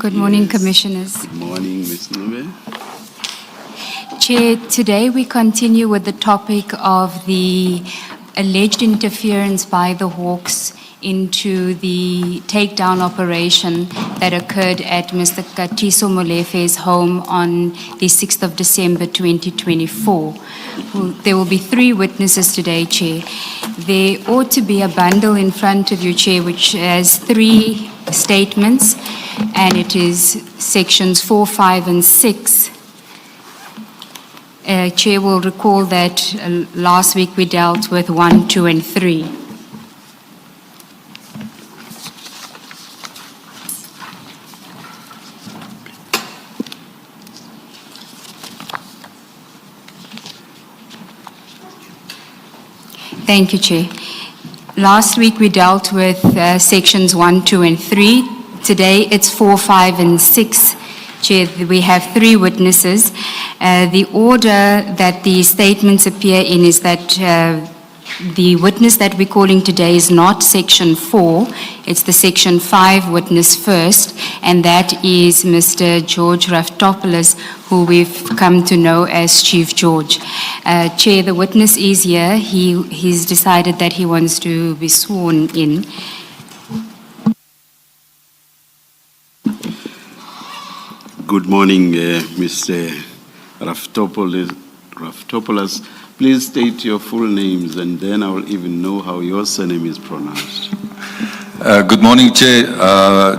Good morning, Commissioners. Good morning, Ms. Nube. Chair, today we continue with the topic of the alleged interference by the Hawks into the takedown operation that occurred at Mr. Katiso Molefe's home on the 6th of December 2024. There will be 3 witnesses today, Chair. There ought to be a bundle in front of you, Chair, which has 3 statements, and it is sections 4, 5, and 6. Chair will recall that last week we dealt with 1, 2, and 3. Thank you, Chair. Last week we dealt with sections 1, 2, and 3. Today it's 4, 5, and 6. Chair, we have 3 witnesses. The order that the statements appear in is that the witness that we're calling today is not section 4, it's the section 5 witness first, and that is Mr. George Raftopoulos, who we've come to know as Chief George. Chair, the witness is here. He's decided that he wants to be sworn in. Good morning, Mr. Raftopoulos. Please state your full names, and then I will even know how your surname is pronounced. Good morning, Chair.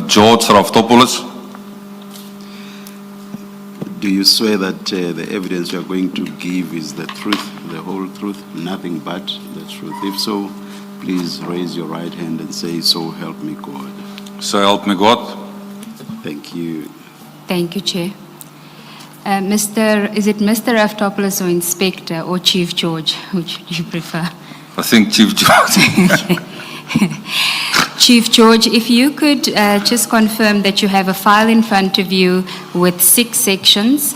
George Raftopoulos. Do you swear that the evidence you are going to give is the truth, the whole truth, nothing but the truth? If so, please raise your right hand and say, "So help me God." So help me God. Thank you. Thank you, Chair. Is it Mr. Raftopoulos or Inspector or Chief George? Which would you prefer? I think Chief George. Chief George, if you could just confirm that you have a file in front of you with 6 sections,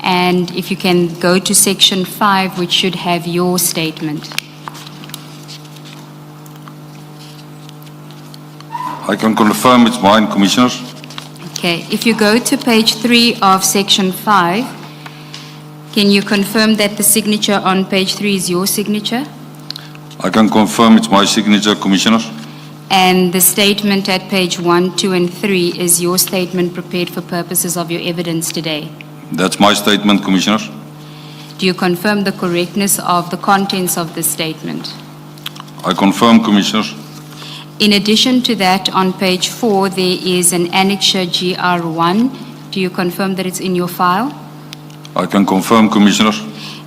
and if you can go to section 5, which should have your statement. I can confirm it's mine, Commissioners. Okay, if you go to page 3 of section 5, can you confirm that the signature on page 3 is your signature? I can confirm it's my signature, Commissioners. And the statement at page 1, 2, and 3 is your statement prepared for purposes of your evidence today? That's my statement, Commissioners. Do you confirm the correctness of the contents of this statement? I confirm, Commissioners. In addition to that, on page 4, there is an annexure GR1. Do you confirm that it's in your file? I can confirm, Commissioners.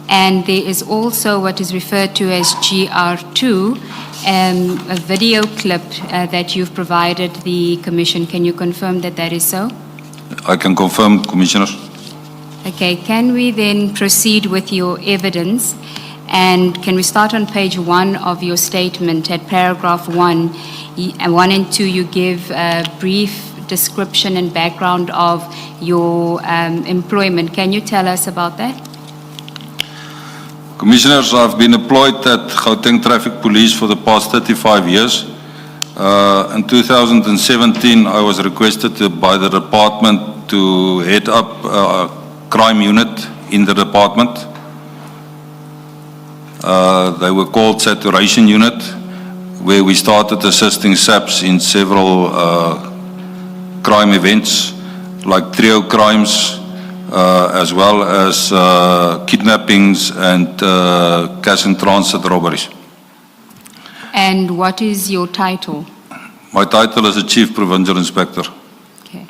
And there is also what is referred to as GR2, a video clip that you've provided the Commission. Can you confirm that that is so? I can confirm, Commissioners. Okay, can we then proceed with your evidence? And can we start on page 1 of your statement at paragraph 1? 1 and 2, you give a brief description and background of your employment. Can you tell us about that? Commissioners, I've been employed at Gauteng Traffic Police for the past 35 years. In 2017, I was requested by the department to head up a crime unit in the department. They were called Saturation Unit, where we started assisting SAPs in several crime events, like trio crimes, as well as kidnappings and cash and transit robberies. And what is your title? My title is a Chief Provincial Inspector. Okay.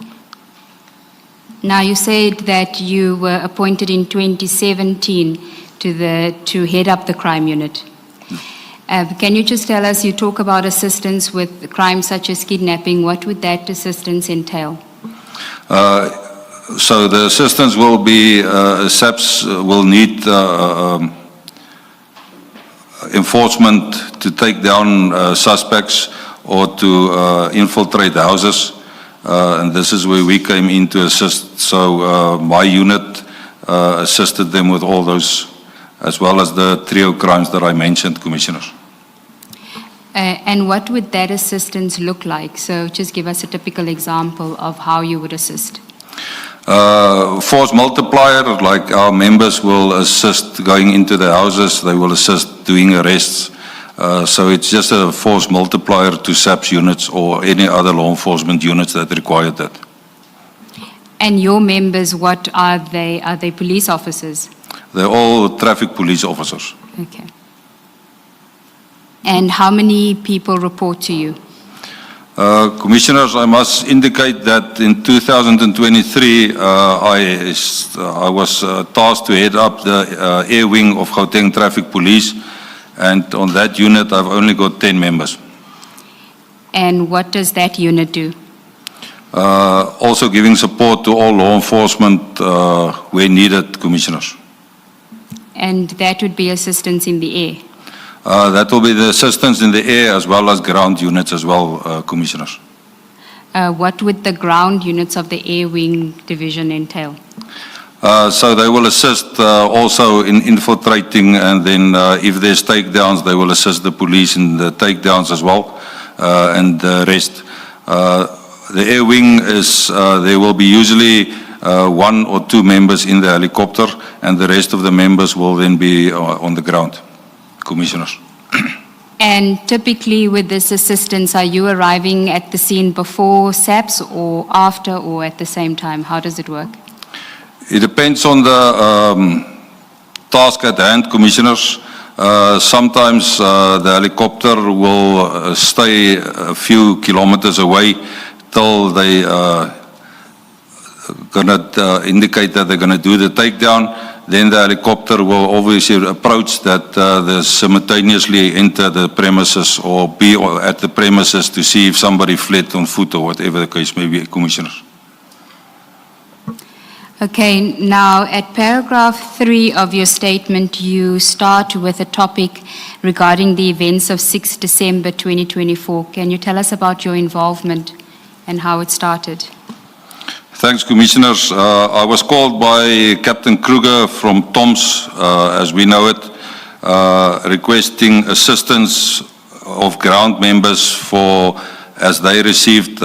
Now you said that you were appointed in 2017 to head up the crime unit. Can you just tell us, you talk about assistance with crimes such as kidnapping, what would that assistance entail? So the assistance will be, SAPs will need enforcement to take down suspects or to infiltrate houses. And this is where we came in to assist. So my unit assisted them with all those, as well as the trio crimes that I mentioned, Commissioners. And what would that assistance look like? So just give us a typical example of how you would assist. Force multiplier, like our members will assist going into the houses, they will assist doing arrests. So it's just a force multiplier to SAPS units or any other law enforcement units that require that. And your members, what are they? Are they police officers? They're all traffic police officers. Okay. And how many people report to you? Commissioners, I must indicate that in 2023, I was tasked to head up the air wing of Gauteng Traffic Police, and on that unit, I've only got 10 members. And what does that unit do? Also giving support to all law enforcement where needed, Commissioners. And that would be assistance in the air? That will be the assistance in the air as well as ground units as well, Commissioners. What would the ground units of the air wing division entail? So they will assist also in infiltrating, and then if there's takedowns, they will assist the police in the takedowns as well, and the rest. The air wing is, there will be usually 1 or 2 members in the helicopter, and the rest of the members will then be on the ground, Commissioners. And typically with this assistance, are you arriving at the scene before SAPS or after or at the same time? How does it work? It depends on the task at hand, Commissioners. Sometimes the helicopter will stay a few kilometers away till they gonna indicate that they're gonna do the takedown. Then the helicopter will obviously approach that they simultaneously enter the premises or be at the premises to see if somebody fled on foot or whatever the case may be, Commissioners. Okay, now at paragraph 3 of your statement, you start with a topic regarding the events of 6 December 2024. Can you tell us about your involvement and how it started? Thanks, Commissioners. I was called by Captain Kruger from TOMS, as we know it, requesting assistance of ground members for, as they received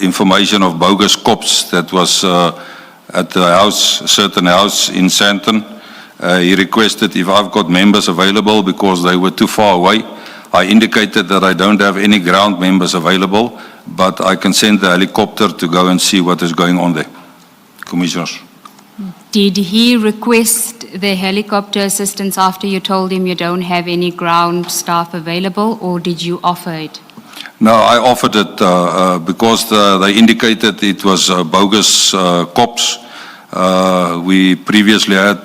information of bogus cops that was at the house, a certain house in Sandton. He requested if I've got members available because they were too far away. I indicated that I don't have any ground members available, but I can send the helicopter to go and see what is going on there. Commissioners. Did he request the helicopter assistance after you told him you don't have any ground staff available, or did you offer it? No, I offered it because they indicated it was bogus cops. We previously had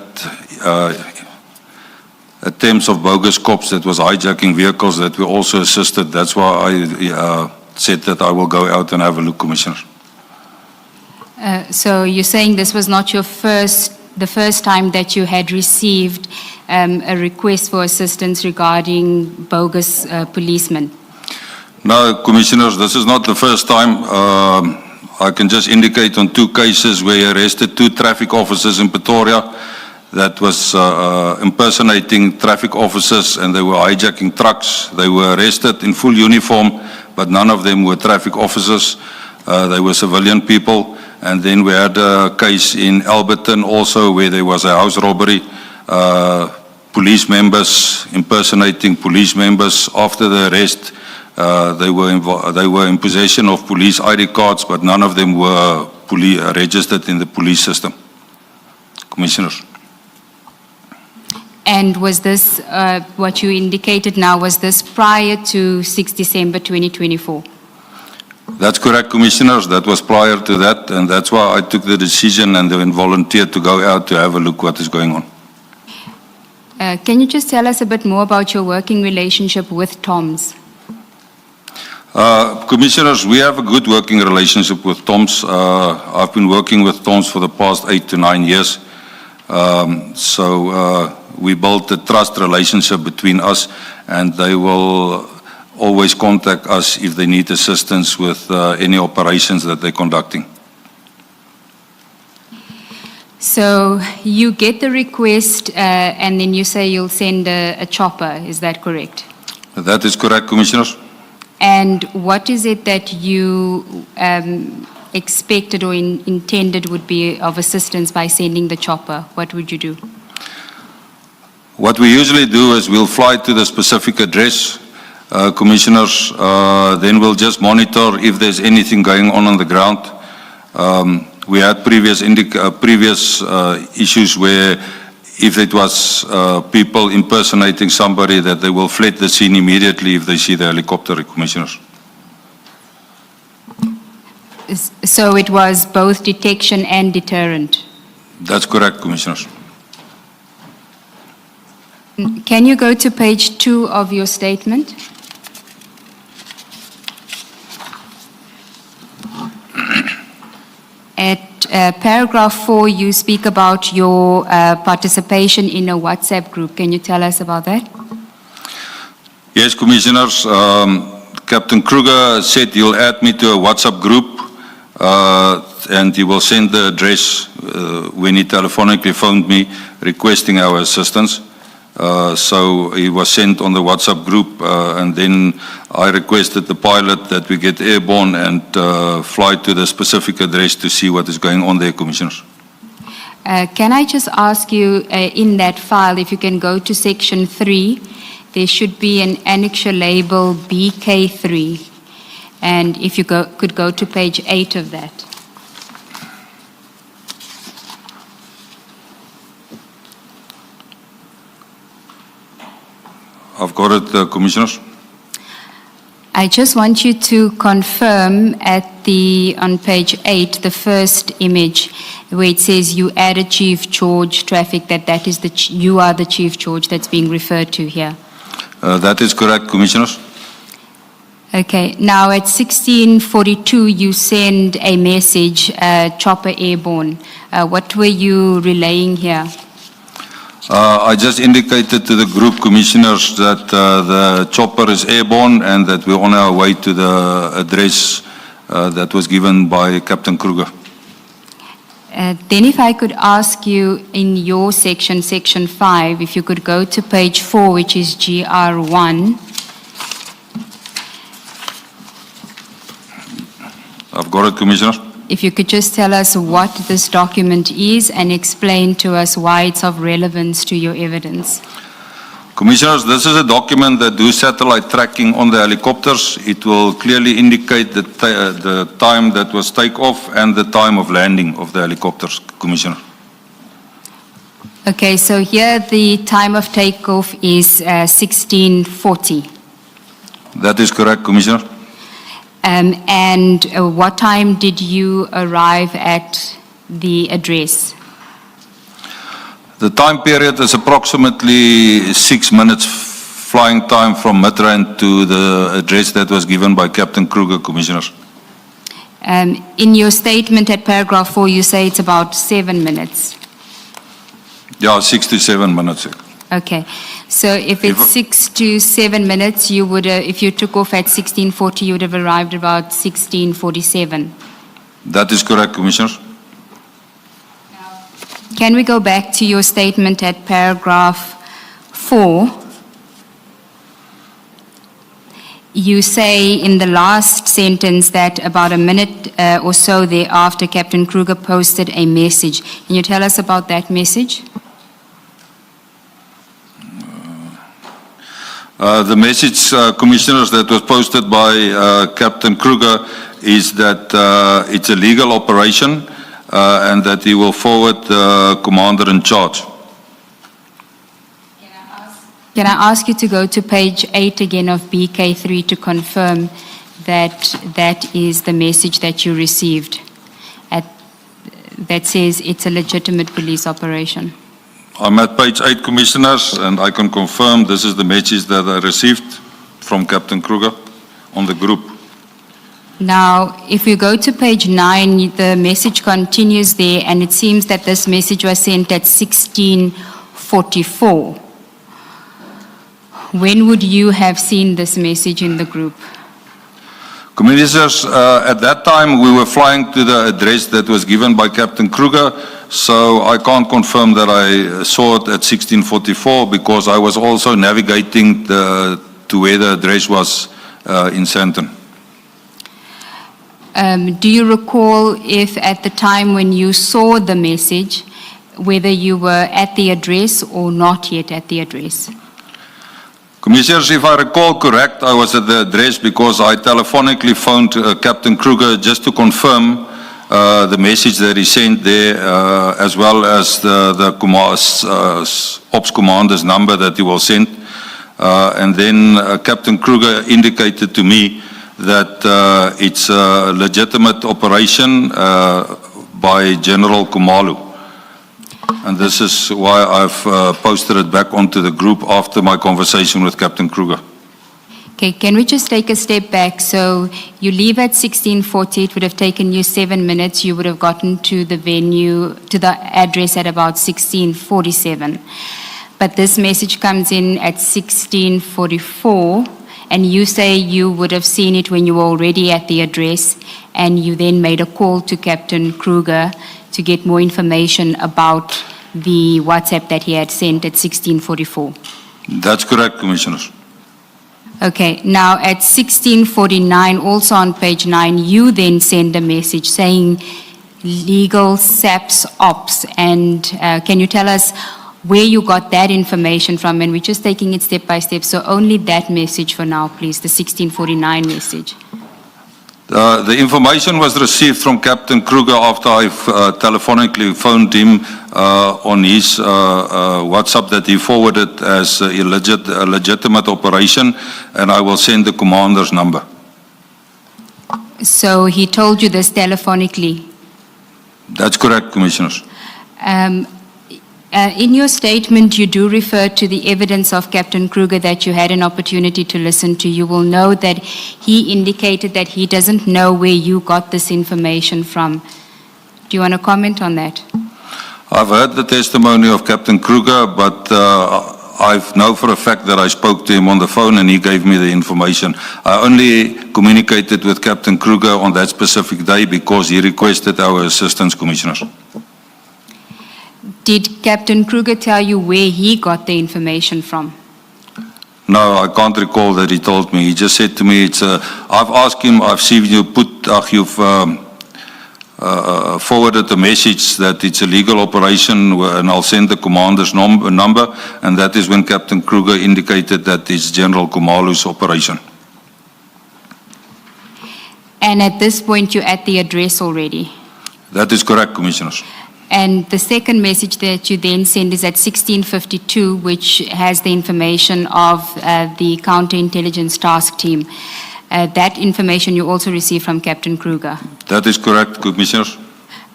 attempts of bogus cops that was hijacking vehicles that we also assisted. That's why I said that I will go out and have a look, Commissioner. So you're saying this was not the first time that you had received a request for assistance regarding bogus policemen? No, Commissioners, this is not the first time. I can just indicate on 2 cases where he arrested 2 traffic officers in Pretoria that was impersonating traffic officers, and they were hijacking trucks. They were arrested in full uniform, but none of them were traffic officers. They were civilian people. And then we had a case in Alberton also where there was a house robbery. Police members impersonating police members. After the arrest, they were in possession of police ID cards, but none of them were registered in the police system. Commissioners. And was this, what you indicated now, was this prior to 6 December 2024? That's correct, Commissioners. That was prior to that, and that's why I took the decision and then volunteered to go out to have a look what is going on. Can you just tell us a bit more about your working relationship with TOMS? Commissioners, we have a good working relationship with TOMS. I've been working with TOMS for the past 8 to 9 years. We built a trust relationship between us, and they will always contact us if they need assistance with any operations that they're conducting. So you get the request and then you say you'll send a chopper, is that correct? That is correct, Commissioners. And what is it that you expected or intended would be of assistance by sending the chopper? What would you do? What we usually do is we'll fly to the specific address, Commissioners, then we'll just monitor if there's anything going on the ground. We had previous issues where if it was people impersonating somebody, that they will fled the scene immediately if they see the helicopter, Commissioners. So it was both detection and deterrent. That's correct, Commissioners. Can you go to page 2 of your statement? At paragraph 4, you speak about your participation in a WhatsApp group. Can you tell us about that? Yes, Commissioners. Captain Kruger said he'll add me to a WhatsApp group and he will send the address when he telephonically phoned me requesting our assistance. So he was sent on the WhatsApp group and then I requested the pilot that we get airborne and fly to the specific address to see what is going on there, Commissioners. Can I just ask you, in that file, if you can go to section 3, there should be an annexure label BK3. And if you could go to page 8 of that. I've got it, Commissioners. I just want you to confirm on page 8, the first image, where it says you added Chief George traffic, that is you are the Chief George that's being referred to here. That is correct, Commissioners. Okay, now at 16:42, you send a message, chopper airborne. What were you relaying here? I just indicated to the group, Commissioners, that the chopper is airborne and that we're on our way to the address that was given by Captain Kruger. Then if I could ask you in your section 5, if you could go to page 4, which is GR1. I've got it, Commissioner. If you could just tell us what this document is and explain to us why it's of relevance to your evidence. Commissioners, this is a document that does satellite tracking on the helicopters. It will clearly indicate the time that was takeoff and the time of landing of the helicopters, Commissioner. Okay, so here the time of takeoff is 16:40. That is correct, Commissioner. And what time did you arrive at the address? The time period is approximately 6 minutes flying time from Midrand to the address that was given by Captain Kruger, Commissioners. In your statement at paragraph 4, you say it's about 7 minutes. Yeah, 6 to 7 minutes. Okay, so if it's 6 to 7 minutes, you would, if you took off at 16:40, you would have arrived about 16:47. That is correct, Commissioners. Can we go back to your statement at paragraph 4? You say in the last sentence that about a minute or so thereafter, Captain Kruger posted a message. Can you tell us about that message? The message, Commissioners, that was posted by Captain Kruger is that it's a legal operation and that he will forward the commander in charge. Can I ask you to go to page 8 again of BK3 to confirm that that is the message that you received that says it's a legitimate police operation? I'm at page 8, Commissioners, and I can confirm this is the message that I received from Captain Kruger on the group. Now, if you go to page 9, the message continues there, and it seems that this message was sent at 16:44. When would you have seen this message in the group? Commissioners, at that time we were flying to the address that was given by Captain Kruger, so I can't confirm that I saw it at 16:44 because I was also navigating the to where the address was in Sandton. Do you recall if at the time when you saw the message, whether you were at the address or not yet at the address? Commissioners, if I recall correct, I was at the address because I telephonically phoned Captain Kruger just to confirm the message that he sent there, as well as the ops commander's number that he will send. And then Captain Kruger indicated to me that it's a legitimate operation by General Kumalu. And this is why I've posted it back onto the group after my conversation with Captain Kruger. Okay, can we just take a step back? So you leave at 16:40, it would have taken you 7 minutes. You would have gotten to the venue, to the address at about 16:47. But this message comes in at 16:44, and you say you would have seen it when you were already at the address, and you then made a call to Captain Kruger to get more information about the WhatsApp that he had sent at 16:44. That's correct, Commissioners. Okay, now at 16:49, also on page 9, you then send a message saying legal SAPS ops. And can you tell us where you got that information from? And we're just taking it step by step. So only that message for now, please, the 16:49 message. The information was received from Captain Kruger after I've telephonically phoned him on his WhatsApp that he forwarded as a legitimate operation, and I will send the commander's number. So he told you this telephonically? That's correct, Commissioners. In your statement, you do refer to the evidence of Captain Kruger that you had an opportunity to listen to. You will know that he indicated that he doesn't know where you got this information from. Do you want to comment on that? I've heard the testimony of Captain Kruger, but I know for a fact that I spoke to him on the phone and he gave me the information. I only communicated with Captain Kruger on that specific day because he requested our assistance, Commissioners. Did Captain Kruger tell you where he got the information from? No, I can't recall that he told me. He just said to me, I've asked him, I've seen you you've forwarded a message that it's a legal operation and I'll send the commander's number, and that is when Captain Kruger indicated that it's General Kumalu's operation. And at this point, you're at the address already? That is correct, Commissioners. And the second message that you then send is at 16:52, which has the information of the counterintelligence task team. That information you also received from Captain Kruger. That is correct, Commissioners.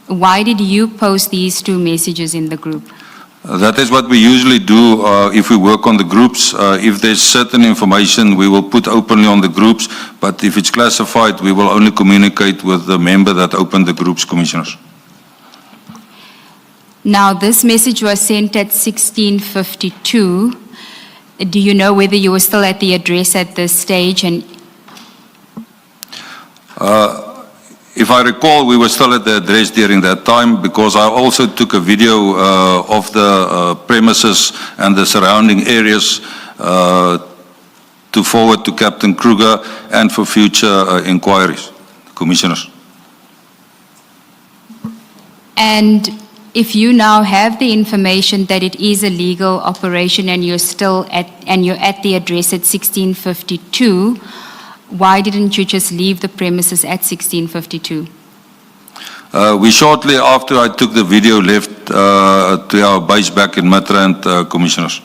Why did you post these two messages in the group? That is what we usually do if we work on the groups. If there's certain information, we will put openly on the groups, but if it's classified, we will only communicate with the member that opened the groups, Commissioners. Now, this message was sent at 16:52. Do you know whether you were still at the address at this stage? And if I recall, we were still at the address during that time because I also took a video of the premises and the surrounding areas to forward to Captain Kruger and for future inquiries, Commissioners. And if you now have the information that it is a legal operation and you're at the address at 16:52, why didn't you just leave the premises at 16:52? We shortly after I took the video left to our base back in Midrand, Commissioners.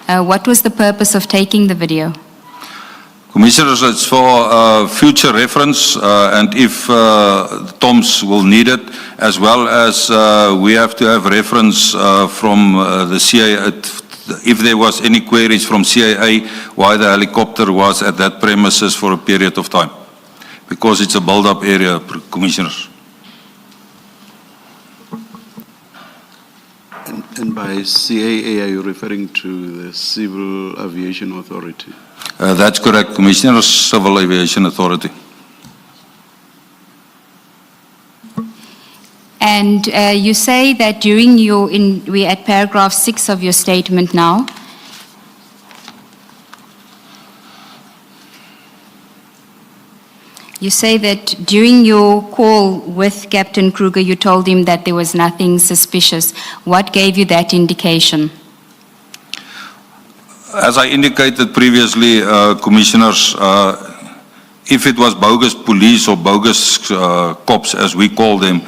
What was the purpose of taking the video? Commissioners, it's for future reference, and if Toms will need it, as well as we have to have reference from the CIA, if there was any queries from CIA, why the helicopter was at that premises for a period of time, because it's a build-up area, Commissioners. And by CIA, are you referring to the Civil Aviation Authority? That's correct, Commissioner, Civil Aviation Authority. And you say that during we're at paragraph 6 of your statement now. You say that during your call with Captain Kruger, you told him that there was nothing suspicious. What gave you that indication? As I indicated previously, Commissioners, if it was bogus police or bogus cops, as we call them,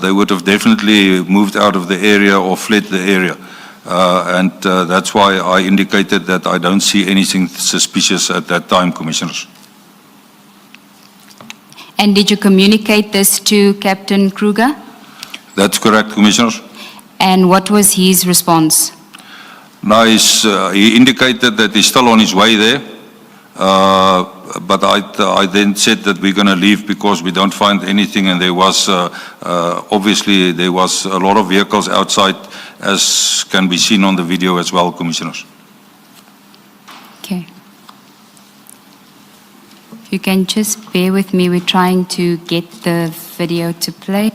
they would have definitely moved out of the area or fled the area. And that's why I indicated that I don't see anything suspicious at that time, Commissioners. And did you communicate this to Captain Kruger? That's correct, Commissioners. And what was his response? Now, he indicated that he's still on his way there, but I then said that we're going to leave because we don't find anything, and there was, obviously, there was a lot of vehicles outside, as can be seen on the video as well, Commissioners. Okay. If you can just bear with me, we're trying to get the video to play.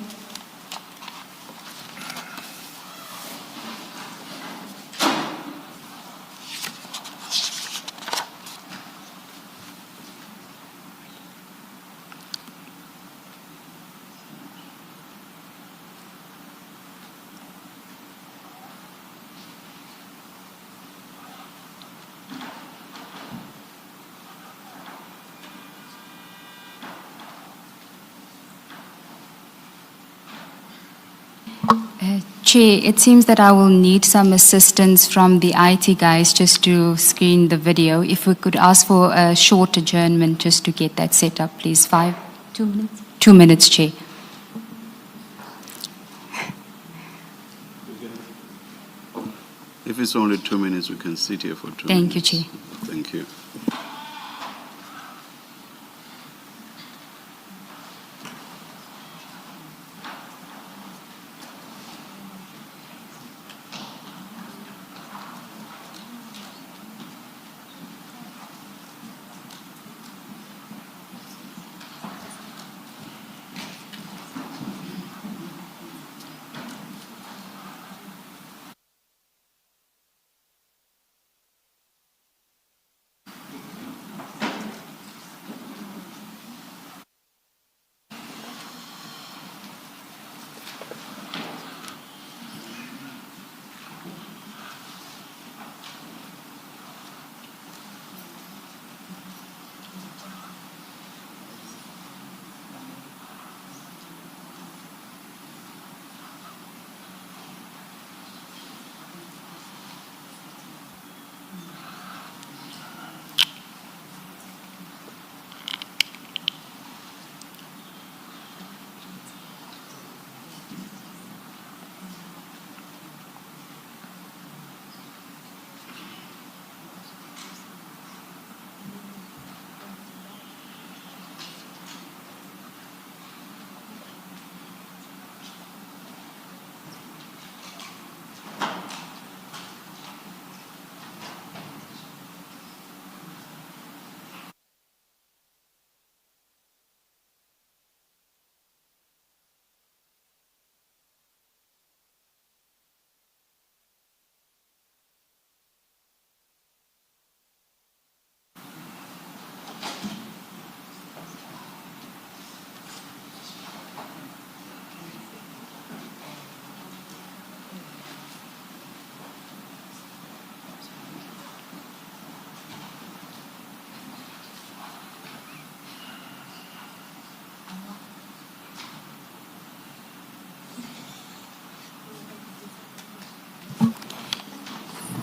Chair, it seems that I will need some assistance from the IT guys just to screen the video. If we could ask for a short adjournment just to get that set up, please. 2 minutes? 2 minutes, Chair. If it's only 2 minutes, we can sit here for 2 minutes. Thank you, Chair. Thank you.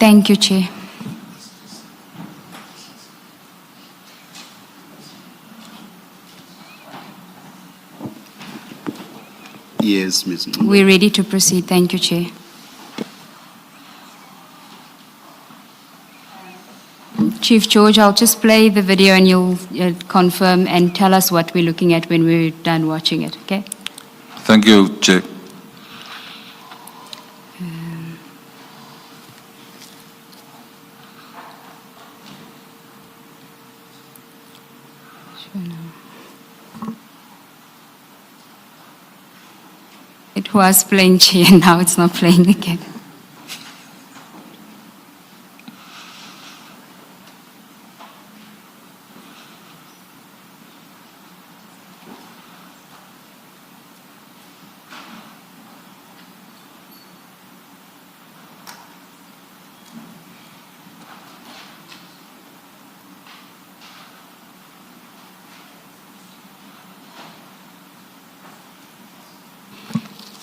Thank you, Chair. Yes, Ms. Mumba. We're ready to proceed. Thank you, Chair. Chief George, I'll just play the video and you'll confirm and tell us what we're looking at when we're done watching it, okay? Thank you, Chair. It was playing, Chair, now it's not playing again.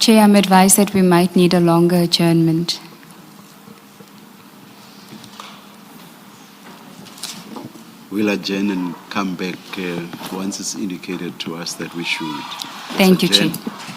Chair, I'm advised that we might need a longer adjournment. We'll adjourn and come back once it's indicated to us that we should. Thank you, Adjourn. Chair.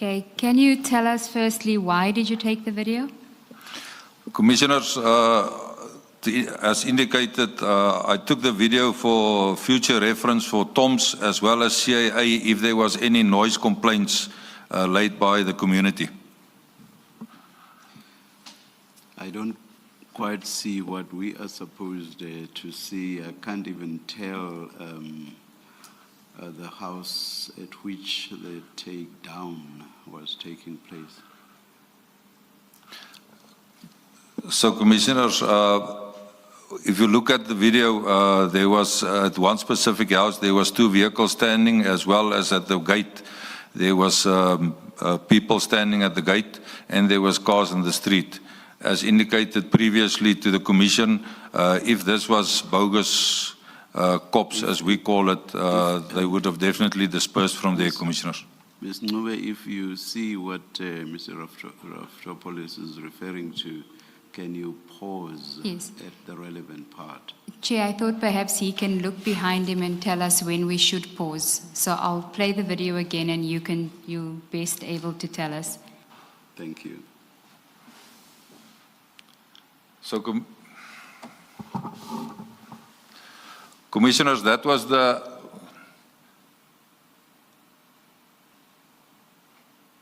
Okay, can you tell us firstly why did you take the video? Commissioners, as indicated, I took the video for future reference for TOMS as well as CAA if there was any noise complaints laid by the community. I don't quite see what we are supposed to see. I can't even tell the house at which the takedown was taking place. So, Commissioners, if you look at the video, there was at one specific house, there was 2 vehicles standing, as well as at the gate, there was people standing at the gate, and there was cars in the street. As indicated previously to the Commission, if this was bogus cops, as we call it, they would have definitely dispersed from there, Commissioners. Ms. Ngube, if you see what Mr. Raftopolis is referring to, can you pause Yes. at the relevant part? Chair, I thought perhaps he can look behind him and tell us when we should pause. So I'll play the video again and you're best able to tell us. Thank you. So, Commissioners, that was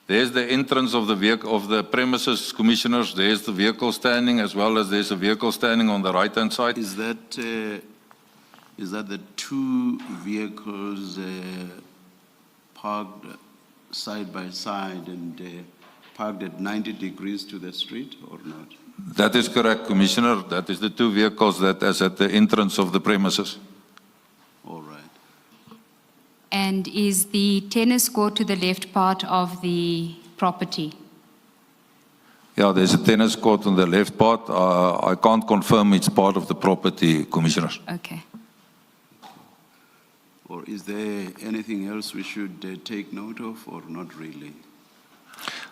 there's the entrance of the vehicle, of the premises, Commissioners. There's the vehicle standing, as well as there's a vehicle standing on the right-hand side. Is that the 2 vehicles parked side by side and parked at 90 degrees to the street or not? That is correct, Commissioner. That is the 2 vehicles that is at the entrance of the premises. All right. And is the tennis court to the left part of the property? Yeah, there's a tennis court on the left part. I can't confirm it's part of the property, Commissioners. Okay. Or is there anything else we should take note of or not really?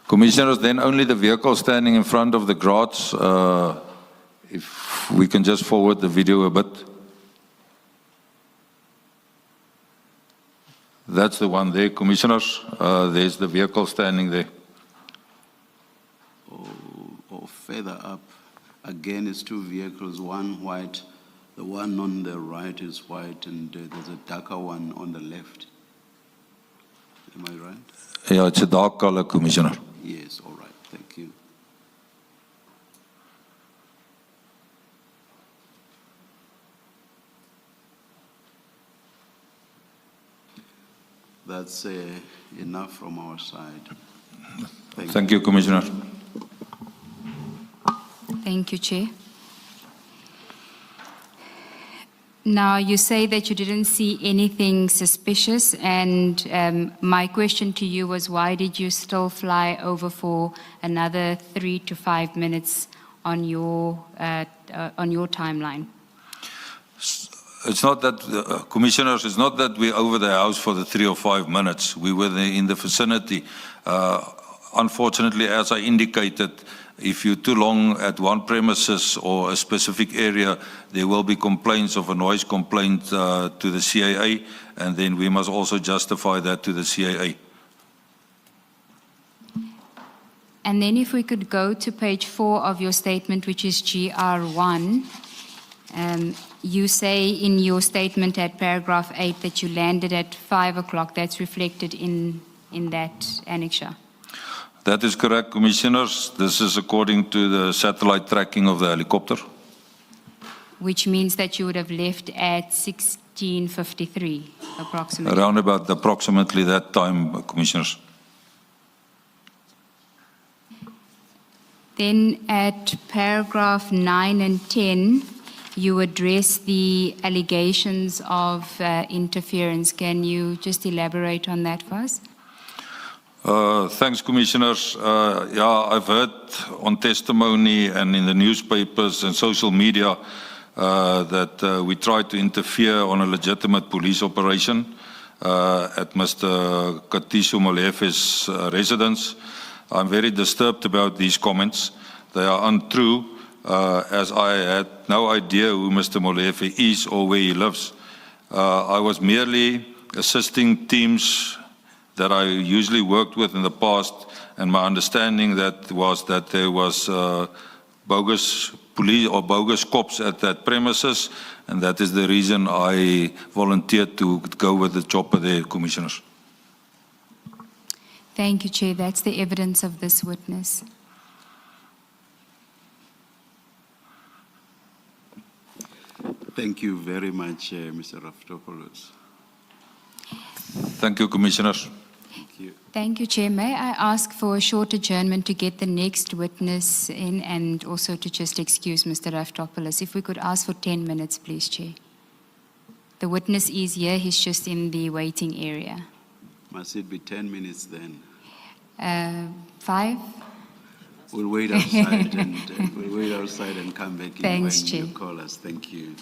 Commissioners, then only the vehicle standing in front of the garage. If we can just forward the video a bit. That's the one there, Commissioners. There's the vehicle standing there. Or further up, again, it's 2 vehicles, one white, the one on the right is white, and there's a darker one on the left. Am I right? Yeah, it's a dark color, Commissioner. Yes, all right, thank you. That's enough from our side. Thank you, Commissioner. Thank you, Chair. Now, you say that you didn't see anything suspicious, and my question to you was, why did you still fly over for another 3 to 5 minutes on your timeline? It's not that, Commissioners, it's not that we're over the house for the 3 or 5 minutes. We were there in the vicinity. Unfortunately, as I indicated, if you're too long at one premises or a specific area, there will be complaints of a noise complaint to the CAA, and then we must also justify that to the CAA. And then if we could go to page 4 of your statement, which is GR1, you say in your statement at paragraph 8 that you landed at 5 o'clock. That's reflected in that annexure. That is correct, Commissioners. This is according to the satellite tracking of the helicopter. Which means that you would have left at 16:53, approximately. Around about approximately that time, Commissioners. Then at paragraph 9 and 10, you address the allegations of interference. Can you just elaborate on that for us? Thanks, Commissioners. Yeah, I've heard on testimony and in the newspapers and social media that we tried to interfere on a legitimate police operation at Mr. Katisho Molefe's residence. I'm very disturbed about these comments. They are untrue, as I had no idea who Mr. Molefe is or where he lives. I was merely assisting teams that I usually worked with in the past, and my understanding that was that there was bogus police or bogus cops at that premises, and that is the reason I volunteered to go with the chopper there, Commissioners. Thank you, Chair. That's the evidence of this witness. Thank you very much, Mr. Raftopoulos. Thank you, Commissioners. Thank you. Thank you, Chair. May I ask for a short adjournment to get the next witness in and also to just excuse Mr. Raftopoulos? If we could ask for 10 minutes, please, Chair. The witness is here. He's just in the waiting area. Must it be 10 minutes then? 5? We'll wait outside and we'll wait outside and come back in Thanks, when Chair. you call us. Thank you.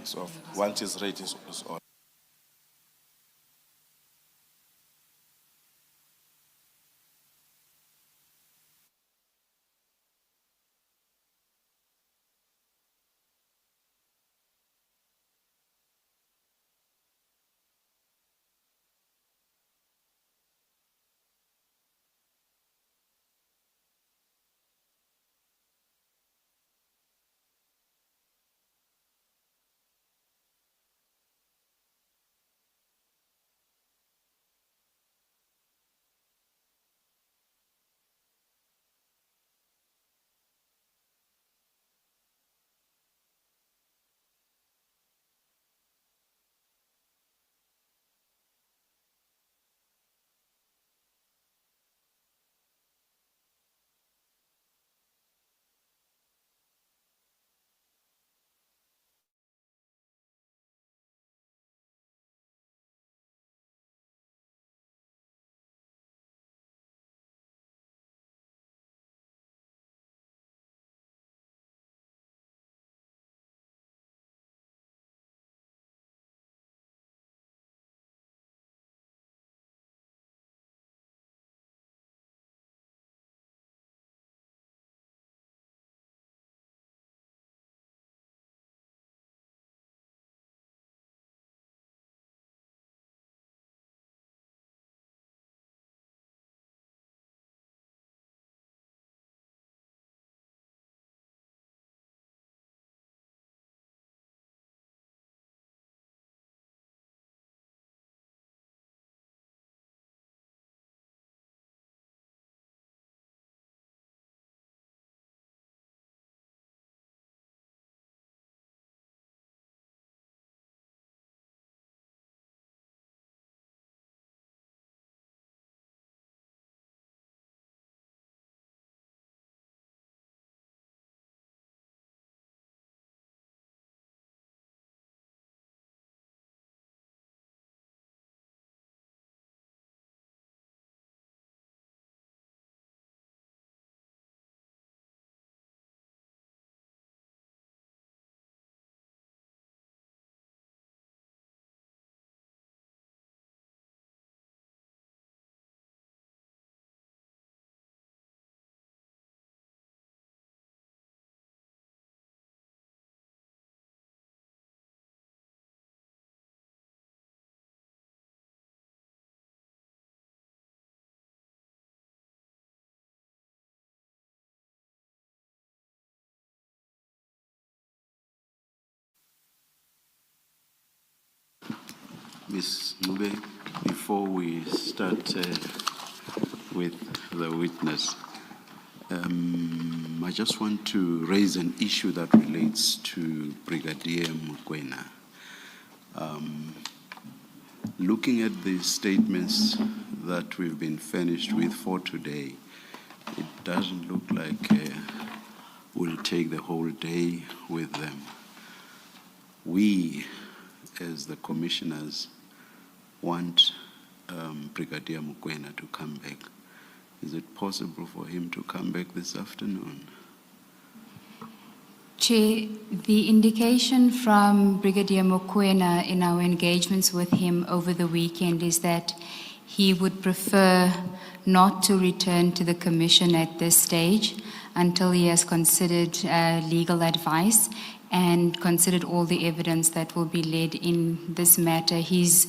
It's off. Once it's ready, it's on. Ms. Mube, before we start with the witness, I just want to raise an issue that relates to Brigadier Mokwena. Looking at the statements that we've been furnished with for today, it doesn't look like we'll take the whole day with them. We, as the commissioners, want Brigadier Mokwena to come back. Is it possible for him to come back this afternoon? Chair, the indication from Brigadier Mokwena in our engagements with him over the weekend is that he would prefer not to return to the Commission at this stage until he has considered legal advice and considered all the evidence that will be led in this matter. He's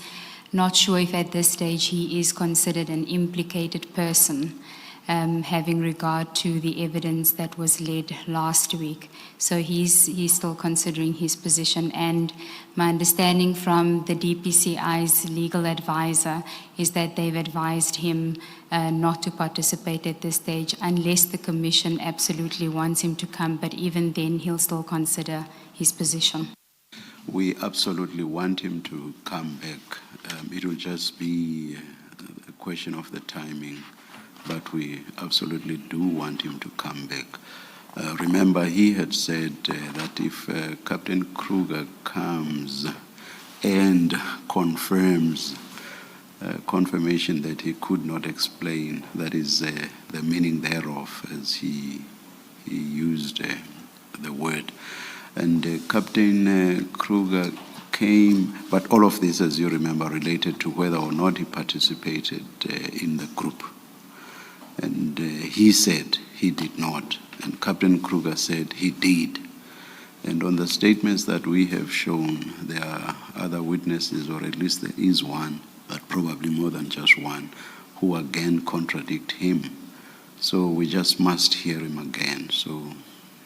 not sure if at this stage he is considered an implicated person, having regard to the evidence that was led last week. So he's still considering his position, and my understanding from the DPCI's legal advisor is that they've advised him not to participate at this stage unless the Commission absolutely wants him to come, but even then he'll still consider his position. We absolutely want him to come back. It will just be a question of the timing, but we absolutely do want him to come back. Remember, he had said that if Captain Kruger comes and confirms confirmation that he could not explain, that is the meaning thereof, as he used the word, And Captain Kruger came, but all of this, as you remember, related to whether or not he participated in the group. And he said he did not, and Captain Kruger said he did. And on the statements that we have shown, there are other witnesses, or at least there is one, but probably more than just one, who again contradict him. So we just must hear him again. So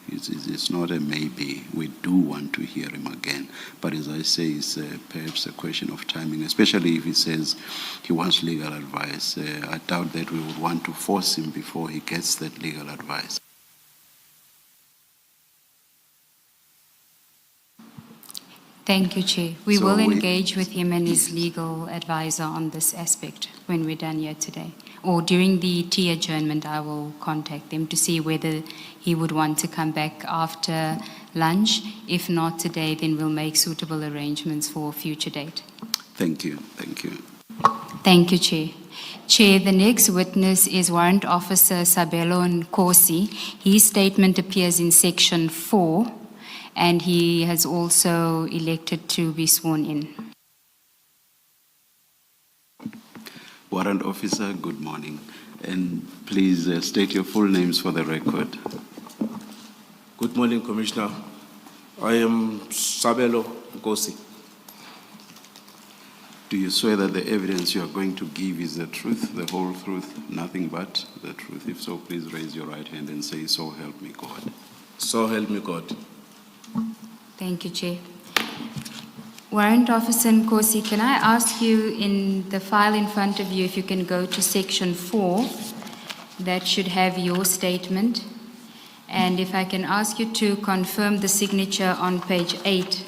it's not a maybe. We do want to hear him again. But as I say, it's perhaps a question of timing, especially if he says he wants legal advice. I doubt that we would want to force him before he gets that legal advice. Thank you, Chair. We So will we- engage with him and his legal advisor on this aspect when we're done here today. Or during the tea adjournment, I will contact them to see whether he would want to come back after lunch. If not today, then we'll make suitable arrangements for a future date. Thank you. Thank you. Thank you, Chair. Chair, the next witness is Warrant Officer Sabelo Nkosi. His statement appears in Section 4, and he has also elected to be sworn in. Warrant Officer, good morning. And please state your full names for the record. Good morning, Commissioner. I am Sabelo Nkosi. Do you swear that the evidence you are going to give is the truth, the whole truth, nothing but the truth? If so, please raise your right hand and say, "So help me God." So help me God. Thank you, Chair. Warrant Officer Nkosi, can I ask you in the file in front of you if you can go to Section 4, that should have your statement. And if I can ask you to confirm the signature on page 8.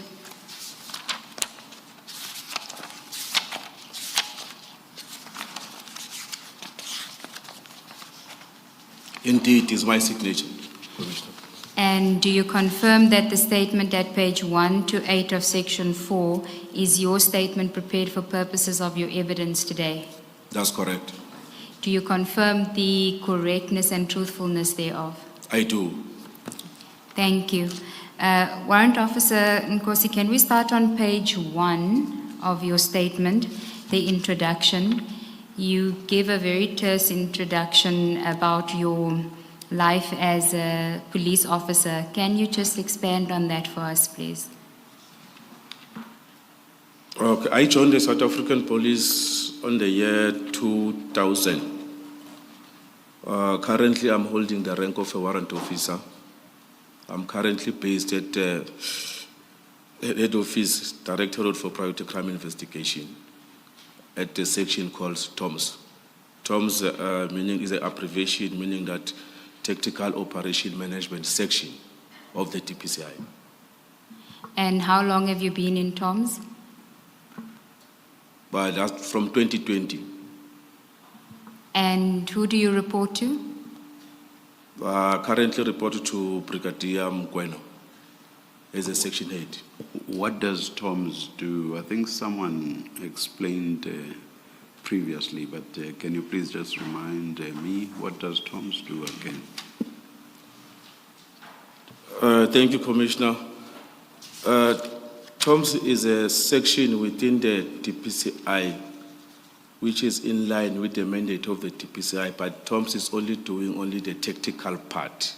Indeed, is my signature, Commissioner. And do you confirm that the statement at page 1 to 8 of Section 4 is your statement prepared for purposes of your evidence today? That's correct. Do you confirm the correctness and truthfulness thereof? I do. Thank you. Warrant Officer Nkosi, can we start on page 1 of your statement, the introduction? You give a very terse introduction about your life as a police officer. Can you just expand on that for us, please? Okay, I joined the South African Police on the year 2000. Currently, I'm holding the rank of a warrant officer. I'm currently based at head office, Directorate for Private Crime Investigation, at the section called TOMS. TOMS meaning is an abbreviation, meaning that Tactical Operation Management Section of the DPCI. And how long have you been in TOMS? But that's from 2020. And who do you report to? Currently reported to Brigadier Mkweno as a section head. What does TOMS do? I think someone explained previously, but can you please just remind me, what does TOMS do again? Thank you, Commissioner. TOMS is a section within the DPCI which is in line with the mandate of the DPCI, but TOMS is only doing only the tactical part,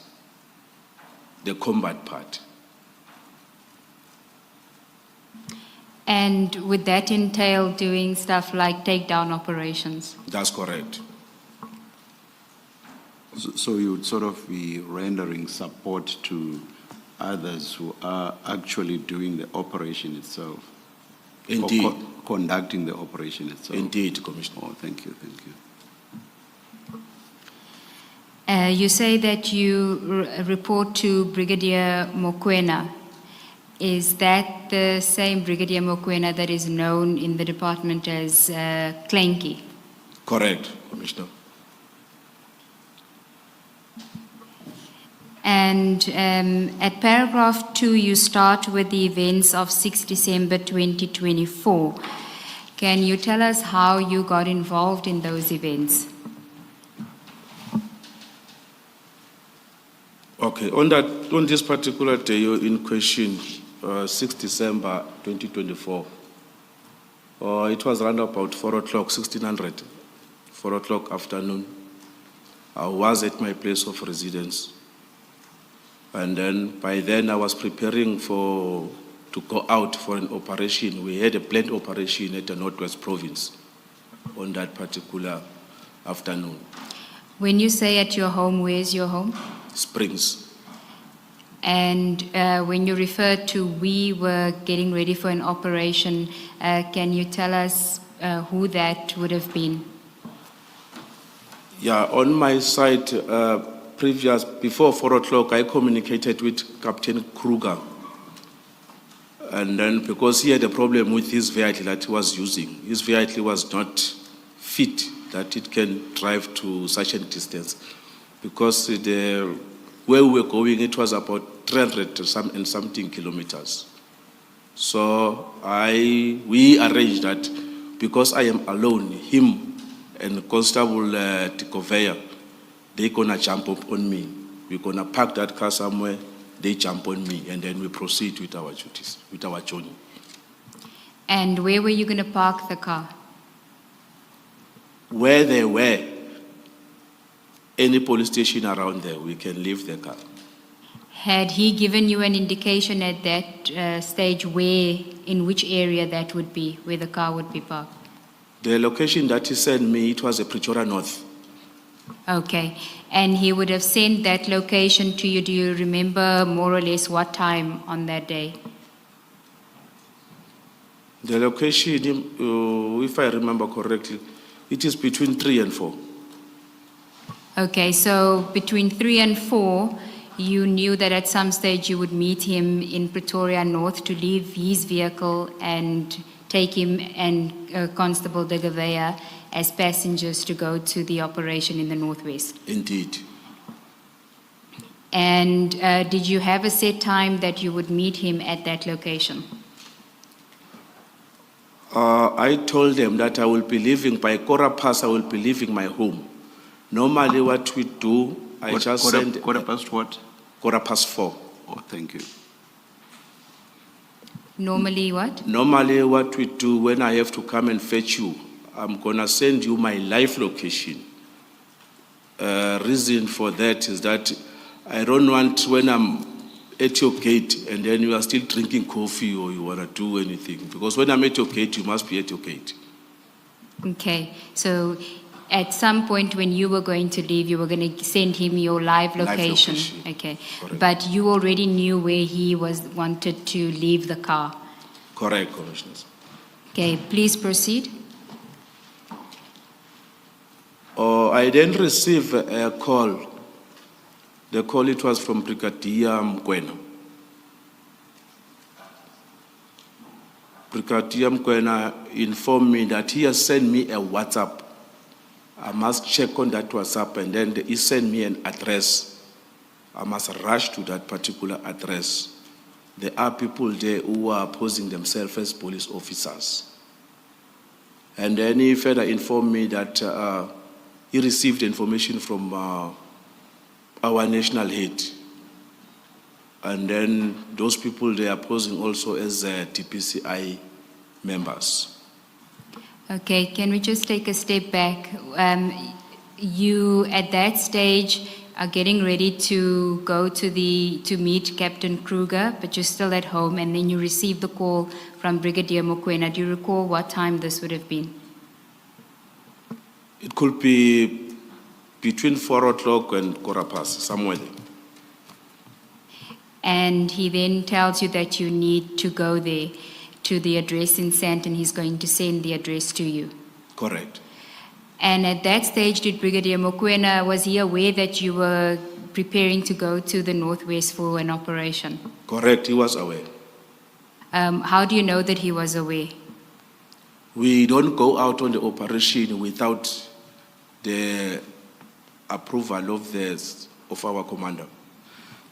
the combat part. And would that entail doing stuff like takedown operations? That's correct. So you would sort of be rendering support to others who are actually doing the operation itself? Indeed. Or conducting the operation itself? Indeed, Commissioner. Oh, thank you, thank you. You say that you report to Brigadier Mokwena. Is that the same Brigadier Mokwena that is known in the department as Clanky? Correct, Commissioner. And at paragraph 2, you start with the events of 6 December 2024. Can you tell us how you got involved in those events? Okay, on this particular day in question, 6 December 2024, it was around about 4 o'clock, 1600, 4 o'clock afternoon. I was at my place of residence. And then by then I was preparing to go out for an operation. We had a planned operation at the Northwest Province on that particular afternoon. When you say at your home, where's your home? Springs. And when you refer to we were getting ready for an operation, can you tell us who that would have been? Yeah, on my side, before 4 o'clock, I communicated with Captain Kruger. And then because he had a problem with his vehicle that he was using, his vehicle was not fit that it can drive to such a distance. Because where we were going, it was about 300 and something kilometers. So we arranged that because I am alone, him and Constable Tikovea, they're gonna jump up on me. We're gonna park that car somewhere, they jump on me, and then we proceed with our duties, with our journey. And where were you going to park the car? Where they were, any police station around there, we can leave the car. Had he given you an indication at that stage in which area that would be, where the car would be parked? The location that he sent me, it was a Pretoria North. Okay. And he would have sent that location to you. Do you remember more or less what time on that day? The location, if I remember correctly, it is between 3 and 4. Okay, so between 3 and 4, you knew that at some stage you would meet him in Pretoria North to leave his vehicle and take him and Constable de Gavea as passengers to go to the operation in the Northwest. Indeed. And did you have a set time that you would meet him at that location? I told them that I will be leaving by quarter past, I will be leaving my home. Normally what we do, Quarter past what? Quarter past 4. Oh, thank you. Normally what? Normally what we do when I have to come and fetch you, I'm gonna send you my live location. Reason for that is that I don't want when I'm at your gate and then you are still drinking coffee or you wanna do anything. Because when I'm at your gate, you must be at your gate. Okay, so at some point when you were going to leave, you were going to send him your live location. Okay, Correct. but you already knew where he wanted to leave the car. Correct, Commissioners. Okay, please proceed. I then received a call. The call, it was from Brigadier Mkwena. Brigadier Mkwena informed me that he has sent me a WhatsApp. I must check on that WhatsApp, and then he sent me an address. I must rush to that particular address. There are people there who are posing themselves as police officers. And then he further informed me that he received information from our national head. And then those people, they are posing also as TPCI members. Okay, can we just take a step back? You, at that stage, are getting ready to go to meet Captain Kruger, but you're still at home, and then you receive the call from Brigadier Mokoena. Do you recall what time this would have been? It could be between 4 o'clock and quarter past, somewhere there. And he then tells you that you need to go there to the address in Sandton. He's going to send the address to you. Correct. And at that stage, did Brigadier Mokoena, was he aware that you were preparing to go to the Northwest for an operation? Correct, he was aware. How do you know that he was aware? We don't go out on the operation without the approval of our commander.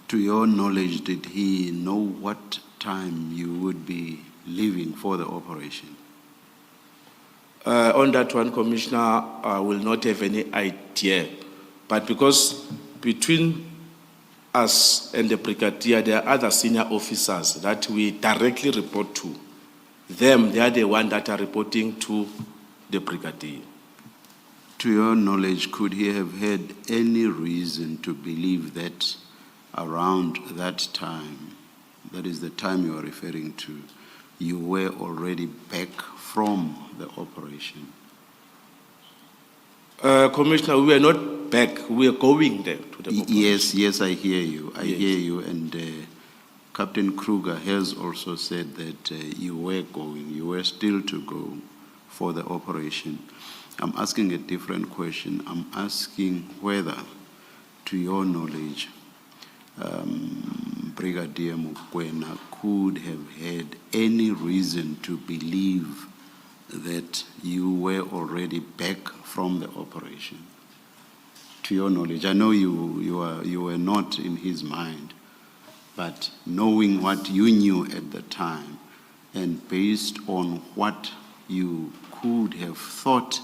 To your knowledge, did he know what time you would be leaving for the operation? On that one, Commissioner, I will not have any idea. But because between us and the brigadier, there are other senior officers that we directly report to. Them, they are the ones that are reporting to the brigadier. To your knowledge, could he have had any reason to believe that around that time, that is the time you are referring to, you were already back from the operation? Commissioner, we were not back, we were going there to the operation. Yes, I hear you. I Yes. hear you. And Captain Kruger has also said that you were going, you were still to go for the operation. I'm asking a different question. I'm asking whether, to your knowledge, Brigadier Mokoena could have had any reason to believe that you were already back from the operation. To your knowledge, I know you were not in his mind, but knowing what you knew at the time and based on what you could have thought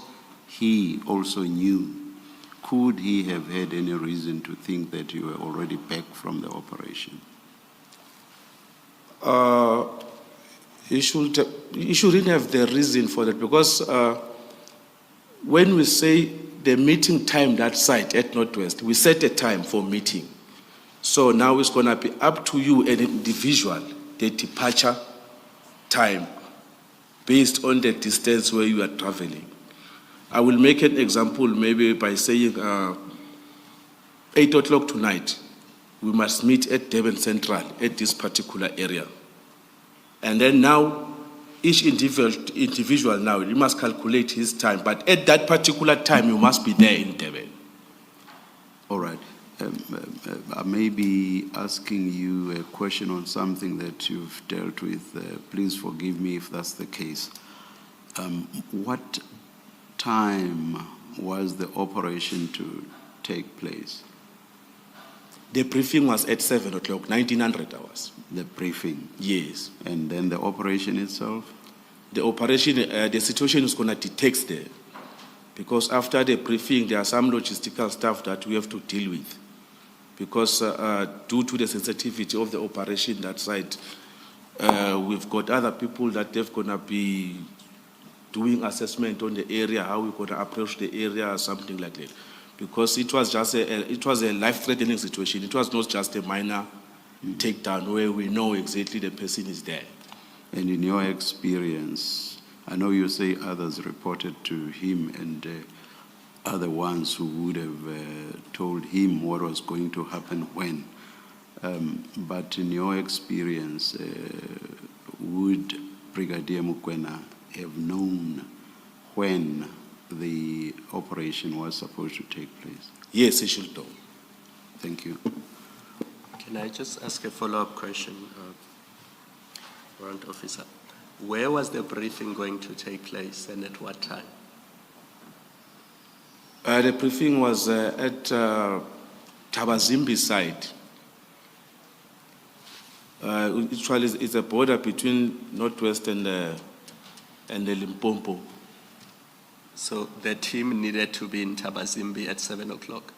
he also knew, could he have had any reason to think that you were already back from the operation? You shouldn't have the reason for that, because when we say the meeting time that site at Northwest, we set a time for meeting. So now it's going to be up to you, an individual, the departure time based on the distance where you are traveling. I will make an example maybe by saying 8 o'clock tonight, we must meet at Durban Central at this particular area. And then now, each individual now, you must calculate his time, but at that particular time, you must be there in Durban. All right. I may be asking you a question on something that you've dealt with. Please forgive me if that's the case. What time was the operation to take place? The briefing was at 7 o'clock, 1900 hours. The briefing? Yes. And then the operation itself? The operation, the situation is going to detect there. Because after the briefing, there are some logistical stuff that we have to deal with. Because due to the sensitivity of the operation that side, we've got other people that they're going to be doing assessment on the area, how we're going to approach the area, something like that. Because it was just a life-threatening situation. It was not just a minor takedown where we know exactly the person is there. And in your experience, I know you say others reported to him and other ones who would have told him what was going to happen when. But in your experience, would Brigadier Mokoena have known when the operation was supposed to take place? Yes, he should know. Thank you. Can I just ask a follow-up question, Warrant Officer? Where was the briefing going to take place and at what time? The briefing was at Tabazimbi side. It's a border between Northwest and the Limpopo. So the team needed to be in Tabazimbi at 7 o'clock?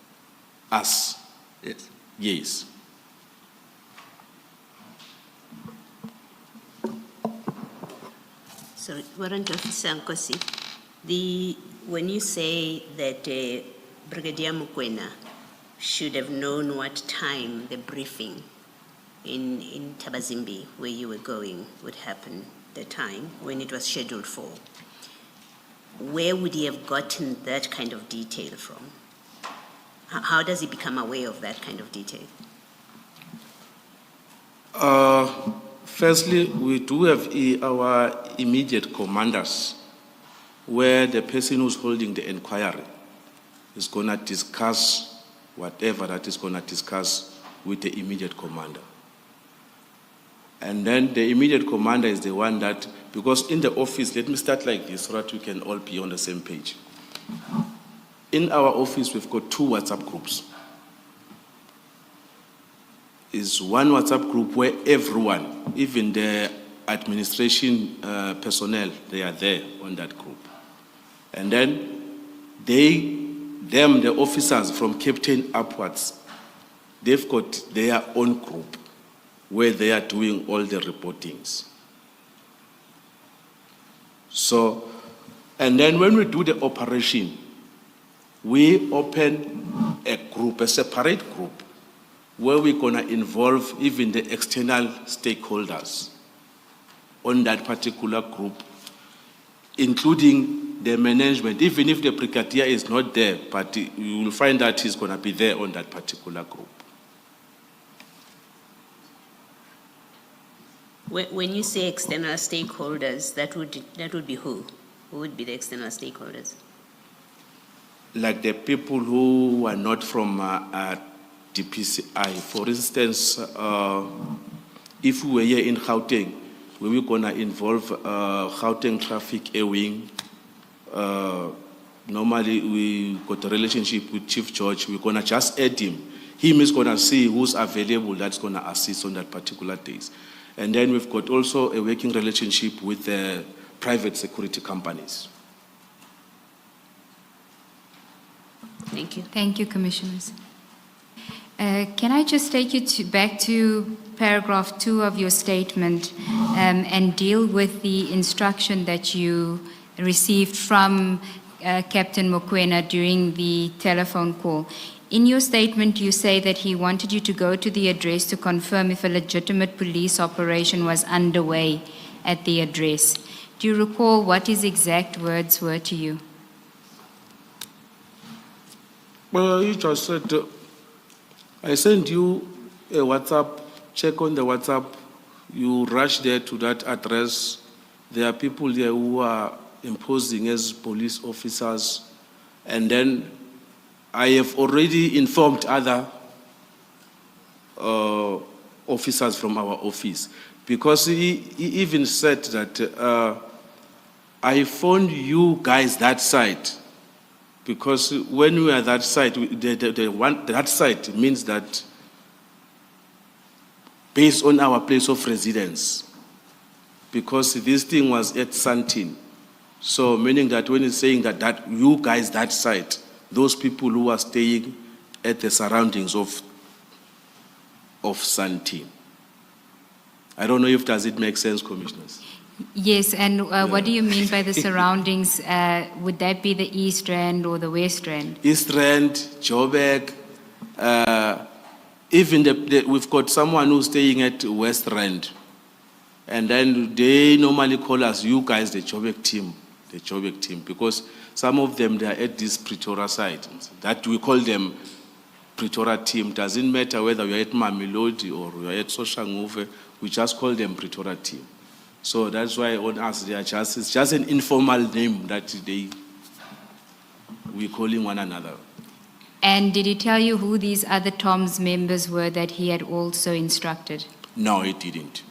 Us? Yes. Yes. So, Warrant Officer Nkosi, when you say that Brigadier Mokoena should have known what time the briefing in Tabazimbi, where you were going, would happen, the time when it was scheduled for, where would he have gotten that kind of detail from? How does he become aware of that kind of detail? Firstly, we do have our immediate commanders where the person who's holding the inquiry is going to discuss whatever that is going to discuss with the immediate commander. And then the immediate commander is the one that, because in the office, let me start like this so that we can all be on the same page. In our office, we've got 2 WhatsApp groups. Is one WhatsApp group where everyone, even the administration personnel, they are there on that group. And then the officers from captain upwards, they've got their own group where they are doing all the reportings. So, and then when we do the operation, we open a group, a separate group, where we're gonna involve even the external stakeholders on that particular group, including the management. Even if the brigadier is not there, but you will find that he's gonna be there on that particular group. When you say external stakeholders, that would be who? Who would be the external stakeholders? Like the people who are not from DPCI. For instance, if we were here in Gauteng, we were gonna involve Gauteng Traffic Air Wing. Normally we got a relationship with Chief George. We're gonna just add him. Him is gonna see who's available that's gonna assist on that particular days. And then we've got also a working relationship with the private security companies. Thank you. Thank you, Commissioners. Can I just take you back to paragraph 2 of your statement and deal with the instruction that you received from Captain Mokoena during the telephone call? In your statement, you say that he wanted you to go to the address to confirm if a legitimate police operation was underway at the address. Do you recall what his exact words were to you? Well, he just said, I sent you a WhatsApp, check on the WhatsApp, you rush there to that address. There are people there who are imposing as police officers, and then I have already informed other officers from our office, because he even said that I phoned you guys that side, because when we are that side, that side means that based on our place of residence, because this thing was at Santin. So meaning that when he's saying that you guys that side, those people who are staying at the surroundings of Santin. I don't know if does it make sense, Commissioners? Yes, and what do you mean by the surroundings? Would that be the East Rand or the West Rand? East Rand, Joburg, even we've got someone who's staying at West Rand. And then they normally call us, you guys, the Joburg team, because some of them, they are at this Pretoria side. That we call them Pretoria team. Doesn't matter whether you're at Mamelodi or you're at Soshanguve, we just call them Pretoria team. So that's why on us, it's just an informal name that we're calling one another. And did he tell you who these other Tom's members were that he had also instructed? No, he didn't.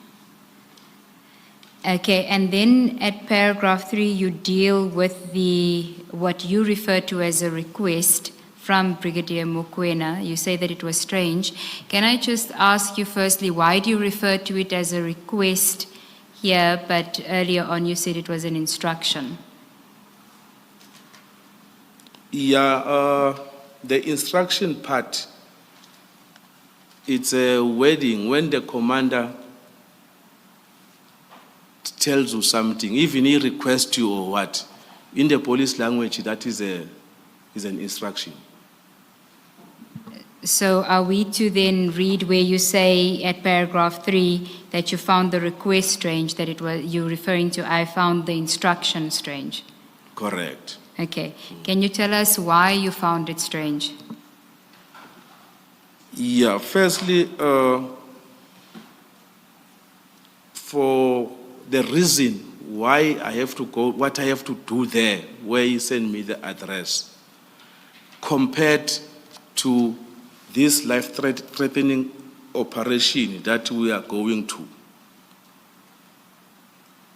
Okay, and then at paragraph 3, you deal with what you refer to as a request from Brigadier Mokoena. You say that it was strange. Can I just ask you firstly, why do you refer to it as a request here, but earlier on you said it was an instruction? Yeah, the instruction part, it's a wording when the commander tells you something, even he requests you or what, in the police language, that is an instruction. So are we to then read where you say at paragraph 3 that you found the request strange, that it was you referring to I found the instruction strange? Correct. Okay. Can you tell us why you found it strange? Yeah, firstly, for the reason why I have to go, what I have to do there, where he sent me the address, compared to this life-threatening operation that we are going to.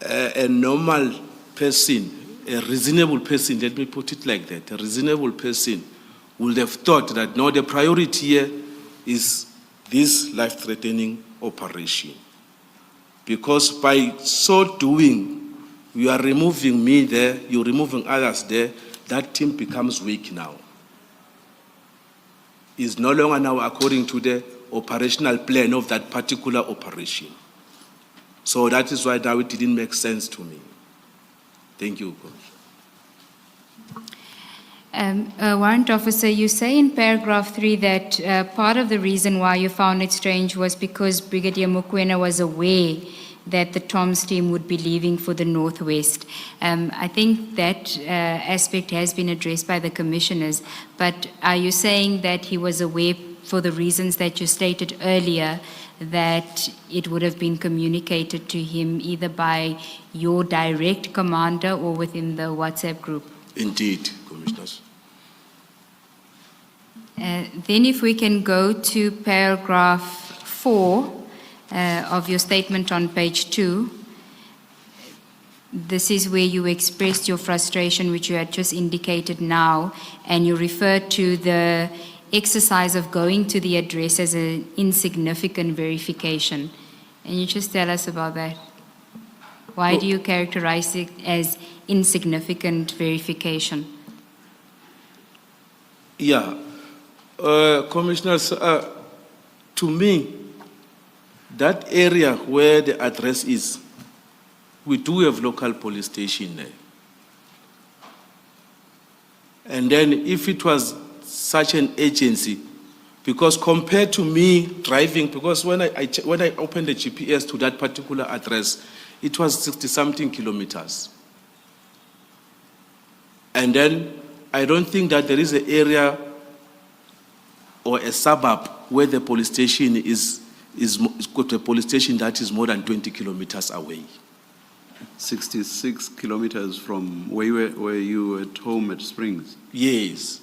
A normal person, a reasonable person, let me put it like that, a reasonable person would have thought that no, the priority here is this life-threatening operation. Because by so doing, you are removing me there, you're removing others there, that team becomes weak now. is no longer now according to the operational plan of that particular operation. So that is why now it didn't make sense to me. Thank you, Commissioner. Warrant Officer, you say in paragraph 3 that part of the reason why you found it strange was because Brigadier Mokoena was aware that the TOMS team would be leaving for the Northwest. I think that aspect has been addressed by the commissioners, but are you saying that he was aware for the reasons that you stated earlier, that it would have been communicated to him either by your direct commander or within the WhatsApp group? Indeed, Commissioners. Then if we can go to paragraph 4 of your statement on page 2. This is where you expressed your frustration, which you had just indicated now, and you referred to the exercise of going to the address as an insignificant verification. Can you just tell us about that? Why do you characterize it as insignificant verification? Yeah, Commissioners, to me, that area where the address is, we do have local police station there. And then if it was such an agency, because compared to me driving, because when I opened the GPS to that particular address, it was 60-something kilometers. And then I don't think that there is an area or a suburb where the police station is got a police station that is more than 20 kilometers away. 66 kilometers from where you were at home at Springs? Yes.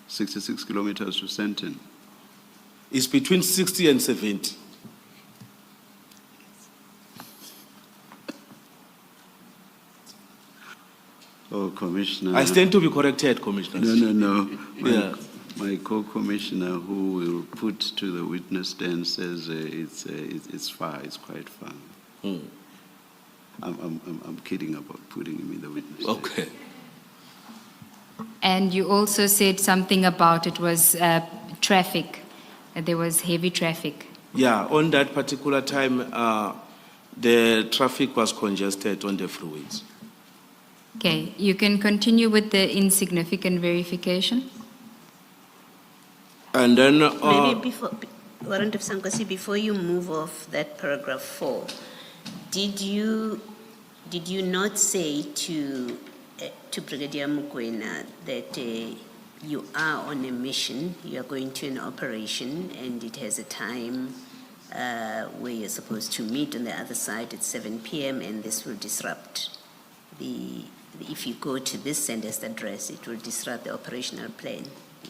66 kilometers to Senton? It's between 60 and 70. Oh, Commissioner. I stand to be corrected, Commissioner. No. Yeah. My co-commissioner who will put to the witness stand says it's far, it's quite far. I'm kidding about putting him in the witness stand. Okay. And you also said something about it was traffic, that there was heavy traffic. Yeah, on that particular time, the traffic was congested on the freeways. Okay, you can continue with the insignificant verification. And then Maybe before, Warrant of Sankosi, before you move off that paragraph 4, did you not say to Brigadier Mokoena that you are on a mission, you are going to an operation, and it has a time where you're supposed to meet on the other side at 7 p.m. and this will disrupt if you go to this sender's address, it will disrupt the operational plan.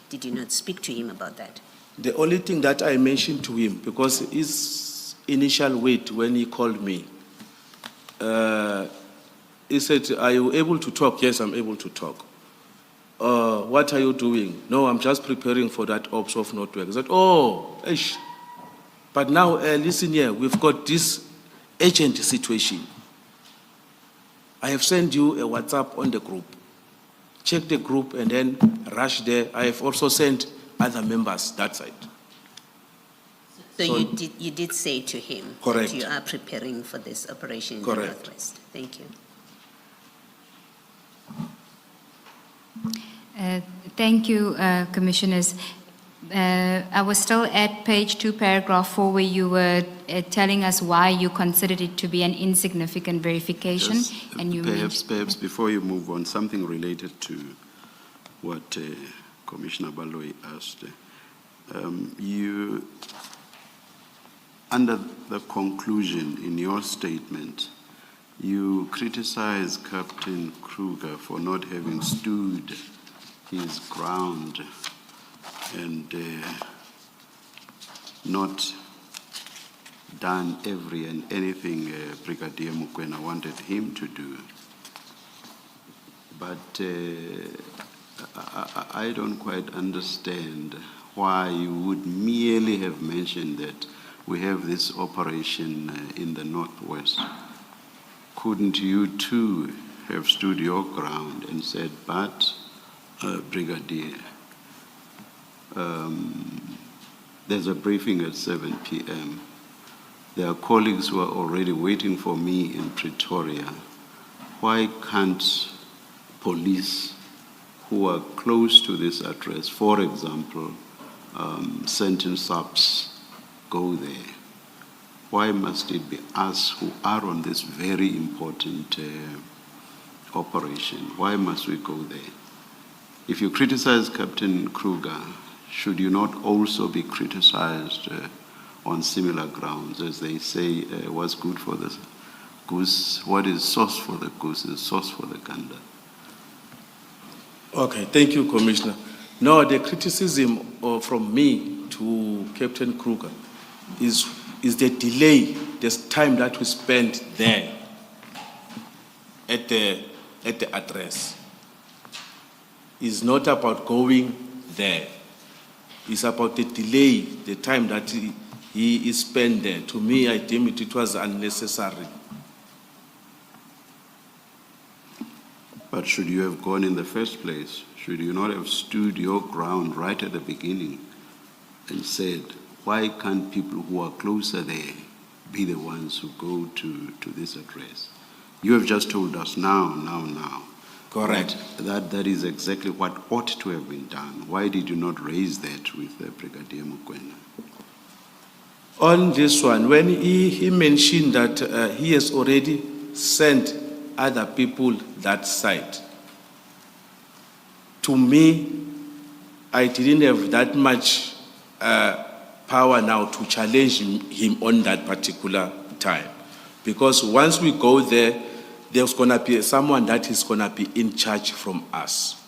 Did you not speak to him about that? the only thing that I mentioned to him, because his initial wait when he called me, he said, "Are you able to talk?" "Yes, I'm able to talk." "What are you doing?" "No, I'm just preparing for that ops of network." I said, "Oh, ish. But now, listen here, we've got this urgent situation. I have sent you a WhatsApp on the group. Check the group and then rush there. I have also sent other members that side." So you did say to him Correct. that you are preparing for this operation in the Correct. Northwest. Thank you. Thank you, Commissioners. I was still at page 2, paragraph 4, where you were telling us why you considered it to be an insignificant verification. Yes, And you perhaps before you move on, something related to what Commissioner Baloyi asked. You, under the conclusion in your statement, you criticize Captain Kruger for not having stood his ground and not done every and anything Brigadier Mokoena wanted him to do. But I don't quite understand why you would merely have mentioned that we have this operation in the Northwest. Couldn't you too have stood your ground and said, "But Brigadier, there's a briefing at 7 p.m. There are colleagues who are already waiting for me in Pretoria. Why can't police who are close to this address, for example, sentence subs, go there? Why must it be us who are on this very important operation? Why must we go there? If you criticize Captain Kruger, should you not also be criticized on similar grounds, as they say, what's good for the goose, what is sauce for the goose is sauce for the gander? Okay, thank you, Commissioner. No, the criticism from me to Captain Kruger is the delay, this time that we spent there at the address. It's not about going there. It's about the delay, the time that he spent there. To me, I deem it was unnecessary. But should you have gone in the first place? Should you not have stood your ground right at the beginning and said, why can't people who are closer there be the ones who go to this address? You have just told us now. Correct. That is exactly what ought to have been done. Why did you not raise that with Brigadier Mokoena? On this one, when he mentioned that he has already sent other people that side, to me, I didn't have that much power now to challenge him on that particular time. Because once we go there, there's going to be someone that is going to be in charge from us.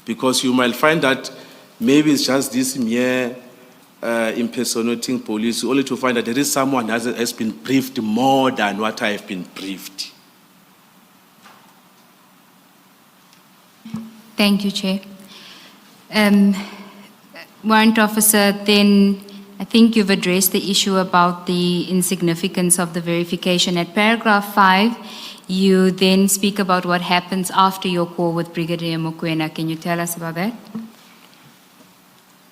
Because you might find that maybe it's just this mere impersonating police, only to find that there is someone that has been briefed more than what I have been briefed. Thank you, Chair. Warrant Officer, then I think you've addressed the issue about the insignificance of the verification. At paragraph 5, you then speak about what happens after your call with Brigadier Mokoena. Can you tell us about that?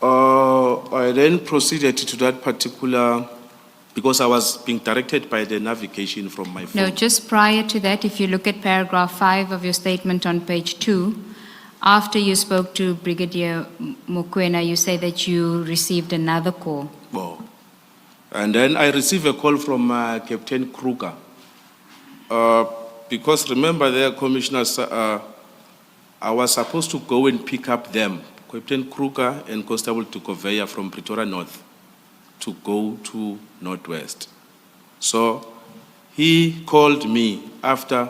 I then proceeded to that particular, because I was being directed by the navigation from my phone. No, just prior to that, if you look at paragraph 5 of your statement on page 2, after you spoke to Brigadier Mokoena, you say that you received another call. Oh. And then I received a call from Captain Kruger. Because remember there, Commissioners, I was supposed to go and pick up them, Captain Kruger and Constable Tukoveya from Pretoria North, to go to Northwest. So he called me after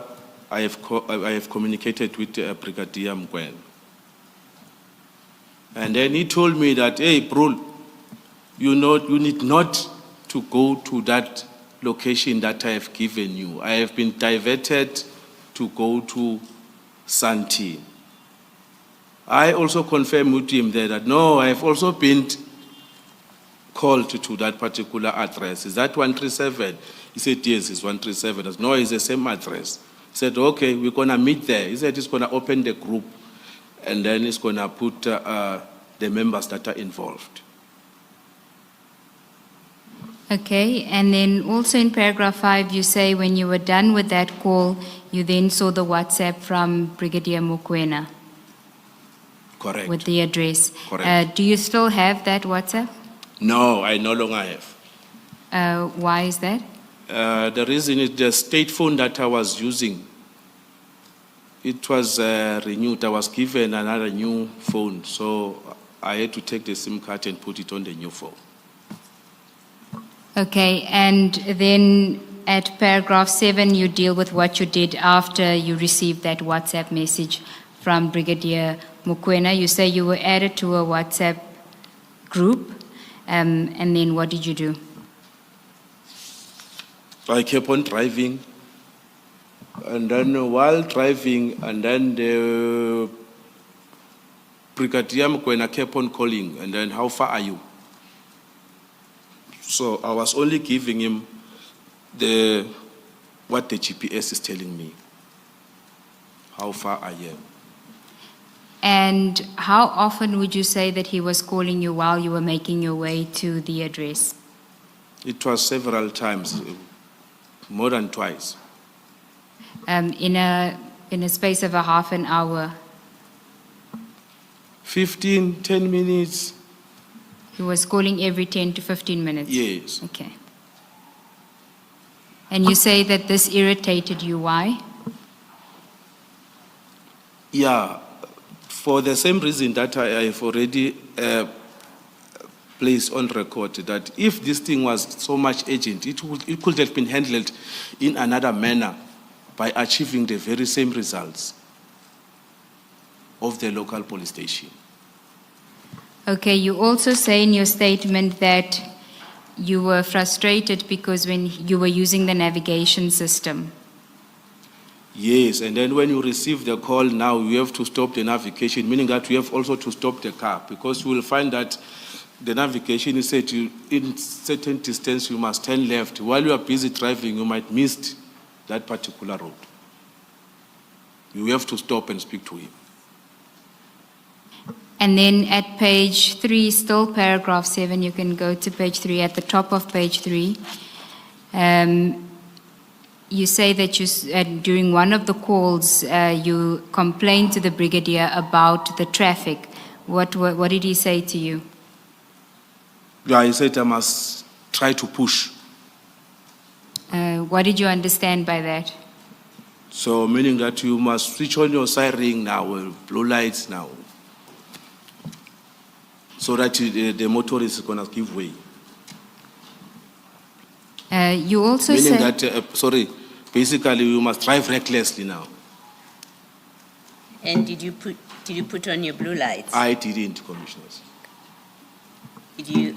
I have communicated with Brigadier Mokoena. And then he told me that, hey, Brul, you need not to go to that location that I have given you. I have been diverted to go to Santee. I also confirmed with him there that, no, I have also been called to that particular address. Is that 137? He said, yes, it's 137. I said, no, it's the same address. He said, okay, we're going to meet there. He said he's going to open the group and then he's going to put the members that are involved. Okay, and then also in paragraph 5, you say when you were done with that call, you then saw the WhatsApp from Brigadier Mokoena. Correct. With the address. Correct. Do you still have that WhatsApp? No, I no longer have. Why is that? The reason is the state phone that I was using, it was renewed. I was given another new phone, so I had to take the SIM card and put it on the new phone. Okay, and then at paragraph 7, you deal with what you did after you received that WhatsApp message from Brigadier Mokoena. You say you were added to a WhatsApp group, and then what did you do? I kept on driving, and then while driving, and then the Brigadier Mokoena kept on calling, and then, how far are you? So I was only giving him what the GPS is telling me, how far I am. And how often would you say that he was calling you while you were making your way to the address? It was several times, more than twice. In a space of a half an hour, 10 minutes, he was calling every 10 to 15 minutes? yes. Okay. And you say that this irritated you, why? Yeah, for the same reason that I have already placed on record, that if this thing was so much urgent, it could have been handled in another manner by achieving the very same results of the local police station. Okay, you also say in your statement that you were frustrated because when you were using the navigation system. Yes, and then when you receive the call now, you have to stop the navigation, meaning that you have also to stop the car, because you will find that the navigation is said to, in certain distance, you must turn left. While you are busy driving, you might miss that particular road. You have to stop and speak to him. And then at page 3, still paragraph 7, you can go to page 3, at the top of page 3, you say that during one of the calls, you complained to the brigadier about the traffic. What did he say to you? Yeah, he said I must try to push. What did you understand by that? So meaning that you must switch on your siren now, blue lights now, so that the motorist is going to give way. You also Meaning say... that, basically you must drive recklessly now. And did you put on your blue lights? I didn't, Commissioners.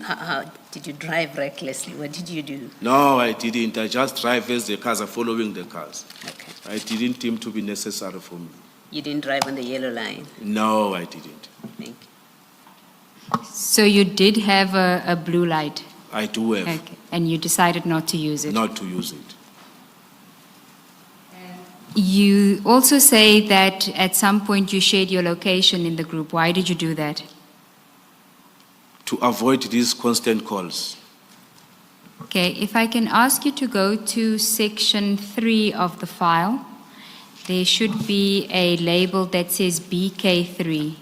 How did you drive recklessly? What did you do? No, I didn't. I just drive as the cars are following the cars. Okay. I didn't deem to be necessary for me. You didn't drive on the yellow line? No, I didn't. Thank you. So you did have a blue light? I do have. Okay. And you decided not to use it? Not to use it. You also say that at some point you shared your location in the group. Why did you do that? To avoid these constant calls. Okay, if I can ask you to go to section 3 of the file, there should be a label that says BK3.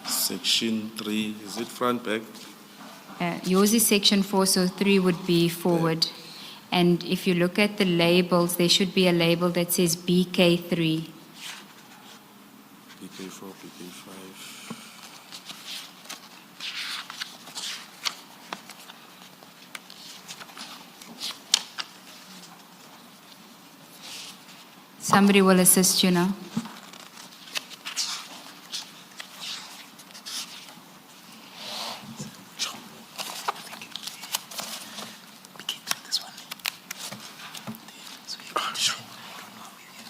Section 3, is it front, back? Yours is section 4, so 3 would be forward. And if you look at the labels, there should be a label that says BK3. BK4, BK5. Somebody will assist you now.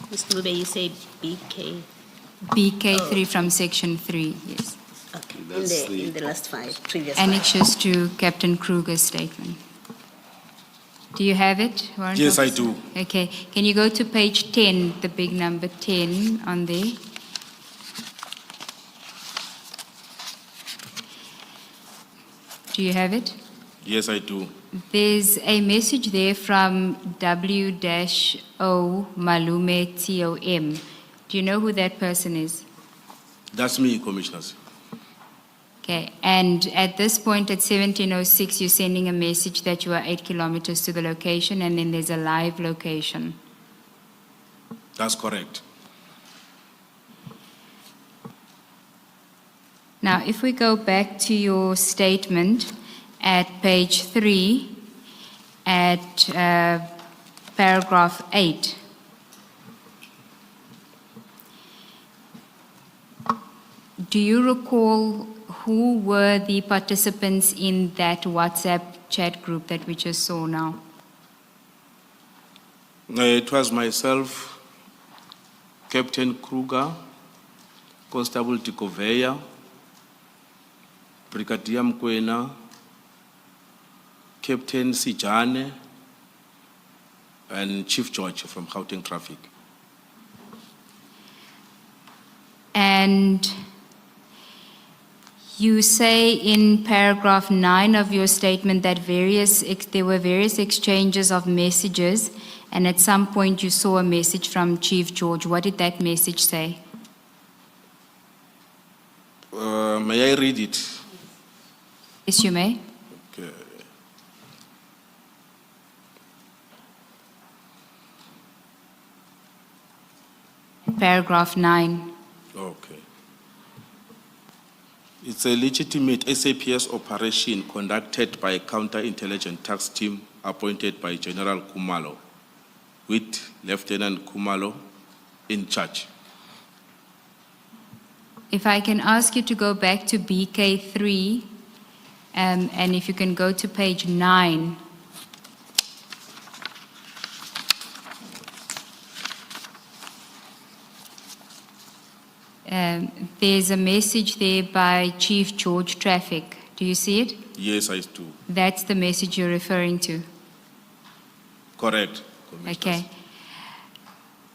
Mr. Mube, you said BK? BK3 from section 3, yes. Okay, That's in the last previous Annexes to Captain Kruger's statement. Do you have it, Warrant Yes, I Officer? do. Okay, can you go to page 10, the big number 10 on there? Do you have it? Yes, I do. There's a message there from W-O Malume TOM. Do you know who that person is? That's me, Commissioners. Okay, and at this point at 17:06, you're sending a message that you are 8 kilometers to the location, and then there's a live location. That's correct. Now, if we go back to your statement at page 3, at paragraph 8, do you recall who were the participants in that WhatsApp chat group that we just saw now? It was myself, Captain Kruger, Constable Tikoveya, Brigadier Mkwena, Captain Sijane, and Chief George from Gauteng Traffic. And You say in paragraph 9 of your statement that there were various exchanges of messages, and at some point you saw a message from Chief George. What did that message say? May I read it? Yes, you may. Okay. Paragraph 9. Okay. It's a legitimate SAPS operation conducted by a counterintelligence task team appointed by General Kumalo, with Lieutenant Kumalo in charge. If I can ask you to go back to BK3, and if you can go to page 9. There's a message there by Chief George Traffic. Do you see it? Yes, I do. That's the message you're referring to. Correct, Commissioner. Okay.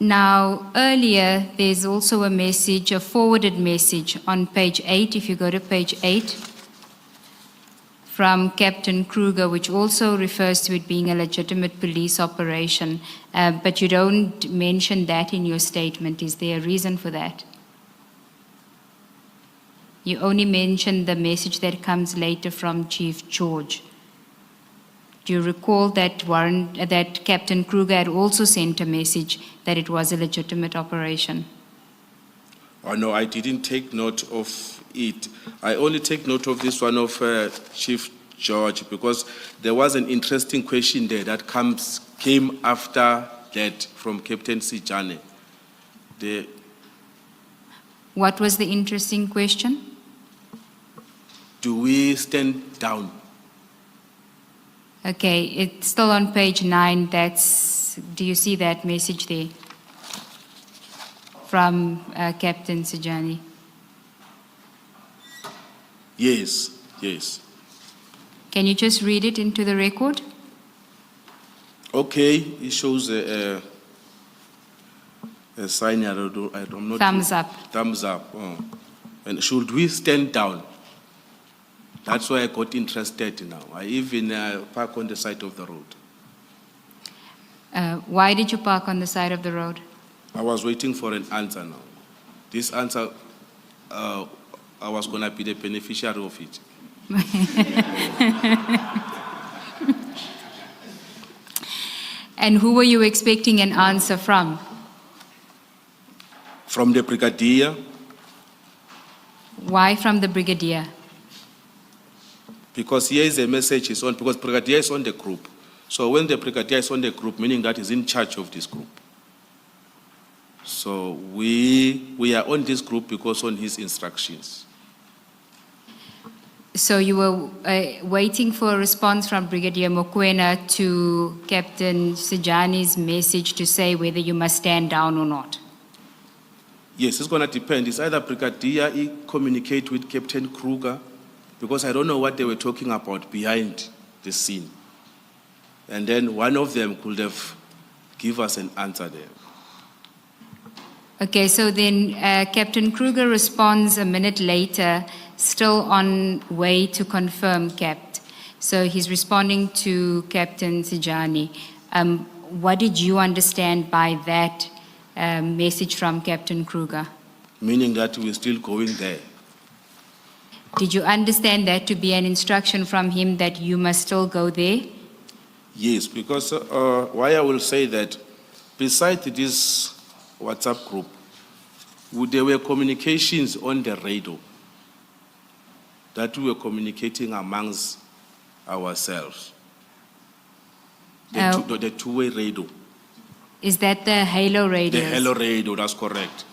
Now, earlier, there's also a message, a forwarded message on page 8, if you go to page 8, from Captain Kruger, which also refers to it being a legitimate police operation, but you don't mention that in your statement. Is there a reason for that? You only mention the message that comes later from Chief George. Do you recall that that Captain Kruger had also sent a message that it was a legitimate operation? Oh, no, I didn't take note of it. I only take note of this one of Chief George because there was an interesting question there that came after that from Captain Sijane. What was the interesting question? Do we stand down? Okay, it's still on page 9. Do you see that message there from Captain Sijani? Yes, yes. Can you just read it into the record? Okay, it shows a sign. I'm not Thumbs up. Thumbs up. Oh. And should we stand down? That's why I got interested now. I even park on the side of the road. Why did you park on the side of the road? I was waiting for an answer now. This answer, I was going to be the beneficiary of it. And who were you expecting an answer from? From the brigadier. Why from the brigadier? Because here is a message is on, because brigadier is on the group. So when the brigadier is on the group, meaning that he's in charge of this group. So we are on this group because on his instructions. So you were waiting for a response from Brigadier Mokoena to Captain Sijani's message to say whether you must stand down or not? Yes, it's going to depend. It's either brigadier communicate with Captain Kruger, because I don't know what they were talking about behind the scene. And then one of them could have given us an answer there. Okay, so then Captain Kruger responds a minute later, still on way to confirm, Capt. So he's responding to Captain Sijani. What did you understand by that message from Captain Kruger? Meaning that we're still going there. Did you understand that to be an instruction from him that you must still go there? Yes, because why I will say that, besides this WhatsApp group, there were communications on the radio that we were communicating amongst ourselves. The two-way radio. Is that the Halo radio? The Halo radio, that's correct.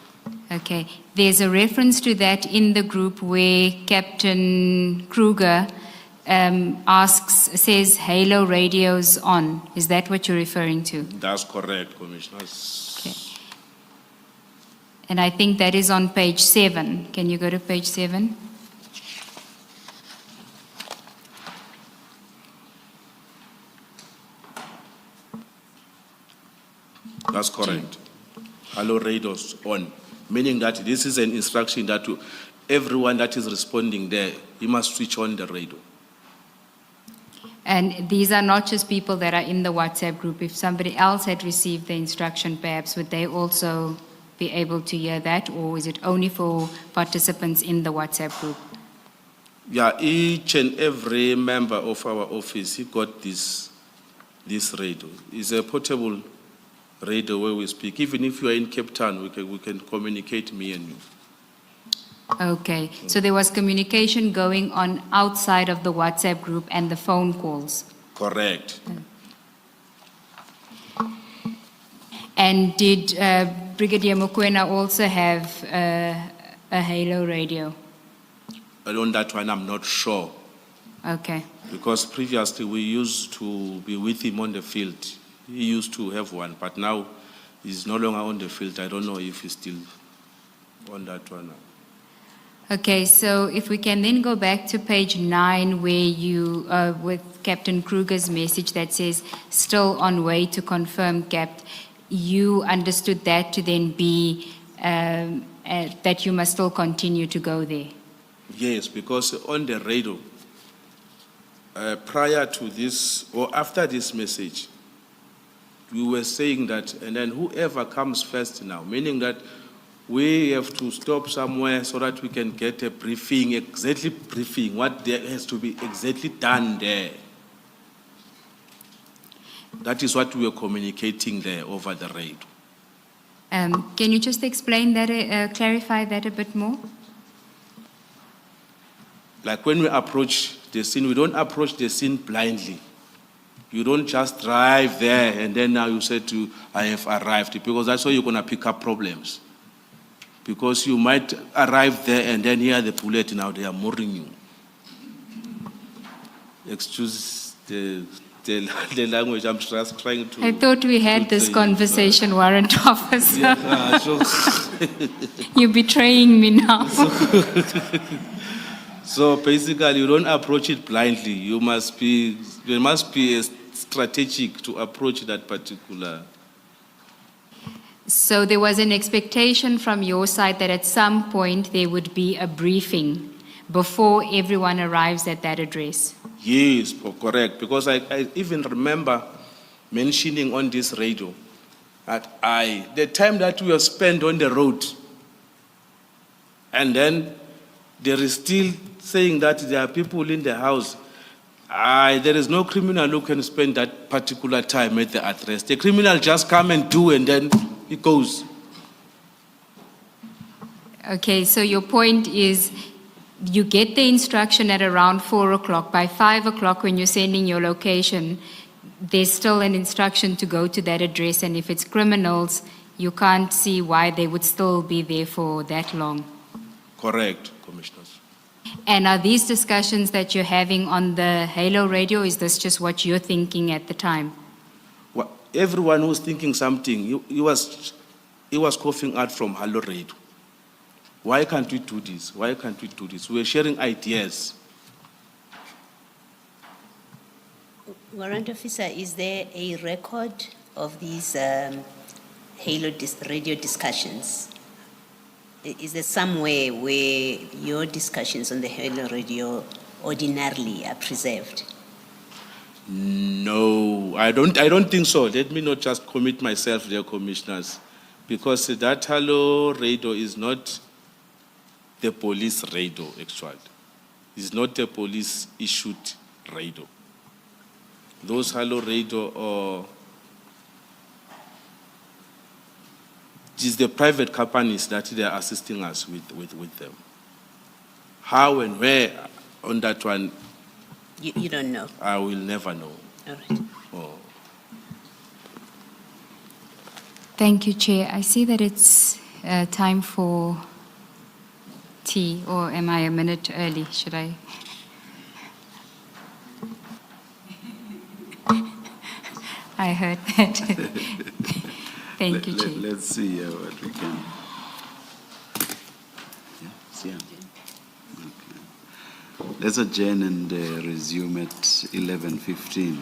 Okay. There's a reference to that in the group where Captain Kruger says Halo radio's on. Is that what you're referring to? That's correct, Commissioner. Okay. And I think that is on page 7. Can you go to page 7? That's correct. Hello, radio's on. Meaning that this is an instruction that everyone that is responding there, he must switch on the radio. And these are not just people that are in the WhatsApp group. If somebody else had received the instruction, perhaps, would they also be able to hear that? Or is it only for participants in the WhatsApp group? Yeah, each and every member of our office, he got this radio. It's a portable radio where we speak. Even if you are in Cape Town, we can communicate, me and you. Okay, so there was communication going on outside of the WhatsApp group and the phone calls. Correct. And did Brigadier Mokoena also have a halo radio? But on that one, I'm not sure. Okay. Because previously we used to be with him on the field. He used to have one, but now he's no longer on the field. I don't know if he's still on that one now. Okay, so if we can then go back to page 9 where you, with Captain Kruger's message that says, still on way to confirm, Cap, you understood that to then be that you must still continue to go there? Yes, because on the radio, prior to this or after this message, we were saying that, and then whoever comes first now, meaning that we have to stop somewhere so that we can get a briefing, exactly briefing, what there has to be exactly done there. That is what we were communicating there over the radio. Can you just explain that, clarify that a bit more? Like when we approach the scene, we don't approach the scene blindly. You don't just drive there and then now you say I have arrived, because that's how you're going to pick up problems. Because you might arrive there and then hear the bullet, now they are mooring you. Excuse the language, I'm just trying to... I thought we had this conversation, Warrant Officer. Yeah, sure. You're betraying me now. So basically, you don't approach it blindly. You must be strategic to approach that particular... So there was an expectation from your side that at some point there would be a briefing before everyone arrives at that address. Yes, correct. Because I even remember mentioning on this radio that the time that we have spent on the road, and then there is still saying that there are people in the house. There is no criminal who can spend that particular time at the address. The criminal just come and do, and then he goes. Okay, so your point is you get the instruction at around 4 o'clock. By 5 o'clock, when you're sending your location, there's still an instruction to go to that address. And if it's criminals, you can't see why they would still be there for that long. Correct, Commissioners. And are these discussions that you're having on the Halo radio, is this just what you're thinking at the time? Well, everyone who's thinking something, he was coughing out from Halo radio. Why can't we do this? Why can't we do this? We're sharing ideas. Warrant Officer, is there a record of these Halo radio discussions? Is there somewhere where your discussions on the Halo radio ordinarily are preserved? No, I don't think so. Let me not just commit myself there, Commissioners, because that Halo radio is not the police radio, actually. It's not a police-issued radio. Those Halo radio are it's the private companies that they are assisting us with them. How and where on that one, You don't know. I will never know. All right. Oh. Thank you, Chair. I see that it's time for tea, or am I a minute early? Should I? I heard that. Thank you, Chair. Let's see what we can. Yeah, see. Okay. Let's adjourn and resume at 11:15.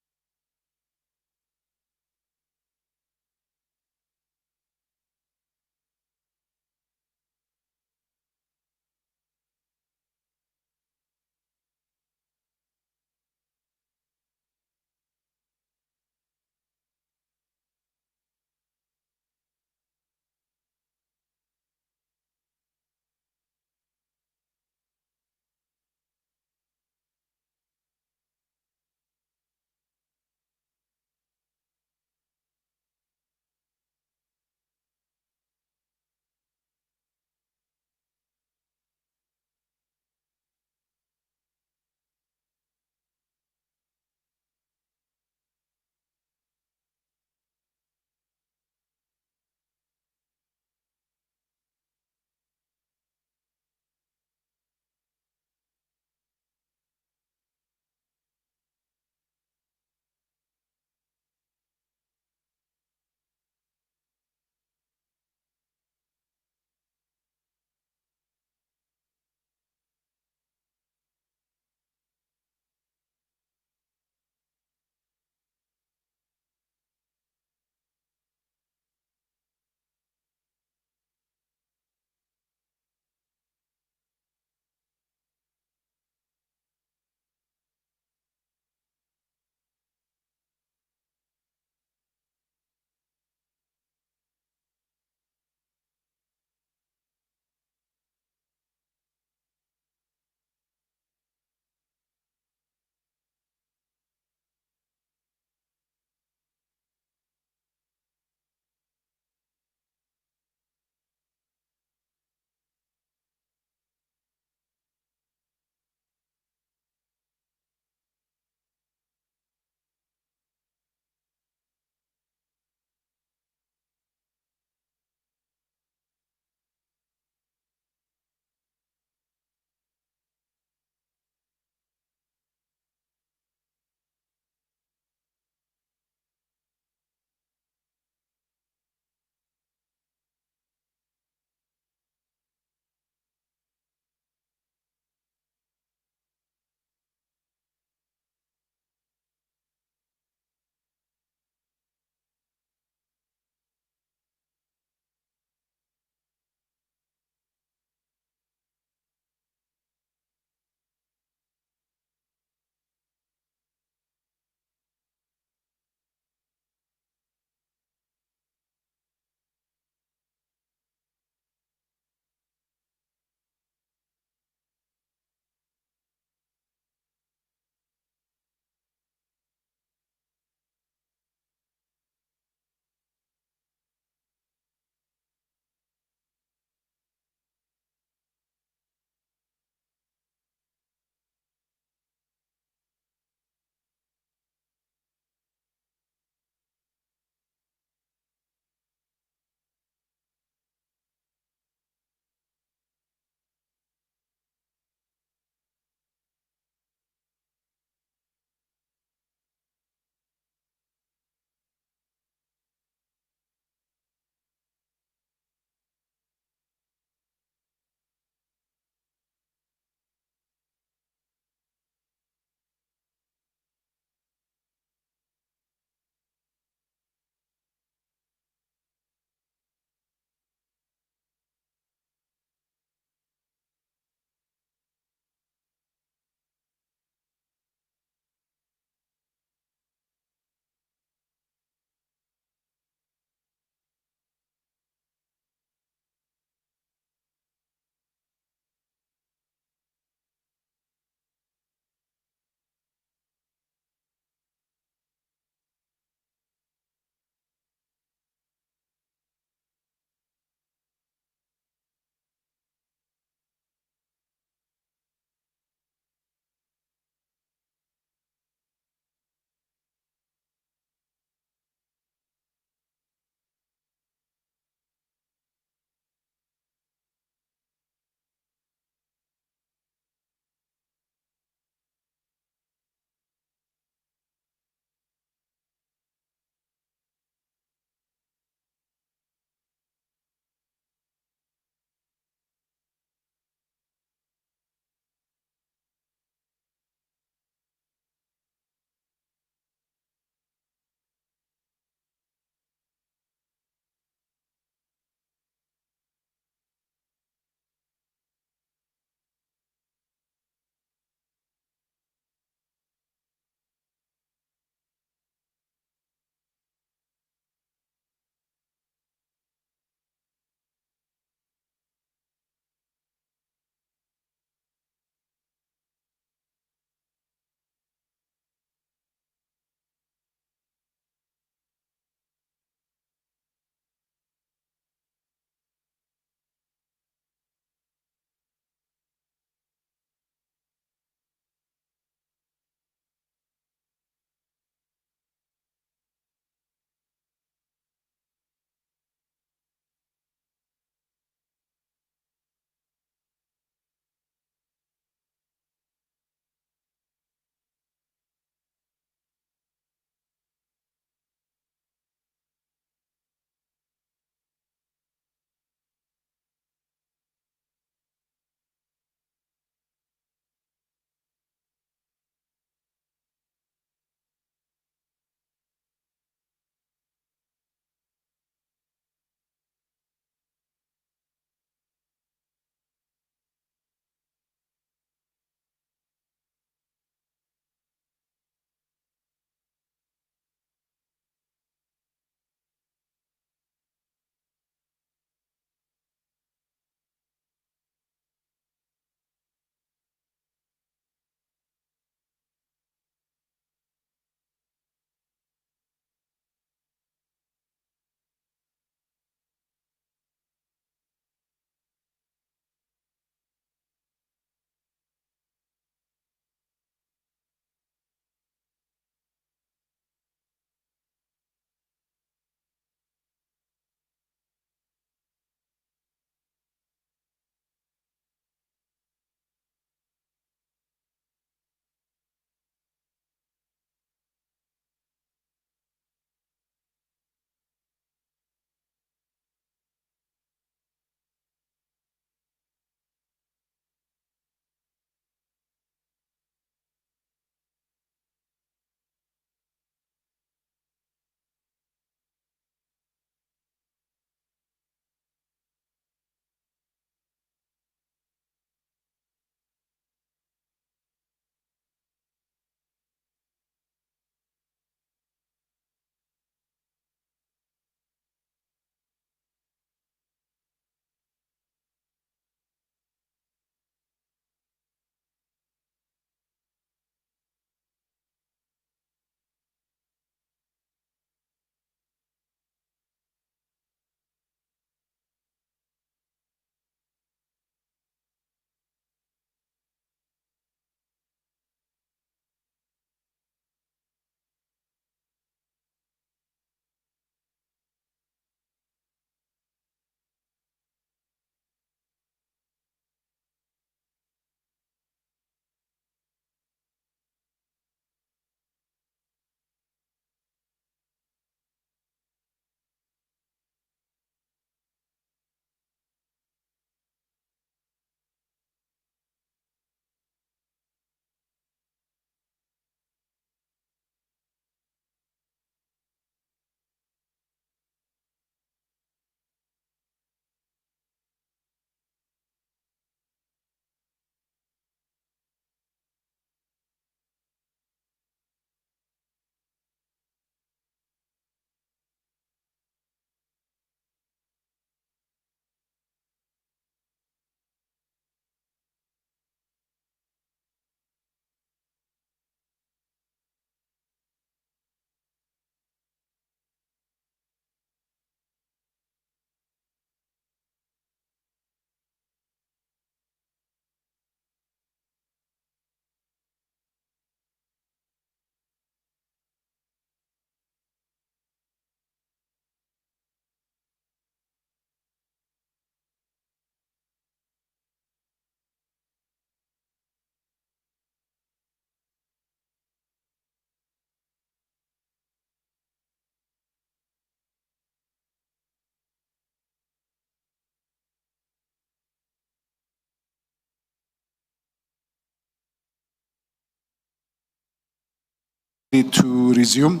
To resume.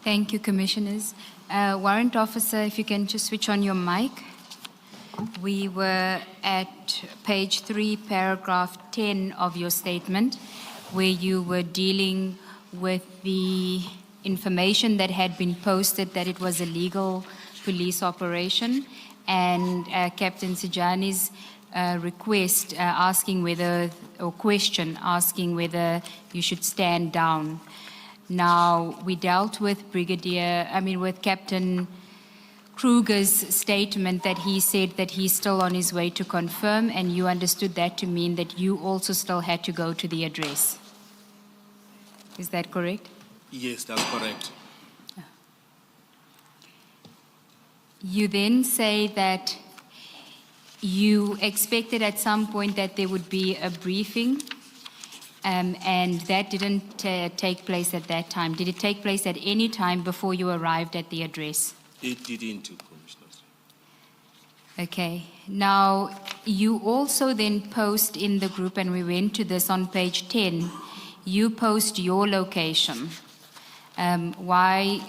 Thank you, Commissioners. Warrant Officer, if you can just switch on your mic. We were at page 3, paragraph 10 of your statement, where you were dealing with the information that had been posted that it was a legal police operation, and Captain Sijani's request asking whether, or question asking whether you should stand down. Now, we dealt with with Captain Kruger's statement that he said that he's still on his way to confirm, and you understood that to mean that you also still had to go to the address. Is that correct? Yes, that's correct. You then say that you expected at some point that there would be a briefing, and that didn't take place at that time. Did it take place at any time before you arrived at the address? It didn't, Commissioners. Okay. Now, you also then post in the group, and we went to this on page 10, you post your location. Why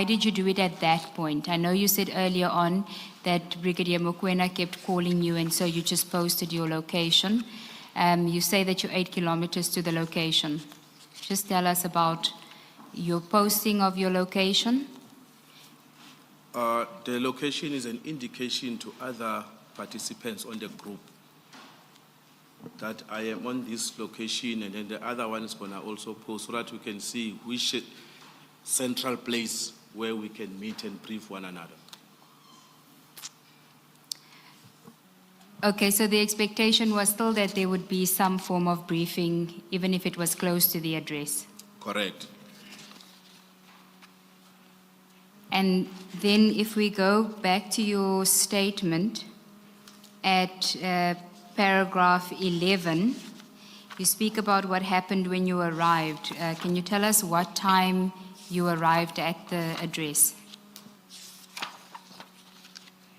did you do it at that point? I know you said earlier on that Brigadier Mokoena kept calling you, and so you just posted your location. You say that you're 8 kilometers to the location. Just tell us about your posting of your location. The location is an indication to other participants on the group that I am on this location, and then the other one is going to also post so that we can see which central place where we can meet and brief one another. Okay, so the expectation was still that there would be some form of briefing, even if it was close to the address. Correct. And then if we go back to your statement at paragraph 11, you speak about what happened when you arrived. Can you tell us what time you arrived at the address?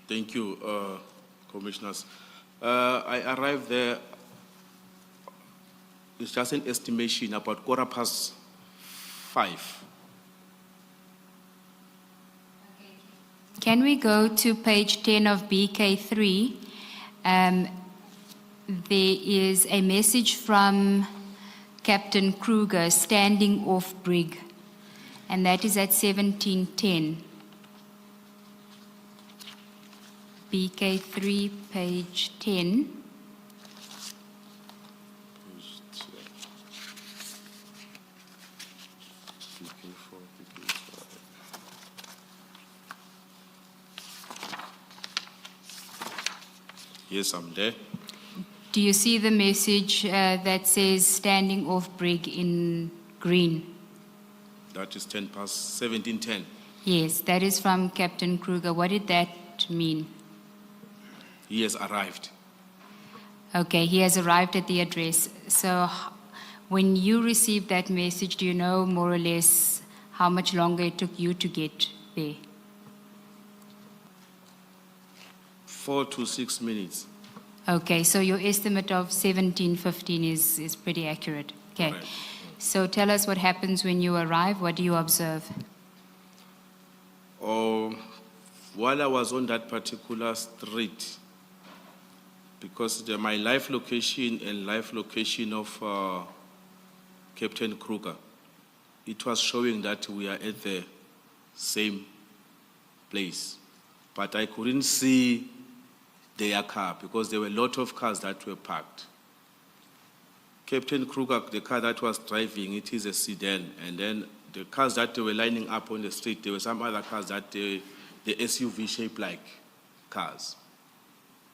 Thank you, Commissioners. I arrived there, it's just an estimation, about 5:15. Can we go to page 10 of BK3? There is a message from Captain Kruger, standing off brig, and that is at 17:10. BK3, page 10. Yes, I'm there. Do you see the message that says standing off brig in green? That is 17:10. Yes, that is from Captain Kruger. What did that mean? He has arrived. Okay, he has arrived at the address. So when you received that message, do you know more or less how much longer it took you to get there? 4 to 6 minutes. Okay, so your estimate of 17:15 is pretty accurate. Okay. Correct. So tell us what happens when you arrive. What do you observe? While I was on that particular street, because my live location and live location of Captain Kruger, it was showing that we are at the same place. But I couldn't see their car because there were a lot of cars that were parked. Captain Kruger, the car that was driving, it is a sedan. And then the cars that were lining up on the street, there were some other cars that the SUV shaped like cars.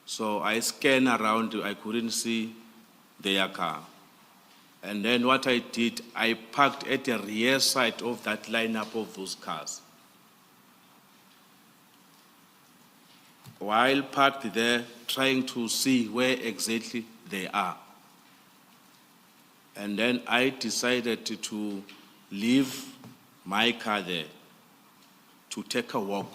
So I scanned around, I couldn't see their car. And then what I did, I parked at the rear side of that lineup of those cars. while parked there, trying to see where exactly they are. And then I decided to leave my car there to take a walk.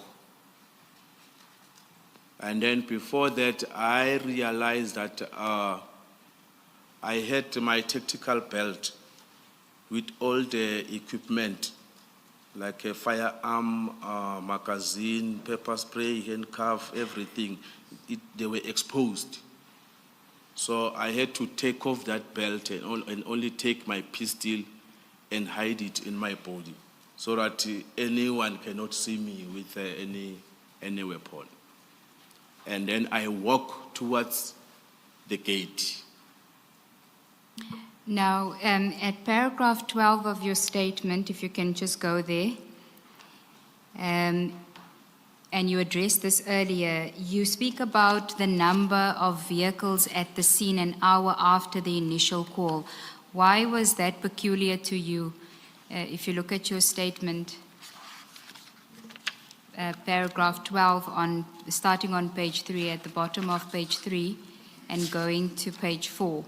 And then before that, I realized that I had my tactical belt with all the equipment, like a firearm, magazine, pepper spray, handcuff, everything. They were exposed. So I had to take off that belt and only take my pistol and hide it in my body so that anyone cannot see me with any weapon. And then I walk towards the gate. Now, at paragraph 12 of your statement, if you can just go there, and you addressed this earlier, you speak about the number of vehicles at the scene an hour after the initial call. Why was that peculiar to you? If you look at your statement, paragraph 12, starting on page 3, at the bottom of page 3, and going to page 4.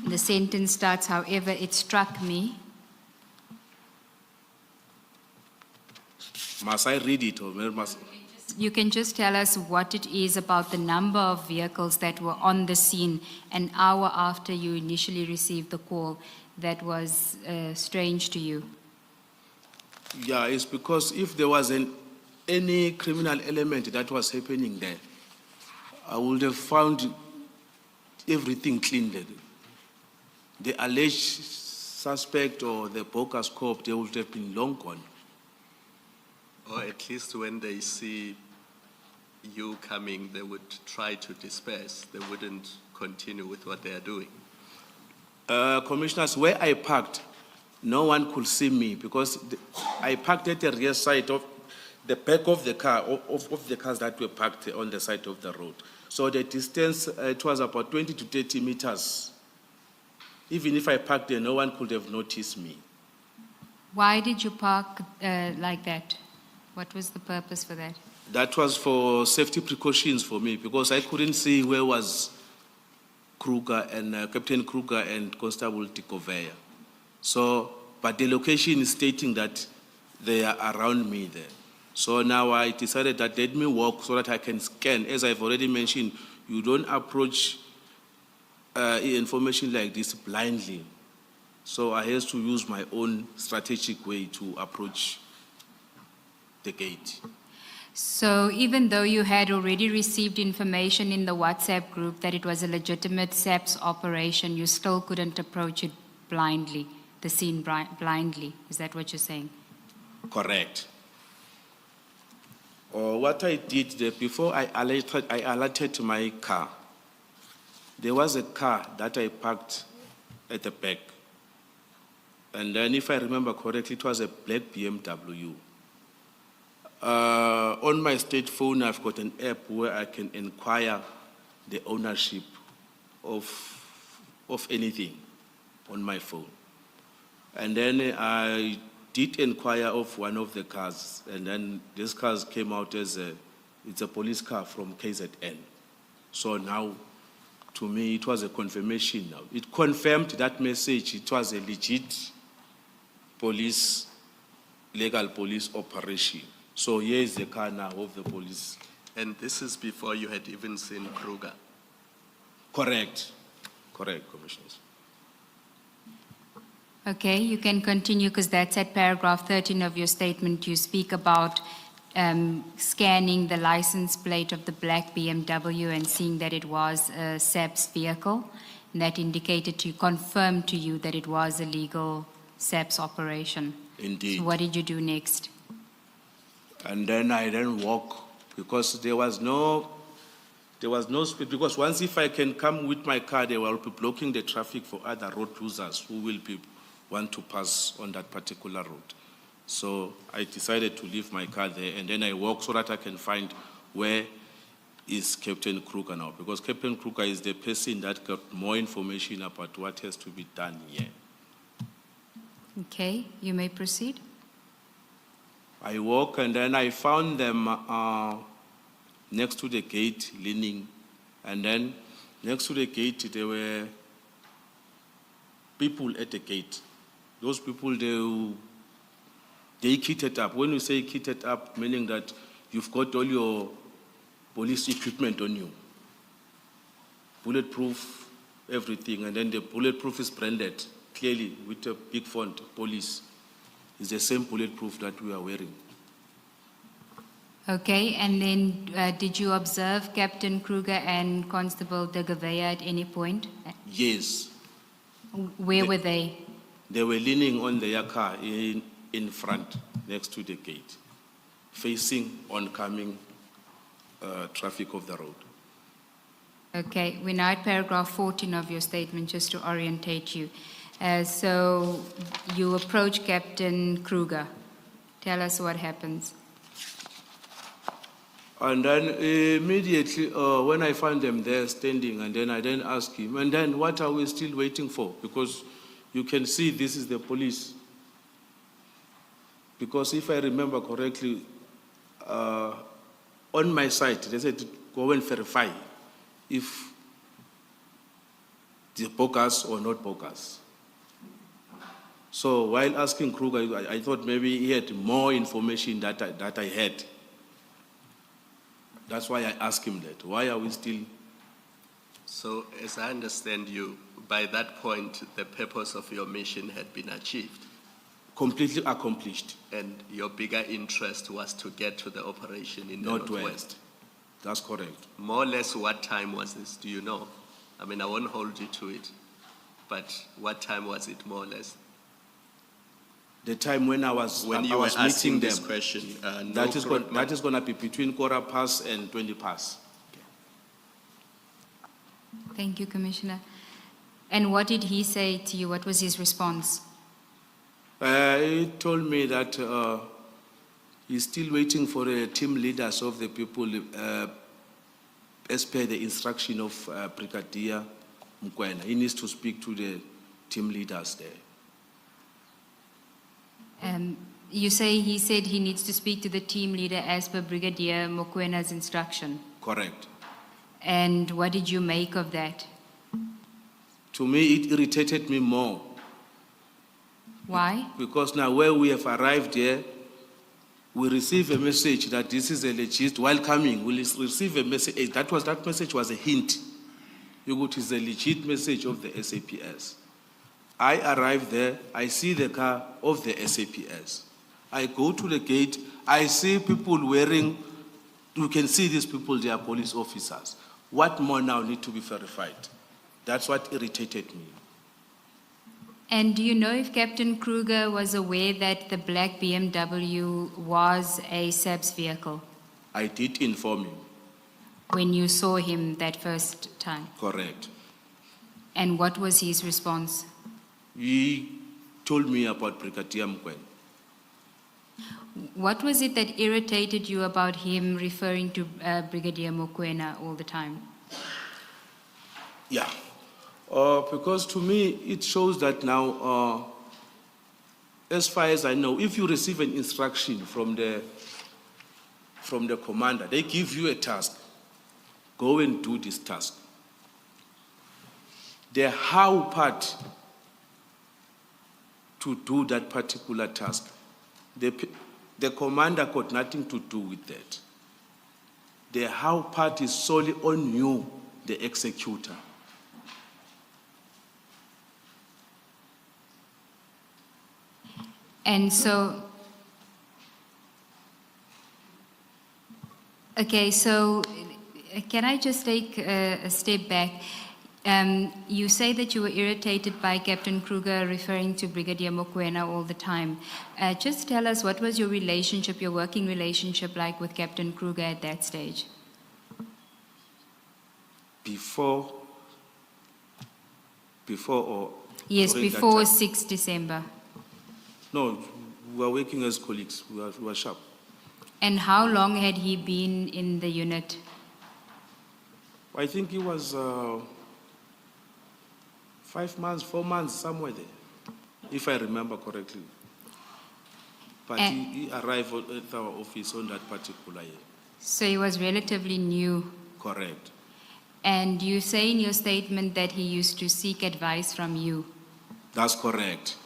The sentence starts, however, it struck me. Must I read it or must? You can just tell us what it is about the number of vehicles that were on the scene an hour after you initially received the call that was strange to you. Yeah, it's because if there was any criminal element that was happening there, I would have found everything clean there. The alleged suspect or the bogus cop, they would have been long gone. Or at least when they see you coming, they would try to disperse. They wouldn't continue with what they are doing. Commissioners, where I parked, no one could see me because I parked at the rear side of the back of the car, of the cars that were parked on the side of the road. So the distance, it was about 20 to 30 meters. Even if I parked there, no one could have noticed me. Why did you park like that? What was the purpose for that? That was for safety precautions for me because I couldn't see where was Kruger and Captain Kruger and Constable Dikoveya. So, but the location is stating that they are around me there. So now I decided that let me walk so that I can scan. As I've already mentioned, you don't approach information like this blindly. So I had to use my own strategic way to approach the gate. So even though you had already received information in the WhatsApp group that it was a legitimate SAPS operation, you still couldn't approach it blindly, the scene blindly. Is that what you're saying? Correct. Or what I did there, before I alerted my car, there was a car that I parked at the back. And then if I remember correctly, it was a black BMW. On my state phone, I've got an app where I can inquire the ownership of anything on my phone. And then I did inquire of one of the cars, and then this car came out as it's a police car from KZN. So now, to me, it was a confirmation now. It confirmed that message. It was a legit police, legal police operation. So here is the car now of the police. And this is before you had even seen Kruger. Correct. Correct, Commissioners. Okay, you can continue because that's at paragraph 13 of your statement. You speak about scanning the license plate of the black BMW and seeing that it was a SAPS vehicle. And that indicated to you, confirmed to you that it was a legal SAPS operation. Indeed. So what did you do next? And then I walk because there was no speed. Because once if I can come with my car, they will be blocking the traffic for other road users who will want to pass on that particular road. So I decided to leave my car there, and then I walk so that I can find where is Captain Kruger now, because Captain Kruger is the person that got more information about what has to be done here. Okay, you may proceed. I walk and then I found them next to the gate leaning. And then next to the gate, there were people at the gate. Those people, they kitted up. When you say kitted up, meaning that you've got all your police equipment on you. Bulletproof, everything. And then the bulletproof is branded clearly with a big font, police. It's the same bulletproof that we are wearing. Okay, and then did you observe Captain Kruger and Constable De Gavea at any point? Yes, Where were they? they were leaning on their car in front, next to the gate, facing oncoming traffic of the road. Okay, we're now at paragraph 14 of your statement, just to orientate you. So you approach Captain Kruger. Tell us what happens. And then immediately, when I found them there standing, and then I then asked him, and then what are we still waiting for? Because you can see this is the police. Because if I remember correctly, on my side, they said, go and verify if they're bogus or not bogus. So while asking Kruger, I thought maybe he had more information that I had. That's why I asked him that. Why are we still? So, as I understand you, by that point, the purpose of your mission had been achieved, Completely accomplished. and your bigger interest was to get to the operation in the Northwest. Northwest. That's correct. More or less, what time was this? Do you know? I mean, I won't hold you to it, but what time was it, more or less? The time when I was When I you were was meeting asking them, this question, that is going to be between 15:15 and 20:00. Thank you, Commissioner. And what did he say to you? What was his response? He told me that he's still waiting for the team leaders of the people as per the instruction of Brigadier Mokoena. He needs to speak to the team leaders there. You say he said he needs to speak to the team leader as per Brigadier Mokwena's instruction. Correct. And what did you make of that? To me, it irritated me more Why? because now where we have arrived here, we receive a message that this is a legit, while coming, we'll receive a message. That message was a hint. It is a legit message of the SAPS. I arrive there, I see the car of the SAPS. I go to the gate, I see people wearing, you can see these people, they are police officers. What more now need to be verified? That's what irritated me. And do you know if Captain Kruger was aware that the black BMW was a SAPS vehicle I did inform him, when you saw him that first time? correct. And what was his response? He told me about Brigadier Mokoena. What was it that irritated you about him referring to Brigadier Mokoena all the time? Yeah, because to me, it shows that now, as far as I know, if you receive an instruction from the commander, they give you a task. Go and do this task. The how part to do that particular task, the commander got nothing to do with that. The how part is solely on you, the executor. And so, okay, so can I just take a step back? You say that you were irritated by Captain Kruger referring to Brigadier Mokoena all the time. Just tell us, what was your relationship, your working relationship like with Captain Kruger at that stage? Before or Yes, during that before time? 6 December. No, we were working as colleagues. We were sharp. And how long had he been in the unit? I think it was 5 months, 4 months, somewhere there, if I remember correctly. But And- he arrived at our office on that particular year. So he was relatively new. Correct. And you say in your statement that he used to seek advice from you. That's correct.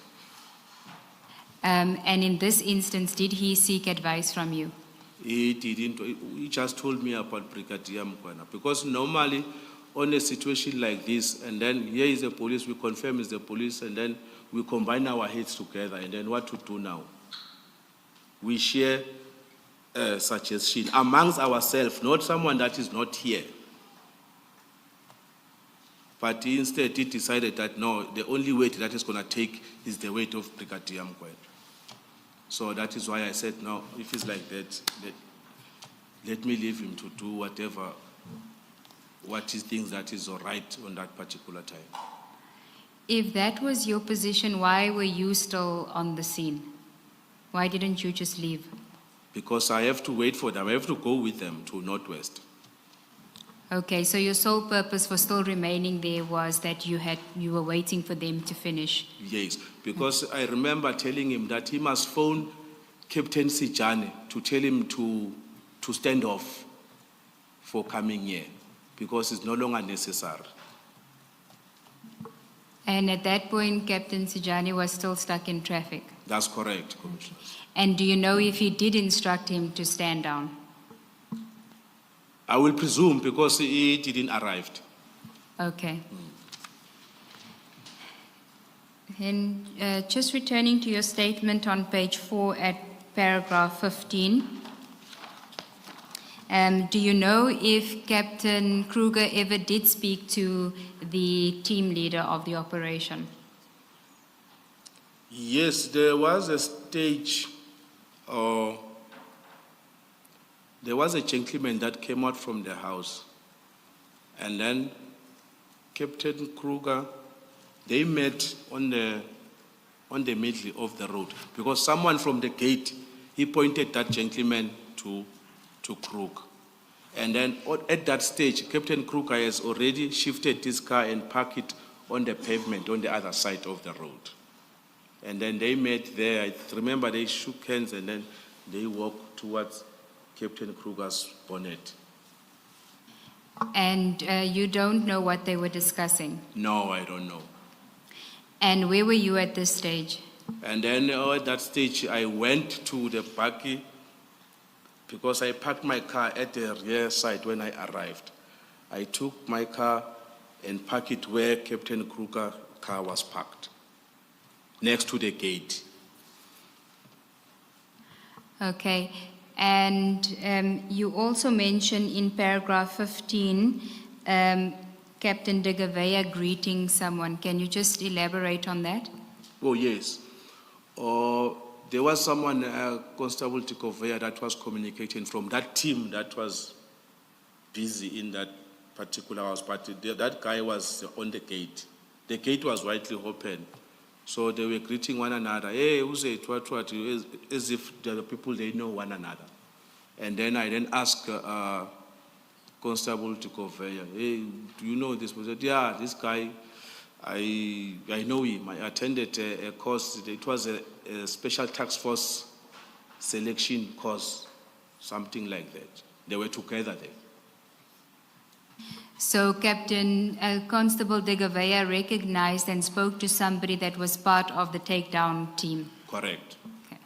And in this instance, did he seek advice from you? He didn't, he just told me about Brigadier Mkwena. Because normally, on a situation like this, and then here is the police, we confirm it's the police, and then we combine our heads together, and then what to do now? We share a suggestion amongst ourselves, not someone that is not here. But instead, he decided that no, the only weight that is going to take is the weight of Brigadier Mkwena. So that is why I said, no, if it's like that, let me leave him to do whatever, what he thinks that is all right on that particular time. If that was your position, why were you still on the scene? Why didn't you just leave? Because I have to wait for them, I have to go with them to Northwest. Okay, so your sole purpose for still remaining there was that you were waiting for them to finish. Yes, because I remember telling him that he must phone Captain Sijane to tell him to stand off for coming here, because it's no longer necessary. And at that point, Captain Sijani was still stuck in traffic. That's correct, Commissioner. And do you know if he did instruct him to stand down? I will presume, because he didn't arrive. Okay. Then just returning to your statement on page 4 at paragraph 15. Do you know if Captain Kruger ever did speak to the team leader of the operation? Yes, there was a stage, there was a gentleman that came out from the house, and then Captain Kruger, they met on the middle of the road, because someone from the gate, he pointed that gentleman to Kruger. And then at that stage, Captain Kruger has already shifted his car and parked it on the pavement on the other side of the road. And then they met there. I remember they shook hands, and then they walked towards Captain Kruger's bonnet. And you don't know what they were discussing? No, I don't know. And where were you at this stage? And then at that stage, I went to the buggy, because I parked my car at the rear side when I arrived. I took my car and parked it where Captain Kruger's car was parked, next to the gate. Okay. And you also mentioned in paragraph 15, Captain de Gavea greeting someone. Can you just elaborate on that? Oh, yes. There was someone, Constable Tikovea, that was communicating from that team that was busy in that particular house, but that guy was on the gate. The gate was widely open. So they were greeting one another. Hey, who's it? What? As if the people, they know one another. And then I asked Constable Tikovea, hey, do you know this person? Yeah, this guy, I know him. I attended a course. It was a special task force selection course, something like that. They were together there. So Captain Constable de Gavea recognized and spoke to somebody that was part of the takedown team. Correct. Okay.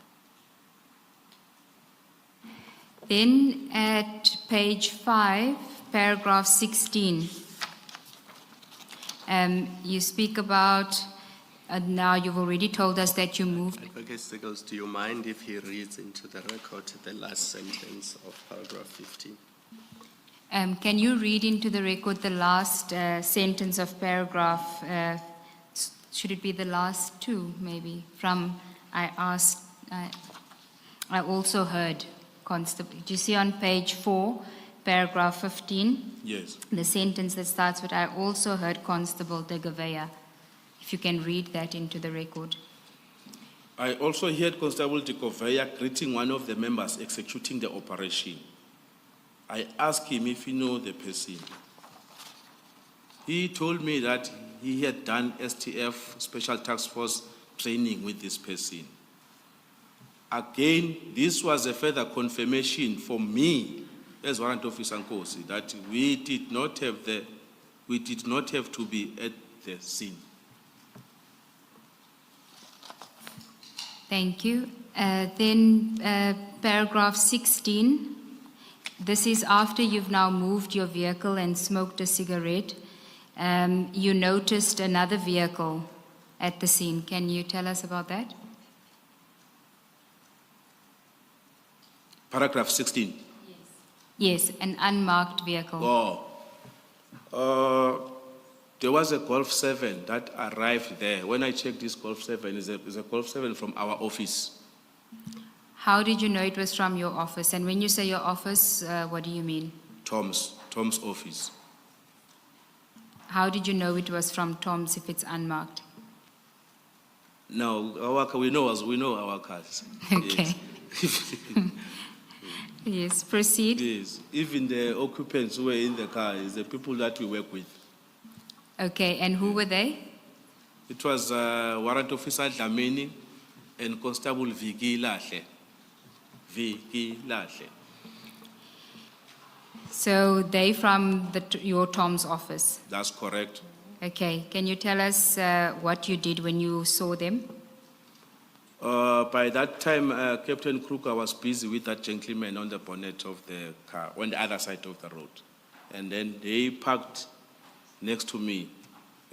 Then at page 5, paragraph 16, you speak about, now you've already told us that you moved. Advocate Siggles, do you mind if he reads into the record the last sentence of paragraph 15? Can you read into the record the last sentence of paragraph, should it be the last two, maybe, from I asked, I also heard Constable. Do you see on page 4, paragraph 15? Yes. The sentence that starts with, I also heard Constable de Gavea. If you can read that into the record. I also heard Constable Tikovea greeting one of the members executing the operation. I asked him if he knew the person. He told me that he had done STF, Special Task Force training with this person. Again, this was a further confirmation for me as warrant officer Nkosi that we did not have to be at the scene. Thank you. Then paragraph 16. This is after you've now moved your vehicle and smoked a cigarette. You noticed another vehicle at the scene. Can you tell us about that? Paragraph 16. Yes, an unmarked vehicle. There was a Golf 7 that arrived there. When I checked this Golf 7, it's a Golf 7 from our office. How did you know it was from your office? And when you say your office, what do you mean? Tom's office. How did you know it was from Tom's if it's unmarked? No, we know our cars. Okay. Yes. Yes, proceed. Yes. Even the occupants who were in the car is the people that we work with. Okay, and who were they? It was Warrant Officer Dlamini and Constable Viki Lahle. So they from your Tom's office. That's correct. Okay, can you tell us what you did when you saw them? By that time, Captain Kruger was busy with that gentleman on the bonnet of the car, on the other side of the road. And then they parked next to me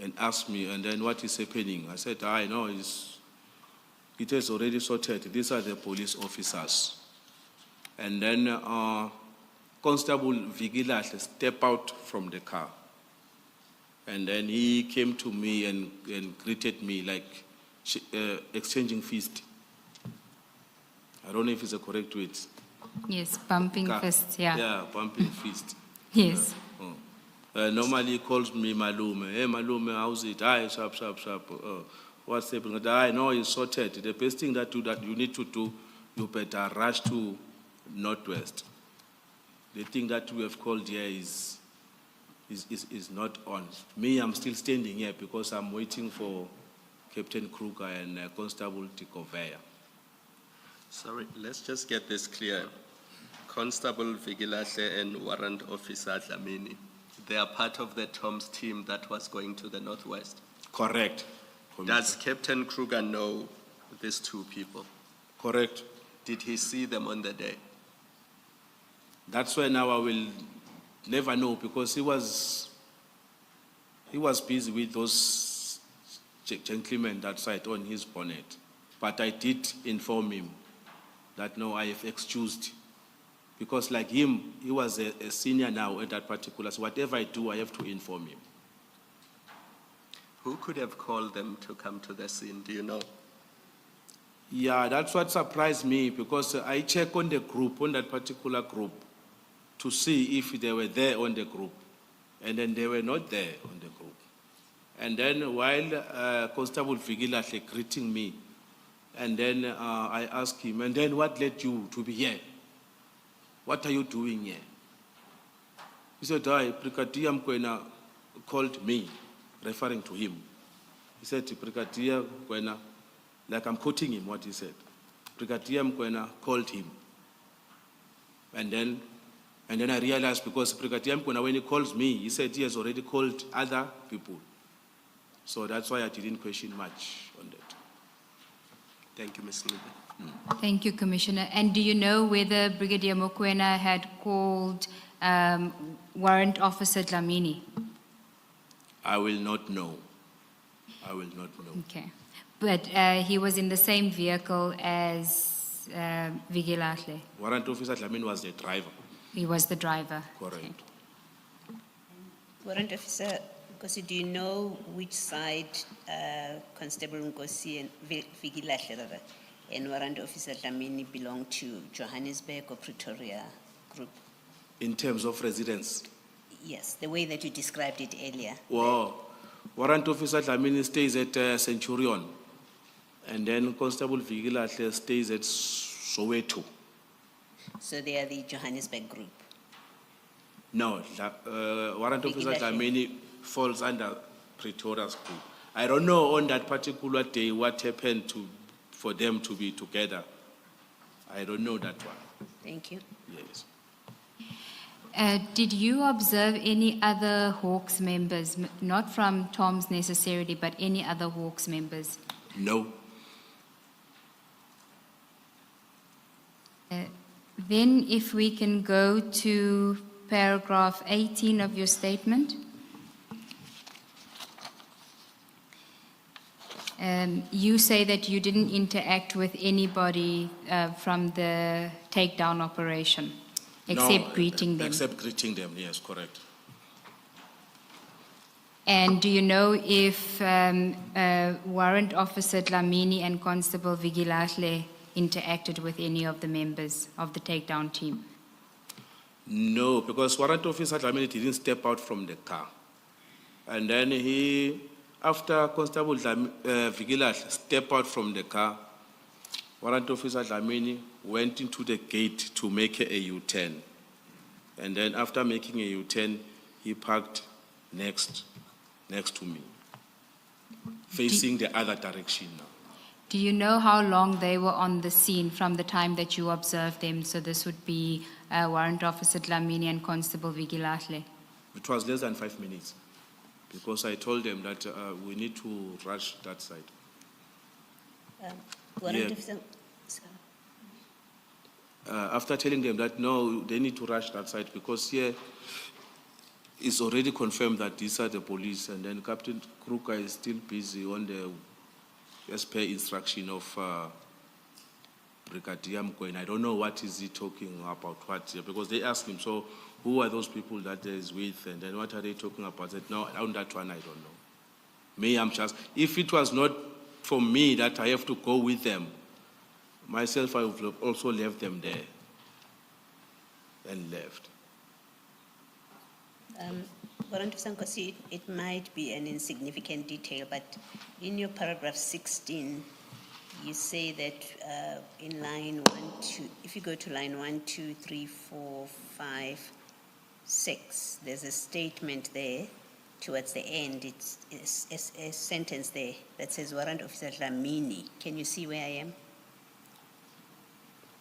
and asked me, and then what is happening? I said, I know, it is already sorted. These are the police officers. And then Constable Vigilash stepped out from the car. And then he came to me and greeted me like exchanging fist. I don't know if it's a correct word. Yes, bumping fists, yeah. Yeah, bumping fist. Yes. Normally he calls me Malume. Hey, Malume, how's it? Aye, sharp. What's happening? I know it's sorted. The best thing that you need to do, you better rush to Northwest. The thing that we have called here is not on. Me, I'm still standing here because I'm waiting for Captain Kruger and Constable Tikovea. Sorry, let's just get this clear. Constable Vigilahle and Warrant Officer Dlamini, they are part of the Tom's team that was going to the Northwest. Correct. Does Captain Kruger know these two people? Correct. Did he see them on the day? That's why now I will never know because he was busy with those gentlemen that sat on his bonnet. But I did inform him that no, I have excused. Because like him, he was a senior now at that particular, so whatever I do, I have to inform him. Who could have called them to come to the scene, do you know? Yeah, that's what surprised me because I checked on the group, on that particular group, to see if they were there on the group. And then they were not there on the group. And then while Constable Vigilahle greeting me, and then I asked him, and then what led you to be here? What are you doing here? He said, Brigadier Mkwena called me, referring to him. He said, Brigadier Mkwena, like I'm quoting him what he said. Brigadier Mkwena called him. And then I realized because Brigadier Mkwena, when he calls me, he said he has already called other people. So that's why I didn't question much on that. Thank you, Ms. Lube. Thank you, Commissioner. And do you know whether Brigadier Mokoena had called Warrant Officer Dlamini? I will not know. I will not know. Okay. But he was in the same vehicle as Vigilahle? Warrant Officer Dlamini was the driver. He was the driver? Correct. Okay. Warrant Officer Nkosi, do you know which side Constable Nkosi and Vigilahle and Warrant Officer Dlamini belong to, Johannesburg or Pretoria group? In terms of residence? Yes, the way that you described it earlier. Well, Warrant Officer Dlamini stays at Centurion. And then Constable Vigilahle stays at Soweto. So they are the Johannesburg group. No, Warrant Officer Dlamini falls under Pretoria's group. I don't know on that particular day what happened for them to be together. I don't know that one, Thank you. yes. Did you observe any other Hawks members, not from Tom's necessarily, but any other Hawks members? No, Then if we can go to paragraph 18 of your statement. You say that you didn't interact with anybody from the takedown operation, except no, greeting them. Except greeting them, yes, correct. And do you know if Warrant Officer Dlamini and Constable Vigilahle interacted with any of the members of the takedown team? No, because Warrant Officer Dlamini didn't step out from the car. And then after Constable Vigilahle stepped out from the car, Warrant Officer Dlamini went into the gate to make a U-turn. And then after making a U-turn, he parked next to me, facing the other direction now. Do you know how long they were on the scene from the time that you observed them? So this would be Warrant Officer Dlamini and Constable Vigilahle. It was less than 5 minutes, because I told them that we need to rush that side. Warrant Yeah. Officer, sorry. After telling them that, no, they need to rush that side, because here it's already confirmed that these are the police, and then Captain Kruger is still busy on the, as per instruction of Brigadier Mokoena. I don't know what is he talking about, because they asked him, so who are those people that he is with, and then what are they talking about? I said, no, on that one I don't know. Me, I'm just, if it was not for me that I have to go with them, myself, I would have also left them there and left. Warrant Officer Nkosi, it might be an insignificant detail, but in your paragraph 16, you say that in line 1, 2, if you go to line 1, 2, 3, 4, 5, 6, there's a statement there towards the end. It's a sentence there that says Warrant Officer Dlamini. Can you see where I am?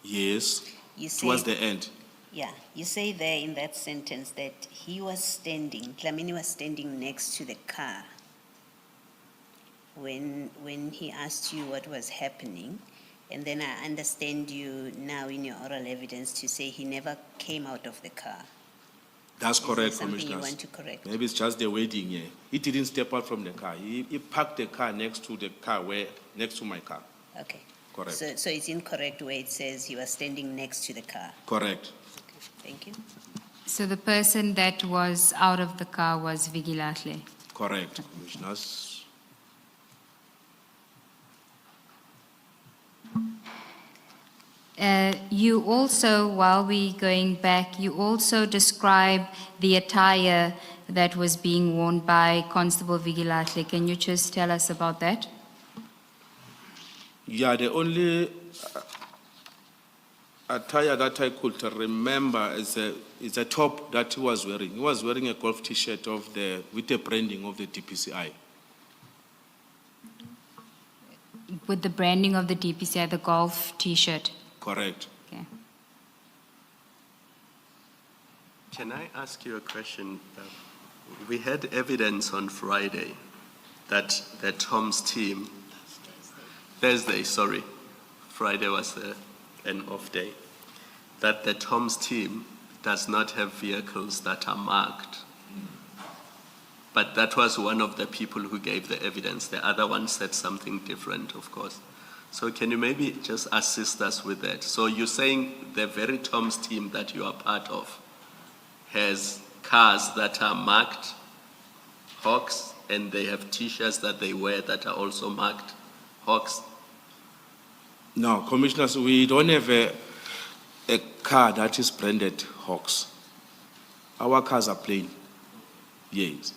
Yes, You say, towards the end. yeah, you say there in that sentence that he was standing, Dlamini was standing next to the car when he asked you what was happening. And then I understand you now in your oral evidence to say he never came out of the car. That's Is there correct, something you Commissioner. want to correct? Maybe it's just the wording here. He didn't step out from the car. He parked the car next to the car, next to my car. Okay. Correct. So it's incorrect where it says he was standing next to the car. Correct. Okay, thank you. So the person that was out of the car was Vigilahle. Correct, Commissioners. You also, while we going back, you also describe the attire that was being worn by Constable Vigilahle. Can you just tell us about that? Yeah, the only attire that I could remember is a top that he was wearing. He was wearing a golf T-shirt with the branding of the DPCI. With the branding of the DPCI, the golf T-shirt. Correct. Okay. Can I ask you a question? We had evidence on Friday that the Tom's team, Thursday, sorry, Friday was an off day, that the Tom's team does not have vehicles that are marked. But that was one of the people who gave the evidence. The other one said something different, of course. So can you maybe just assist us with that? So you're saying the very Tom's team that you are part of has cars that are marked Hawks, and they have T-shirts that they wear that are also marked Hawks? No, Commissioners, we don't have a car that is branded Hawks. Our cars are plain, yes.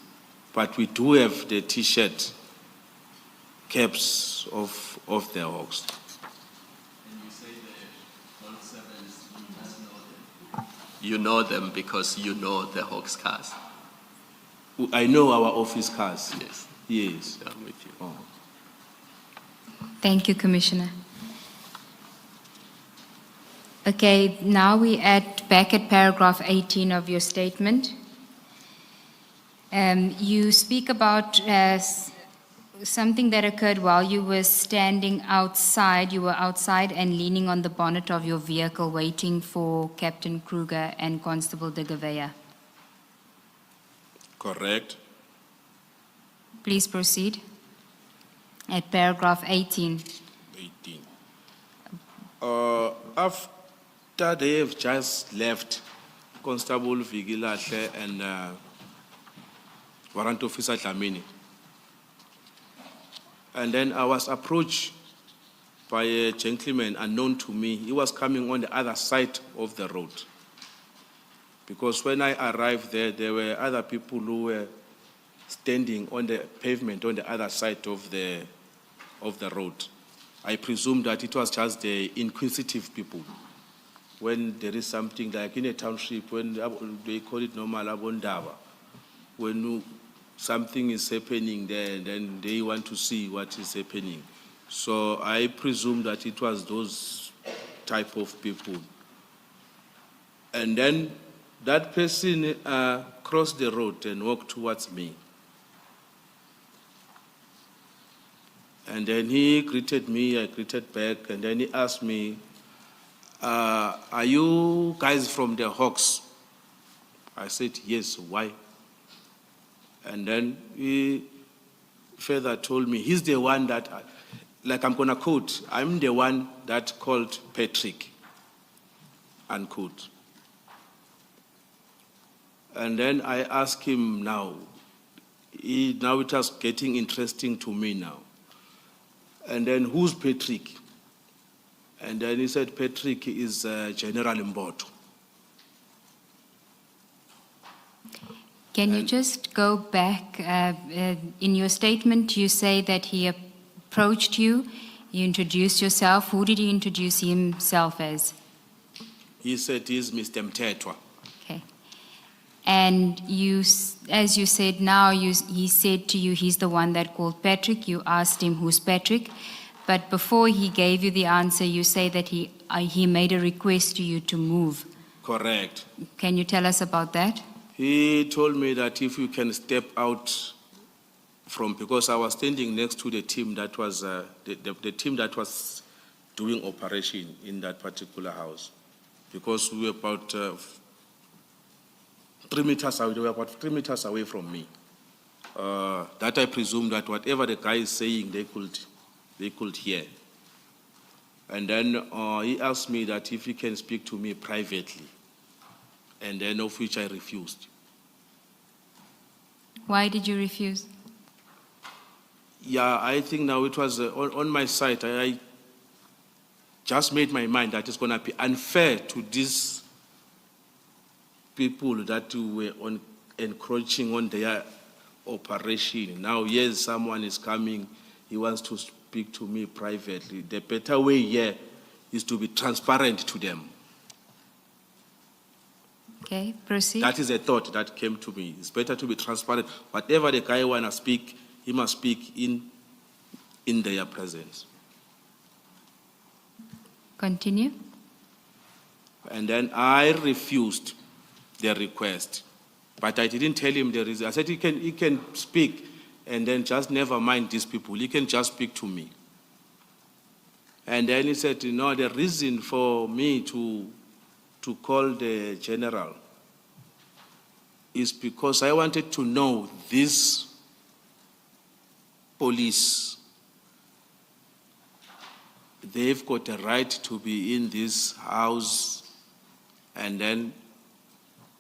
But we do have the T-shirt caps of the Hawks. And you say the 17s, you just know them? You know them because you know the Hawks cars? I know our office cars. Yes. Yes. I'm with you. Oh. Thank you, Commissioner. Okay, now we back at paragraph 18 of your statement. You speak about something that occurred while you were standing outside. You were outside and leaning on the bonnet of your vehicle waiting for Captain Kruger and Constable de Gavea. Correct. Please proceed. At paragraph 18. 18. After they have just left, Constable Vigilahle and Warrant Officer Dlamini. And then I was approached by a gentleman unknown to me. He was coming on the other side of the road. Because when I arrived there were other people who were standing on the pavement on the other side of the road. I presume that it was just the inquisitive people. When there is something like in a township, when they call it normal abondaba, when something is happening there, then they want to see what is happening. So I presume that it was those type of people. And then that person crossed the road and walked towards me. And then he greeted me, I greeted back, and then he asked me, are you guys from the Hawks? I said, yes, why? And then he further told me, he's the one that, like I'm gonna quote, I'm the one that called Patrick, unquote. And then I asked him now it was getting interesting to me now. And then who's Patrick? And then he said, Patrick is General Mboto. Can you just go back? In your statement, you say that he approached you, you introduced yourself. Who did he introduce himself as? He said he's Mr. Mtetwa. Okay. And you, as you said now, he said to you he's the one that called Patrick. You asked him who's Patrick. But before he gave you the answer, you say that he made a request to you to move. Correct. Can you tell us about that? He told me that if you can step out from, because I was standing next to the team that was, the team that was doing operation in that particular house. Because we were about 3 meters away, they were about 3 meters away from me. That I presume that whatever the guy is saying, they could hear. And then he asked me that if he can speak to me privately, and then of which I refused. Why did you refuse? Yeah, I think now it was on my side. I just made my mind that it's going to be unfair to these people that were encroaching on their operation. Now, yes, someone is coming, he wants to speak to me privately. The better way here is to be transparent to them. Okay, proceed. That is a thought that came to me. It's better to be transparent. Whatever the guy want to speak, he must speak in their presence. Continue. And then I refused the request. But I didn't tell him the reason. I said he can speak, and then just never mind these people. He can just speak to me. And then he said, no, the reason for me to call the general is because I wanted to know this police, they've got a right to be in this house, and then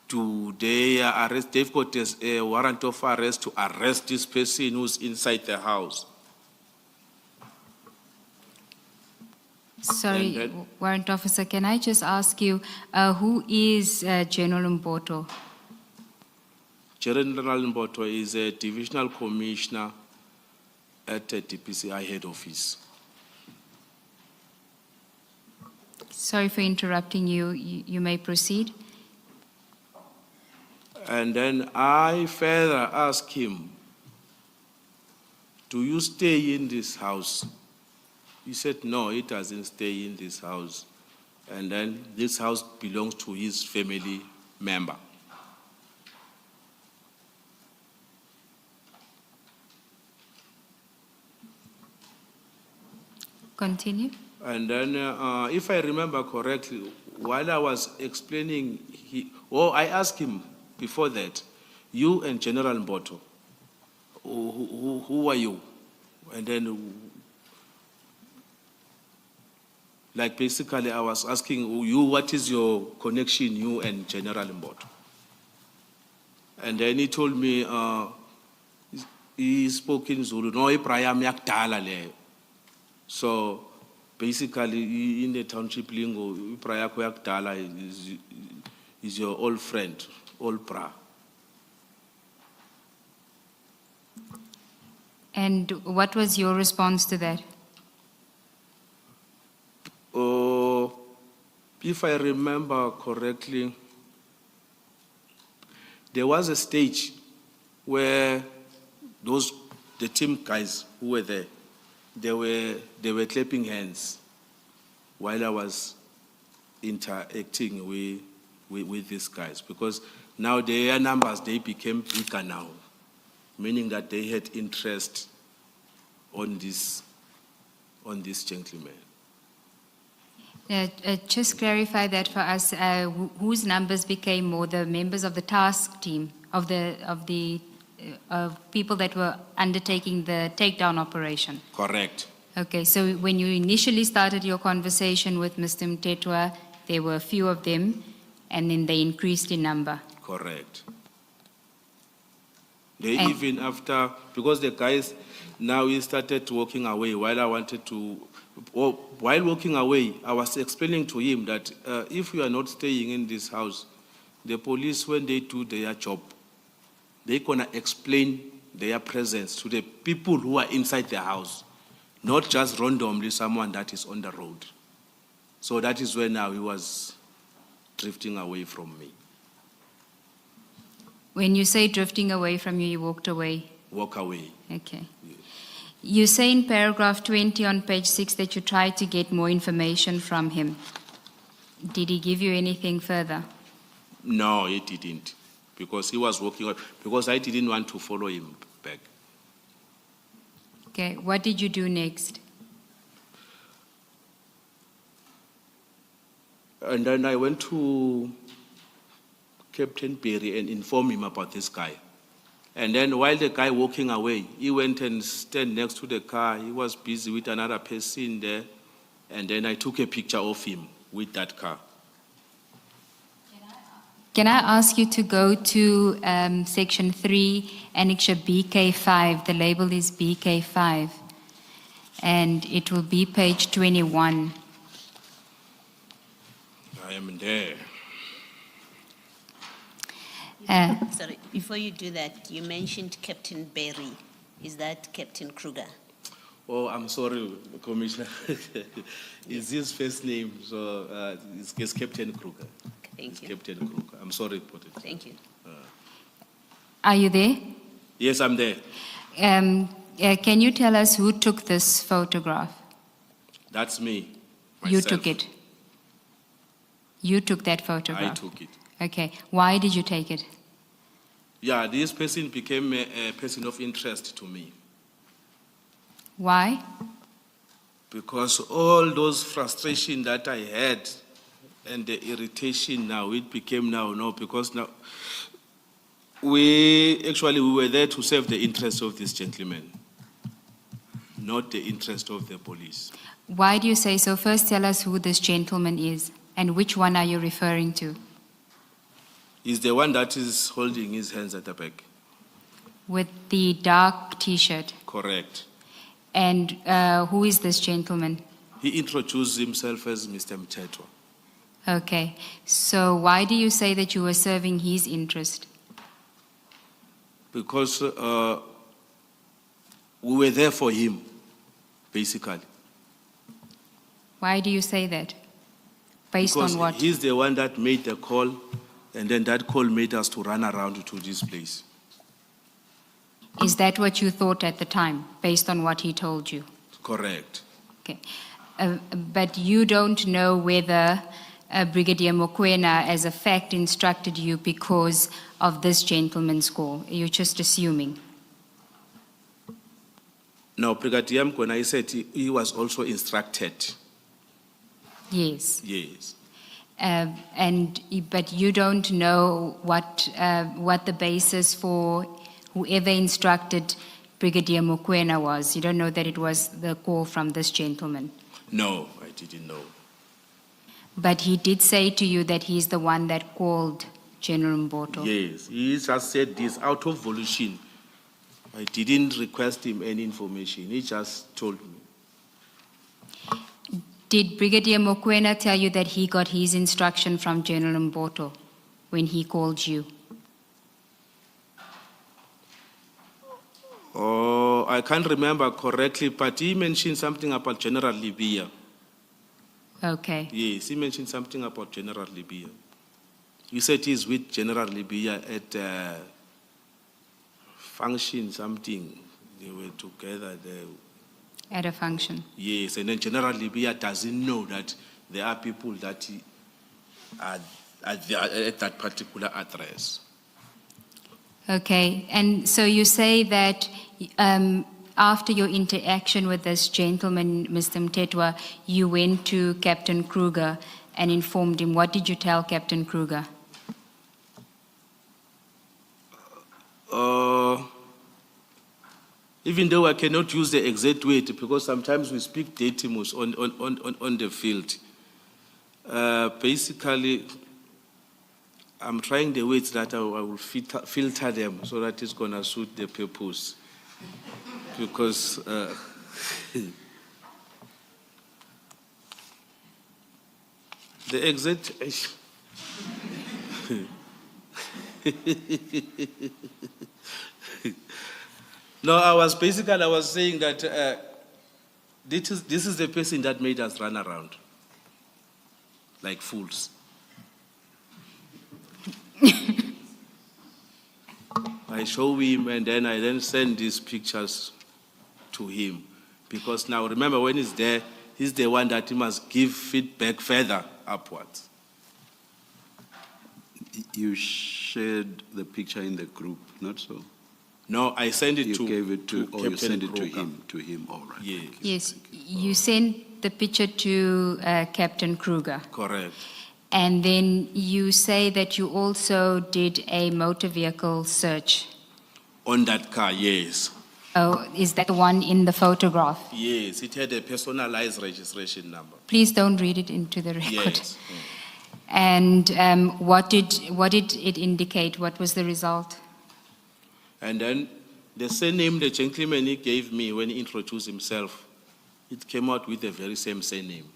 they've got a warrant of arrest to arrest this person who's inside the house. Sorry, Warrant Officer, can I just ask you, who is General Mboto? General Mboto is a divisional commissioner at the DPCI head office. Sorry for interrupting you. You may proceed. And then I further asked him, do you stay in this house? He said, no, he doesn't stay in this house. And then this house belongs to his family member. Continue. And then, if I remember correctly, while I was explaining, I asked him before that, you and General Mboto, who are you? And then, like basically I was asking you, what is your connection, you and General Mboto? And then he told me, he spoke in Zulu, no, ipraya yakudala leyo. So basically, in the township lingo, ipraya yakudala is your old friend, old pra. And what was your response to that? If I remember correctly, there was a stage where the team guys who were there, they were clapping hands while I was interacting with these guys, because now their numbers, they became bigger now, meaning that they had interest on this gentleman. Just clarify that for us. Whose numbers became more? The members of the task team, of the people that were undertaking the takedown operation. Correct. Okay, so when you initially started your conversation with Mr. Mtetwa, there were a few of them, and then they increased in number. Correct. They And- even after, because the guys, now he started walking away while I wanted to, while walking away, I was explaining to him that if you are not staying in this house, the police, when they do their job, they're gonna explain their presence to the people who are inside the house, not just randomly someone that is on the road. So that is where now he was drifting away from me. When you say drifting away from you, you walked away. Walk away. Okay. You say in paragraph 20 on page 6 that you tried to get more information from him. Did he give you anything further? No, he didn't, because he was walking, because I didn't want to follow him back. Okay, what did you do next? And then I went to Captain Perry and informed him about this guy. And then while the guy walking away, he went and stand next to the car. He was busy with another person there. And then I took a picture of him with that car. Can I ask you to go to section 3, annexure BK5? The label is BK5. And it will be page 21. I am there. Sorry, before you do that, you mentioned Captain Berry. Is that Captain Kruger? Oh, I'm sorry, Commissioner. It's his first name, so it's Captain Kruger. Thank you. Captain Kruger. I'm sorry about it. Thank you. Are you there? Yes, I'm there. Can you tell us who took this photograph? That's me. You myself. took it. You took that I photograph. took it. Okay. Why did you take it? Yeah, this person became a person of interest to me, Why? because all those frustration that I had and the irritation now, it became now, because now we were there to serve the interest of this gentleman, not the interest of the police. Why do you say so? First, tell us who this gentleman is and which one are you referring to? He's the one that is holding his hands at the back. With the dark T-shirt. Correct. And who is this gentleman? He introduced himself as Mr. Mtetwa. Okay. So why do you say that you were serving his interest? Because we were there for him, basically. Why do you say that? Based Because on what? he's the one that made the call, and then that call made us to run around to this place. Is that what you thought at the time, based on what he told you? Correct. Okay. But you don't know whether Brigadier Mokoena as a fact instructed you because of this gentleman's call. You're just assuming. Now, Brigadier Mkwena, I said he was also instructed. Yes. Yes. But you don't know what the basis for whoever instructed Brigadier Mokoena was. You don't know that it was the call from this gentleman. No, I didn't know. But he did say to you that he's the one that called General Mboto. Yes, he just said this out of volition. I didn't request him any information. He just told me. Did Brigadier Mokoena tell you that he got his instruction from General Mboto when he called you? Oh, I can't remember correctly, but he mentioned something about General Libya. Okay. Yes, he mentioned something about General Libya. He said he's with General Libya at function something. They were together there. At a function. Yes, and then General Libya doesn't know that there are people that are at that particular address. Okay, and so you say that after your interaction with this gentleman, Mr. Mtetwa, you went to Captain Kruger and informed him. What did you tell Captain Kruger? Even though I cannot use the exact word because sometimes we speak datimus on the field. Basically, I'm trying the words that I will filter them so that it's going to suit the purpose. Because the exact... No, I was saying that this is the person that made us run around like fools. I show him and then I send these pictures to him. Because now remember when he's there, he's the one that he must give feedback further upwards. You shared the picture in the group, not so? No, I sent it You to gave it to, or you Captain sent it to Kruger. him, all right. Yes. Thank you, Yes, thank you sent the picture to Captain Kruger. Correct. And then you say that you also did a motor vehicle search. On that car, yes. Oh, is that the one in the photograph? Yes, it had a personalized registration number. Please don't read it into the record. Yes. And what did it indicate? What was the result? And then the surname the gentleman he gave me when he introduced himself, it came out with the very same surname.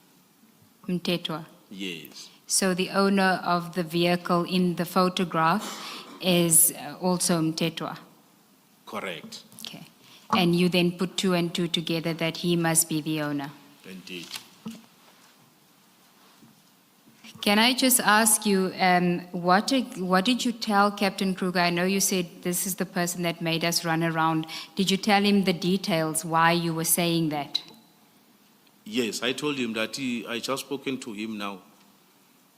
Mtetwa. Yes. So the owner of the vehicle in the photograph is also Mtetwa. Correct. Okay. And you then put two and two together that he must be the owner. Indeed. Can I just ask you, what did you tell Captain Kruger? I know you said this is the person that made us run around. Did you tell him the details why you were saying that? Yes, I told him that I just spoken to him now.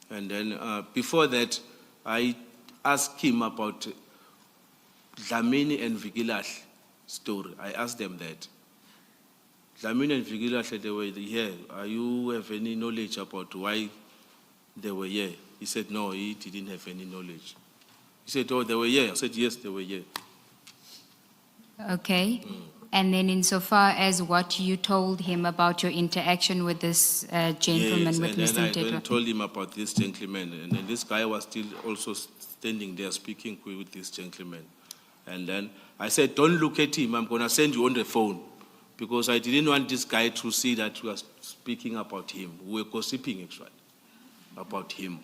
And then before that, I asked him about Dlamini and Vigilash story. I asked them that. Dlamini and Vigilash, they were here. You have any knowledge about why they were here? He said, no, he didn't have any knowledge. He said, oh, they were here. I said, yes, they were here. Okay. And then insofar as what you told him about your interaction with this gentleman, Yes, with and Mr. then I Mtetwa. then told him about this gentleman. And then this guy was still also standing there speaking with this gentleman. And then I said, don't look at him. I'm going to send you on the phone. Because I didn't want this guy to see that we were speaking about him. We were gossiping, actually, about him.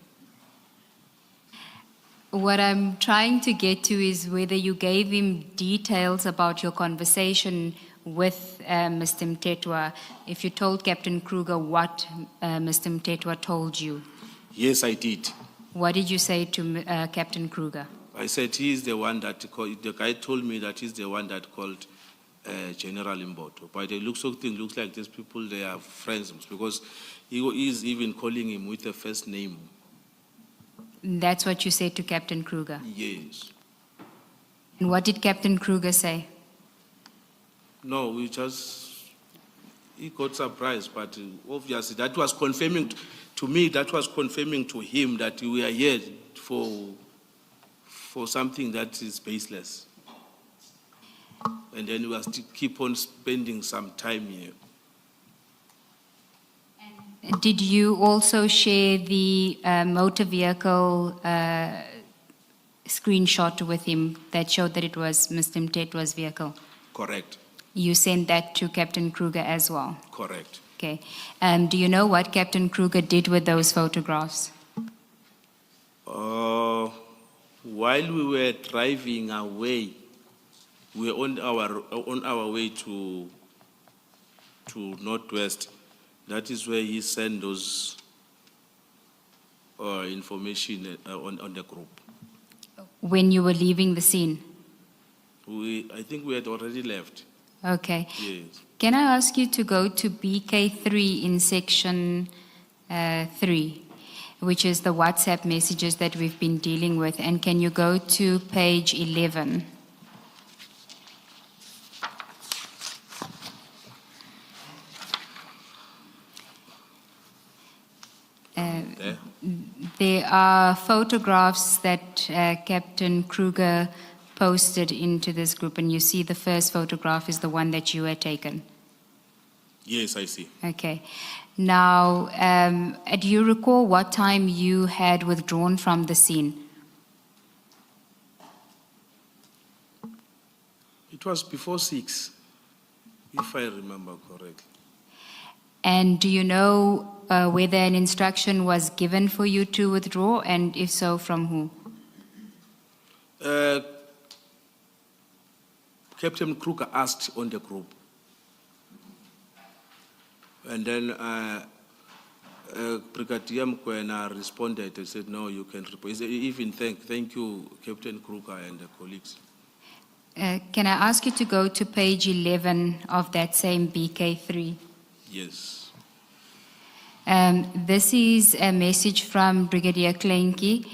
What I'm trying to get to is whether you gave him details about your conversation with Mr. Mtetwa, if you told Captain Kruger what Mr. Mtetwa told you. Yes, I did. What did you say to Captain Kruger? I said he is the one that called, the guy told me that he's the one that called General Imboto. By the looks of things, looks like these people, they are friends because he is even calling him with the first name. That's what you said to Captain Kruger. Yes. And what did Captain Kruger say? No, he got surprised, but obviously that was confirming to me, that was confirming to him that we are here for something that is baseless. And then we have to keep on spending some time here. Did you also share the motor vehicle screenshot with him that showed that it was Mr. Mtetwa's vehicle? Correct, You sent that to Captain Kruger as well? correct. Okay. Do you know what Captain Kruger did with those photographs? While we were driving away, we were on our way to Northwest. That is where he sent those information on the group. When you were leaving the scene? I think we had already left. Okay. Yes. Can I ask you to go to BK3 in section 3, which is the WhatsApp messages that we've been dealing with, and can you go to page 11? There. There are photographs that Captain Kruger posted into this group, and you see the first photograph is the one that you had taken. Yes, I see. Okay. Now, do you recall what time you had withdrawn from the scene? It was before 6, if I remember correctly. And do you know whether an instruction was given for you to withdraw, and if so, from who? Captain Kruger asked on the group. And then Brigadier Mkwena responded and said, no, you can report. He said, even thank you, Captain Kruger and the colleagues. Can I ask you to go to page 11 of that same BK3? Yes. This is a message from Brigadier Klenki,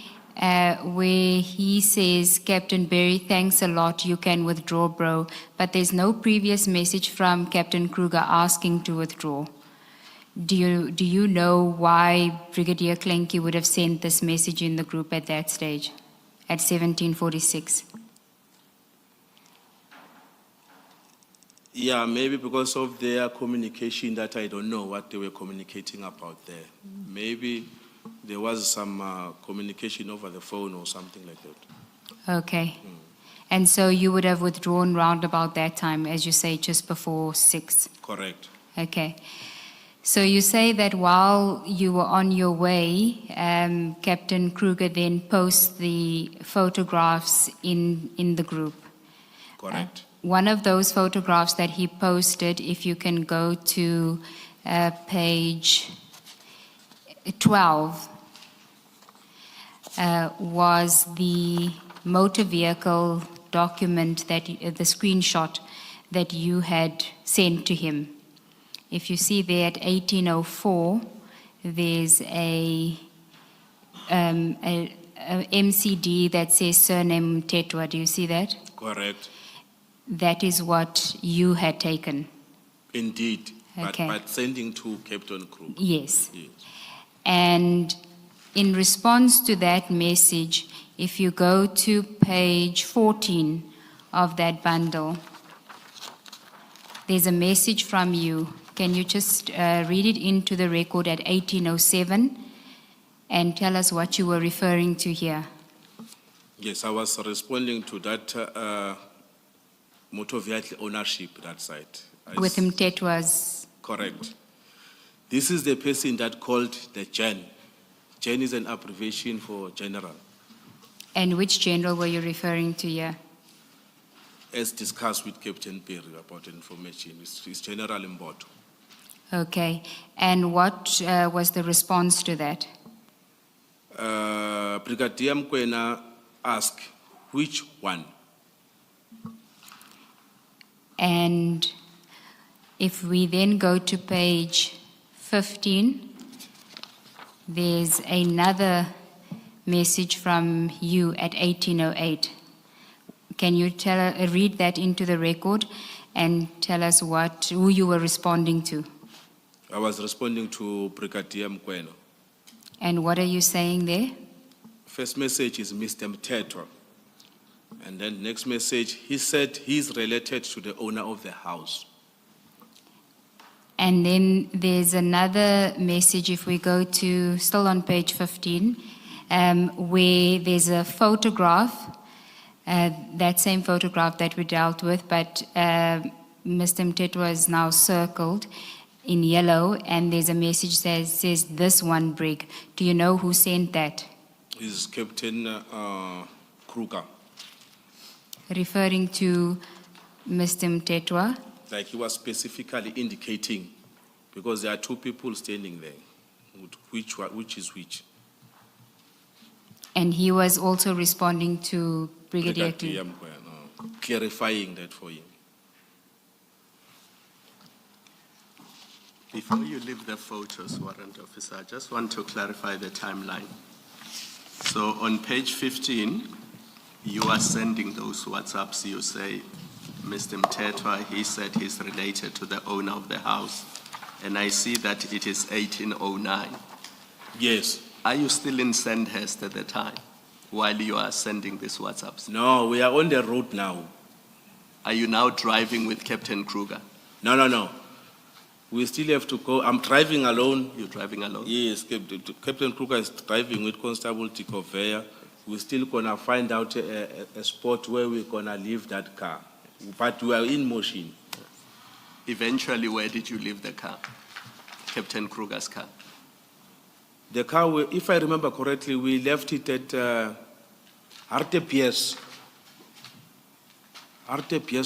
where he says, Captain Berry, thanks a lot, you can withdraw, bro. But there's no previous message from Captain Kruger asking to withdraw. Do you know why Brigadier Klenki would have sent this message in the group at that stage, at 1746? Yeah, maybe because of their communication that I don't know what they were communicating about there. Maybe there was some communication over the phone or something like that. Okay. And so you would have withdrawn round about that time, as you say, just before 6? Correct. Okay. So you say that while you were on your way, Captain Kruger then posts the photographs in the group. Correct. One of those photographs that he posted, if you can go to page 12, was the motor vehicle document, that the screenshot that you had sent to him. If you see there at 1804, there's a MCD that says surname Mtetwa. Do you see that? Correct. That is what you had taken. Indeed. Okay. But sending to Captain Kruger. Yes. Yes. And in response to that message, if you go to page 14 of that bundle, there's a message from you. Can you just read it into the record at 1807 and tell us what you were referring to here? Yes, I was responding to that motor vehicle ownership, that site. With Mtetwa's. Correct. This is the person that called the Gen. Gen is an abbreviation for general. And which general were you referring to here? As discussed with Captain Perry about information, it's General Imboto. Okay. And what was the response to that? Brigadier Mkwena asked, which one? And if we then go to page 15, there's another message from you at 1808. Can you read that into the record and tell us who you were responding to? I was responding to Brigadier Mkwena. And what are you saying there? First message is Mr. Mtetwa. And then next message, he said he's related to the owner of the house. And then there's another message, if we go to, still on page 15, where there's a photograph, that same photograph that we dealt with, but Mr. Mtetwa is now circled in yellow, and there's a message that says, "This one brig." Do you know who sent that? He's Captain Kruger. Referring to Mr. Mtetwa. Like he was specifically indicating, because there are two people standing there, which is which. And he was also responding to Brigadier Brigadier Mkwena, clarifying that for him. Before you leave the photos, Warrant Officer, I just want to clarify the timeline. So on page 15, you are sending those WhatsApps. You say, Mr. Mtetwa, he said he's related to the owner of the house. And I see that it is 1809. Yes. Are you still in Sandhurst at the time while you are sending these WhatsApps? No, we are on the road now. Are you now driving with Captain Kruger? No. We still have to go. I'm driving alone. You're driving alone? Yes, Captain Kruger is driving with Constable Tikovea. We're still gonna find out a spot where we're gonna leave that car. But we are in motion. Eventually, where did you leave the car? Captain Kruger's car? The car, if I remember correctly, we left it at Arte Piers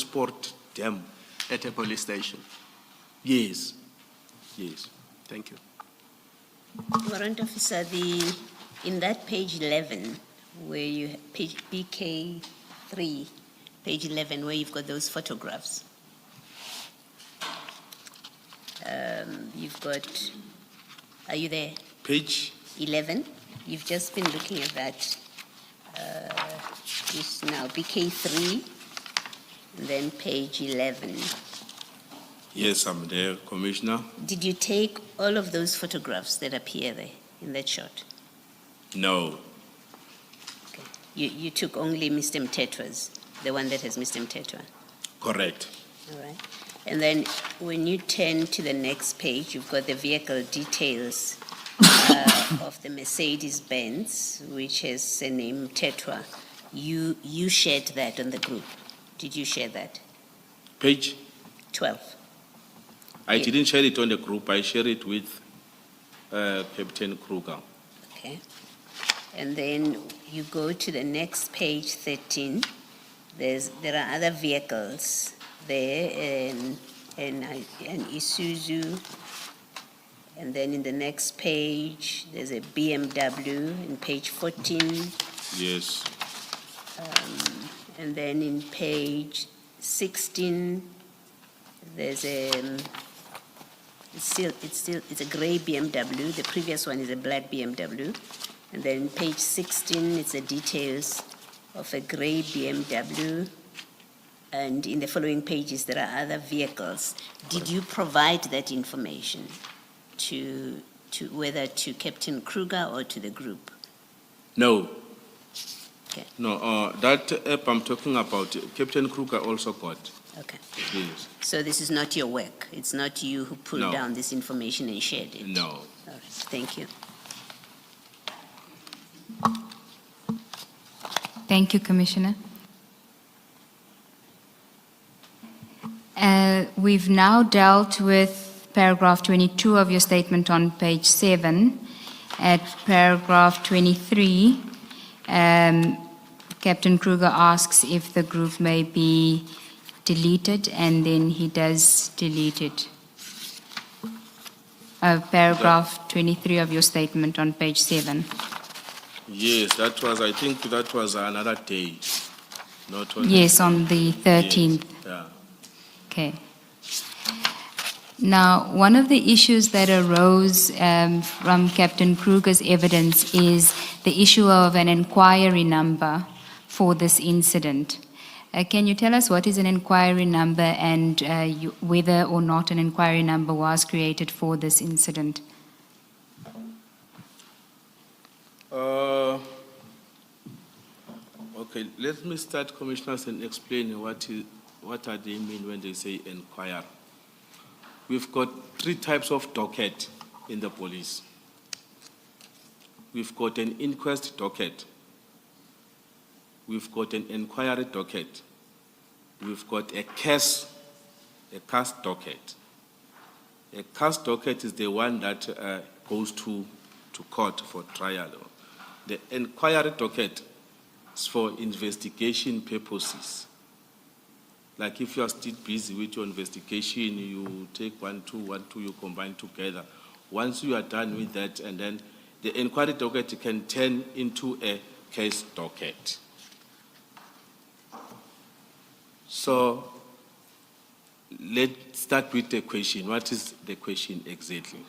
Port Dam. At a police station? Yes. Thank you. Warrant Officer, in that page 11, where you, page BK3, page 11, where you've got those photographs. You've got, are you there? Page? 11. You've just been looking at that just now, BK3, and then page 11. Yes, I'm there, Commissioner. Did you take all of those photographs that appear there in that shot? No. Okay. You took only Mr. Mtetwa's, the one that has Mr. Mtetwa. Correct. All right. And then when you turn to the next page, you've got the vehicle details of the Mercedes-Benz, which has the name Mtetwa. You shared that on the group. Did you share that? Page? 12. I didn't share it on the group. I shared it with Captain Kruger. Okay. And then you go to the next page, 13. There are other vehicles there, and Isuzu. And then in the next page, there's a BMW in page 14. Yes. And then in page 16, there's it's a gray BMW. The previous one is a black BMW. And then page 16, it's the details of a gray BMW. And in the following pages, there are other vehicles. Did you provide that information to whether to Captain Kruger or to the group? No. Okay. No, that app I'm talking about, Captain Kruger also got. Okay. Yes. So this is not your work? It's not you who pulled No. down this information and shared it? No. All right. Thank you. Thank you, Commissioner. We've now dealt with paragraph 22 of your statement on page 7. At paragraph 23, Captain Kruger asks if the group may be deleted, and then he does delete it. Paragraph 23 of your statement on page 7. Yes, I think that was another day. Not on Yes, on the 13th. Yes, yeah. Okay. Now, one of the issues that arose from Captain Kruger's evidence is the issue of an inquiry number for this incident. Can you tell us what is an inquiry number and whether or not an inquiry number was created for this incident? Okay, let me start, commissioners, and explain what are they mean when they say inquire. We've got 3 types of docket in the police. We've got an inquest docket. We've got an inquiry docket. We've got a case docket. A case docket is the one that goes to court for trial. The inquiry docket is for investigation purposes. Like if you are still busy with your investigation, you take 1, 2, 1, 2, you combine together. Once you are done with that, and then the inquiry docket can turn into a case docket. So let's start with the question. What is the question exactly?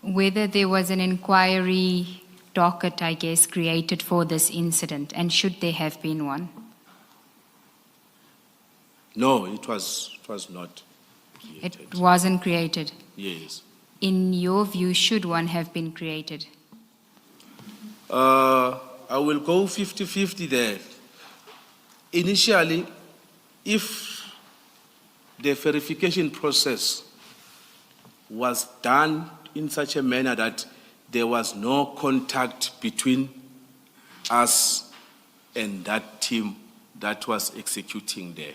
Whether there was an inquiry docket, I guess, created for this incident, and should there have been one? No, it was not created. It wasn't created. Yes. In your view, should one have been created? I will go 50-50 there. Initially, if the verification process was done in such a manner that there was no contact between us and that team that was executing there.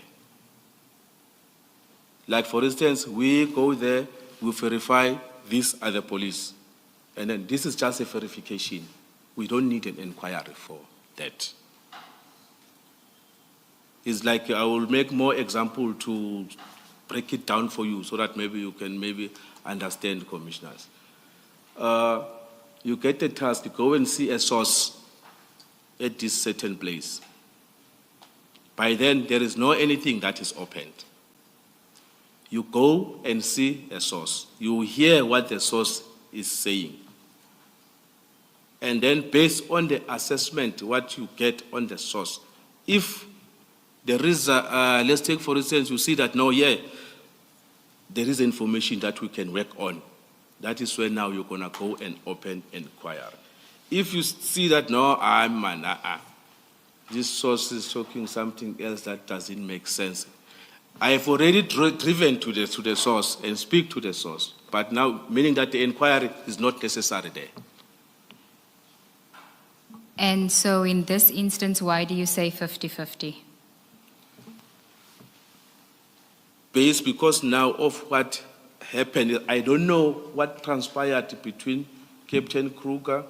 Like, for instance, we go there, we verify these are the police, and then this is just a verification. We don't need an inquiry for that. It's like, I will make more example to break it down for you so that maybe you can understand, commissioners. You get a task, go and see a source at this certain place. By then, there is no anything that is opened. You go and see a source. You hear what the source is saying. And then based on the assessment, what you get on the source, if there is, let's take for instance, you see that, no, yeah, there is information that we can work on. That is where now you're going to go and open inquiry. If you see that, no, this source is talking something else that doesn't make sense. I have already driven to the source and speak to the source, but now meaning that the inquiry is not necessary there. And so in this instance, why do you say 50-50? Based because now of what happened, I don't know what transpired between Captain Kruger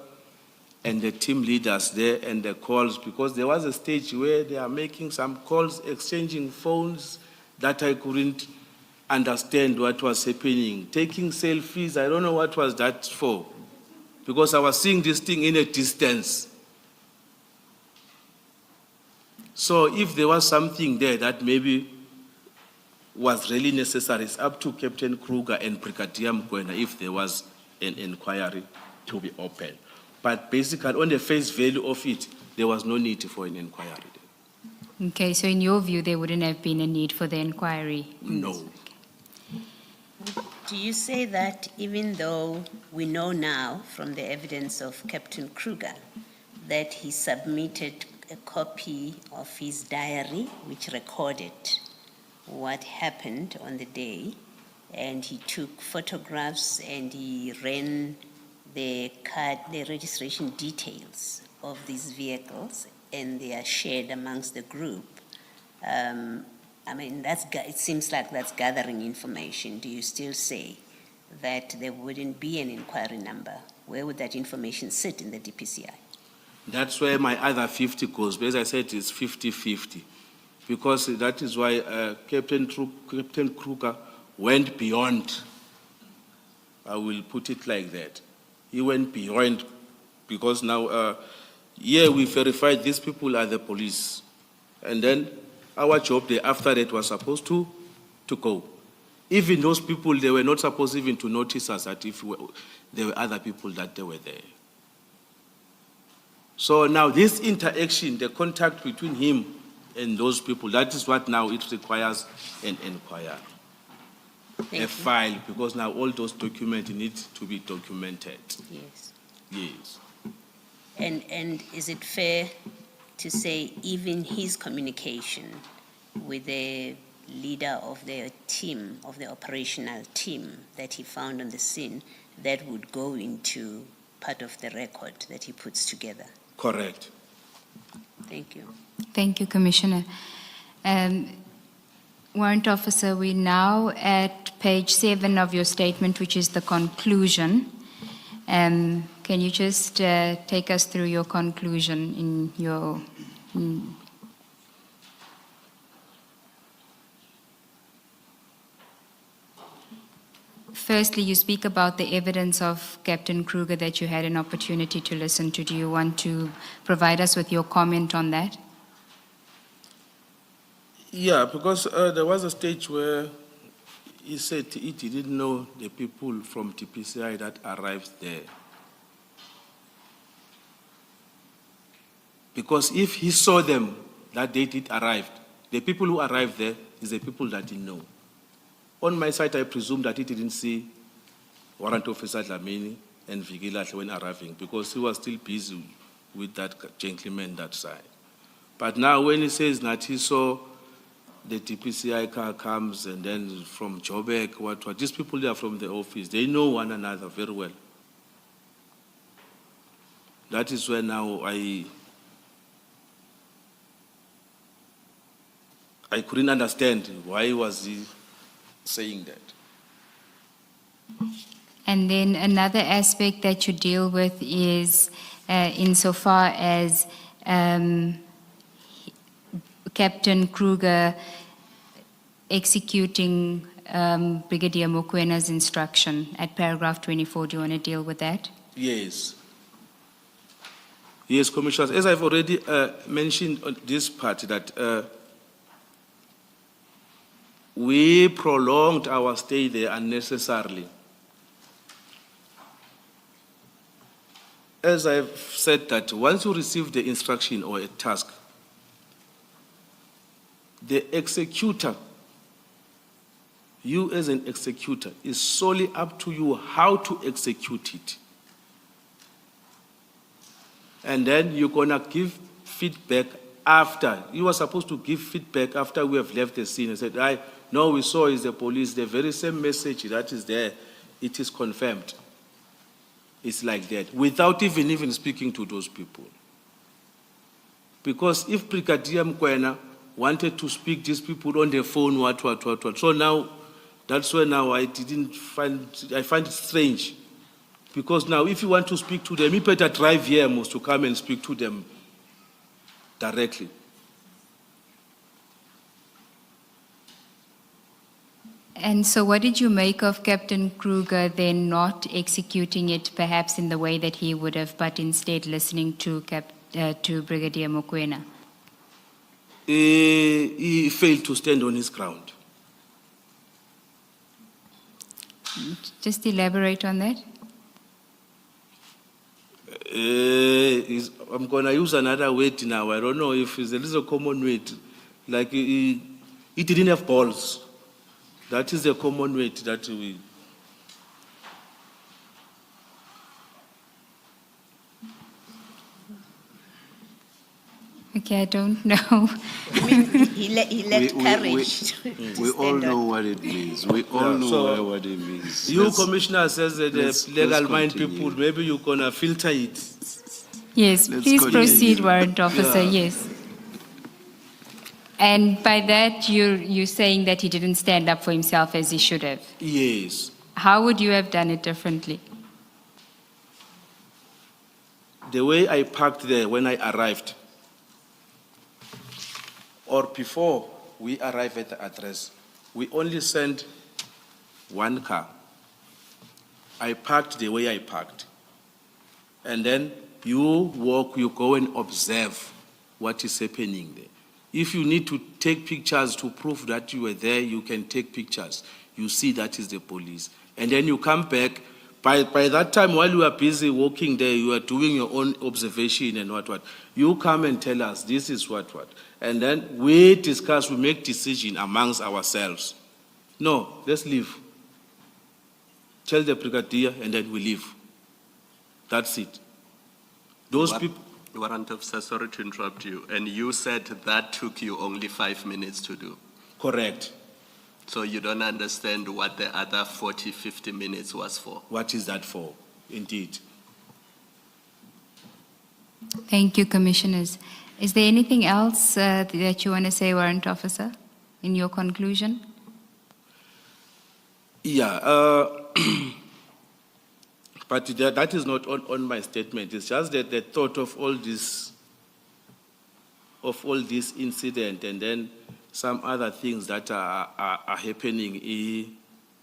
and the team leaders there and the calls, because there was a stage where they are making some calls, exchanging phones that I couldn't understand what was happening. Taking selfies, I don't know what was that for, because I was seeing this thing in a distance. So if there was something there that maybe was really necessary, it's up to Captain Kruger and Brigadier Mokoena if there was an inquiry to be opened. But basically, on the face value of it, there was no need for an inquiry. Okay, so in your view, there wouldn't have been a need for the inquiry? No. Do you say that even though we know now from the evidence of Captain Kruger that he submitted a copy of his diary which recorded what happened on the day, and he took photographs and he ran the registration details of these vehicles, and they are shared amongst the group? It seems like that's gathering information. Do you still say that there wouldn't be an inquiry number? Where would that information sit in the DPCI? That's where my other 50 goes. But as I said, it's 50-50. Because that is why Captain Kruger went beyond. I will put it like that. He went beyond, because now, we verified these people are the police. And then our job there after that was supposed to to go. Even those people, they were not supposed even to notice us that if there were other people that they were there. So now this interaction, the contact between him and those people, that is what now it requires an inquiry. Thank you. File, because now all those documents need to be documented. Yes. Yes. And is it fair to say even his communication with the leader of the team, of the operational team that he found on the scene, that would go into part of the record that he puts together? Correct. Thank you. Thank you, Commissioner. Warrant Officer, we're now at page 7 of your statement, which is the conclusion. Can you just take us through your conclusion in your... Firstly, you speak about the evidence of Captain Kruger that you had an opportunity to listen to. Do you want to provide us with your comment on that? Yeah, because there was a stage where he said he didn't know the people from TPCI that arrived there. Because if he saw them that they did arrive, the people who arrived there is the people that he know. On my side, I presume that he didn't see Warrant Officer Dlamini and Vigilahle when arriving, because he was still busy with that gentleman that side. But now when he says that he saw the TPCI car comes and then from Joburg, what, these people they are from the office, they know one another very well. That is where now I couldn't understand why was he saying that. And then another aspect that you deal with is insofar as Captain Kruger executing Brigadier Mokwena's instruction at paragraph 24. Do you want to deal with that? Yes. Yes, Commissioners. As I've already mentioned on this part, that we prolonged our stay there unnecessarily. As I've said that once you receive the instruction or a task, the executor, you as an executor, is solely up to you how to execute it. And then you're going to give feedback after. You are supposed to give feedback after we have left the scene and said, no, we saw is the police, the very same message that is there, it is confirmed. It's like that, without even speaking to those people. Because if Brigadier Mokwena wanted to speak these people on the phone, what. So now, that's why now I find it strange. Because now if you want to speak to them, you better drive here most to come and speak to them directly. And so what did you make of Captain Kruger then not executing it perhaps in the way that he would have, but instead listening to Brigadier Mokwena? He failed to stand on his ground. Just elaborate on that. I'm going to use another word now. I don't know if it's a little common word. Like he didn't have balls. That is the common word that we... Okay, I don't know. I mean, he lacked courage. We all know what it means. We all know what it means. You, Commissioner, says that let's the legal mind continue. people, maybe you're going to filter it. Yes, Let's please continue. proceed, Warrant Officer, Yeah. yes. And by that, you're saying that he didn't stand up for himself as he should have. Yes. How would you have done it differently? The way I parked there when I arrived, or before we arrived at the address, we only sent one car. I parked the way I parked. And then you walk, you go and observe what is happening there. If you need to take pictures to prove that you were there, you can take pictures. You see that is the police. And then you come back. By that time, while you are busy walking there, you are doing your own observation and what. You come and tell us, this is what. And then we discuss, we make decision amongst ourselves. No, let's leave. Tell the brigadier and then we leave. That's it. Those people... Warrant officer, sorry to interrupt you. And you said that took you only 5 minutes to do. Correct. So you don't understand what the other 40, 50 minutes was for? What is that for? Indeed. Thank you, Commissioners. Is there anything else that you want to say, Warrant Officer, in your conclusion? Yeah, but that is not on my statement. It's just that the thought of all this incident and then some other things that are happening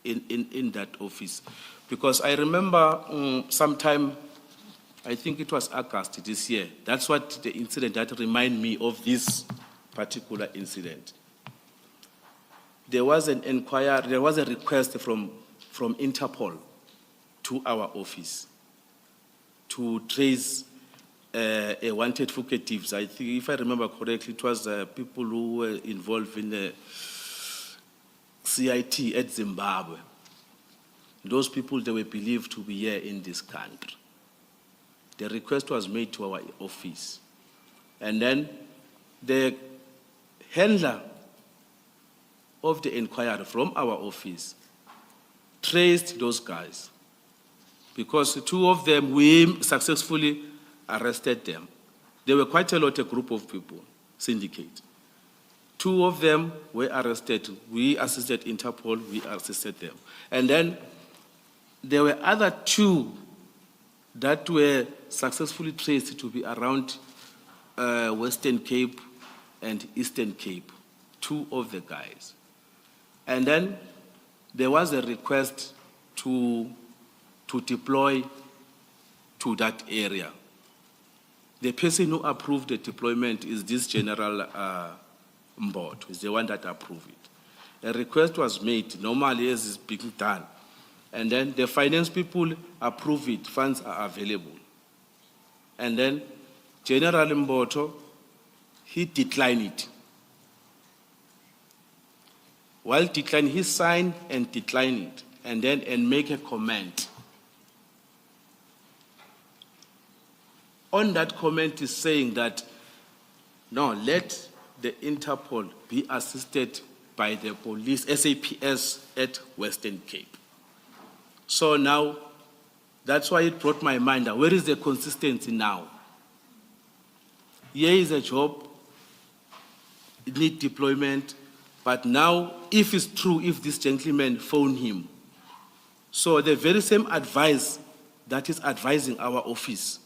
in that office. Because I remember sometime, I think it was August this year, that's what the incident that reminded me of this particular incident. There was an inquiry, there was a request from Interpol to our office to trace a wanted fugitives. I think, if I remember correctly, it was people who were involved in the CIT at Zimbabwe. Those people, they were believed to be here in this country. The request was made to our office. And then the handler of the inquiry from our office traced those guys, because two of them, we successfully arrested them. There were quite a lot, a group of people, syndicate. Two of them were arrested. We assisted Interpol, we assisted them. And then there were other two that were successfully traced to be around Western Cape and Eastern Cape, two of the guys. And then there was a request to deploy to that area. The person who approved the deployment is this General Mbot, who is the one that approved it. A request was made, normally as is being done. And then the finance people approve it, funds are available. And then General Mboto, he declined it. While declining, he signed and declined it, and then make a comment. On that comment is saying that, no, let the Interpol be assisted by the police, SAPS at Western Cape. So now, that's why it brought my mind that where is the consistency now? Here is a job, it needs deployment, but now, if it's true, if this gentleman phoned him, so the very same advice that is advising our office,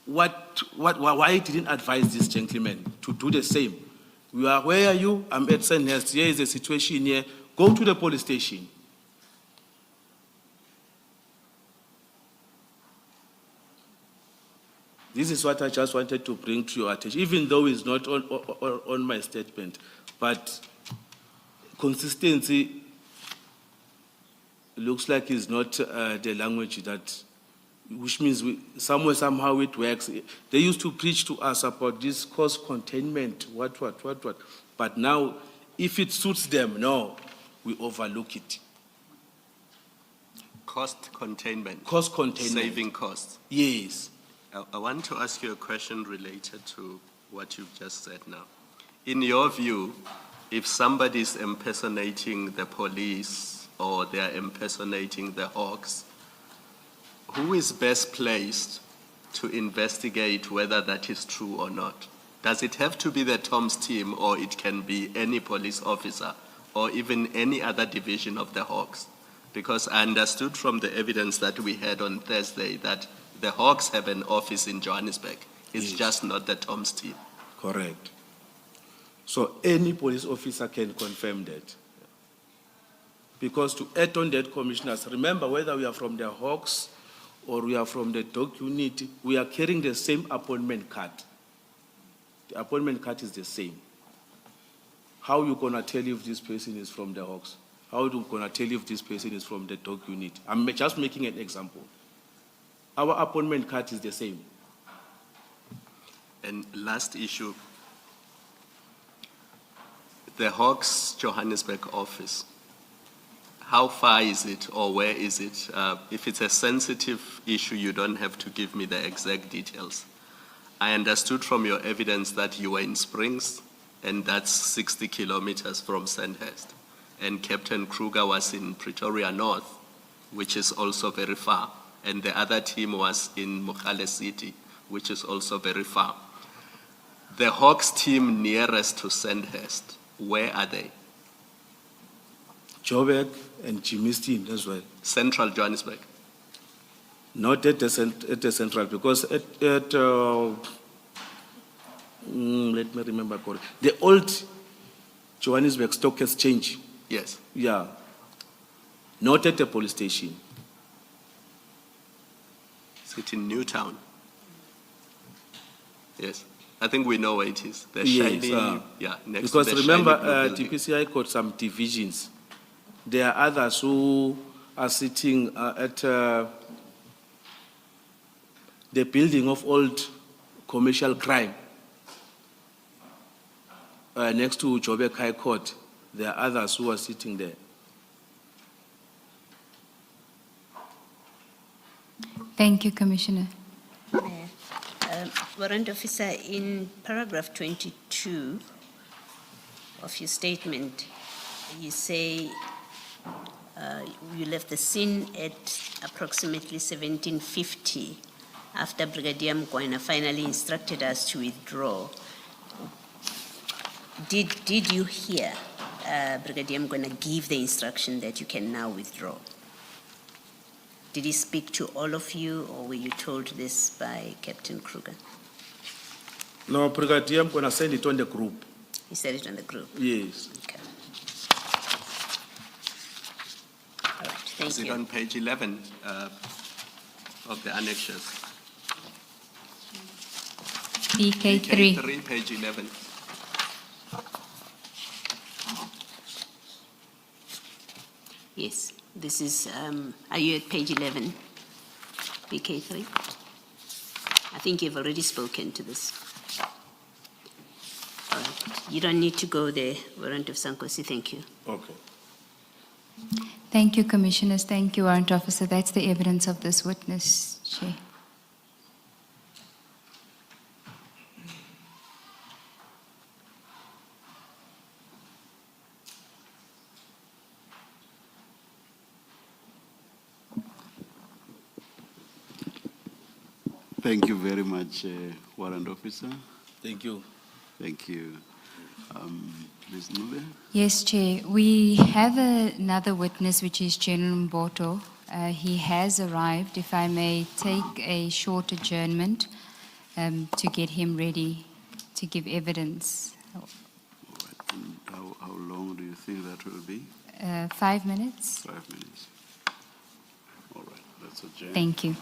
why didn't advise this gentleman to do the same? Where are you? I'm at Sandhurst. Here is the situation here. Go to the police station. This is what I just wanted to bring to your attention, even though it's not on my statement. But consistency looks like it's not the language that, which means somehow it works. They used to preach to us about this cost containment, what. But now, if it suits them, no, we overlook it. Cost containment. Cost containment. Saving costs. Yes. I want to ask you a question related to what you've just said now. In your view, if somebody is impersonating the police or they are impersonating the Hawks, who is best placed to investigate whether that is true or not? Does it have to be the Tom's team, or it can be any police officer or even any other division of the Hawks? Because I understood from the evidence that we had on Thursday that the Hawks have an office in Johannesburg. It's Yes. just not the Tom's team. Correct. So any police officer can confirm that. Because to add on that, commissioners, remember whether we are from the Hawks or we are from the dog unit, we are carrying the same appointment card. The appointment card is the same. How you gonna tell if this person is from the Hawks? How you gonna tell if this person is from the dog unit? I'm just making an example. Our appointment card is the same. And last issue, the Hawks Johannesburg office, how far is it or where is it? If it's a sensitive issue, you don't have to give me the exact details. I understood from your evidence that you were in Springs, and that's 60 kilometers from Sandhurst. And Captain Kruger was in Pretoria North, which is also very far. And the other team was in Mogale City, which is also very far. The Hawks team nearest to Sandhurst, where are they? Joburg and Germiston as well. Central Johannesburg. Not at the central, because let me remember correctly. The old Johannesburg Stock Exchange, Yes. yeah, not at the police station. Is it in Newtown? Yes. I think we know where it is. The Yes, shiny, yeah, next because to the remember, shiny blue building. TPCI got some divisions. There are others who are sitting at the building of old commercial crime next to Joburg High Court. There are others who are sitting there. Thank you, Commissioner. Warrant Officer, in paragraph 22 of your statement, you say you left the scene at approximately 1750 after Brigadier Mkwena finally instructed us to withdraw. Did you hear Brigadier Mkwena give the instruction that you can now withdraw? Did he speak to all of you, or were you told this by Captain Kruger? No, Brigadier, I'm going to send it on the group. He said it on the group. Yes. Okay. All right, thank Is it you. on page 11 of the annexures? PK3. PK3, page 11. Yes, this is, are you at page 11, BK3? I think you've already spoken to this. All right, you don't need to go there, Warrant of Sankosi, thank you. Okay. Thank you, Commissioners. Thank you, Warrant Officer. That's the evidence of this witness, Chair. Thank you very much, Warrant Officer. Thank you. Thank you. Ms. Nube? Yes, Chair. We have another witness, which is General Mboto. He has arrived. If I may take a short adjournment to get him ready to give evidence. All right. And how long do you think that will be? 5 minutes. 5 minutes. All right. That's adjourned. Thank you.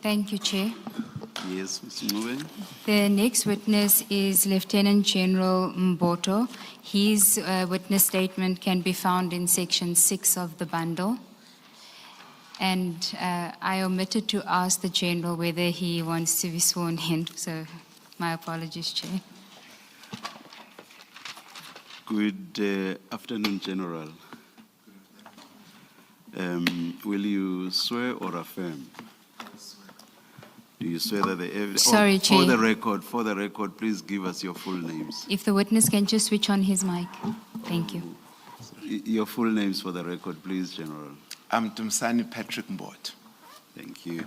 Thank you, Chair. Yes, Mr. Moving. The next witness is Lieutenant General Mboto. His witness statement can be found in section 6 of the bundle. And I omitted to ask the General whether he wants to be sworn in, so my apologies, Chair. Good afternoon, General. Will you swear or affirm? Do you swear that the evidence... Sorry, Chair. For the record, please give us your full names. If the witness can just switch on his mic. Thank you. Your full names for the record, please, General. I'm Tumsani Patrick Mbot. Thank you.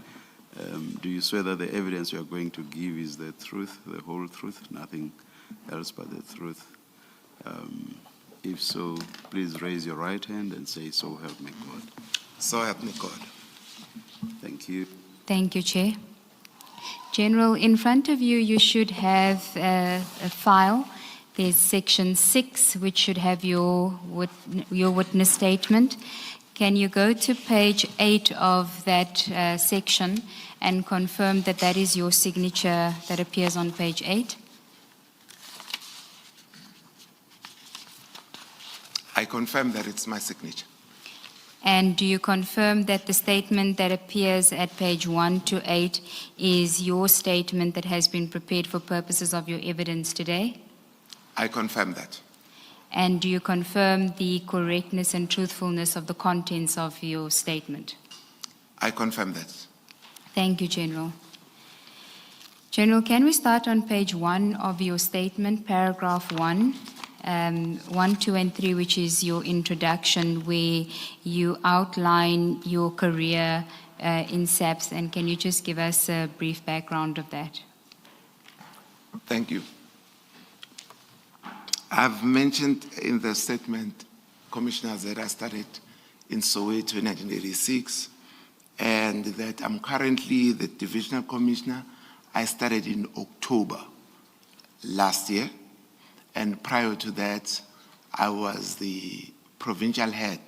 Do you swear that the evidence you are going to give is the truth, the whole truth, nothing else but the truth? If so, please raise your right hand and say, "So help me God." So help me God. Thank you. Thank you, Chair. General, in front of you, you should have a file. There's section 6, which should have your witness statement. Can you go to page 8 of that section and confirm that that is your signature that appears on page 8? I confirm that it's my signature. And do you confirm that the statement that appears at page 1 to 8 is your statement that has been prepared for purposes of your evidence today? I confirm that. And do you confirm the correctness and truthfulness of the contents of your statement? I confirm that. Thank you, General. General, can we start on page 1 of your statement, paragraph 1? 1, 2, and 3, which is your introduction, where you outline your career in SAPS, and can you just give us a brief background of that? Thank you. I've mentioned in the statement, Commissioner, that I started in Soweto in 1986, and that I'm currently the Divisional Commissioner. I started in October last year. And prior to that, I was the provincial head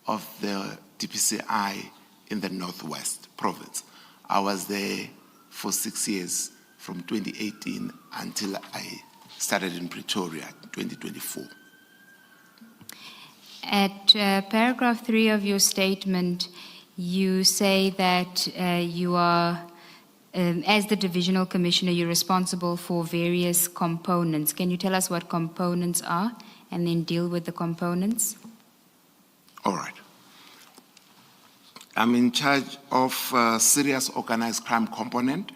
of the DPCI in the Northwest Province. I was there for 6 years, from 2018 until I started in Pretoria, 2024. At paragraph 3 of your statement, you say that you are as the Divisional Commissioner, you're responsible for various components. Can you tell us what components are and then deal with the components? All right. I'm in charge of serious organized crime component.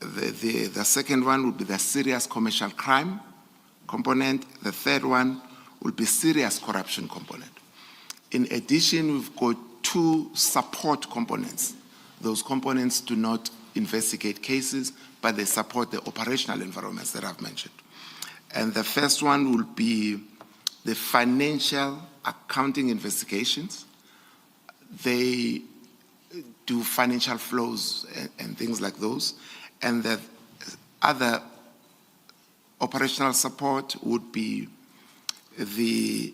The second one would be the serious commercial crime component. The third one will be serious corruption component. In addition, we've got 2 support components. Those components do not investigate cases, but they support the operational environments that I've mentioned. And the first one will be the financial accounting investigations. They do financial flows and things like those. And the other operational support would be the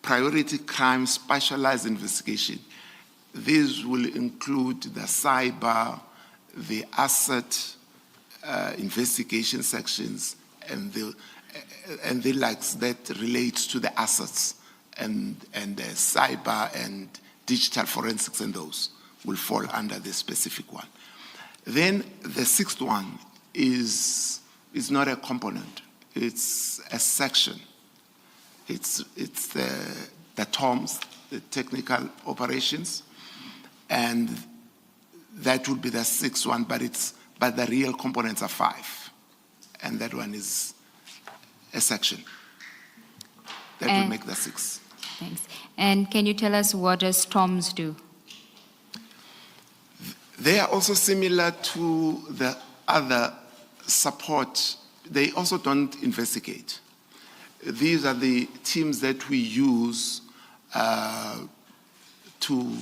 priority crime specialized investigation. These will include the cyber, the asset investigation sections, and the likes that relates to the assets, and the cyber and digital forensics, and those will fall under the specific one. Then the 6th one is not a component; it's a section. It's the TOMS, the technical operations. And that would be the 6th one, but the real components are 5. And that one is a section. That will make the 6. Thanks. And can you tell us what does TOMS do? They are also similar to the other support. They also don't investigate. These are the teams that we use to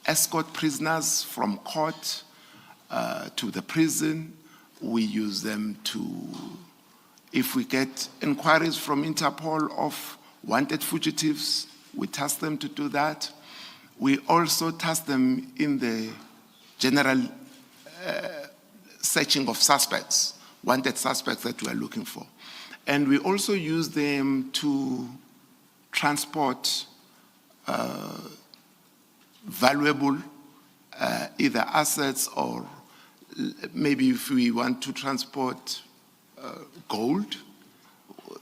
escort prisoners from court to the prison. We use them if we get inquiries from Interpol of wanted fugitives, we task them to do that. We also task them in the general searching of suspects, wanted suspects that we are looking for. And we also use them to transport valuable either assets or maybe if we want to transport gold,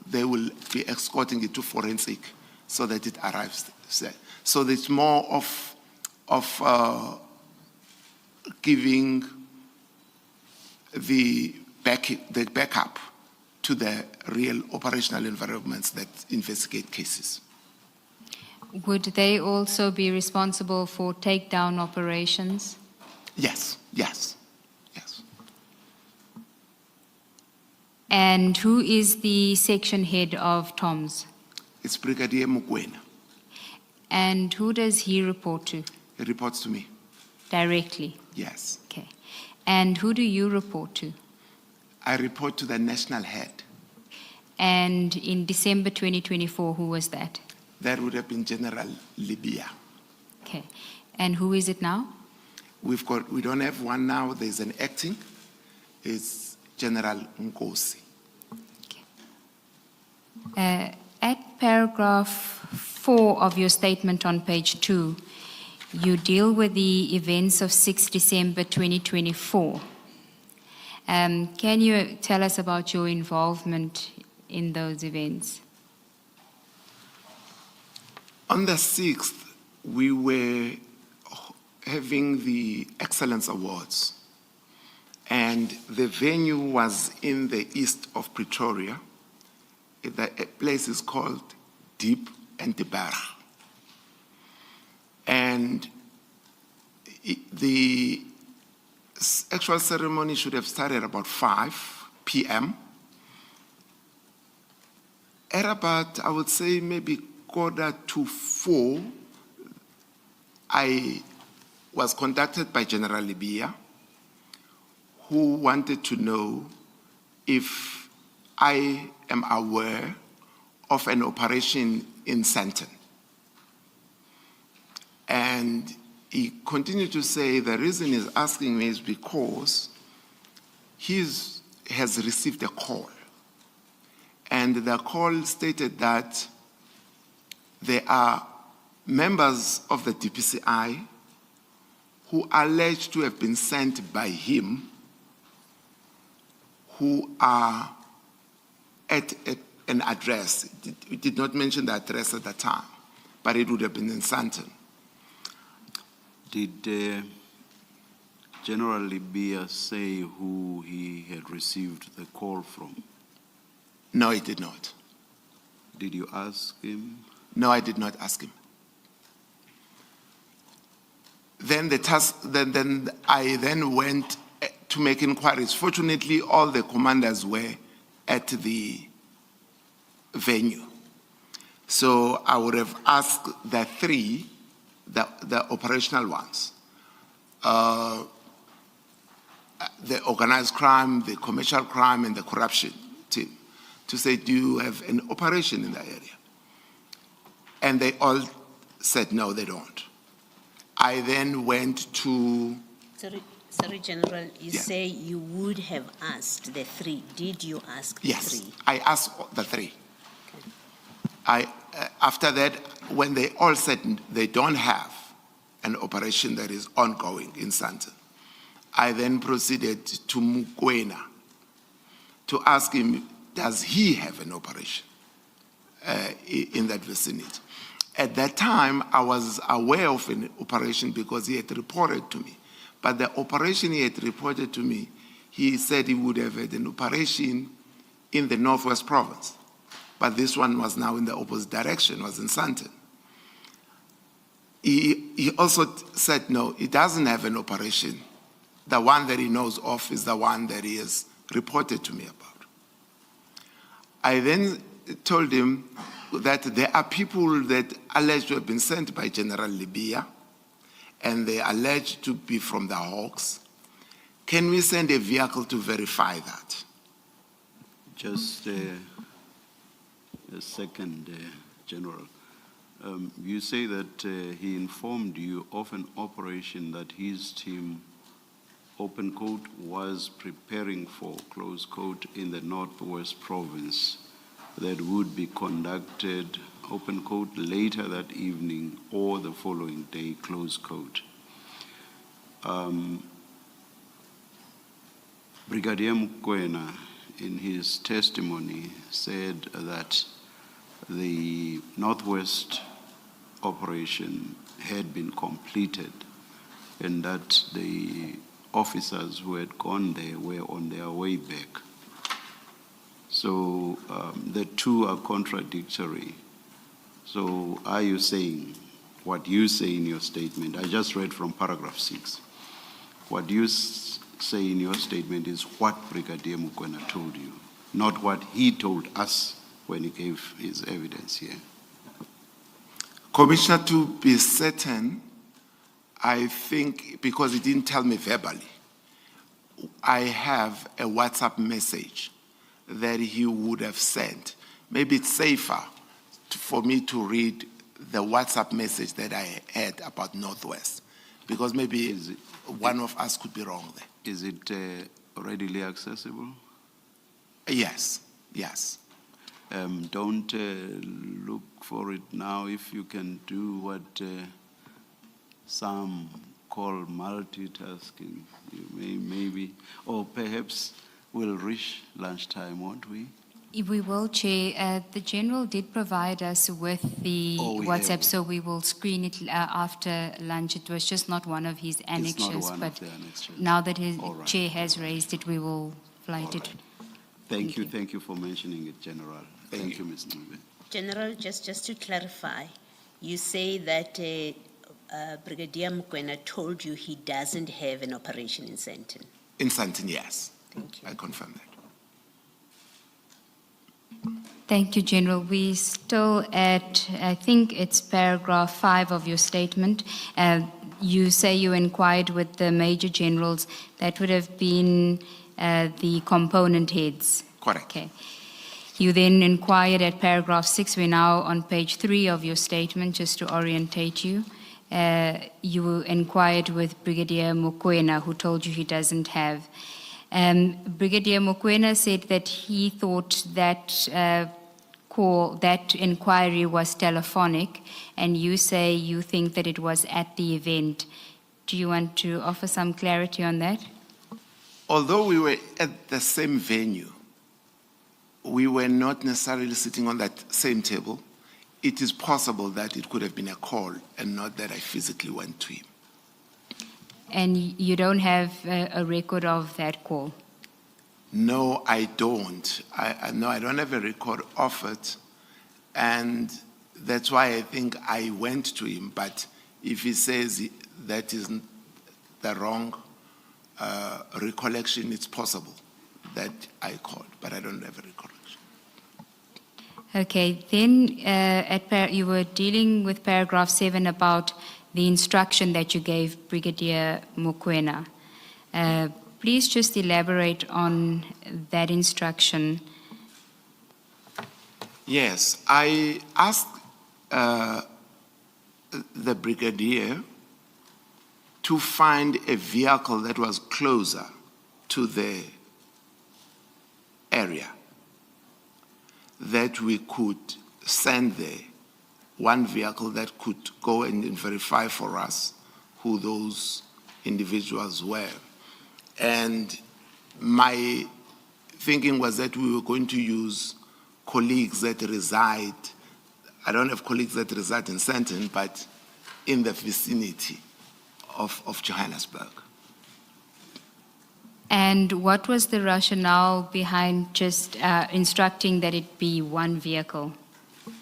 they will be escorting it to forensic so that it arrives there. So it's more of giving the backup to the real operational environments that investigate cases. Would they also be responsible for takedown operations? Yes, yes, yes. And who is the section head of TOMS? It's Brigadier Mokwena. And who does he report to? He reports to me. Directly? Yes. Okay. And who do you report to? I report to the national head. And in December 2024, who was that? That would have been General Libya. Okay. And who is it now? We don't have one now. There's an acting. It's General Nkosi. Okay. At paragraph 4 of your statement on page 2, you deal with the events of 6 December 2024. Can you tell us about your involvement in those events? On the 6th, we were having the Excellence Awards, and the venue was in the east of Pretoria. The place is called Diep and de Berg. And the actual ceremony should have started about 5 p.m. At about, I would say, maybe 3:45, I was contacted by General Libya, who wanted to know if I am aware of an operation in Sandton. And he continued to say the reason he's asking me is because he has received a call. And the call stated that there are members of the DPCI who are alleged to have been sent by him, who are at an address. It did not mention the address at the time, but it would have been in Sandton. Did General Libya say who he had received the call from? No, he did not. Did you ask him? No, I did not ask him. Then I went to make inquiries. Fortunately, all the commanders were at the venue. So I would have asked the 3, the operational ones, the organized crime, the commercial crime, and the corruption team, to say, do you have an operation in the area? And they all said, no, they don't. I then went to... Sorry, General, you Yeah. say you would have asked the 3. Did you ask the 3? Yes, I asked the 3. After that, when they all said they don't have an operation that is ongoing in Sandton, I then proceeded to Mokwena to ask him, does he have an operation in that vicinity? At that time, I was aware of an operation because he had reported to me. But the operation he had reported to me, he said he would have had an operation in the Northwest Province. But this one was now in the opposite direction, was in Sandton. He also said, no, he doesn't have an operation. The one that he knows of is the one that he has reported to me about. I then told him that there are people that alleged to have been sent by General Libya, and they alleged to be from the Hawks. Can we send a vehicle to verify that? Just a second, General. You say that he informed you of an operation that his team open quote, was preparing for, close quote, in the Northwest Province that would be conducted, open quote, later that evening or the following day, close quote. Brigadier Mokoena, in his testimony, said that the Northwest operation had been completed and that the officers who had gone there were on their way back. So the two are contradictory. So are you saying what you say in your statement? I just read from paragraph 6. What you say in your statement is what Brigadier Mokoena told you, not what he told us when he gave his evidence here. Commissioner, to be certain, I think, because he didn't tell me verbally, I have a WhatsApp message that he would have sent. Maybe it's safer for me to read the WhatsApp message that I had about Northwest, because maybe one of us could be wrong there. Is it readily accessible? Yes, yes. Don't look for it now. If you can do what some call multitasking, you may maybe, or perhaps we'll reach lunchtime, won't we? We will, Chair. The General did provide us with the we WhatsApp, have. so we will screen it after lunch. It was just not one of his annexures, one but of the annexures. now that his All right. Chair has raised it, we will flight it. Thank you for mentioning it, General. Thank you, Ms. Nube. General, just to clarify, you say that Brigadier Mokoena told you he doesn't have an operation in Sandton. In Sandton, yes. Thank you. I confirm that. Thank you, General. We still at, I think it's paragraph 5 of your statement. You say you inquired with the Major Generals. That would have been the component heads. Correct. Okay. You then inquired at paragraph 6. We're now on page 3 of your statement, just to orientate you. You inquired with Brigadier Mokoena, who told you he doesn't have. Brigadier Mokoena said that he thought that that inquiry was telephonic, and you say you think that it was at the event. Do you want to offer some clarity on that? Although we were at the same venue, we were not necessarily sitting on that same table. It is possible that it could have been a call and not that I physically went to him. And you don't have a record of that call? No, I don't. No, I don't have a record of it. And that's why I think I went to him. But if he says that isn't the wrong recollection, it's possible that I called, but I don't have a recollection. Okay, then you were dealing with paragraph 7 about the instruction that you gave Brigadier Mokoena. Please just elaborate on that instruction. Yes, I asked the brigadier to find a vehicle that was closer to the area that we could send there, one vehicle that could go and verify for us who those individuals were. And my thinking was that we were going to use colleagues that reside, I don't have colleagues that reside in Sandton, but in the vicinity of Johannesburg. And what was the rationale behind just instructing that it be one vehicle?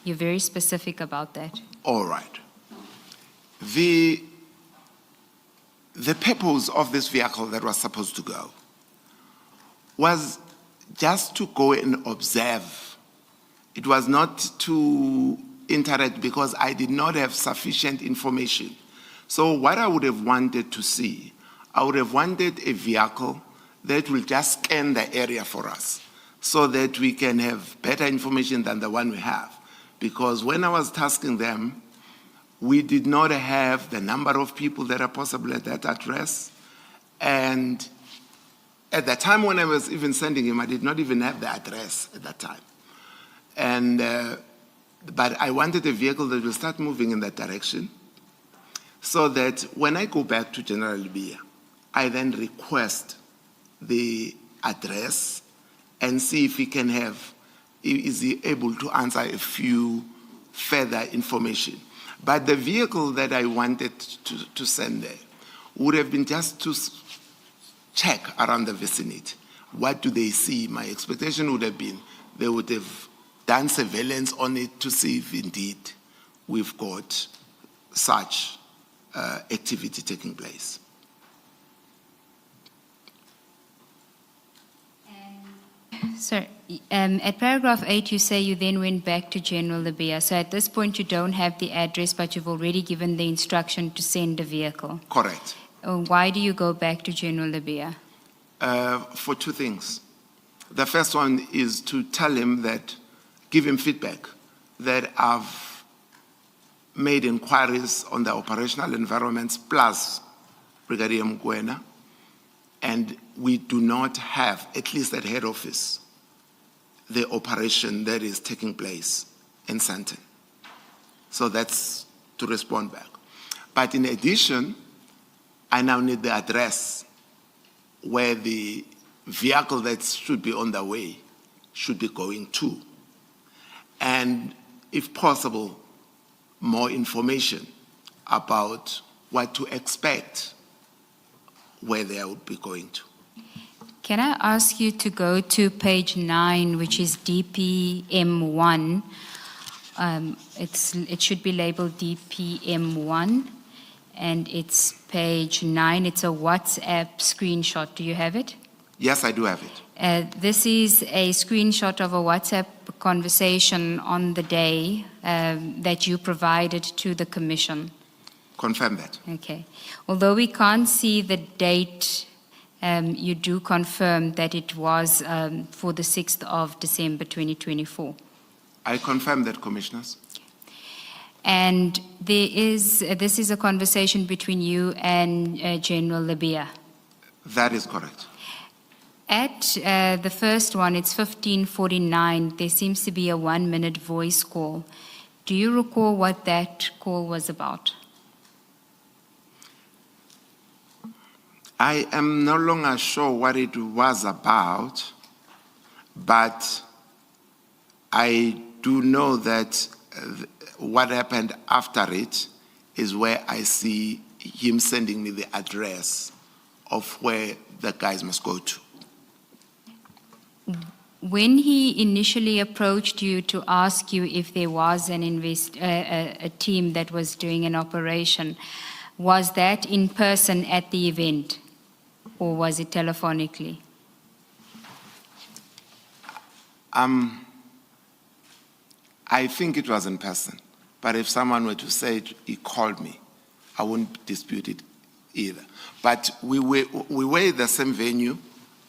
You're very specific about that. All right. The purpose of this vehicle that was supposed to go was just to go and observe. It was not to interact because I did not have sufficient information. So what I would have wanted to see, I would have wanted a vehicle that will just scan the area for us so that we can have better information than the one we have. Because when I was tasking them, we did not have the number of people that are possible at that address, And at the time when I was even sending him, I did not even have the address at that time. And, but I wanted a vehicle that will start moving in that direction so that when I go back to General Libya, I then request the address and see if he can have, is he able to answer a few further information. But the vehicle that I wanted to send there would have been just to check around the vicinity. What do they see? My expectation would have been they would have done surveillance on it to see if indeed we've got such activity taking place. Sir, at paragraph 8, you say you then went back to General Libya. So at this point, you don't have the address, but you've already given the instruction to send a vehicle. Correct. Why do you go back to General Libya? For two things. The first one is to tell him that, give him feedback that I've made inquiries on the operational environments plus Brigadier Mokwena, and we do not have, at least at head office, the operation that is taking place in Sandton. So that's to respond back. But in addition, I now need the address where the vehicle that should be on the way should be going to. And if possible, more information about what to expect where they would be going to. Can I ask you to go to page 9, which is DPM1? It should be labeled DPM1, and it's page 9. It's a WhatsApp screenshot. Do you have it? Yes, I do have it. This is a screenshot of a WhatsApp conversation on the day that you provided to the Commission. Confirm that. Okay. Although we can't see the date, you do confirm that it was for the 6th of December 2024. I confirm that, Commissioners. And this is a conversation between you and General Libya. That is correct. At the first one, it's 15:49. There seems to be a 1-minute voice call. Do you recall what that call was about? I am no longer sure what it was about, but I do know that what happened after it is where I see him sending me the address of where the guys must go to. When he initially approached you to ask you if there was a team that was doing an operation, was that in person at the event, or was it telephonically? I think it was in person, but if someone were to say he called me, I wouldn't dispute it either. But we were at the same venue,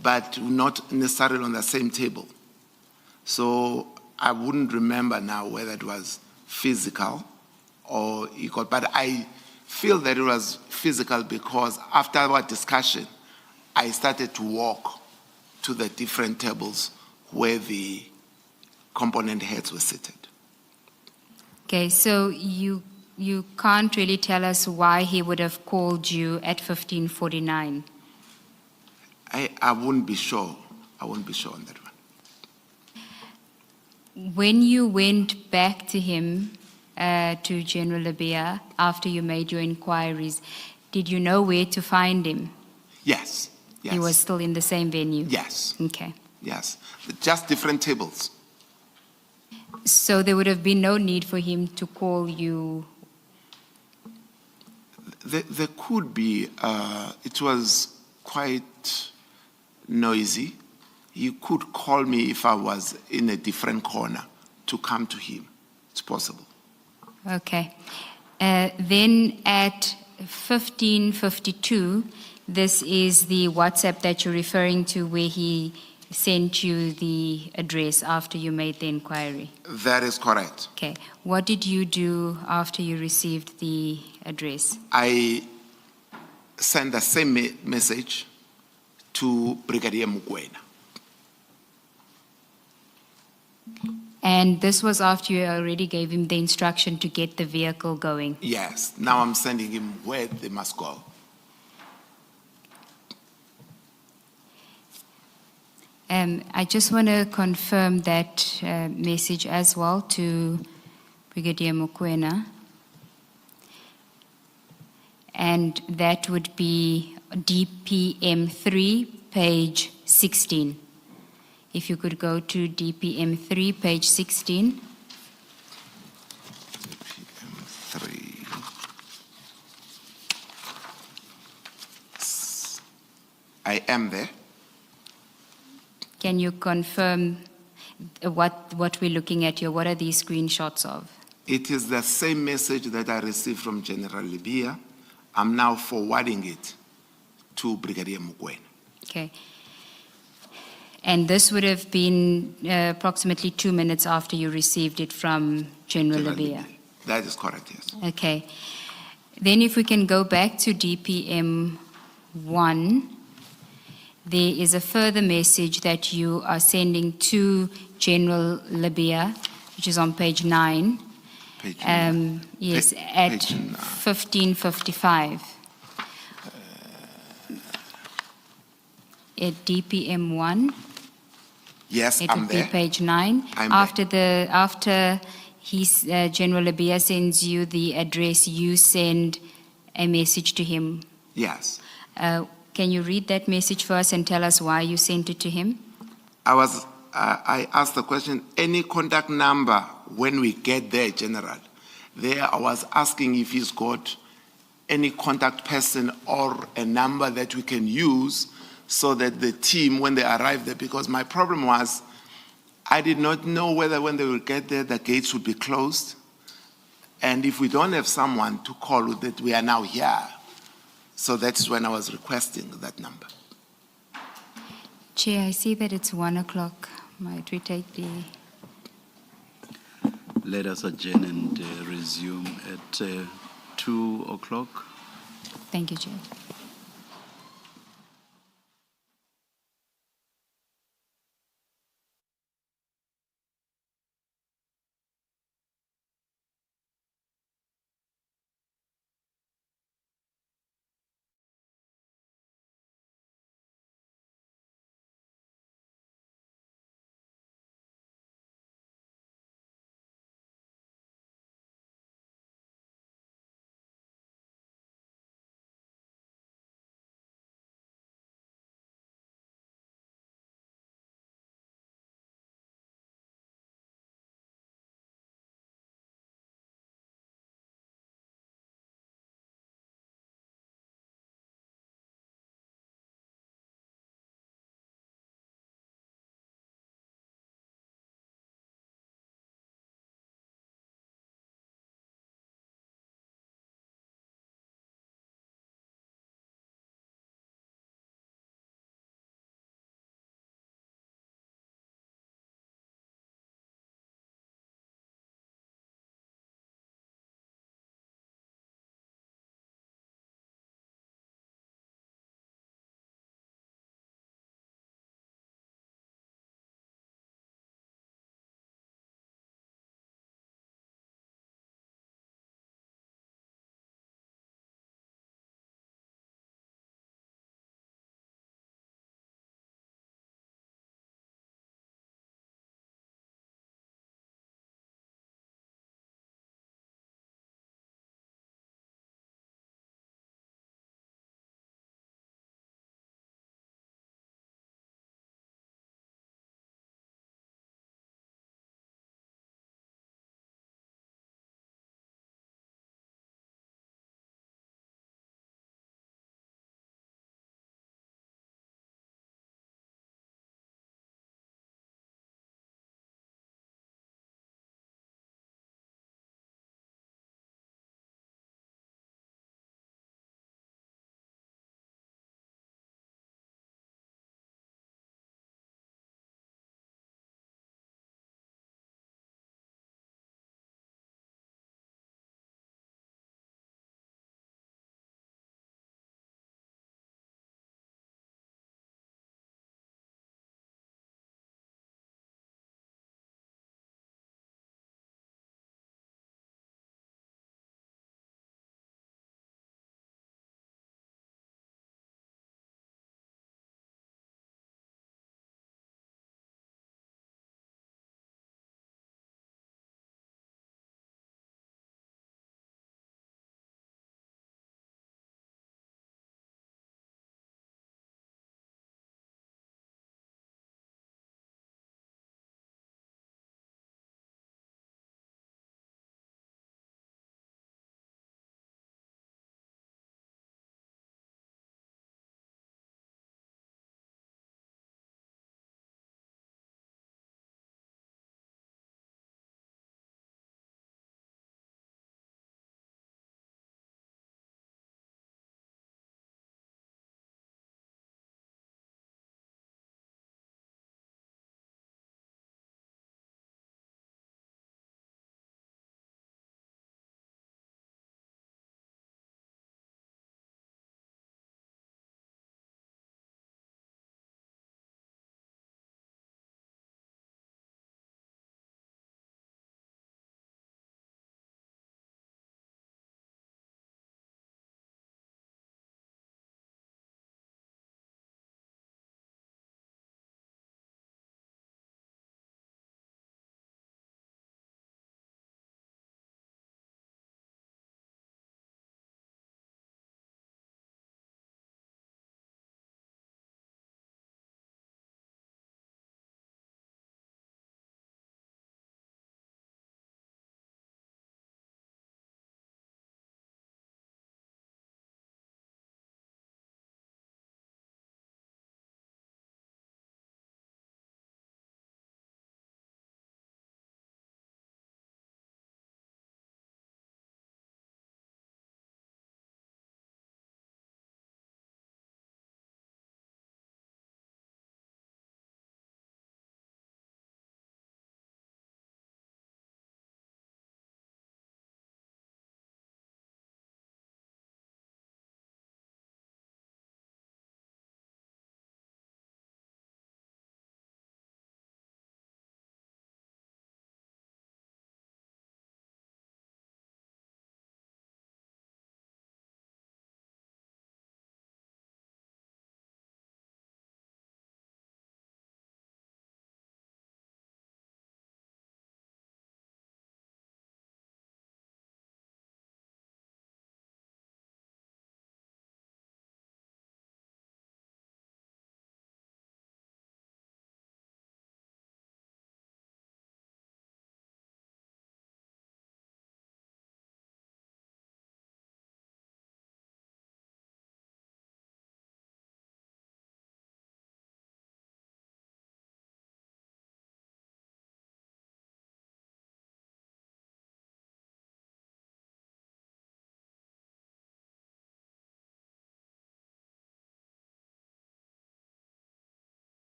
but not necessarily on the same table. So I wouldn't remember now whether it was physical or equal, but I feel that it was physical because after our discussion, I started to walk to the different tables where the component heads were seated. Okay, so you can't really tell us why he would have called you at 15:49. I wouldn't be sure. I wouldn't be sure on that one. When you went back to him, to General Libya, after you made your inquiries, did you know where to find him? Yes. Yes. He was still in the same venue? Yes. Okay. Yes. Just different tables. So there would have been no need for him to call you? There could be. It was quite noisy. You could call me if I was in a different corner to come to him. It's possible. Okay. Then at 15:52, this is the WhatsApp that you're referring to where he sent you the address after you made the inquiry. That is correct. Okay. What did you do after you received the address? I send the same message to Brigadier Mokwena. And this was after you already gave him the instruction to get the vehicle going. Yes, now I'm sending him where they must go. I just want to confirm that message as well to Brigadier Mokwena. And that would be DPM 3, page 16. If you could go to DPM 3, page 16. PM3. I am there. Can you confirm what we're looking at here? What are these screenshots of? It is the same message that I received from General Libya. I'm now forwarding it to Brigadier Mokwena. Okay. And this would have been approximately 2 minutes after you received it from General Libya. That is correct, yes. Okay. Then if we can go back to DPM 1, there is a further message that you are sending to General Libya, which is on page 9. Page Yes, Pa- at page 9. 15:55. At DPM 1. Yes, It I'm would be there. page 9. I'm After General Libya sends you the address, you send a message to him. Yes. Can you read that message for us and tell us why you sent it to him? I asked the question, any contact number when we get there, General? There I was asking if he's got any contact person or a number that we can use so that the team, when they arrive there, because my problem was I did not know whether when they will get there, the gates would be closed. And if we don't have someone to call that we are now here. So that's when I was requesting that number. Chair, I see that it's 1 o'clock. Might we take the... Let us adjourn and resume at 2 o'clock. Thank you, Chair.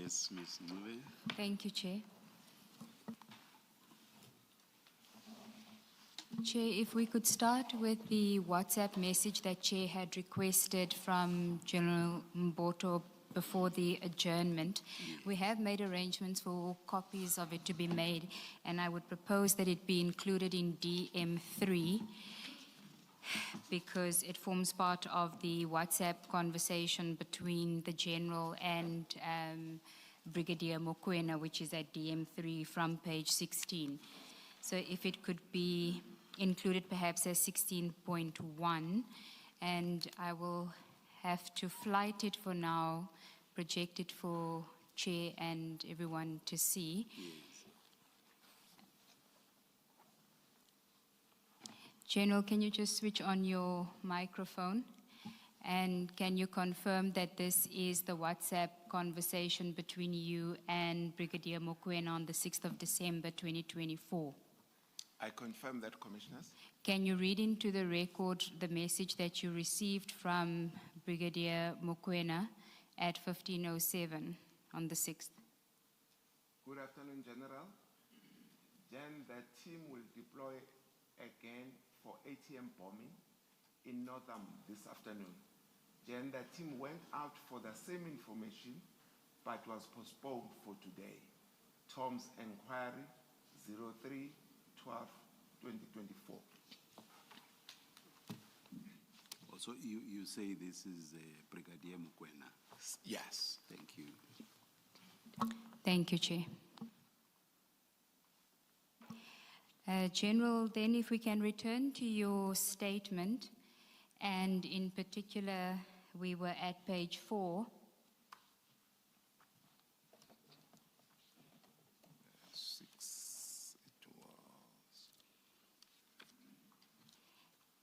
Yes, Ms. Ncube. Thank you, Chair. Chair, if we could start with the WhatsApp message that Chair had requested from General Mboto before the adjournment. We have made arrangements for copies of it to be made, and I would propose that it be included in DM3 because it forms part of the WhatsApp conversation between the General and Brigadier Mokoena, which is at DM3 from page 16. So if it could be included perhaps as 16.1, and I will have to flight it for now, project it for Chair and everyone to see. Yes. General, can you just switch on your microphone? And can you confirm that this is the WhatsApp conversation between you and Brigadier Mokoena on the 6th of December 2024? I confirm that, Commissioners. Can you read into the record the message that you received from Brigadier Mokoena at 15:07 on the 6th? Good afternoon, General. Jen, the team will deploy again for ATM bombing in Northam this afternoon. Jen, the team went out for the same information but was postponed for today. Tom's inquiry 03/12/2024. Also, you say this is Brigadier Mokoena. Yes. Thank you. Thank you, Chair. General, then if we can return to your statement, and in particular, we were at page 4. It was.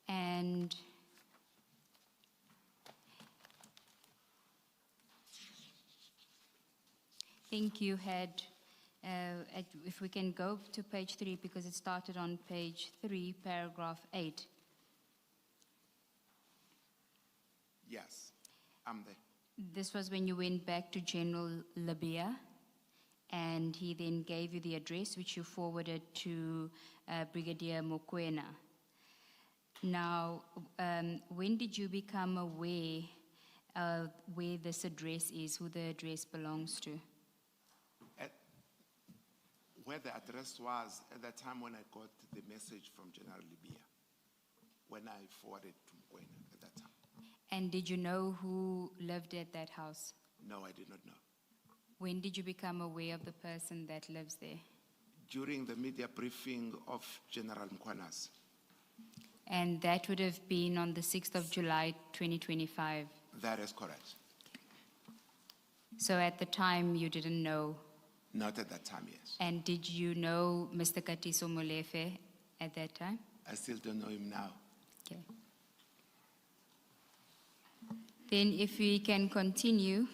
And I think you had, if we can go to page 3, because it started on page 3, paragraph 8. Yes, I'm there. This was when you went back to General Labia, and he then gave you the address, which you forwarded to Brigadier Mokoena. Now, when did you become aware where this address is, who the address belongs to? Where the address was at the time when I got the message from General Libya, when I forwarded to Mokoena at that time. And did you know who lived at that house? No, I did not know. When did you become aware of the person that lives there? During the media briefing of General Mkwanas. And that would have been on the 6th of July, 2025. That is correct. So at the time, you didn't know. Not at that time, yes. And did you know Mr. Katiso Molefe at that time? I still don't know him now. Okay. Then if we can continue,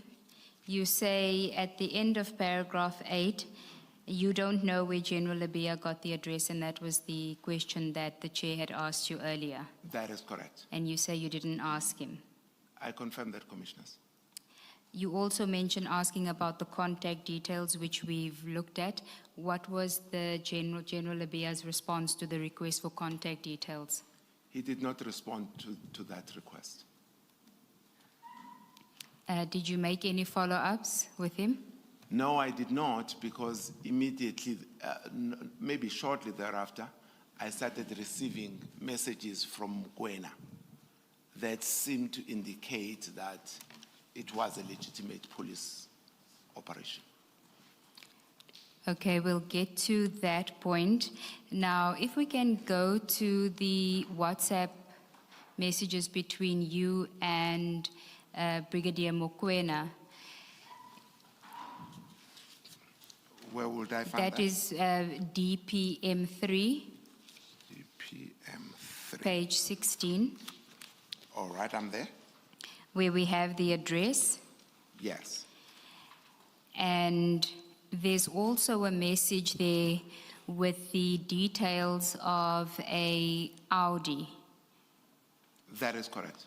you say at the end of paragraph 8, you don't know where General Labia got the address, and that was the question that the Chair had asked you earlier. That is correct. And you say you didn't ask him. I confirm that, Commissioners. You also mentioned asking about the contact details, which we've looked at. What was the General Labia's response to the request for contact details? He did not respond to that request. Did you make any follow-ups with him? No, I did not, because immediately, maybe shortly thereafter, I started receiving messages from Mokoena that seemed to indicate that it was a legitimate police operation. Okay, we'll get to that point. Now, if we can go to the WhatsApp messages between you and Brigadier Mokoena. Where would I find that? That is DPM3. DPM3. Page 16. All right, I'm there. Where we have the address. Yes. And there's also a message there with the details of a Audi. That is correct.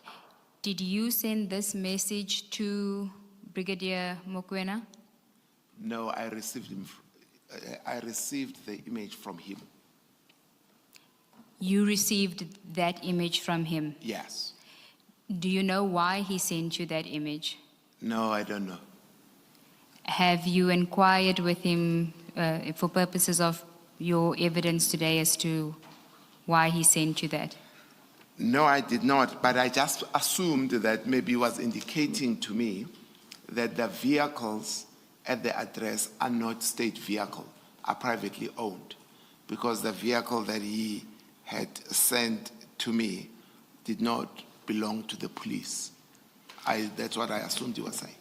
Did you send this message to Brigadier Mokoena? No, I received I received the image from him. You received that image from him. Yes. Do you know why he sent you that image? No, I don't know. Have you inquired with him for purposes of your evidence today as to why he sent you that? No, I did not, but I just assumed that maybe he was indicating to me that the vehicles at the address are not state vehicle, are privately owned, because the vehicle that he had sent to me did not belong to the police. That's what I assumed he was saying.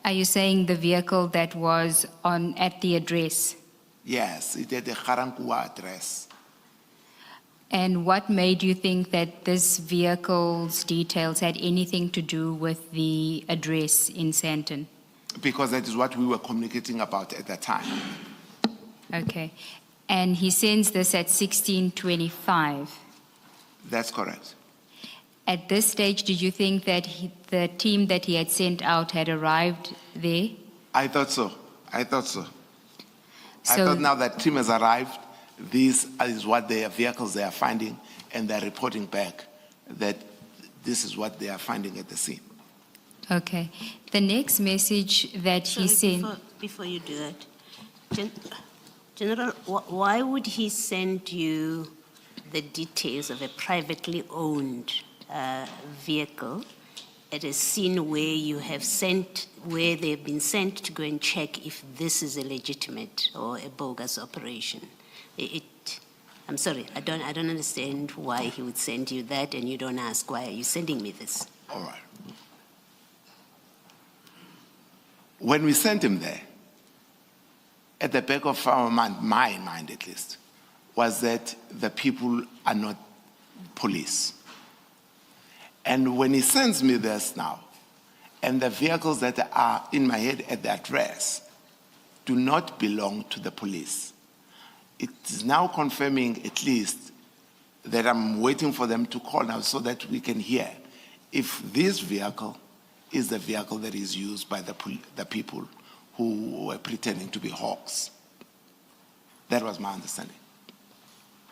Are you saying the vehicle that was at the address? Yes, it had a Garankuwa address. And what made you think that this vehicle's details had anything to do with the address in Sandton? Because that is what we were communicating about at that time. Okay. And he sends this at 16:25. That's correct. At this stage, did you think that the team that he had sent out had arrived there? I thought so. I thought so. I So- thought now that team has arrived, this is what their vehicles they are finding, and they're reporting back that this is what they are finding at the scene. Okay. The next message that he Sorry, sent. before you do that, General, why would he send you the details of a privately owned vehicle at a scene where where they've been sent to go and check if this is a legitimate or a bogus operation? I'm sorry, I don't understand why he would send you that, and you don't ask, why are you sending me this? All right. When we sent him there, at the back of our mind, my mind at least, was that the people are not police. And when he sends me this now, and the vehicles that are in my head at the address do not belong to the police, it is now confirming at least that I'm waiting for them to call now so that we can hear if this vehicle is the vehicle that is used by the people who were pretending to be hawks. That was my understanding.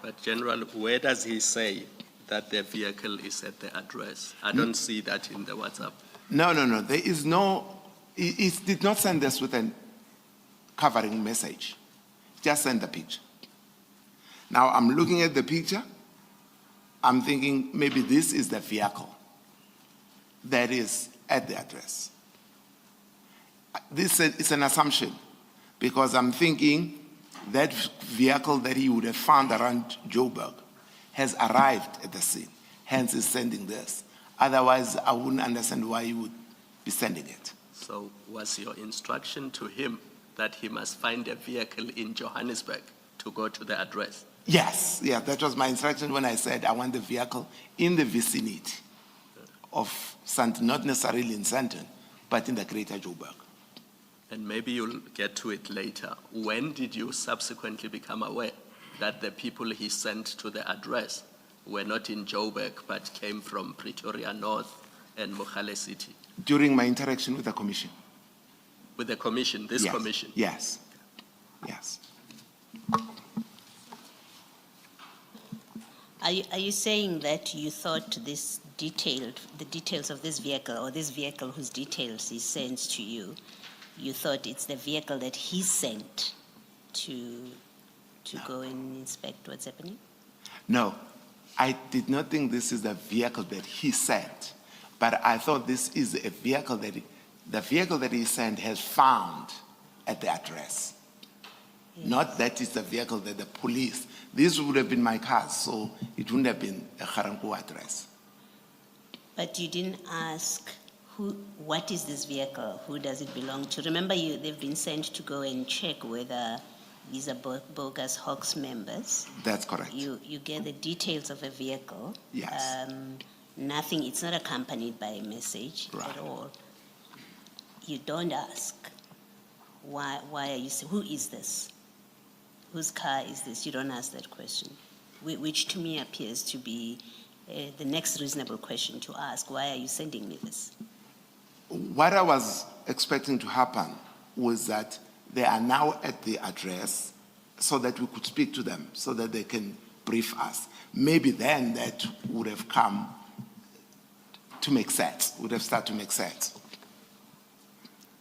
But General, where does he say that the vehicle is at the address? I don't see that in the WhatsApp. No. There is no, he did not send us with a covering message. Just send the picture. Now I'm looking at the picture. I'm thinking maybe this is the vehicle that is at the address. This is an assumption because I'm thinking that vehicle that he would have found around Joburg has arrived at the scene, hence he's sending this. Otherwise, I wouldn't understand why he would be sending it. So was your instruction to him that he must find a vehicle in Johannesburg to go to the address? Yes, that was my instruction when I said I want the vehicle in the vicinity of Sandton, not necessarily in Sandton, but in the greater Joburg. And maybe you'll get to it later. When did you subsequently become aware that the people he sent to the address were not in Joburg but came from Pretoria North and Mogale City? During my interaction with the commission. With the commission, this Yes. commission? Yes. Are you saying that you thought the details of this vehicle, or this vehicle whose details he sends to you, you thought it's the vehicle that he sent to go and inspect what's happening? No, I did not think this is the vehicle that he sent, but I thought this is a vehicle the vehicle that he sent has found at the address. Yes. Not that it's the vehicle that the police, this would have been my car, so it wouldn't have been a Garankuwa address. But you didn't ask what is this vehicle? Who does it belong to? Remember, they've been sent to go and check whether these are bogus Hawks members. That's correct. You get the details of a vehicle. Yes. Nothing, it's not accompanied by a message Right. at all. You don't ask, why are you, who is this? Whose car is this? You don't ask that question, which to me appears to be the next reasonable question to ask. Why are you sending me this? What I was expecting to happen was that they are now at the address so that we could speak to them, so that they can brief us. Maybe then that would have come to make sense, would have started to make sense.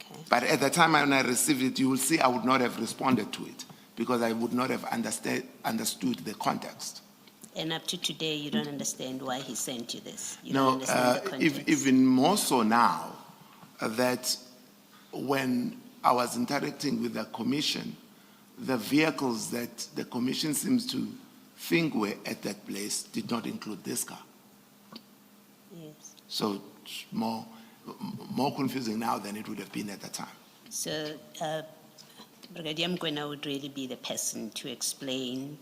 Okay. But at the time when I received it, you will see I would not have responded to it because I would not have understood the context. And up to today, you don't understand why he sent you this? You No, don't understand the context? even more so now that when I was interacting with the commission, the vehicles that the commission seems to think were at that place did not include this car. Yes. So it's more confusing now than it would have been at the time. So, Brigadier Mkwena would really be the person to explain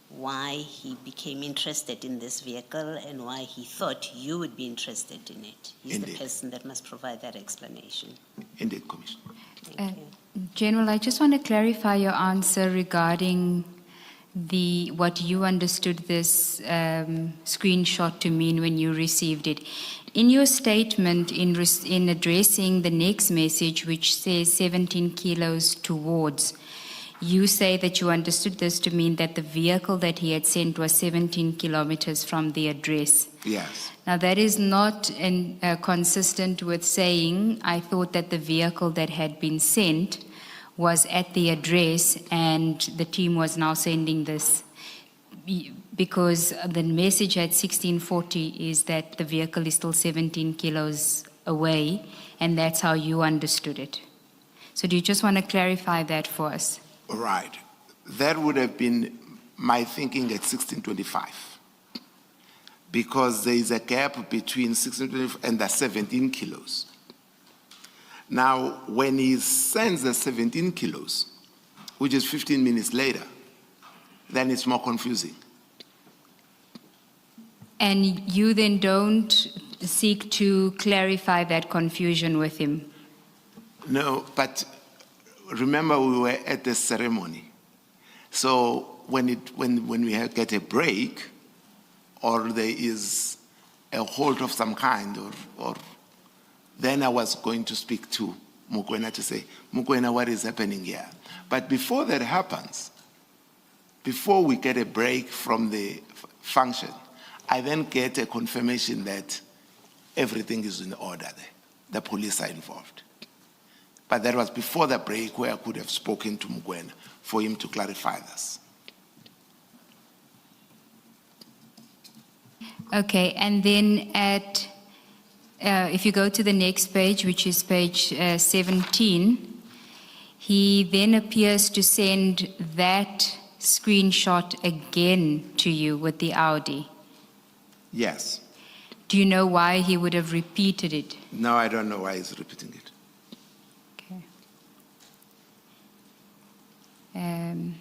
why he became interested in this vehicle and why he thought you would be interested in it. He's Indeed. the person that must provide that explanation. Indeed, Commissioner. Thank you. General, I just want to clarify your answer regarding what you understood this screenshot to mean when you received it. In your statement in addressing the next message, which says 17 kilos towards, you say that you understood this to mean that the vehicle that he had sent was 17 kilometers from the address. Yes. Now, that is not consistent with saying, I thought that the vehicle that had been sent was at the address and the team was now sending this. Because the message at 1640 is that the vehicle is still 17 kilos away, and that's how you understood it. So do you just want to clarify that for us? Right. That would have been my thinking at 1625. Because there is a gap between 1625 and the 17 kilos. Now, when he sends the 17 kilos, which is 15 minutes later, then it's more confusing. And you then don't seek to clarify that confusion with him? No, but remember we were at the ceremony. So when we get a break, or there is a halt of some kind, or then I was going to speak to Mokwena to say, Mokwena, what is happening here? But before that happens, before we get a break from the function, I then get a confirmation that everything is in order there. The police are involved. But that was before the break where I could have spoken to Mokwena for him to clarify this. Okay, and then if you go to the next page, which is page 17, he then appears to send that screenshot again to you with the Audi. Yes. Do you know why he would have repeated it? No, I don't know why he's repeating it. Okay.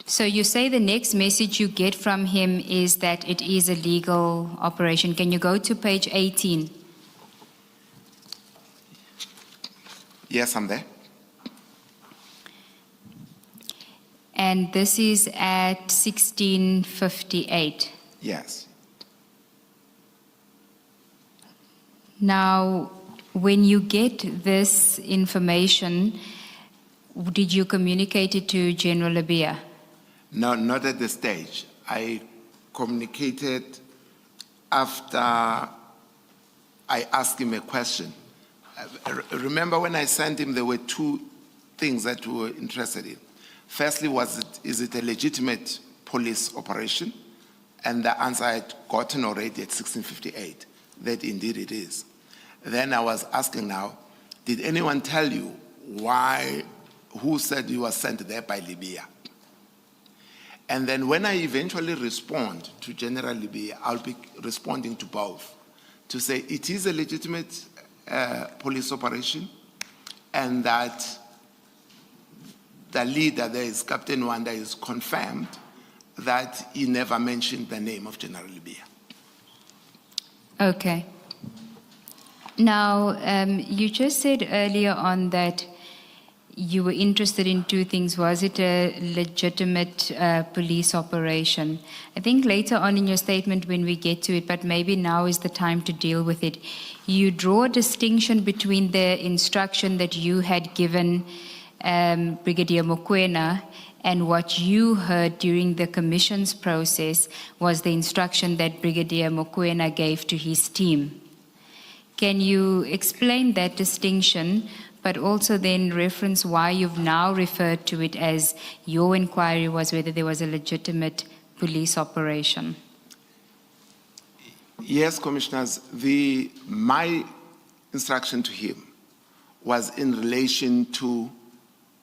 So you say the next message you get from him is that it is a legal operation. Can you go to page 18? Yes, I'm there. And this is at 1658. Yes. Now, when you get this information, did you communicate it to General Labia? No, not at this stage. I communicated after I asked him a question. Remember when I sent him, there were two things that we were interested in. Firstly, is it a legitimate police operation? And the answer I had gotten already at 1658, that indeed it is. Then I was asking now, did anyone tell you who said you were sent there by Libya? And then when I eventually respond to General Libya, I'll be responding to both, to say it is a legitimate police operation, and that the leader there is Captain Wanda is confirmed that he never mentioned the name of General Libya. Okay. Now, you just said earlier on that you were interested in two things. Was it a legitimate police operation? I think later on in your statement when we get to it, but maybe now is the time to deal with it, you draw a distinction between the instruction that you had given Brigadier Mokoena and what you heard during the commission's process was the instruction that Brigadier Mokoena gave to his team. Can you explain that distinction, but also then reference why you've now referred to it as your inquiry was whether there was a legitimate police operation? Yes, Commissioners, my instruction to him was in relation to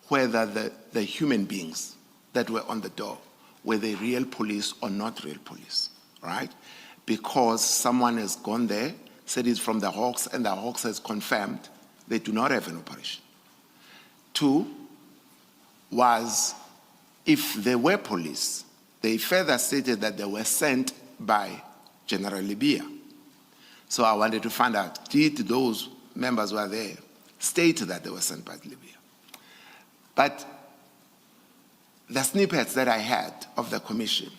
whether the human beings that were on the door, were they real police or not real police, right? Because someone has gone there, said it's from the Hawks, and the Hawks has confirmed they do not have an operation. Two was, if they were police, they further stated that they were sent by General Libya. So I wanted to find out, did those members who were there state that they were sent by Libya? But the snippets that I had of the commission,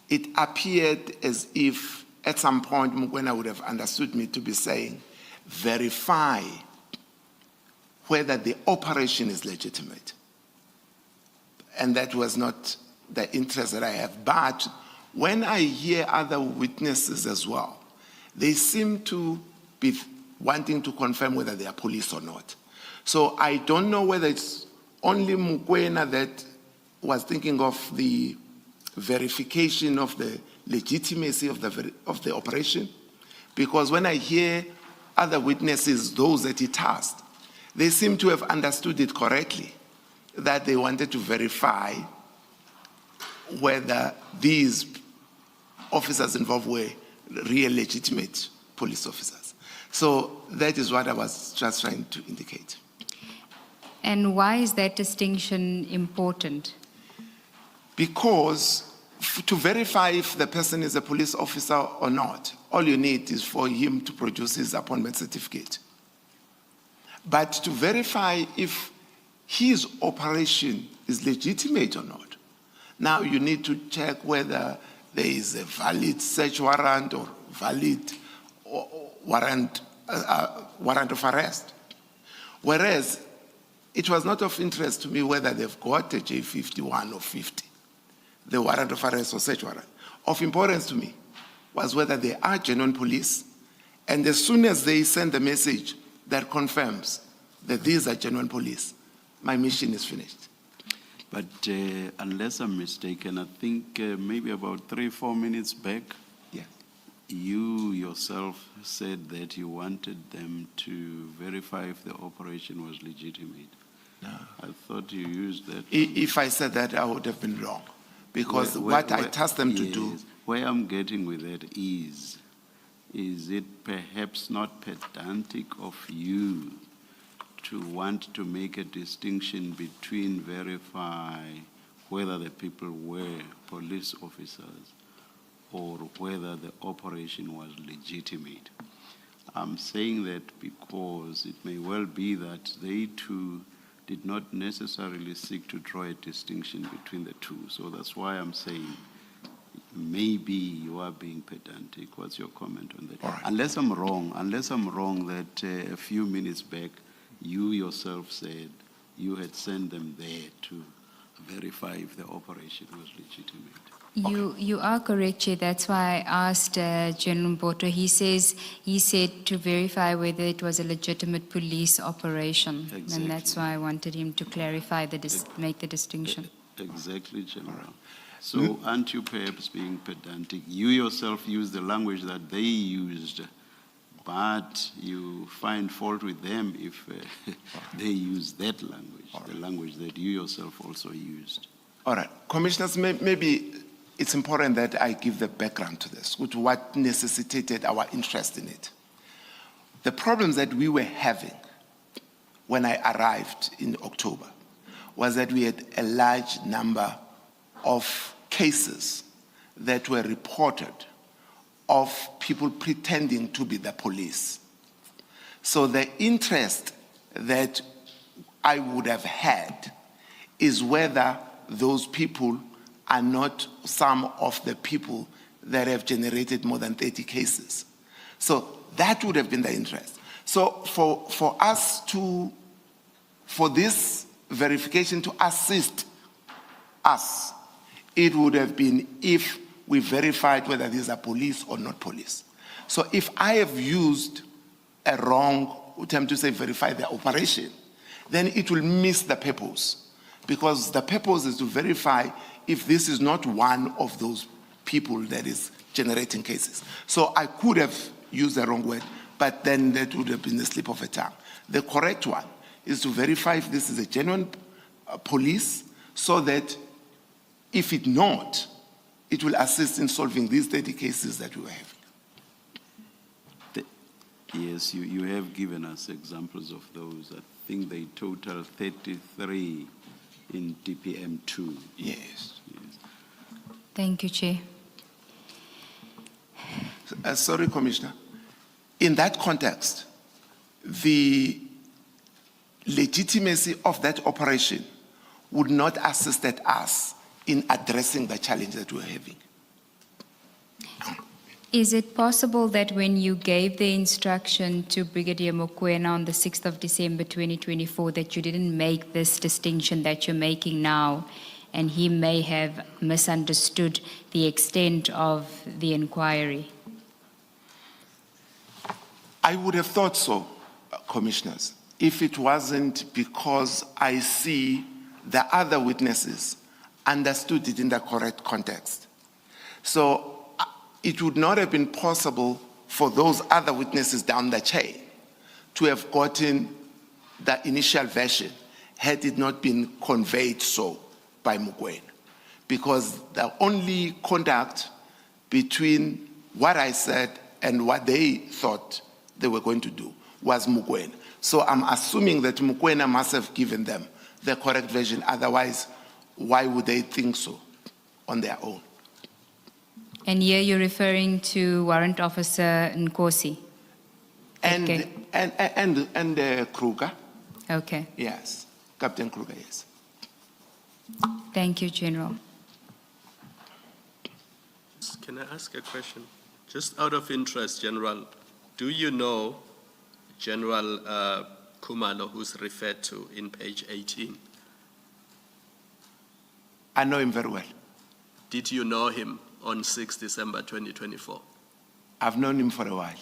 it appeared as if at some point Mokoena would have understood me to be saying, verify whether the operation is legitimate. And that was not the interest that I have. But when I hear other witnesses as well, they seem to be wanting to confirm whether they are police or not. So I don't know whether it's only Mokoena that was thinking of the verification of the legitimacy of the operation, because when I hear other witnesses, those that he tasked, they seem to have understood it correctly, that they wanted to verify whether these officers involved were real legitimate police officers. So that is what I was just trying to indicate. And why is that distinction important? Because to verify if the person is a police officer or not, all you need is for him to produce his appointment certificate. But to verify if his operation is legitimate or not, now you need to check whether there is a valid search warrant or valid warrant of arrest. Whereas it was not of interest to me whether they've got a J51 or 50, the warrant of arrest or search warrant. Of importance to me was whether they are genuine police, and as soon as they send a message that confirms that these are genuine police, my mission is finished. But unless I'm mistaken, I think maybe about 3-4 minutes back, Yeah. you yourself said that you wanted them to verify if the operation was legitimate. No. I thought you used that. If I said that, I would have been wrong, because what I tasked them to do. Yes. Where I'm getting with that is it perhaps not pedantic of you to want to make a distinction between verify whether the people were police officers or whether the operation was legitimate? I'm saying that because it may well be that they too did not necessarily seek to draw a distinction between the two. So that's why I'm saying maybe you are being pedantic. What's your comment on that? All right. Unless I'm wrong that a few minutes back you yourself said you had sent them there to verify if the operation was legitimate. You are correct, Chair. That's why I asked General Mboto. He said to verify whether it was a legitimate police operation. Exactly. And that's why I wanted him to clarify, make the distinction. Exactly, General. So aren't you perhaps being pedantic? You yourself used the language that they used, but you find fault with them if they use that language, the language that you yourself also used. All right. Commissioners, maybe it's important that I give the background to this, which what necessitated our interest in it. The problems that we were having when I arrived in October was that we had a large number of cases that were reported of people pretending to be the police. So the interest that I would have had is whether those people are not some of the people that have generated more than 30 cases. So that would have been the interest. So for this verification to assist us, it would have been if we verified whether these are police or not police. So if I have used a wrong attempt to say verify the operation, then it will miss the purpose, because the purpose is to verify if this is not one of those people that is generating cases. So I could have used the wrong word, but then that would have been a slip of a tongue. The correct one is to verify if this is a genuine police, so that if it not, it will assist in solving these 30 cases that we were having. Yes, you have given us examples of those. I think they total 33 in DPM2. Yes. Thank you, Chair. Sorry, Commissioner. In that context, the legitimacy of that operation would not assist us in addressing the challenge that we're having. Is it possible that when you gave the instruction to Brigadier Mokoena on the 6th of December 2024 that you didn't make this distinction that you're making now, and he may have misunderstood the extent of the inquiry? I would have thought so, Commissioners, if it wasn't because I see the other witnesses understood it in the correct context. So it would not have been possible for those other witnesses down the chain to have gotten the initial version had it not been conveyed so by Mokoena. Because the only contact between what I said and what they thought they were going to do was Mokoena. So I'm assuming that Mokoena must have given them the correct version. Otherwise, why would they think so on their own? And here you're referring to Warrant Officer Nkosi? And Okay. and Kruger, Okay. yes, Captain Kruger, yes. Thank you, General. Can I ask a question? Just out of interest, General, do you know General Khumalo, who's referred to in page 18? I know him very well. Did you know him on 6 December 2024? I've known him for a while.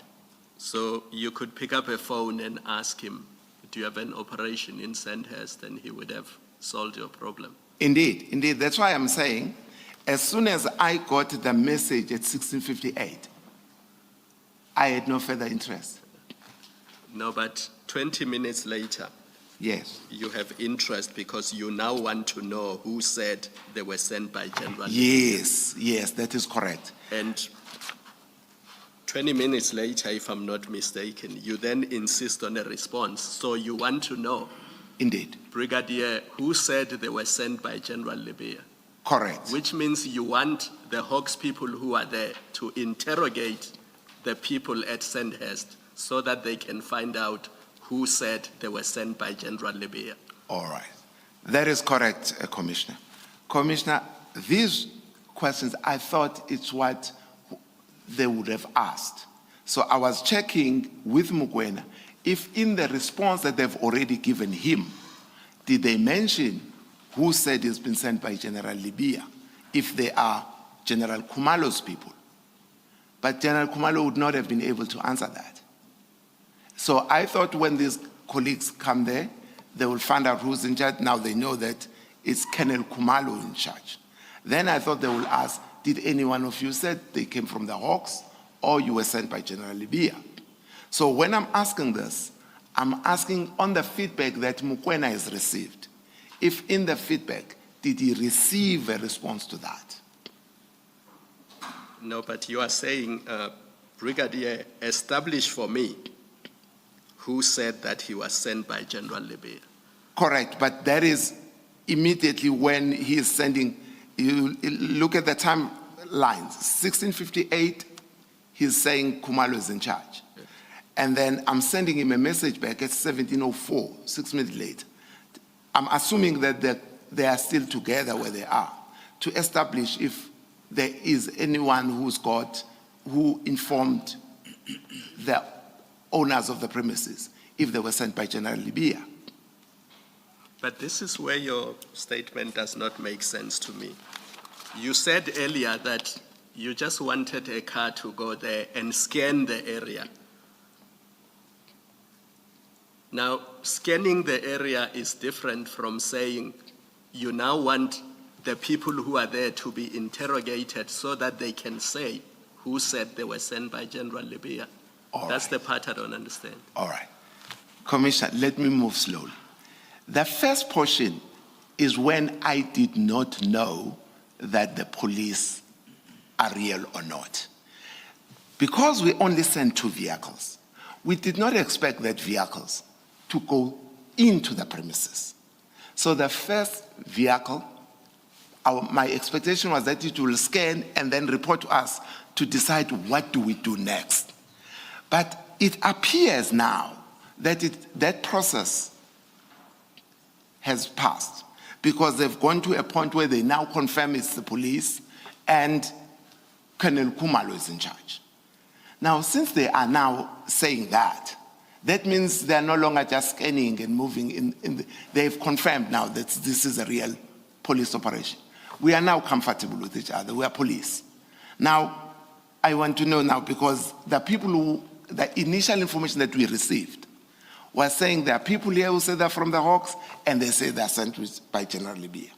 So you could pick up a phone and ask him, do you have an operation in Sandhurst? And he would have solved your problem. Indeed. That's why I'm saying, as soon as I got the message at 1658, I had no further interest. No, but 20 minutes later, Yes. you have interest because you now want to know who said they were sent by General. Yes, that is correct. And 20 minutes later, if I'm not mistaken, you then insist on a response. So you want to know, Indeed. Brigadier, who said they were sent by General Lebeya? Correct. Which means you want the Hawks people who are there to interrogate the people at Sandhurst so that they can find out who said they were sent by General Lebeya. All right. That is correct, Commissioner. Commissioner, these questions, I thought it's what they would have asked. So I was checking with Mokoena if in the response that they've already given him, did they mention who said he's been sent by General Lebeya, if they are General Khumalo's people. But General Khumalo would not have been able to answer that. So I thought when these colleagues come there, they will find out who's in charge. Now they know that it's Colonel Khumalo in charge. Then I thought they will ask, did any one of you said they came from the Hawks or you were sent by General Lebeya? So when I'm asking this, I'm asking on the feedback that Mokoena has received. If in the feedback, did he receive a response to that? No, but you are saying, Brigadier, establish for me who said that he was sent by General Lebeya. Correct, but that is immediately when he is sending, you look at the timelines, 1658, he's saying Khumalo is in charge. Yes. And then I'm sending him a message back at 1704, 6 minutes later. I'm assuming that they are still together where they are, to establish if there is anyone who informed the owners of the premises if they were sent by General Libya. But this is where your statement does not make sense to me. You said earlier that you just wanted a car to go there and scan the area. Now, scanning the area is different from saying you now want the people who are there to be interrogated so that they can say who said they were sent by General Libya. That's the part I don't understand. All right. Commissioner, let me move slowly. The first portion is when I did not know that the police are real or not. Because we only sent 2 vehicles, we did not expect that vehicles to go into the premises. So the first vehicle, my expectation was that it will scan and then report to us to decide what do we do next. But it appears now that that process has passed, because they've gone to a point where they now confirm it's the police and Colonel Kumalo is in charge. Now, since they are now saying that means they're no longer just scanning and moving they've confirmed now that this is a real police operation. We are now comfortable with each other. We are police. Now, I want to know now, because the initial information that we received was saying there are people here who say they're from the Hawks and they say they're sent by General Libya.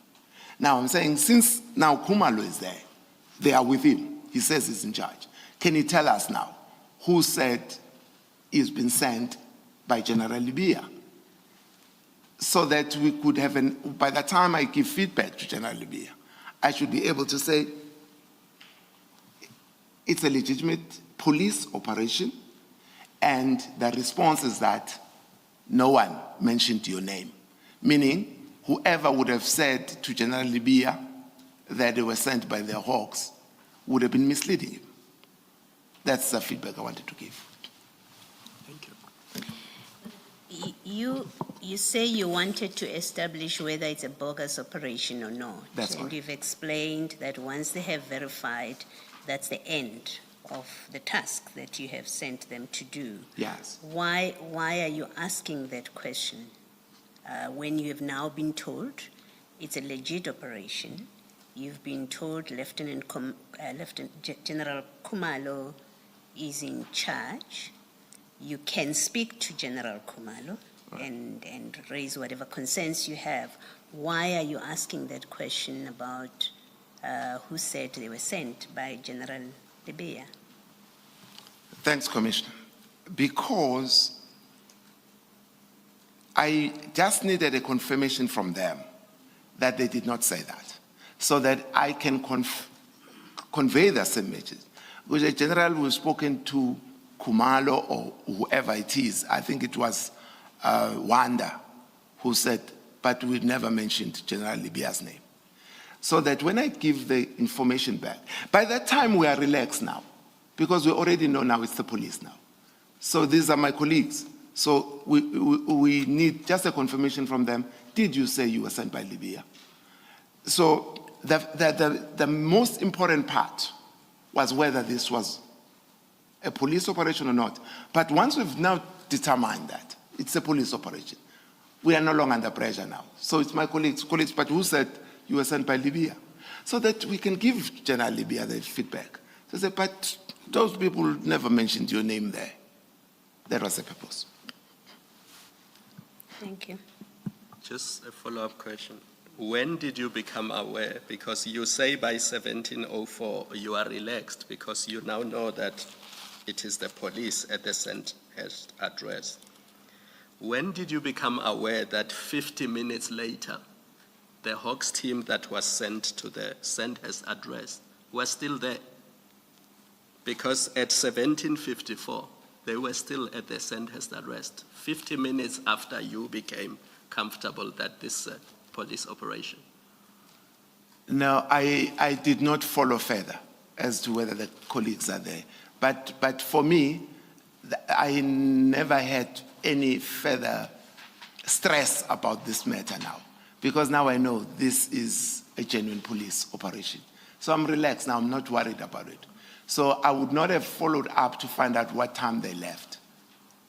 Now, I'm saying since now Kumalo is there, they are with him. He says he's in charge. Can you tell us now who said he's been sent by General Libya? So that we could have, by the time I give feedback to General Libya, I should be able to say it's a legitimate police operation, and the response is that no one mentioned your name, meaning whoever would have said to General Libya that they were sent by the Hawks would have been misleading him. That's the feedback I wanted to give. Thank You say you wanted to establish whether it's a bogus operation or not. That's and right. You've explained that once they have verified, that's the end of the task that you have sent them to do. Yes. Why are you asking that question when you have now been told it's a legit operation? You've been told Lieutenant General Kumalo is in charge. You can speak to General Kumalo and raise whatever concerns you have. Why are you asking that question about who said they were sent by General Libya? Thanks, Commissioner. Because I just needed a confirmation from them that they did not say that, so that I can convey the same message. Because the general who spoken to Kumalo or whoever it is, I think it was Wanda, who said, but we never mentioned General Libya's name. So that when I give the information back, by that time we are relaxed now, because we already know now it's the police now. So these are my colleagues. So we need just a confirmation from them. Did you say you were sent by Libya? So the most important part was whether this was a police operation or not. But once we've now determined that it's a police operation, we are no longer under pressure now. So it's my colleagues, but who said you were sent by Libya? So that we can give General Libya the feedback. So they say, but those people never mentioned your name there. That was the purpose. Thank you. Just a follow-up question. When did you become aware? Because you say by 1704 you are relaxed because you now know that it is the police at the Sandhurst address. When did you become aware that 50 minutes later, the Hawks team that was sent to the Sandhurst address was still there? Because at 1754, they were still at the Sandhurst arrest, 50 minutes after you became comfortable that this police operation. No, I did not follow further as to whether the colleagues are there. But for me, I never had any further stress about this matter now, because now I know this is a genuine police operation. So I'm relaxed now, I'm not worried about it. So I would not have followed up to find out what time they left.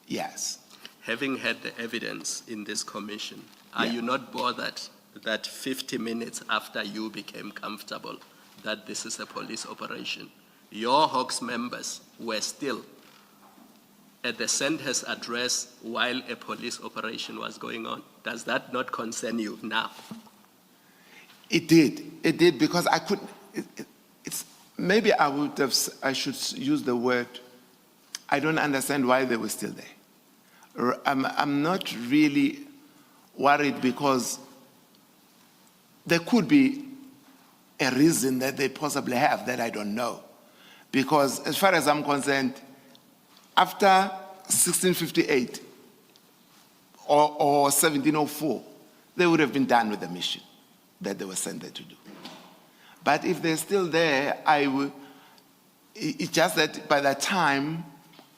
Yes. Having had the evidence in this commission, are Yeah. you not bothered that 50 minutes after you became comfortable that this is a police operation, your Hawks members were still at the center's address while a police operation was going on? Does that not concern you now? It did, because I couldn't, it's, maybe I should use the word, I don't understand why they were still there. I'm not really worried, because there could be a reason that they possibly have that I don't know. Because as far as I'm concerned, after 1658 or 1704, they would have been done with the mission that they were sent there to do. But if they're still there, it's just that by the time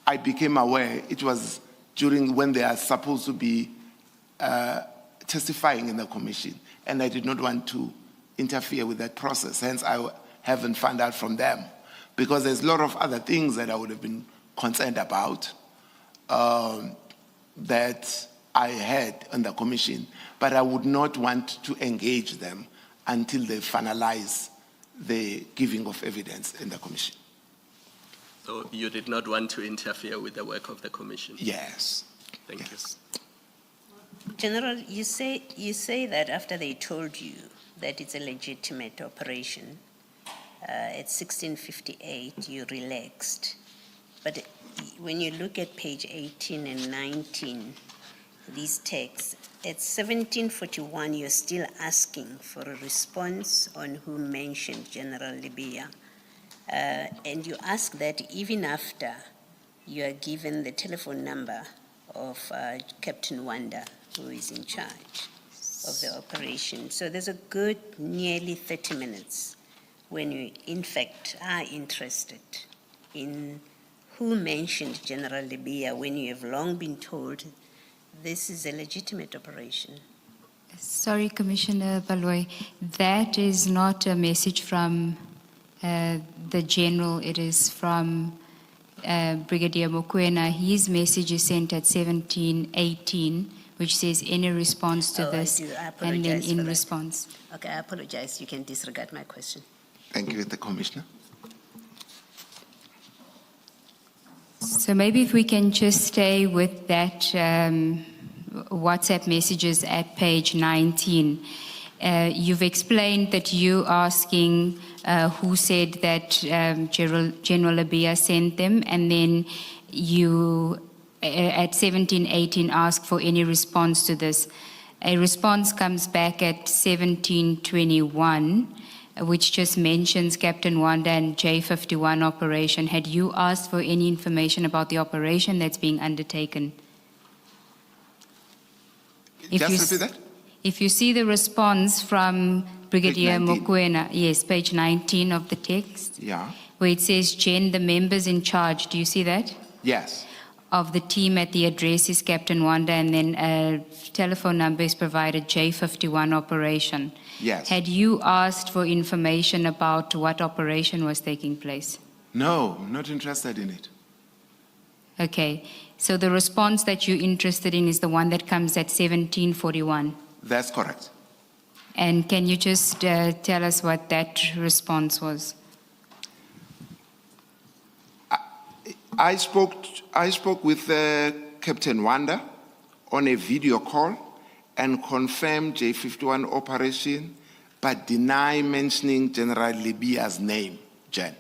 I became aware, it was during when they are supposed to be testifying in the commission, and I did not want to interfere with that process. Hence, I haven't found out from them, because there's a lot of other things that I would have been concerned about that I had on the commission, but I would not want to engage them until they finalize the giving of evidence in the commission. So you did not want to interfere with the work of the commission? Yes. Thank you. Yes. General, you say that after they told you that it's a legitimate operation, at 1658 you relaxed. But when you look at page 18 and 19, these texts, at 1741 you're still asking for a response on who mentioned General Libya. And you ask that even after you are given the telephone number of Captain Wanda, who is in charge of the operation. So there's a good nearly 30 minutes when you, in fact, are interested in who mentioned General Libya, when you have long been told this is a legitimate operation. Sorry, Commissioner Baloy, that is not a message from the General. It is from Brigadier Mokoena. His message is sent at 1718, which says any response to this, I and then apologize for in that. response. Okay, I apologize. You can disregard my question. Thank you, the Commissioner. So maybe if we can just stay with that WhatsApp messages at page 19. You've explained that you asking who said that General Labia sent them, and then you at 1718 ask for any response to this. A response comes back at 1721, which just mentions Captain Wanda and J51 operation. Had you asked for any information about the operation that's being undertaken? Just repeat that? If you see the response from Brigadier Page 19. Mokoena, yes, page 19 of the text, Yeah. where it says, Jen, the members in charge, do you see that? Yes. Of the team at the address is Captain Wanda, and then a telephone number is provided, J51 operation. Yes. Had you asked for information about what operation was taking place? No, I'm not interested in it. Okay, so the response that you're interested in is the one that comes at 1741. That's correct. And can you just tell us what that response was? I spoke with Captain Wanda on a video call and confirmed J51 operation, but deny mentioning General Libia's name, Jen.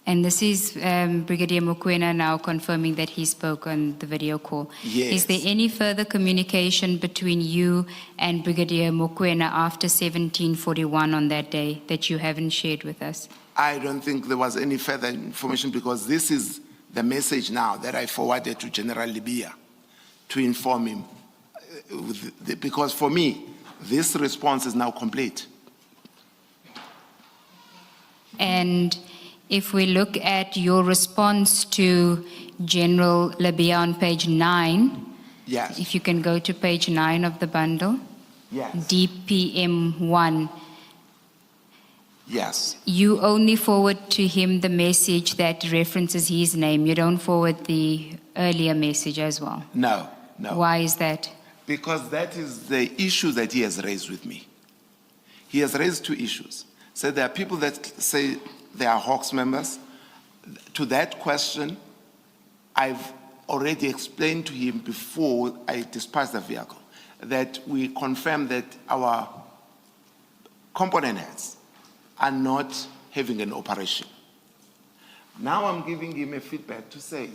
And this is Brigadier Mokoena now confirming that he spoke on the video call. Yes. Is there any further communication between you and Brigadier Mokoena after 1741 on that day that you haven't shared with us? I don't think there was any further information, because this is the message now that I forwarded to General Libya to inform him. Because for me, this response is now complete. And if we look at your response to General Libya on page 9, Yes. If you can go to page 9 of the bundle, Yes. DPM1. Yes. You only forward to him the message that references his name. You don't forward the earlier message as well. No, no. Why is that? Because that is the issue that he has raised with me. He has raised 2 issues. So there are people that say they are Hawks members. To that question, I've already explained to him before I dispatched the vehicle that we confirm that our component heads are not having an operation. Now I'm giving him a feedback to say,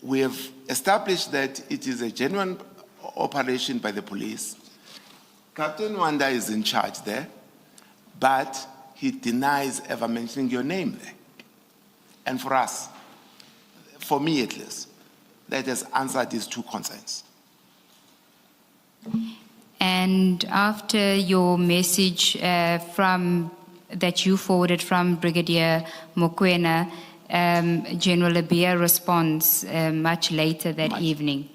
we have established that it is a genuine operation by the police. Captain Wanda is in charge there, but he denies ever mentioning your name there. And for us, for me at least, that has answered these 2 concerns. And after your message that you forwarded from Brigadier Mokoena, General Abia responds much later that evening.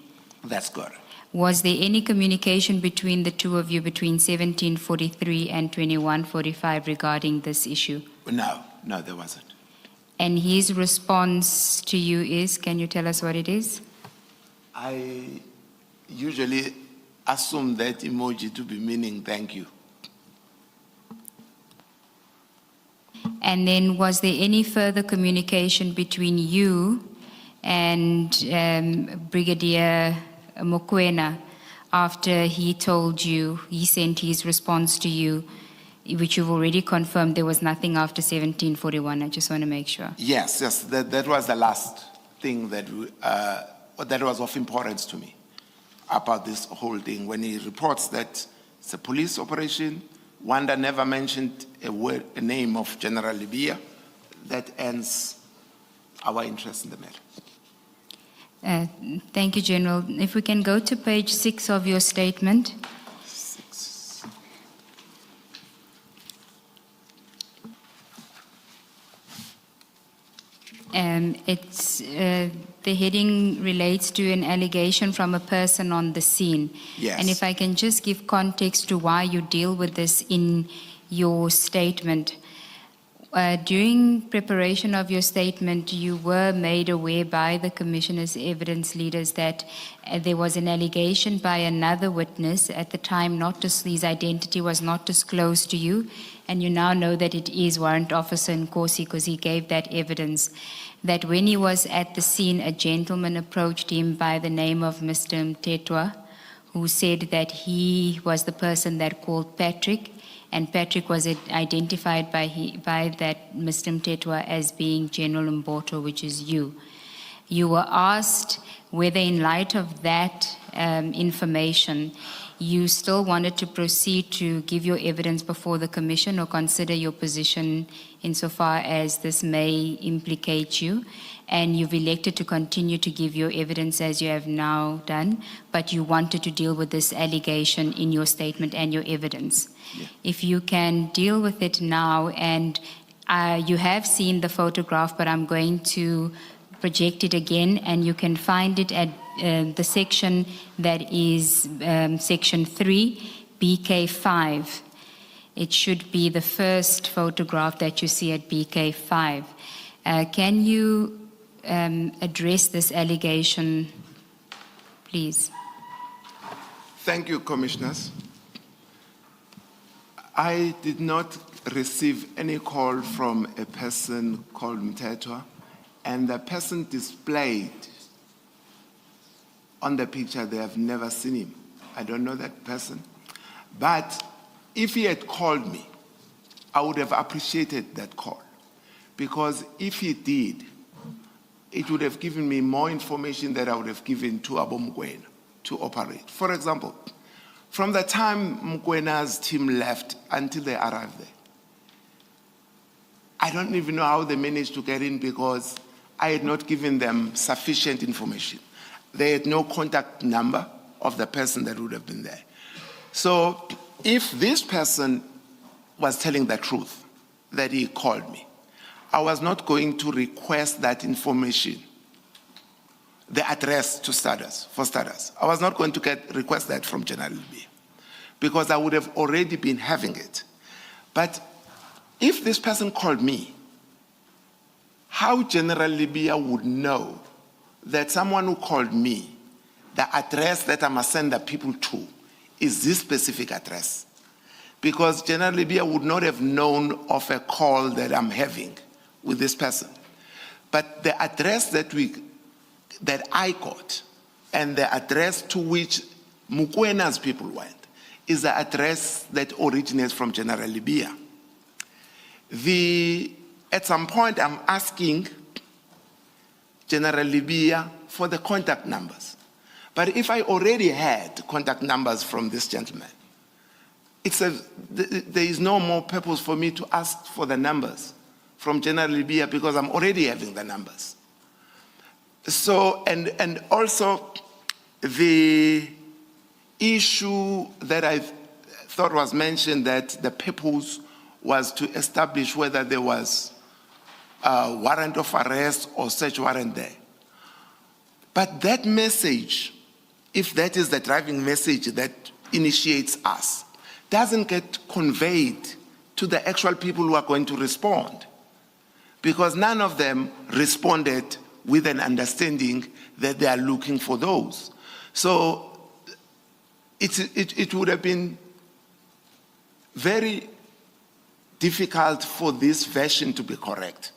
That's good. Was there any communication between the 2 of you between 1743 and 2145 regarding this issue? No, there wasn't. And his response to you is, can you tell us what it is? I usually assume that emoji to be meaning thank you. And then was there any further communication between you and Brigadier Mokoena after he told you, he sent his response to you, which you've already confirmed there was nothing after 1741? I just want to make sure. Yes, that was the last thing that was of importance to me about this whole thing. When he reports that it's a police operation, Wanda never mentioned a name of General Libya, that ends our interest in the matter. Thank you, General. If we can go to page 6 of your statement. 6. It's the heading relates to an allegation from a person on the scene. Yes. And if I can just give context to why you deal with this in your statement. During preparation of your statement, you were made aware by the Commissioner's evidence leaders that there was an allegation by another witness at the time, his identity was not disclosed to you, and you now know that it is Warrant Officer Nkosi because he gave that evidence, that when he was at the scene, a gentleman approached him by the name of Mr. Mtetwa, who said that he was the person that called Patrick, and Patrick was identified by that Mr. Mtetwa as being General Mboto, which is you. You were asked whether in light of that information, you still wanted to proceed to give your evidence before the Commission or consider your position insofar as this may implicate you, and you've elected to continue to give your evidence as you have now done, but you wanted to deal with this allegation in your statement and your evidence. Yeah. If you can deal with it now, and you have seen the photograph, but I'm going to project it again, and you can find it at the section that is section 3, BK5. It should be the first photograph that you see at BK5. Can you address this allegation, please? Thank you, Commissioners. I did not receive any call from a person called Mtetwa, and the person displayed on the picture, they have never seen him. I don't know that person. But if he had called me, I would have appreciated that call. Because if he did, it would have given me more information that I would have given to Abo Mokoena to operate. For example, from the time Mokwena's team left until they arrived there, I don't even know how they managed to get in because I had not given them sufficient information. They had no contact number of the person that would have been there. So if this person was telling the truth, that he called me, I was not going to request that information the address to starters, for starters. I was not going to request that from General Libya because I would have already been having it. But if this person called me, how General Libya would know that someone who called me, the address that I must send the people to is this specific address? Because General Libya would not have known of a call that I'm having with this person. But the address that I got and the address to which Mukwena's people went is the address that originates from General Libya. At some point, I'm asking General Libya for the contact numbers. But if I already had contact numbers from this gentleman, there is no more purpose for me to ask for the numbers from General Libya because I'm already having the numbers. So, and also the issue that I thought was mentioned, that the purpose was to establish whether there was a warrant of arrest or search warrant there. But that message, if that is the driving message that initiates us, doesn't get conveyed to the actual people who are going to respond, because none of them responded with an understanding that they are looking for those. So it would have been very difficult for this version to be correct,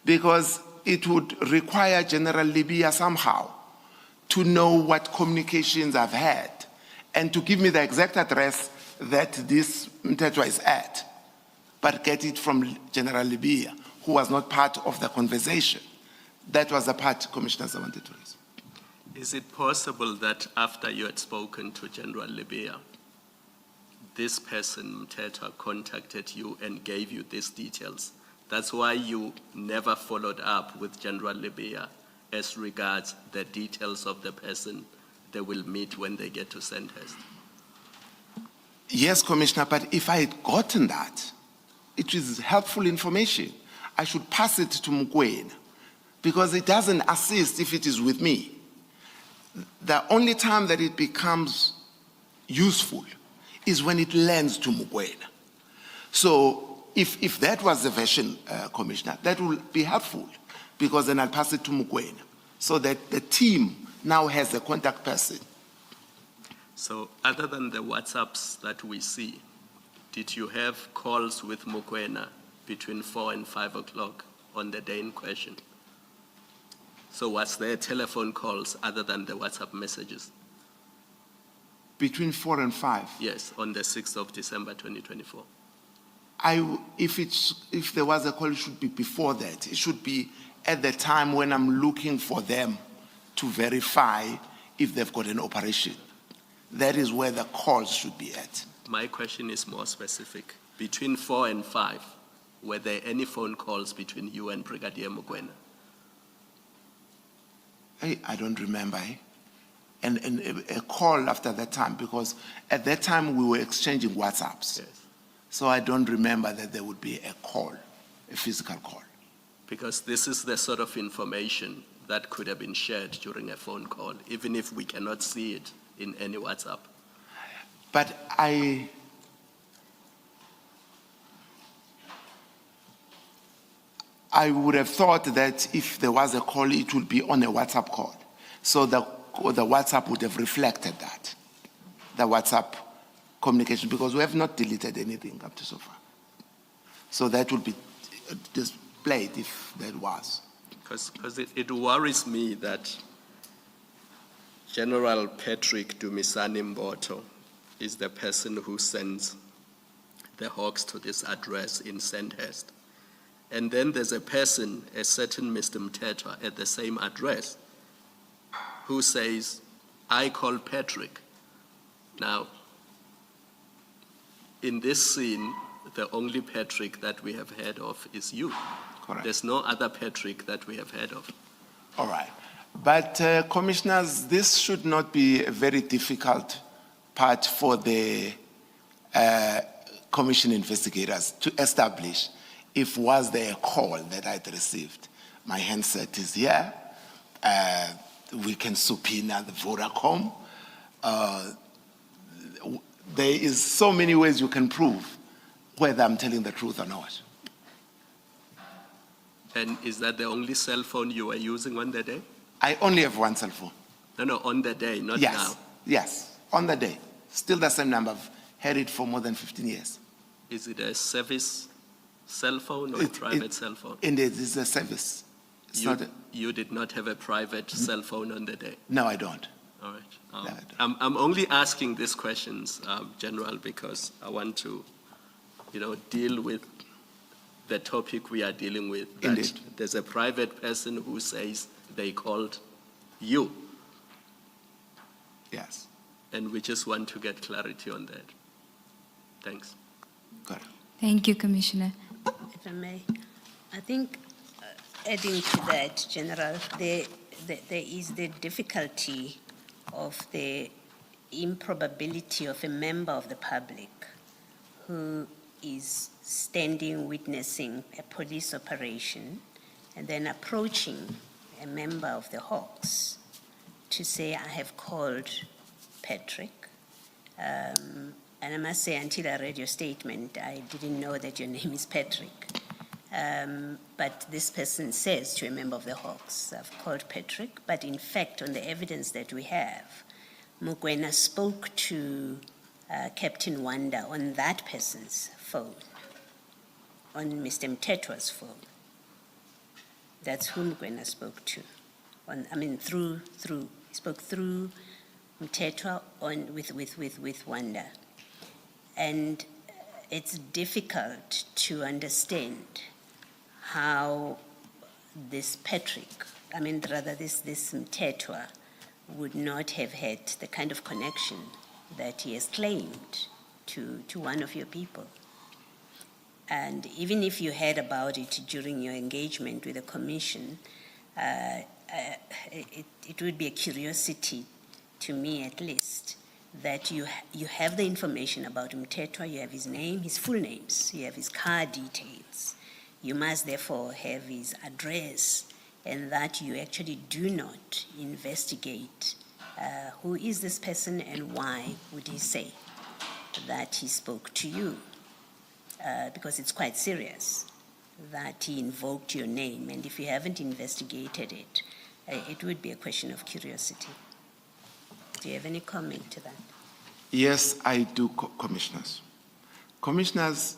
because it would require General Libya somehow to know what communications I've had and to give me the exact address that this Mtetwa is at, but get it from General Libya, who was not part of the conversation. That was the part, Commissioners, I wanted to raise. Is it possible that after you had spoken to General Libya, this person, Mtetwa, contacted you and gave you these details? That's why you never followed up with General Libya as regards the details of the person they will meet when they get to Sandhurst? Yes, Commissioner, but if I had gotten that, it is helpful information. I should pass it to Mukwena, because it doesn't assist if it is with me. The only time that it becomes useful is when it lands to Mukwena. So if that was the version, Commissioner, that will be helpful, because then I'll pass it to Mukwena, so that the team now has a contact person. So other than the WhatsApps that we see, did you have calls with Mukwena between 4 and 5 o'clock on the day in question? So was there telephone calls other than the WhatsApp messages? Between 4 and 5? Yes, on the 6th of December, 2024. If there was a call, it should be before that. It should be at the time when I'm looking for them to verify if they've got an operation. That is where the calls should be at. My question is more specific. Between 4 and 5, were there any phone calls between you and Brigadier Mukwena? I don't remember. And a call after that time, because at that time we were exchanging WhatsApps. Yes. So I don't remember that there would be a call, a physical call. Because this is the sort of information that could have been shared during a phone call, even if we cannot see it in any WhatsApp. But I would have thought that if there was a call, it would be on a WhatsApp call. So the WhatsApp would have reflected that, the WhatsApp communication, because we have not deleted anything up to so far. So that would be displayed if that was. Because it worries me that General Patrick Dumisani Mboto is the person who sends the Hawks to this address in Sandhurst. And then there's a person, a certain Mr. Mtetwa, at the same address who says, I call Patrick. Now, in this scene, the only Patrick that we have heard of is you. Correct. There's no other Patrick that we have heard of. All right. But commissioners, this should not be a very difficult part for the commission investigators to establish if was there a call that I'd received. My handset is here. we can subpoena the Vodacom. There is so many ways you can prove whether I'm telling the truth or not. And is that the only cell phone you were using on the day? I only have one cell phone. No, on the day, not Yes, now. yes, on the day. Still the same number. I've had it for more than 15 years. Is it a service cell phone or a private cell phone? And it is a service. It's not You did not have a private cell phone on the day? no, I don't. All right. No, I I'm only asking these questions, General, because I want to, deal with the topic we are dealing with. That Indeed. there's a private person who says they called you, Yes, and we just want to get clarity on that. Thanks. good. Thank you, Commissioner. If I may, I think adding to that, General, there is the difficulty of the improbability of a member of the public who is standing witnessing a police operation and then approaching a member of the Hawks to say, I have called Patrick. And I must say, until I read your statement, I didn't know that your name is Patrick. But this person says to a member of the Hawks, I've called Patrick, but in fact, on the evidence that we have, Mokwena spoke to Captain Wanda on that person's phone, on Mr. Mtetwa's phone. That's who Mokwena spoke to. He spoke through Mtetwa with Wanda. And it's difficult to understand how this Patrick, this Mtetwa, would not have had the kind of connection that he has claimed to one of your people. And even if you heard about it during your engagement with the commission, it would be a curiosity, to me at least, that you have the information about Mtetwa, you have his name, his full names, you have his car details. You must therefore have his address, and that you actually do not investigate who is this person and why would he say that he spoke to you, because it's quite serious that he invoked your name, and if you haven't investigated it, it would be a question of curiosity. Do you have any comment to that? Yes, I do, Commissioners. Commissioners,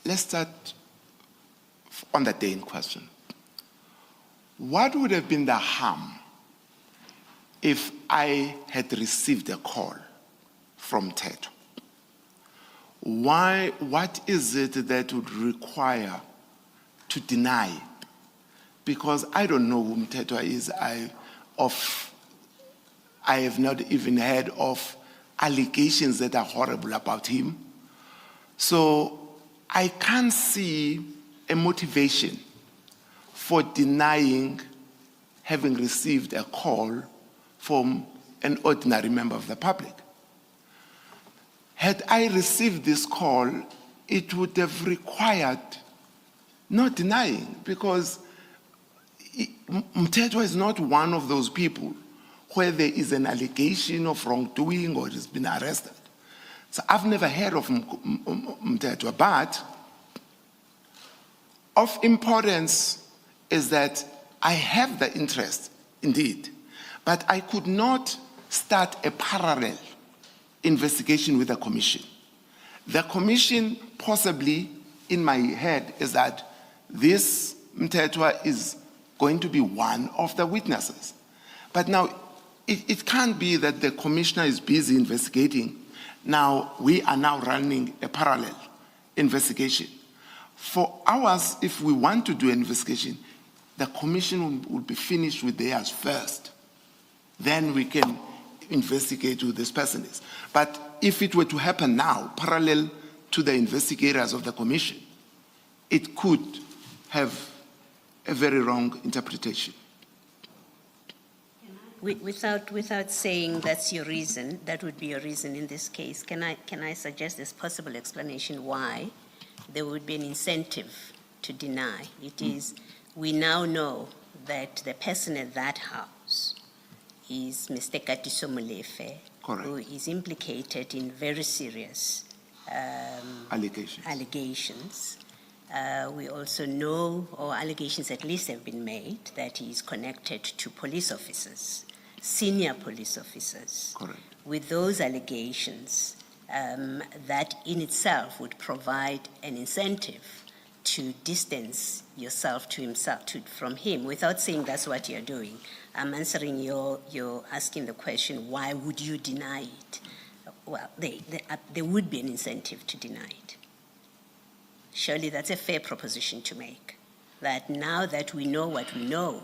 let's start on the day in question. What would have been the harm if I had received a call from Mtetwa? What is it that would require to deny? Because I don't know who Mtetwa is. I have not even heard of allegations that are horrible about him. So I can't see a motivation for denying having received a call from an ordinary member of the public. Had I received this call, it would have required not denying, because Mtetwa is not one of those people where there is an allegation of wrongdoing or has been arrested. So I've never heard of Mtetwa, but of importance is that I have the interest, indeed, but I could not start a parallel investigation with the commission. The commission, possibly in my head, is that this Mtetwa is going to be one of the witnesses. But now, it can't be that the commissioner is busy investigating. Now, we are now running a parallel investigation. For ours, if we want to do an investigation, the commission will be finished with theirs first. Then we can investigate who this person is. But if it were to happen now, parallel to the investigators of the commission, it could have a very wrong interpretation. Without saying that's your reason, that would be your reason in this case, can I suggest this possible explanation why there would be an incentive to deny? It is, we now know that the person at that house is Mr. Katiso Molefe, Correct. who is implicated in very serious allegations. We also know, or allegations at least have been made, that he is connected to police officers, senior police officers. Correct. With those allegations, that in itself would provide an incentive to distance yourself from him, without saying that's what you're doing. I'm answering you're asking the question, why would you deny it? Well, there would be an incentive to deny it. Surely that's a fair proposition to make, that now that we know what we know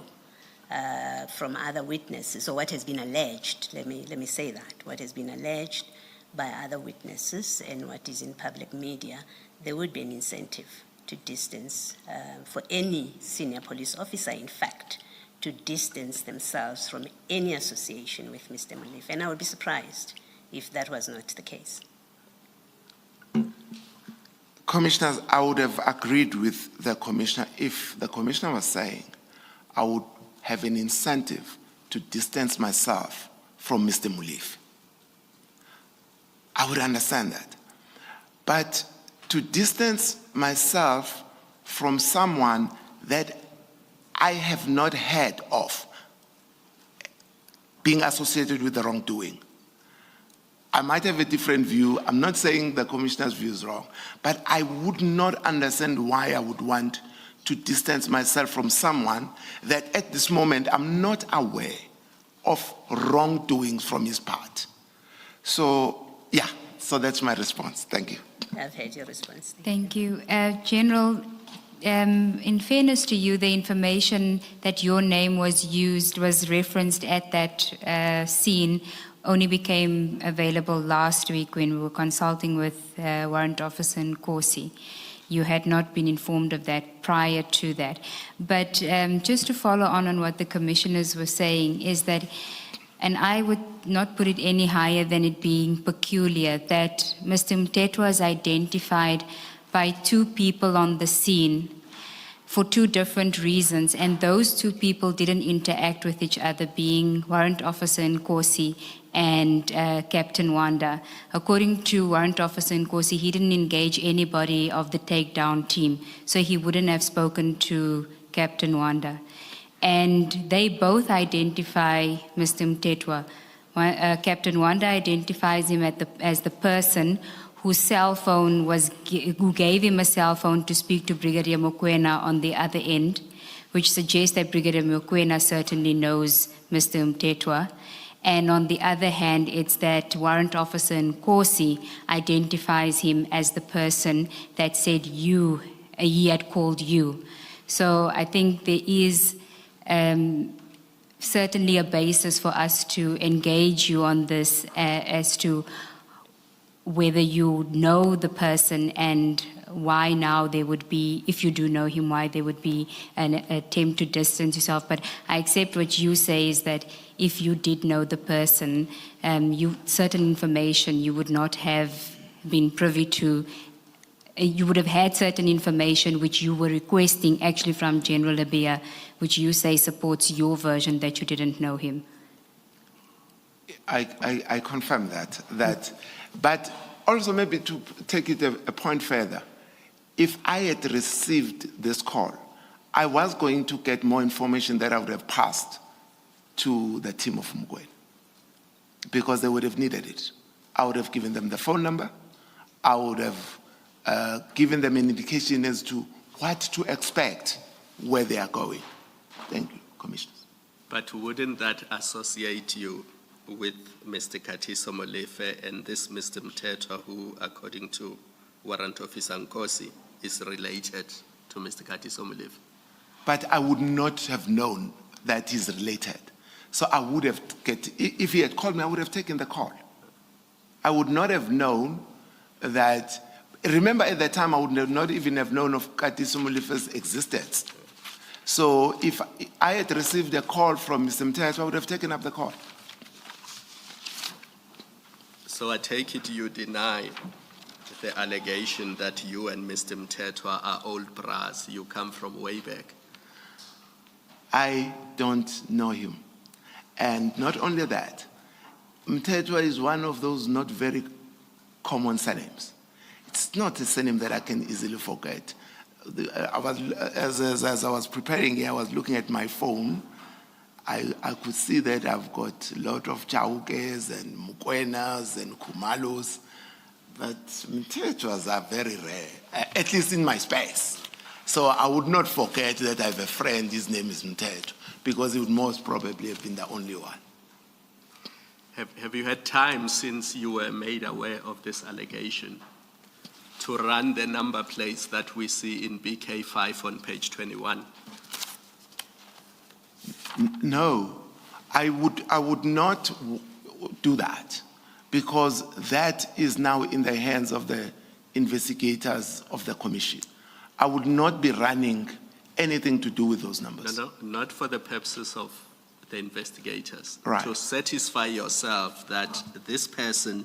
from other witnesses, or what has been alleged, let me say that, what has been alleged by other witnesses and what is in public media, there would be an incentive to distance, for any senior police officer, in fact, to distance themselves from any association with Mr. Molefe. And I would be surprised if that was not the case. Commissioners, I would have agreed with the commissioner if the commissioner was saying I would have an incentive to distance myself from Mr. Molefe. I would understand that. But to distance myself from someone that I have not heard of being associated with the wrongdoing, I might have a different view. I'm not saying the commissioner's view is wrong, but I would not understand why I would want to distance myself from someone that at this moment I'm not aware of wrongdoings from his part. So, yeah, so that's my response. Thank you. I've heard your response. Thank you. General, in fairness to you, the information that your name was referenced at that scene only became available last week when we were consulting with Warrant Officer Nkosi. You had not been informed of that prior to that. But just to follow on what the commissioners were saying is that, and I would not put it any higher than it being peculiar, that Mr. Mtetwa was identified by two people on the scene for two different reasons, and those two people didn't interact with each other, being Warrant Officer Nkosi and Captain Wanda. According to Warrant Officer Nkosi, he didn't engage anybody of the takedown team, so he wouldn't have spoken to Captain Wanda. And they both identify Mr. Mtetwa. Captain Wanda identifies him as the person whose cell phone who gave him a cell phone to speak to Brigadier Mokoena on the other end, which suggests that Brigadier Mokoena certainly knows Mr. Mtetwa. And on the other hand, it's that Warrant Officer Nkosi identifies him as the person that said he had called you. So I think there is certainly a basis for us to engage you on this as to whether you know the person and why now there would be, if you do know him, why there would be an attempt to distance yourself. But I accept what you say is that if you did know the person, certain information you would not have been privy to. You would have had certain information which you were requesting actually from General Abia, which you say supports your version that you didn't know him. I confirm that. But also maybe to take it a point further, if I had received this call, I was going to get more information that I would have passed to the team of Mugwen because they would have needed it. I would have given them the phone number. I would have given them an indication as to what to expect, where they are going. Thank you, Commissioners. But wouldn't that associate you with Mr. Katiso Molefe and this Mr. Mtetwa, who, according to Warrant Officer Nkosi, is related to Mr. Katiso Molefe? But I would not have known that he's related. So I would have, if he had called me, I would have taken the call. I would not have known that, remember at that time, I would not even have known of Katiso Molefe's existence. So if I had received a call from Mr. Mtetwa, I would have taken up the call. So I take it you deny the allegation that you and Mr. Mtetwa are old bras. You come from way back. I don't know him. And not only that, Mthethwa is one of those not very common surnames. It's not a surname that I can easily forget. As I was preparing here, I was looking at my phone. I could see that I've got a lot of Chaukes and Mukwenas and Kumalos, but Mthethwas are very rare, at least in my space. So I would not forget that I have a friend, his name is Mthethwa, because he would most probably have been the only one. Have you had time since you were made aware of this allegation to run the number plates that we see in BK5 on page 21? No, I would not do that, because that is now in the hands of the investigators of the commission. I would not be running anything to do with those numbers. No, not for the purposes of the investigators. Right. To satisfy yourself that this person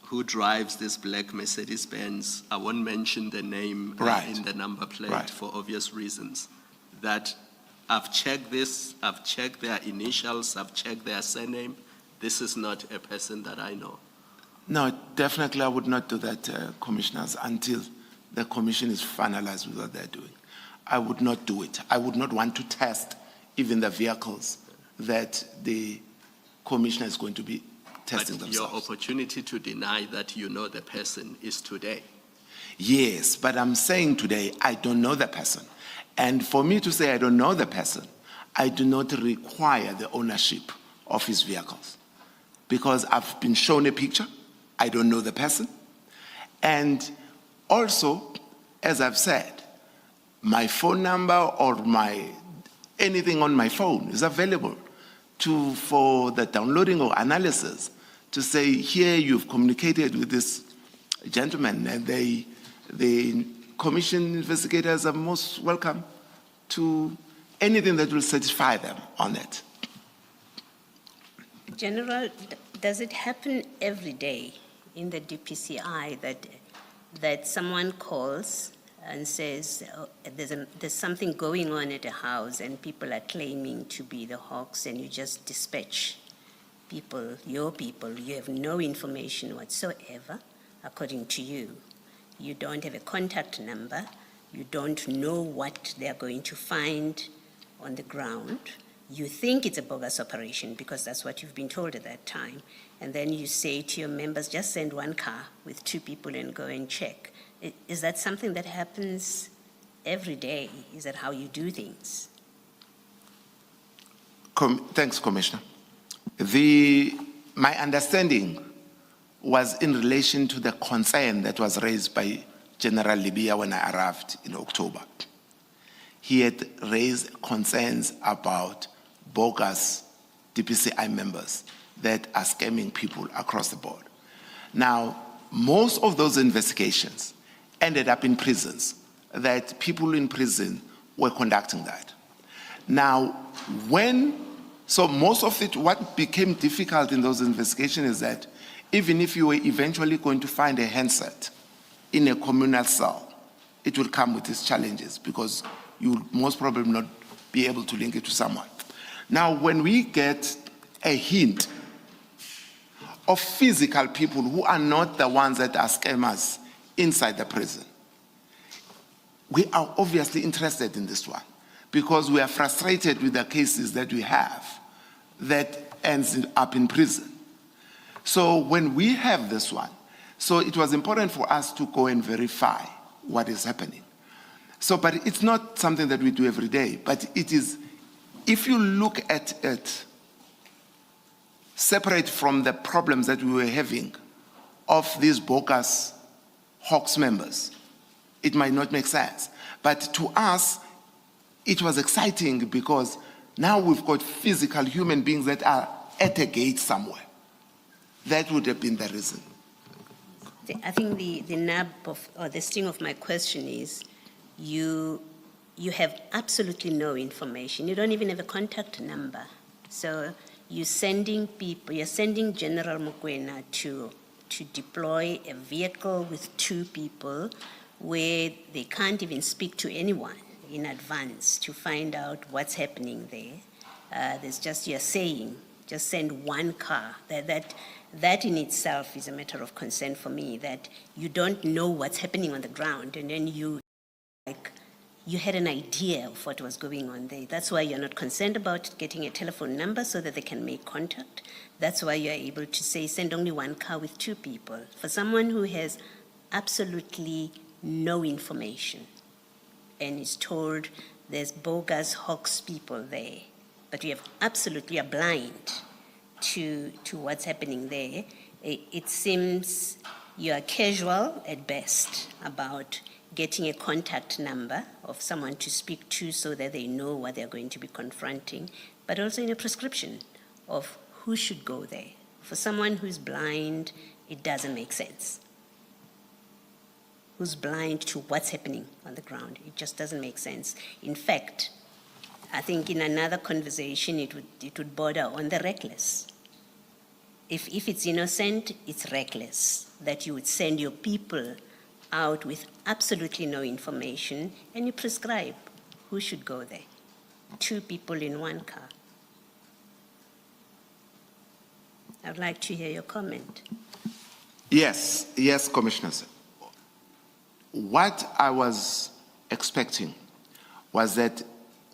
who drives this black Mercedes-Benz, I won't mention the name Right. in the number plate Right. for obvious reasons, that I've checked this, I've checked their initials, I've checked their surname. This is not a person that I know. No, definitely I would not do that, commissioners, until the commission is finalized with what they're doing. I would not do it. I would not want to test even the vehicles that the commissioner is going to be testing But themselves. your opportunity to deny that you know the person is today. Yes, but I'm saying today I don't know the person. And for me to say I don't know the person, I do not require the ownership of his vehicles. Because I've been shown a picture, I don't know the person. And also, as I've said, my phone number or anything on my phone is available for the downloading or analysis to say, here you've communicated with this gentleman, and the commission investigators are most welcome to anything that will satisfy them on it. General, does it happen every day in the DPCI that someone calls and says, oh, there's something going on at a house and people are claiming to be the Hawks, and you just dispatch people, you have no information whatsoever, according to you. You don't have a contact number, you don't know what they're going to find on the ground. You think it's a bogus operation because that's what you've been told at that time. And then you say to your members, just send one car with 2 people and go and check. Is that something that happens every day? Is that how you do things? Thanks, Commissioner. My understanding was in relation to the concern that was raised by General Libya when I arrived in October. He had raised concerns about bogus DPCI members that are scamming people across the board. Now, most of those investigations ended up in prisons, that people in prison were conducting that. Now, so most of it, what became difficult in those investigations is that even if you were eventually going to find a handset in a communal cell, it will come with its challenges because you will most probably not be able to link it to someone. Now, when we get a hint of physical people who are not the ones that are scammers inside the prison, we are obviously interested in this one because we are frustrated with the cases that we have that ends up in prison. So when we have this one, so it was important for us to go and verify what is happening. So, but it's not something that we do every day, but it is, if you look at it separate from the problems that we were having of these bogus Hawks members, it might not make sense. But to us, it was exciting because now we've got physical human beings that are at a gate somewhere. That would have been the reason. I think the nub of, or the sting of my question is, you have absolutely no information. You don't even have a contact number. So you're sending General Mokwena to deploy a vehicle with 2 people where they can't even speak to anyone in advance to find out what's happening there. There's just, you're saying, just send one car. That in itself is a matter of concern for me, that you don't know what's happening on the ground, and then you had an idea of what was going on there. That's why you're not concerned about getting a telephone number so that they can make contact. That's why you're able to say, send only one car with 2 people. For someone who has absolutely no information and is told there's bogus Hawks people there, but you absolutely are blind to what's happening there, it seems you are casual at best about getting a contact number of someone to speak to so that they know what they're going to be confronting, but also in a prescription of who should go there. For someone who's blind, it doesn't make sense. Who's blind to what's happening on the ground. It just doesn't make sense. In fact, I think in another conversation, it would border on the reckless. If it's innocent, it's reckless that you would send your people out with absolutely no information and you prescribe who should go there. 2 people in 1 car. I'd like to hear your comment. Yes, Commissioners. What I was expecting was that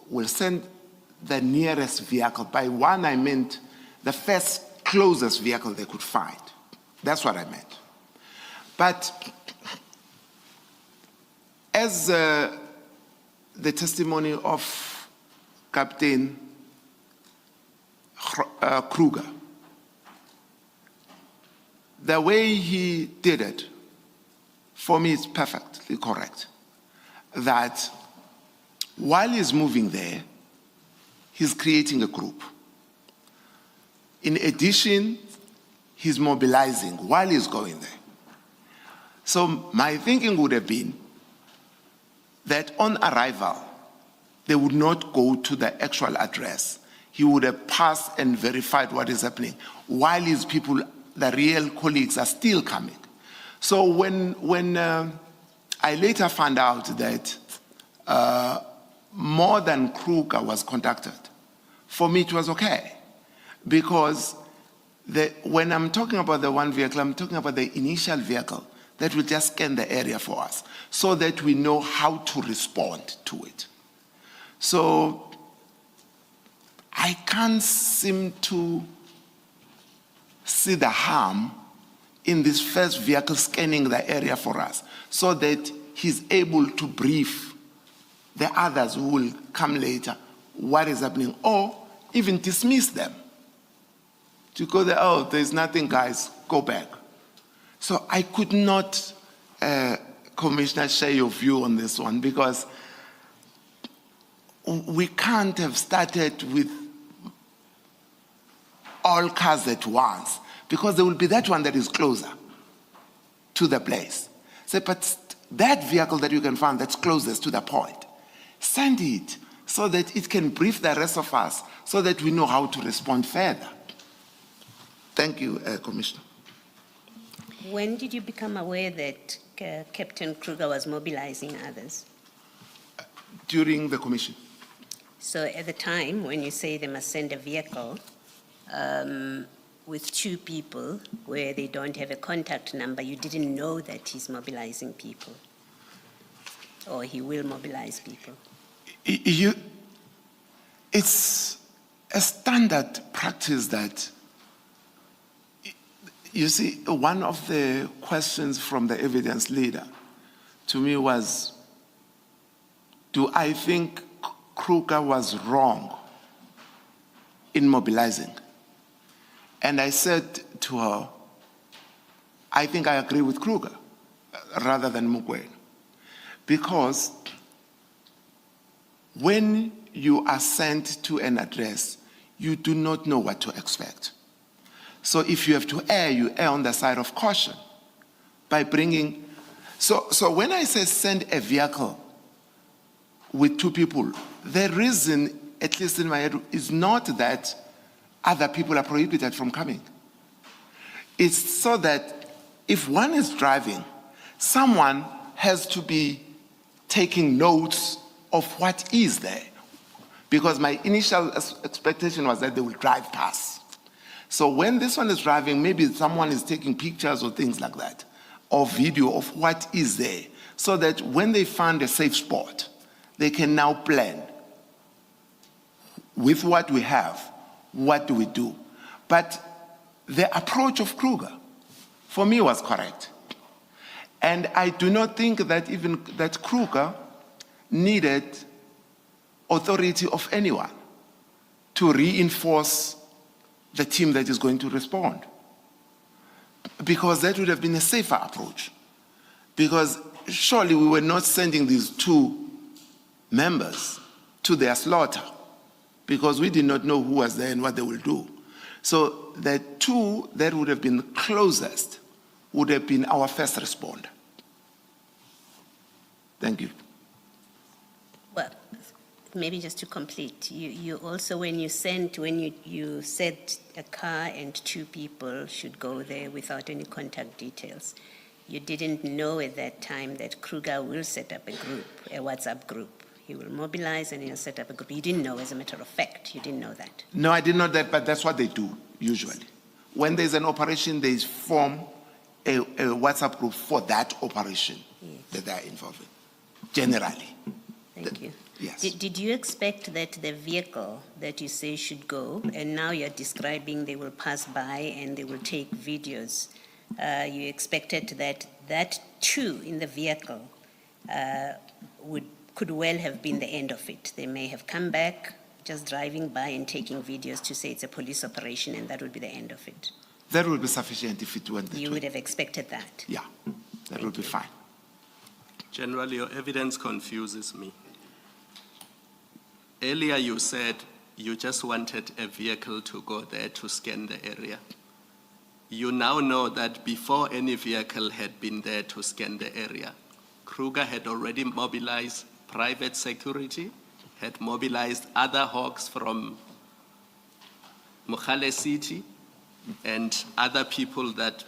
we'll send the nearest vehicle. By one, I meant the first closest vehicle they could find. That's what I meant. But as the testimony of Captain Kruger, the way he did it, for me, it's perfectly correct. That while he's moving there, he's creating a group. In addition, he's mobilizing while he's going there. So my thinking would have been that on arrival, they would not go to the actual address. He would have passed and verified what is happening while his people, the real colleagues, are still coming. So when I later found out that more than Kruger was contacted, for me it was okay. Because when I'm talking about the one vehicle, I'm talking about the initial vehicle that will just scan the area for us so that we know how to respond to it. So I can't seem to see the harm in this first vehicle scanning the area for us so that he's able to brief the others who will come later what is happening, or even dismiss them. To go there, oh, there's nothing, guys, go back. So I could not, Commissioner, share your view on this one, because we can't have started with all cars at once, because there will be that one that is closer to the place. So, but that vehicle that you can find that's closest to the point, send it so that it can brief the rest of us so that we know how to respond further. Thank you, Commissioner. When did you become aware that Captain Kruger was mobilizing others? During the commission. So at the time when you say they must send a vehicle with 2 people where they don't have a contact number, you didn't know that he's mobilizing people, or he will mobilize people? It's a standard practice that, you see, one of the questions from the evidence leader to me was, do I think Kruger was wrong in mobilizing? And I said to her, I think I agree with Kruger rather than Mokoena. Because when you are sent to an address, you do not know what to expect. So if you have to err, you err on the side of caution by bringing. So when I say send a vehicle with 2 people, the reason, at least in my head, is not that other people are prohibited from coming. It's so that if one is driving, someone has to be taking notes of what is there. Because my initial expectation was that they will drive past. So when this one is driving, maybe someone is taking pictures or things like that, or video of what is there, so that when they find a safe spot, they can now plan with what we have, what do we do? But the approach of Kruger, for me, was correct. And I do not think that even that Kruger needed authority of anyone to reinforce the team that is going to respond. Because that would have been a safer approach. Because surely we were not sending these two members to their slaughter, because we did not know who was there and what they will do. So the two that would have been closest would have been our first responder. Thank you. Well, maybe just to complete, you also, when you said a car and two people should go there without any contact details, you didn't know at that time that Kruger will set up a group, a WhatsApp group. He will mobilize and he'll set up a group. You didn't know, as a matter of fact. You didn't know that. No, I didn't know that, but that's what they do, usually. When there's an operation, they form a WhatsApp group for that operation that they're involved in, generally. Thank you. Yes. Did you expect that the vehicle that you say should go, and now you're describing they will pass by and they will take videos, you expected that two in the vehicle could well have been the end of it. They may have come back just driving by and taking videos to say it's a police operation, and that would be the end of it. That would be sufficient if it went that You way. would have expected that. Yeah, that would be fine. Generally, your evidence confuses me. Earlier you said you just wanted a vehicle to go there to scan the area. You now know that before any vehicle had been there to scan the area, Kruger had already mobilized private security, had mobilized other hawks from Molefe City and other people that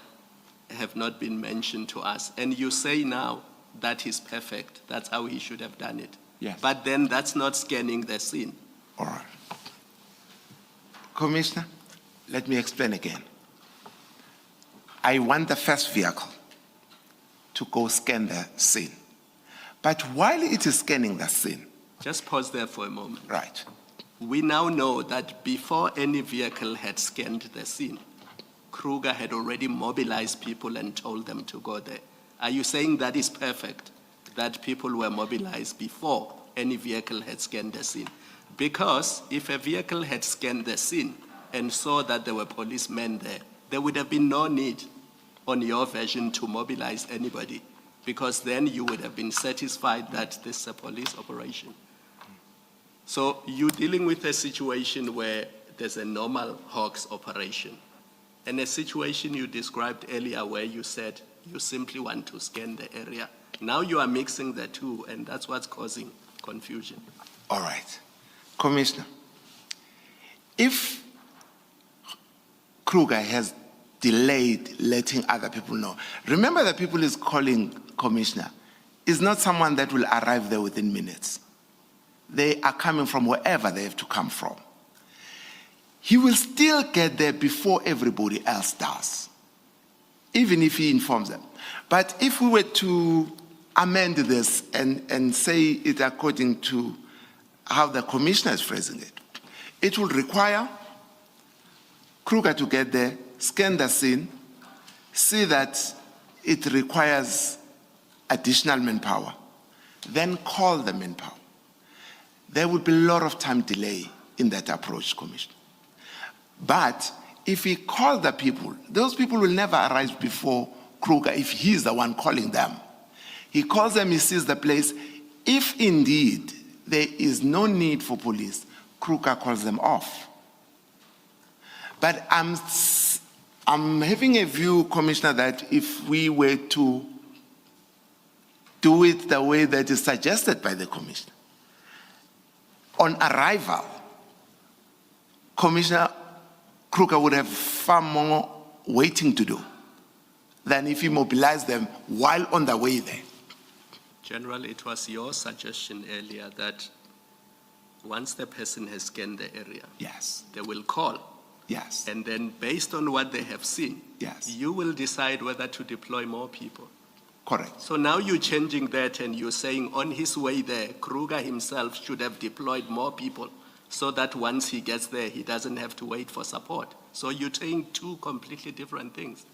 have not been mentioned to us. And you say now that is perfect. That's how he should have done it. Yes. But then that's not scanning the scene. All right. Commissioner, let me explain again. I want the first vehicle to go scan the scene. But while it is scanning the scene, Just pause there for a moment. right, We now know that before any vehicle had scanned the scene, Kruger had already mobilized people and told them to go there. Are you saying that is perfect, that people were mobilized before any vehicle had scanned the scene? Because if a vehicle had scanned the scene and saw that there were policemen there would have been no need on your version to mobilize anybody, because then you would have been satisfied that this is a police operation. So you're dealing with a situation where there's a normal hawks operation, and a situation you described earlier where you said you simply want to scan the area. Now you are mixing the two, and that's what's causing confusion. all right. Commissioner, if Kruger has delayed letting other people know, remember the people he's calling Commissioner is not someone that will arrive there within minutes. They are coming from wherever they have to come from. He will still get there before everybody else does, even if he informs them. But if we were to amend this and say it according to how the commissioner is phrasing it, it will require Kruger to get there, scan the scene, see that it requires additional manpower, then call the manpower. There would be a lot of time delay in that approach, Commissioner. But if he calls the people, those people will never arrive before Kruger if he's the one calling them. He calls them, he sees the place. If indeed there is no need for police, Kruger calls them off. But I'm having a view, Commissioner, that if we were to do it the way that is suggested by the Commissioner, on arrival, Commissioner Kruger would have far more waiting to do than if he mobilized them while on the way there. General, it was your suggestion earlier that once the person has scanned the area, Yes, they will call. yes, And then based on what they have seen, yes, you will decide whether to deploy more people. correct. So now you're changing that and you're saying on his way there, Kruger himself should have deployed more people so that once he gets there, he doesn't have to wait for support. So you're saying two completely different things.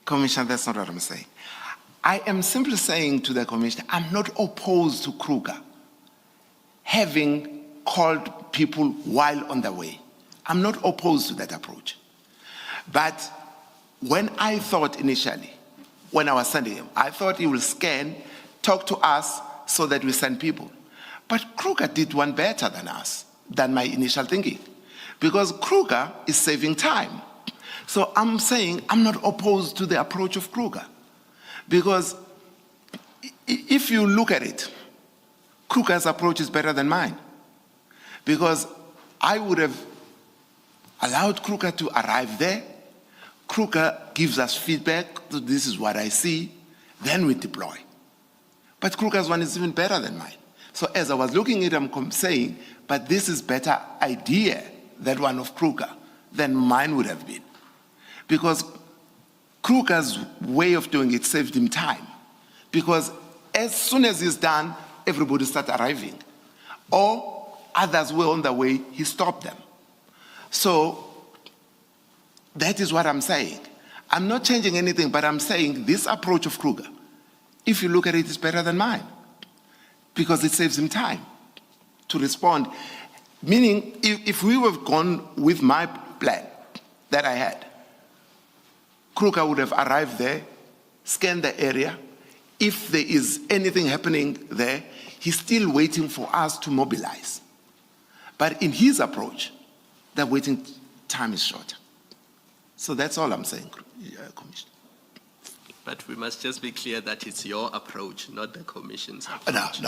Commissioner, that's not what I'm saying. I am simply saying to the Commissioner, I'm not opposed to Kruger having called people while on the way. I'm not opposed to that approach. But when I thought initially, when I was sending him, I thought he will scan, talk to us so that we send people. But Kruger did one better than us, than my initial thinking. Because Kruger is saving time. So I'm saying I'm not opposed to the approach of Kruger. Because if you look at it, Kruger's approach is better than mine. Because I would have allowed Kruger to arrive there. Kruger gives us feedback, this is what I see, then we deploy. But Kruger's one is even better than mine. So as I was looking at it, I'm saying, but this is better idea, that one of Kruger, than mine would have been. Because Kruger's way of doing it saved him time. Because as soon as he's done, everybody starts arriving. Or others were on the way, he stopped them. So that is what I'm saying. I'm not changing anything, but I'm saying this approach of Kruger, if you look at it, is better than mine. Because it saves him time to respond. Meaning, if we would have gone with my plan that I had, Kruger would have arrived there, scanned the area. If there is anything happening there, he's still waiting for us to mobilize. But in his approach, the waiting time is shorter. So that's all I'm saying, Commissioner. But we must just be clear that it's your approach, not the Commission's approach.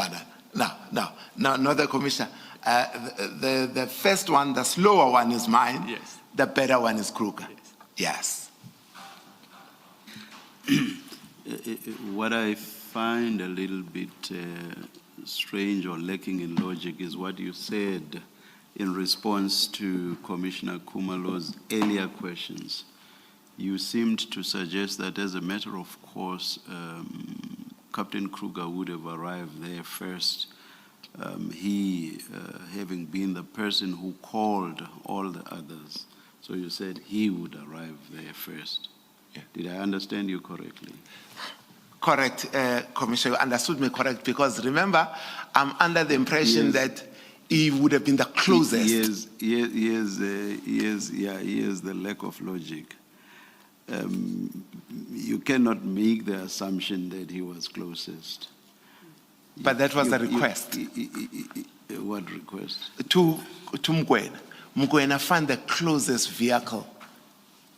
No, not the Commissioner. The first one, the slower one is mine. Yes. The better one is Kruger. Yes. What I find a little bit strange or lacking in logic is what you said in response to Commissioner Kumalo's earlier questions. You seemed to suggest that as a matter of course, Captain Kruger would have arrived there first, he having been the person who called all the others. So you said he would arrive there first. Yeah. Did I understand you correctly? Correct, Commissioner, you understood me correct, because remember, I'm under the impression Yes. that he would have been the closest. Here's the lack of logic. You cannot make the assumption that he was closest. But that was the request. What request? To Mkwena. Mkwena found the closest vehicle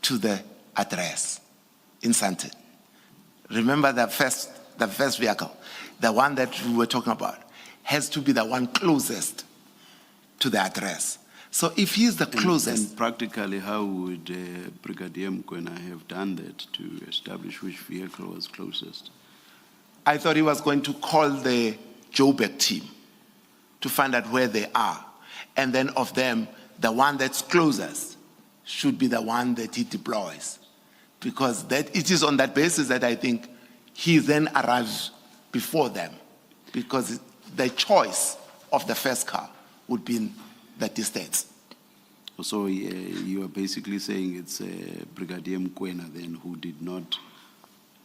to the address in Sandton. Remember the first vehicle, the one that we were talking about, has to be the one closest to the address. So if he's the closest. And practically, how would Brigadier Mkwena have done that to establish which vehicle was closest? I thought he was going to call the Joburg team to find out where they are. And then of them, the one that's closest should be the one that he deploys. Because that it is on that basis that I think he then arrives before them. Because the choice of the first car would be in the distance. So you are basically saying it's Brigadier Mkwena then who did not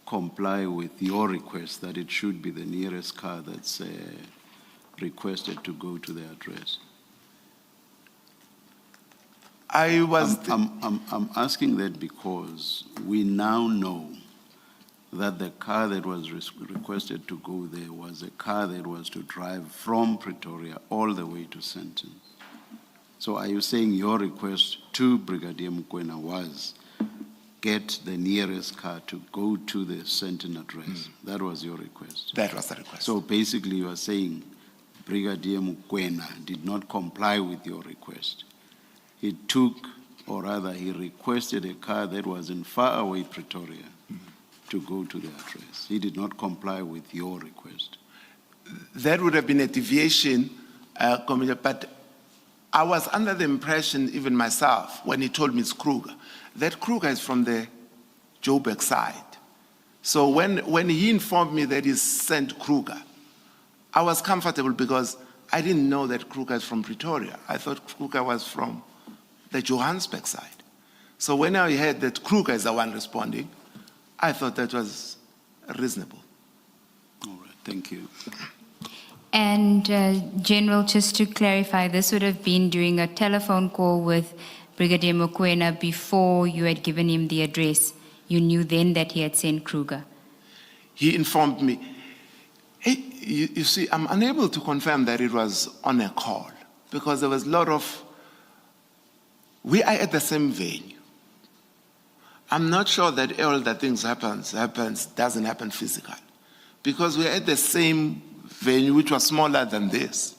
comply with your request that it should be the nearest car that's requested to go to the address. I'm asking that because we now know that the car that was requested to go there was a car that was to drive from Pretoria all the way to Sandton. So are you saying your request to Brigadier Mkwena was get the nearest car to go to the Sandton address? That was your request? That was the request. So basically you are saying Brigadier Mkwena did not comply with your request. He took, or rather he requested a car that was in faraway Pretoria to go to the address. He did not comply with your request. That would have been a deviation Commissioner, but I was under the impression, even myself, when he told me it's Kruger, that Kruger is from the Joburg side. So when he informed me that he sent Kruger, I was comfortable because I didn't know that Kruger is from Pretoria. I thought Kruger was from the Johannesburg side. So when I heard that Kruger is the one responding, I thought that was reasonable. All right, thank you. And General, just to clarify, this would have been during a telephone call with Brigadier Mokoena before you had given him the address. You knew then that he had sent Kruger. He informed me. Hey, you see, I'm unable to confirm that it was on a call because there was a lot of, we are at the same venue. I'm not sure that all the things doesn't happen physically because we're at the same venue, which was smaller than this.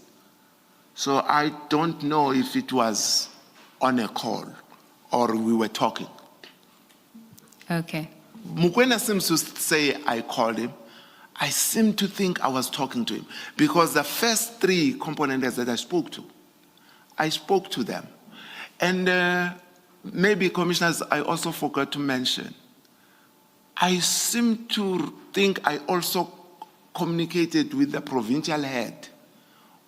So I don't know if it was on a call or we were talking. Okay. Mokoena seems to say I called him. I seem to think I was talking to him because the first three components that I spoke to them. And maybe, commissioners, I also forgot to mention, I seem to think I also communicated with the provincial head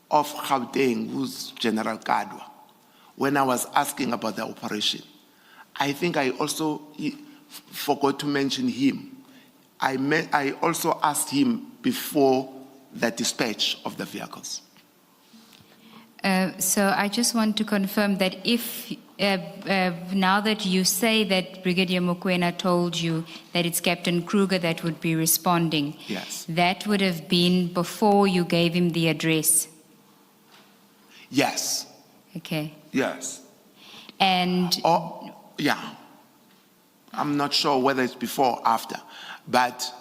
of Gauteng, who's General Kadwa, when I was asking about the operation. I think I also forgot to mention him. I also asked him before the dispatch of the vehicles. So I just want to confirm that if, now that you say that Brigadier Mokoena told you that it's Captain Kruger that would be responding, Yes. that would have been before you gave him the address. Yes. Okay. Yes. And Yeah. I'm not sure whether it's before or after, but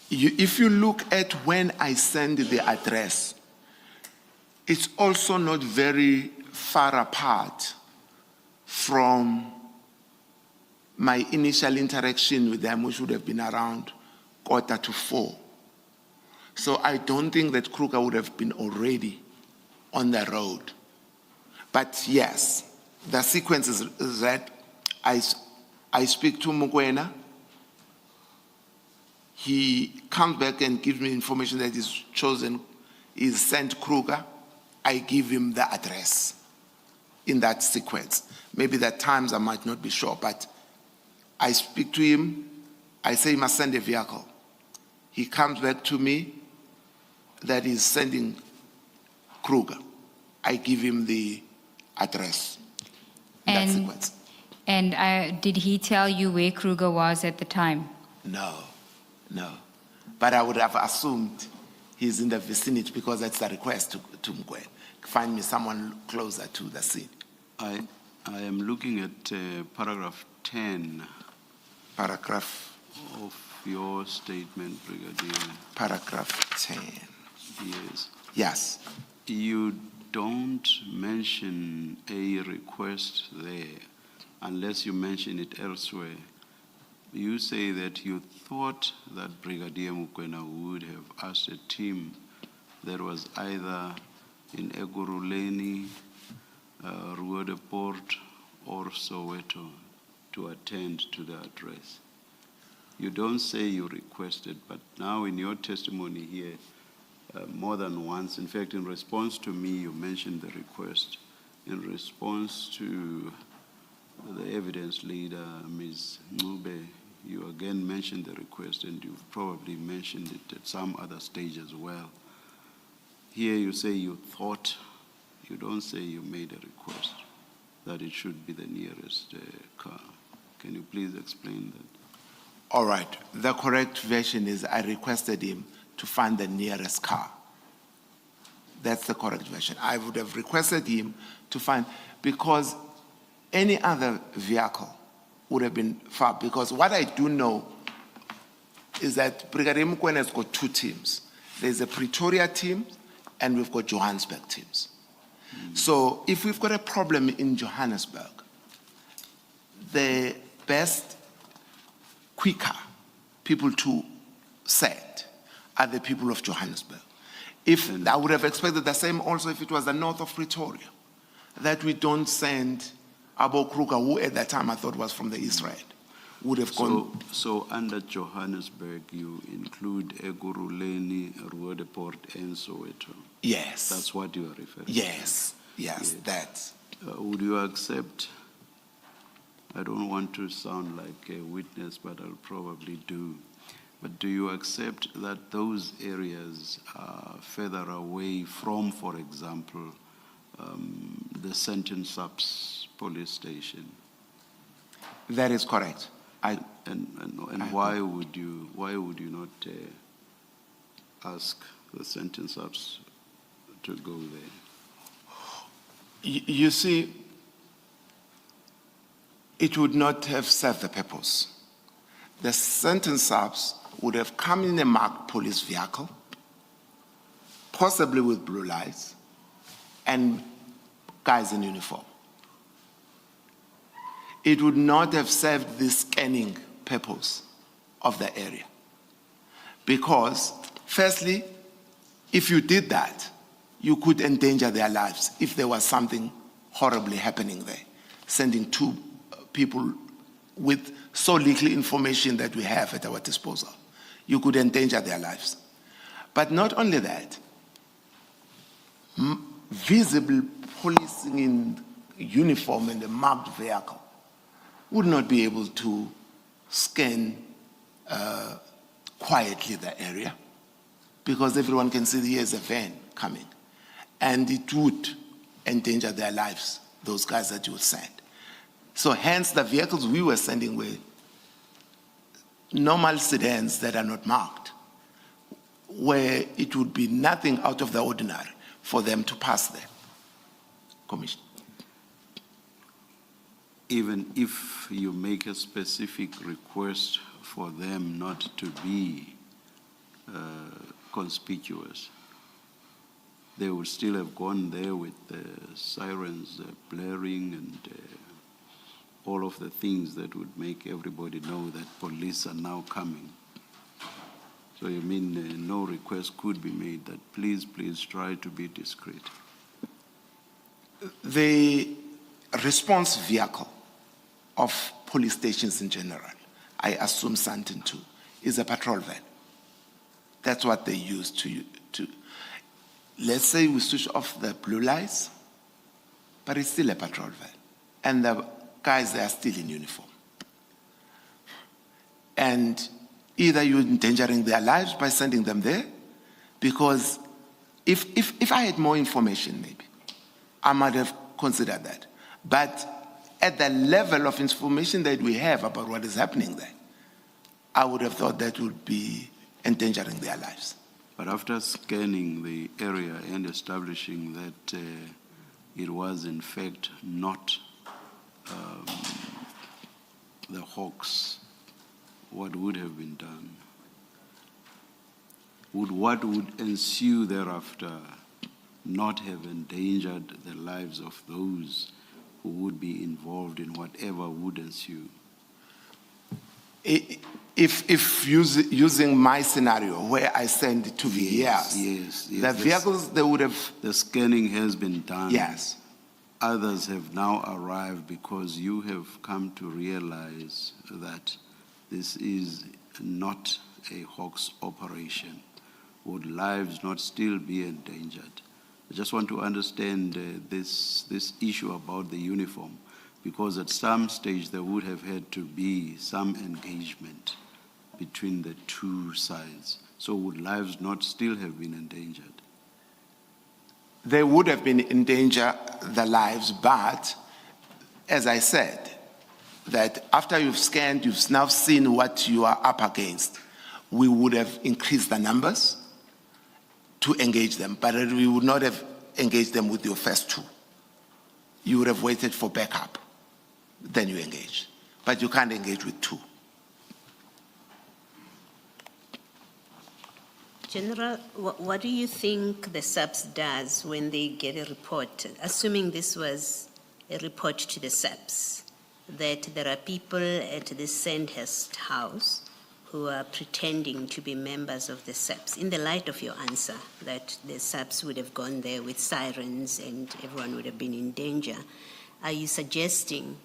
if you look at when I send the address, it's also not very far apart from my initial interaction with them, which would have been around 3:45. So I don't think that Kruger would have been already on the road. But yes, the sequence is that I speak to Mokoena. He comes back and gives me information that he's sent Kruger. I give him the address in that sequence. Maybe the times I might not be sure, but I speak to him. I say he must send a vehicle. He comes back to me that he's sending Kruger. I give him the address in that sequence. And did he tell you where Kruger was at the time? No. But I would have assumed he's in the vicinity because that's the request to Mgwen. Find me someone closer to the scene. I am looking at paragraph 10 Paragraph of your statement, Brigadier. Paragraph 10. Yes. Yes. You don't mention a request there unless you mention it elsewhere. You say that you thought that Brigadier Mokoena would have asked a team that was either in Ekurhuleni, Ruodeport, or Soweto to attend to the address. You don't say you requested, but now in your testimony here, more than once, in fact, in response to me, you mentioned the request. In response to the evidence leader, Ms. Ncube, you again mentioned the request, and you've probably mentioned it at some other stage as well. Here you say you thought, you don't say you made a request, that it should be the nearest car. Can you please explain that? All right. The correct version is I requested him to find the nearest car. That's the correct version. I would have requested him to find, because any other vehicle would have been far, because what I do know is that Brigadier Mokoena has got two teams. There's a Pretoria team and we've got Johannesburg teams. So if we've got a problem in Johannesburg, the best, quicker people to set are the people of Johannesburg. I would have expected the same also if it was the north of Pretoria, that we don't send Abo Kruger, who at that time I thought was from the Israel, would have gone. So under Johannesburg, you include Eguruleni, Roodepoort, and Soweto. Yes. That's what you are referring to. Yes, that. Would you accept, I don't want to sound like a witness, but I'll probably do, but do you accept that those areas are further away from, for example, the Sandton Subs police station? That is correct. And why would you not ask the Sandton Subs to go there? You see, it would not have served the purpose. The Sandton Subs would have come in a marked police vehicle, possibly with blue lights, and guys in uniform. It would not have served the scanning purpose of the area. Because, firstly, if you did that, you could endanger their lives if there was something horribly happening there. Sending two people with so little information that we have at our disposal, you could endanger their lives. But not only that, visible policing in uniform and a marked vehicle would not be able to scan quietly the area, because everyone can see here's a van coming. And it would endanger their lives, those guys that you would send. So hence the vehicles we were sending were normal sedans that are not marked, where it would be nothing out of the ordinary for them to pass there. Commissioner. Even if you make a specific request for them not to be conspicuous, they would still have gone there with the sirens blaring and all of the things that would make everybody know that police are now coming. So you mean no request could be made that please try to be discreet? The response vehicle of police stations in general, I assume Sandton too, is a patrol van. That's what they use to. Let's say we switch off the blue lights, but it's still a patrol van. And the guys, they are still in uniform. And either you're endangering their lives by sending them there, because if I had more information, maybe, I might have considered that. But at the level of information that we have about what is happening there, I would have thought that would be endangering their lives. But after scanning the area and establishing that it was in fact not the Hawks, what would have been done? What would ensue thereafter not have endangered the lives of those who would be involved in whatever would ensue? If using my scenario where I send two vehicles, yes, the vehicles, they would have. The scanning has been done. Yes. Others have now arrived because you have come to realize that this is not a Hawks operation. Would lives not still be endangered? I just want to understand this issue about the uniform, because at some stage there would have had to be some engagement between the two sides. So would lives not still have been endangered? They would have been in danger, the lives, but as I said, that after you've scanned, you've now seen what you are up against. We would have increased the numbers to engage them, but we would not have engaged them with your first two. You would have waited for backup, then you engage. But you can't engage with two. General, what do you think the SAPS does when they get a report, assuming this was a report to the SAPS, that there are people at the Sandhurst house who are pretending to be members of the SAPS, in the light of your answer that the SAPS would have gone there with sirens and everyone would have been in danger, are you suggesting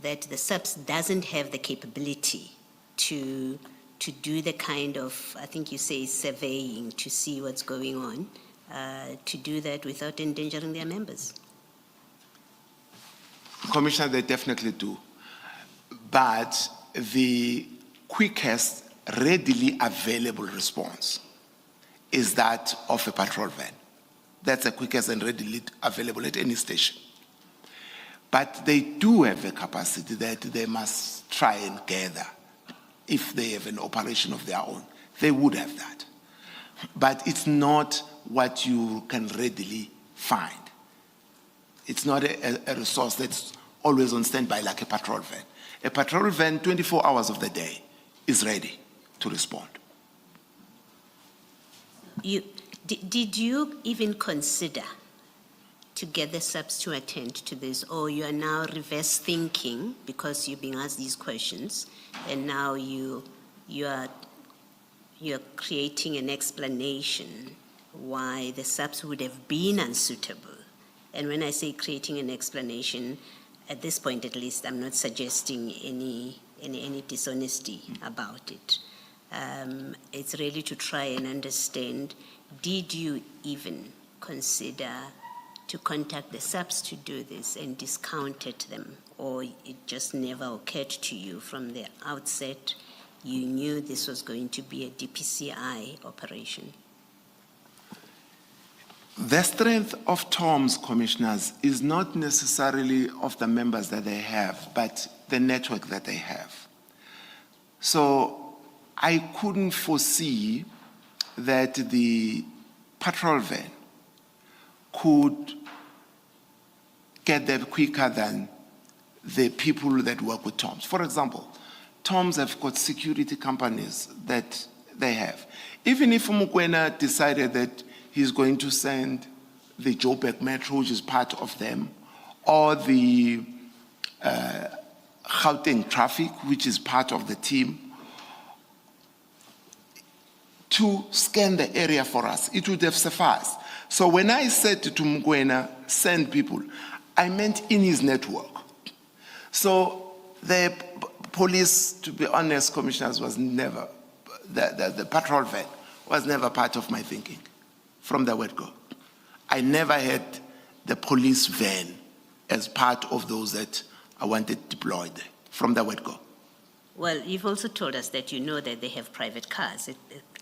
that the SAPS doesn't have the capability to do the kind of, I think you say, surveying to see what's going on, to do that without endangering their members? Commissioner, they definitely do. But the quickest, readily available response is that of a patrol van. That's the quickest and readily available at any station. But they do have a capacity that they must try and gather. If they have an operation of their own, they would have that. But it's not what you can readily find. It's not a resource that's always on standby like a patrol van. A patrol van, 24 hours of the day, is ready to respond. Did you even consider to get the SAPS to attend to this, or you are now reverse thinking because you're being asked these questions, and now you're creating an explanation why the SAPS would have been unsuitable? And when I say creating an explanation, at this point at least, I'm not suggesting any dishonesty about it. It's really to try and understand, did you even consider to contact the SAPS to do this and discounted them, or it just never occurred to you from the outset? You knew this was going to be a DPCI operation. The strength of Tom's, commissioners, is not necessarily of the members that they have, but the network that they have. So I couldn't foresee that the patrol van could get there quicker than the people that work with Tom's. For example, Tom's have got security companies that they have. Even if Mokwena decided that he's going to send the Joburg Metro, which is part of them, or the Gauteng traffic, which is part of the team, to scan the area for us, it would have sufficed. So when I said to Mokwena, send people, I meant in his network. So the police, to be honest, commissioners, was never, the patrol van was never part of my thinking from the word go. I never had the police van as part of those that I wanted deployed from the word go. Well, you've also told us that you know that they have private cars,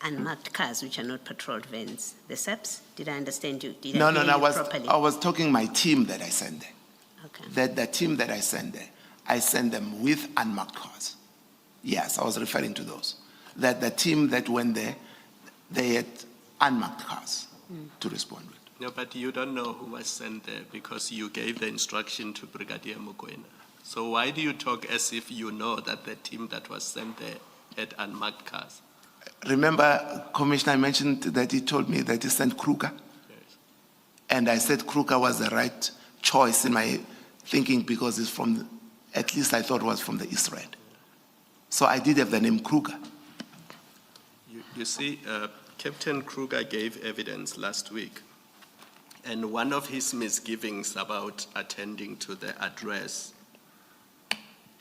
unmarked cars, which are not patrolled vans. The SAPS, did I understand you? Did I hear you properly? I was talking my team that I sent there. Okay. That the team that I sent there, I sent them with unmarked cars. Yes, I was referring to those. That the team that went there, they had unmarked cars to respond with. No, but you don't know who was sent there because you gave the instruction to Brigadier Mokwena. So why do you talk as if you know that the team that was sent there had unmarked cars? Remember, Commissioner, I mentioned that he told me that he sent Kruger. Yes. And I said Kruger was the right choice in my thinking because it's from, at least I thought it was from the East Rand. So I did have the name Kruger. You see, Captain Kruger gave evidence last week. And one of his misgivings about attending to the address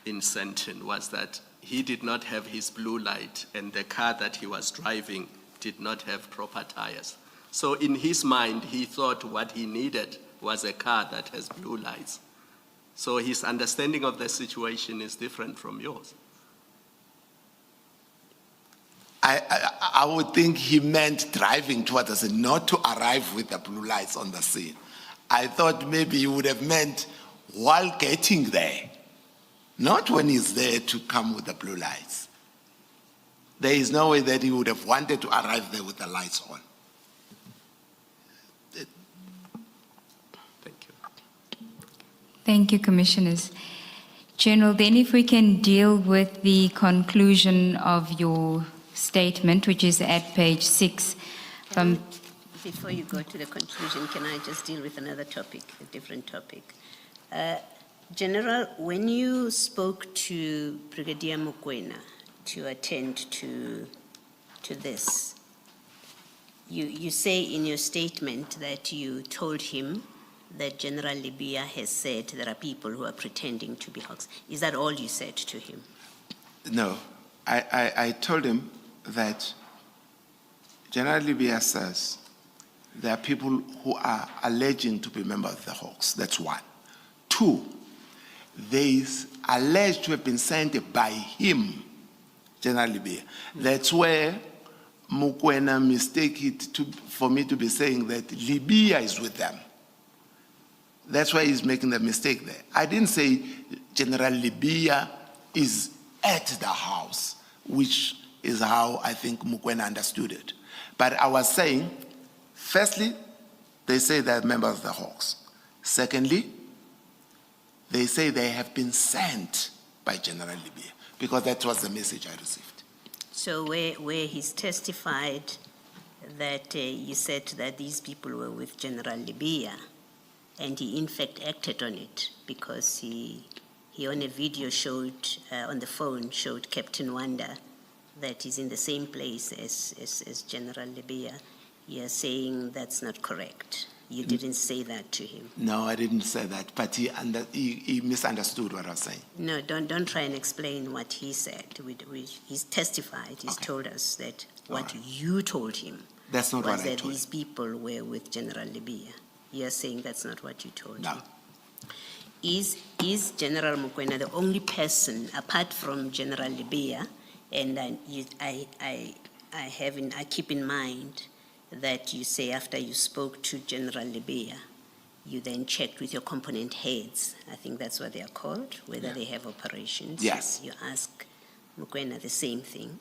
in Senton was that he did not have his blue light and the car that he was driving did not have proper tires. So in his mind, he thought what he needed was a car that has blue lights. So his understanding of the situation is different from yours. I would think he meant driving towards us and not to arrive with the blue lights on the scene. I thought maybe he would have meant while getting there, not when he's there to come with the blue lights. There is no way that he would have wanted to arrive there with the lights on. Thank you. Thank you, Commissioners. General, then if we can deal with the conclusion of your statement, which is at page 6. Before you go to the conclusion, can I just deal with another topic, a different topic? General, when you spoke to Brigadier Mokwena, to attend to this. You say in your statement that you told him that General Libya has said there are people who are pretending to be hawks. Is that all you said to him? No, I told him that General Libya says there are people who are alleging to be members of the Hawks. That's one. Two, they is alleged to have been sent by him, General Libya. That's where Mokwena mistake it for me to be saying that Libya is with them. That's why he's making the mistake there. I didn't say General Libya is at the house, which is how I think Mokwena understood it. But I was saying, firstly, they say they're members of the Hawks. Secondly, they say they have been sent by General Libya, because that was the message I received. So where he's testified that you said that these people were with General Libya, and he in fact acted on it because he on a video showed, on the phone, showed Captain Wanda that he's in the same place as General Libya. You're saying that's not correct. You didn't say that to him. No, I didn't say that, but he misunderstood what I was saying. No, don't try and explain what he said. He's testified, he's Okay. told us that what All right. you told him That's not was what I that told these him. people were with General Libya. You're saying that's not what you told No. him. Is General Mokwena the only person apart from General Libya? And I keep in mind that you say after you spoke to General Libya, you then checked with your component heads. I think that's what they are called, whether they have operations. Yes. You ask Mokwena the same thing,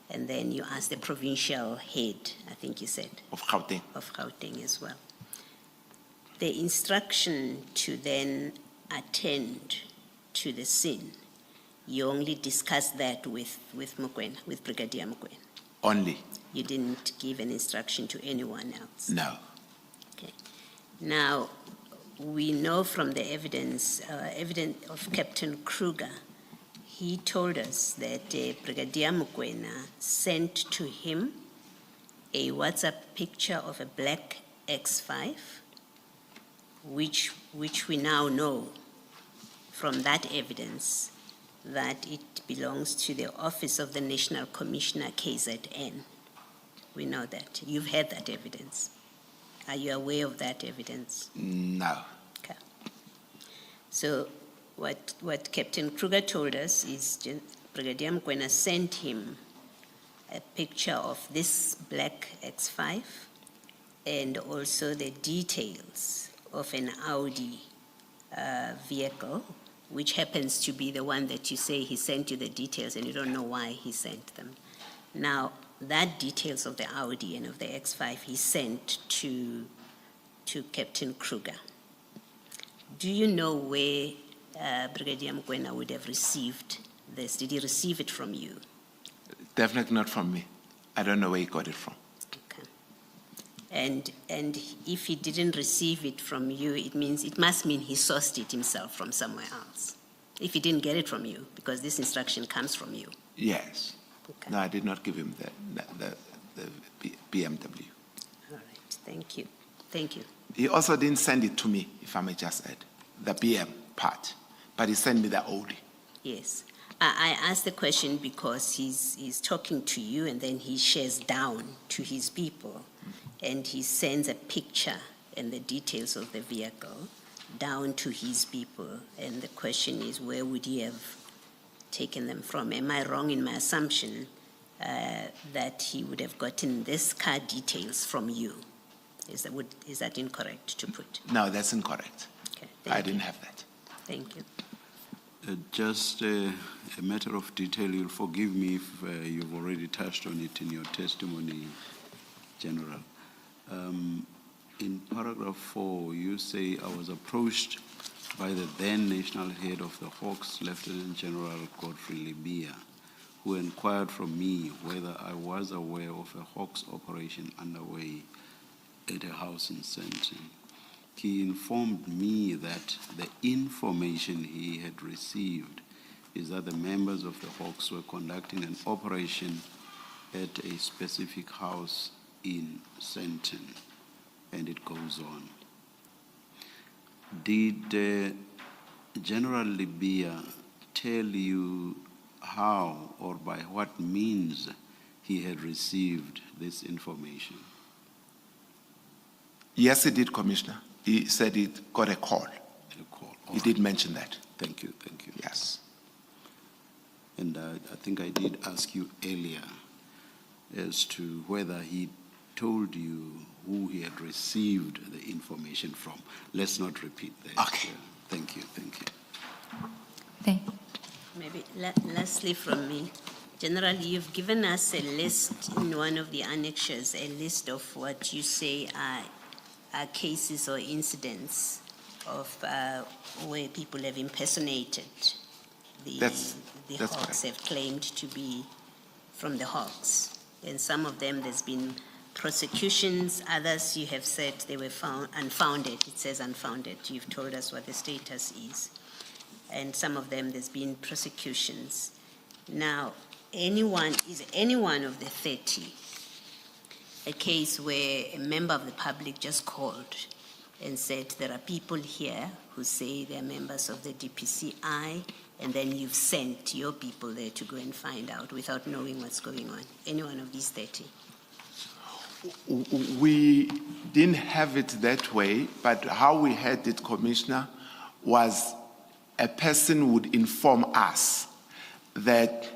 and then you ask the provincial head, I think you said, Of Gauteng. of Gauteng as well. The instruction to then attend to the scene, you only discussed that with Mokwena, with Brigadier Mokwena. Only. You didn't give an instruction to anyone else. No. Okay. Now, we know from the evidence of Captain Kruger, he told us that Brigadier Mokwena sent to him a WhatsApp picture of a black X5, which we now know from that evidence that it belongs to the Office of the National Commissioner, KZN. We know that. You've had that evidence. Are you aware of that evidence? No. Okay. So what Captain Kruger told us is Brigadier Mokwena sent him a picture of this black X5 and also the details of an Audi vehicle, which happens to be the one that you say he sent you the details and you don't know why he sent them. Now, that details of the Audi and of the X5 he sent to Captain Kruger. Do you know where Brigadier Mokwena would have received this? Did he receive it from you? Definitely not from me. I don't know where he got it from. Okay. And if he didn't receive it from you, it must mean he sourced it himself from somewhere else. If he didn't get it from you, because this instruction comes from you. Yes. Okay. No, I did not give him the BMW. All right. Thank you. Thank you. He also didn't send it to me, if I may just add, the BM part, but he sent me the Audi. Yes. I asked the question because he's talking to you and then he shares down to his people and he sends a picture and the details of the vehicle down to his people. And the question is, where would he have taken them from? Am I wrong in my assumption that he would have gotten this car details from you? Is that incorrect to put? No, that's incorrect. Okay. I didn't have that. Thank you. Just a matter of detail, you'll forgive me if you've already touched on it in your testimony, General. In paragraph 4, you say, I was approached by the then national head of the Hawks, Lieutenant General Godfrey Libya, who inquired from me whether I was aware of a Hawks operation underway at a house in Sandton. He informed me that the information he had received is that the members of the Hawks were conducting an operation at a specific house in Sandton, and it goes on. Did General Libya tell you how or by what means he had received this information? Yes, he did, Commissioner. He said he got a call. A call. He did mention that. Thank you, thank you. Yes. And I think I did ask you earlier as to whether he told you who he had received the information from. Let's not repeat that. Okay. Thank you, thank you. Thank Maybe lastly from me, General, you've given us a list in one of the annexures, a list of what you say are cases or incidents of where people have impersonated the That's Hawks, correct. have claimed to be from the Hawks. And some of them there's been prosecutions, others you have said they were found unfounded. It says unfounded. You've told us what the status is. And some of them there's been prosecutions. Now, is any one of the 30 a case where a member of the public just called and said there are people here who say they're members of the DPCI, and then you've sent your people there to go and find out without knowing what's going on? Any one of these 30? We didn't have it that way, but how we had it, Commissioner, was a person would inform us that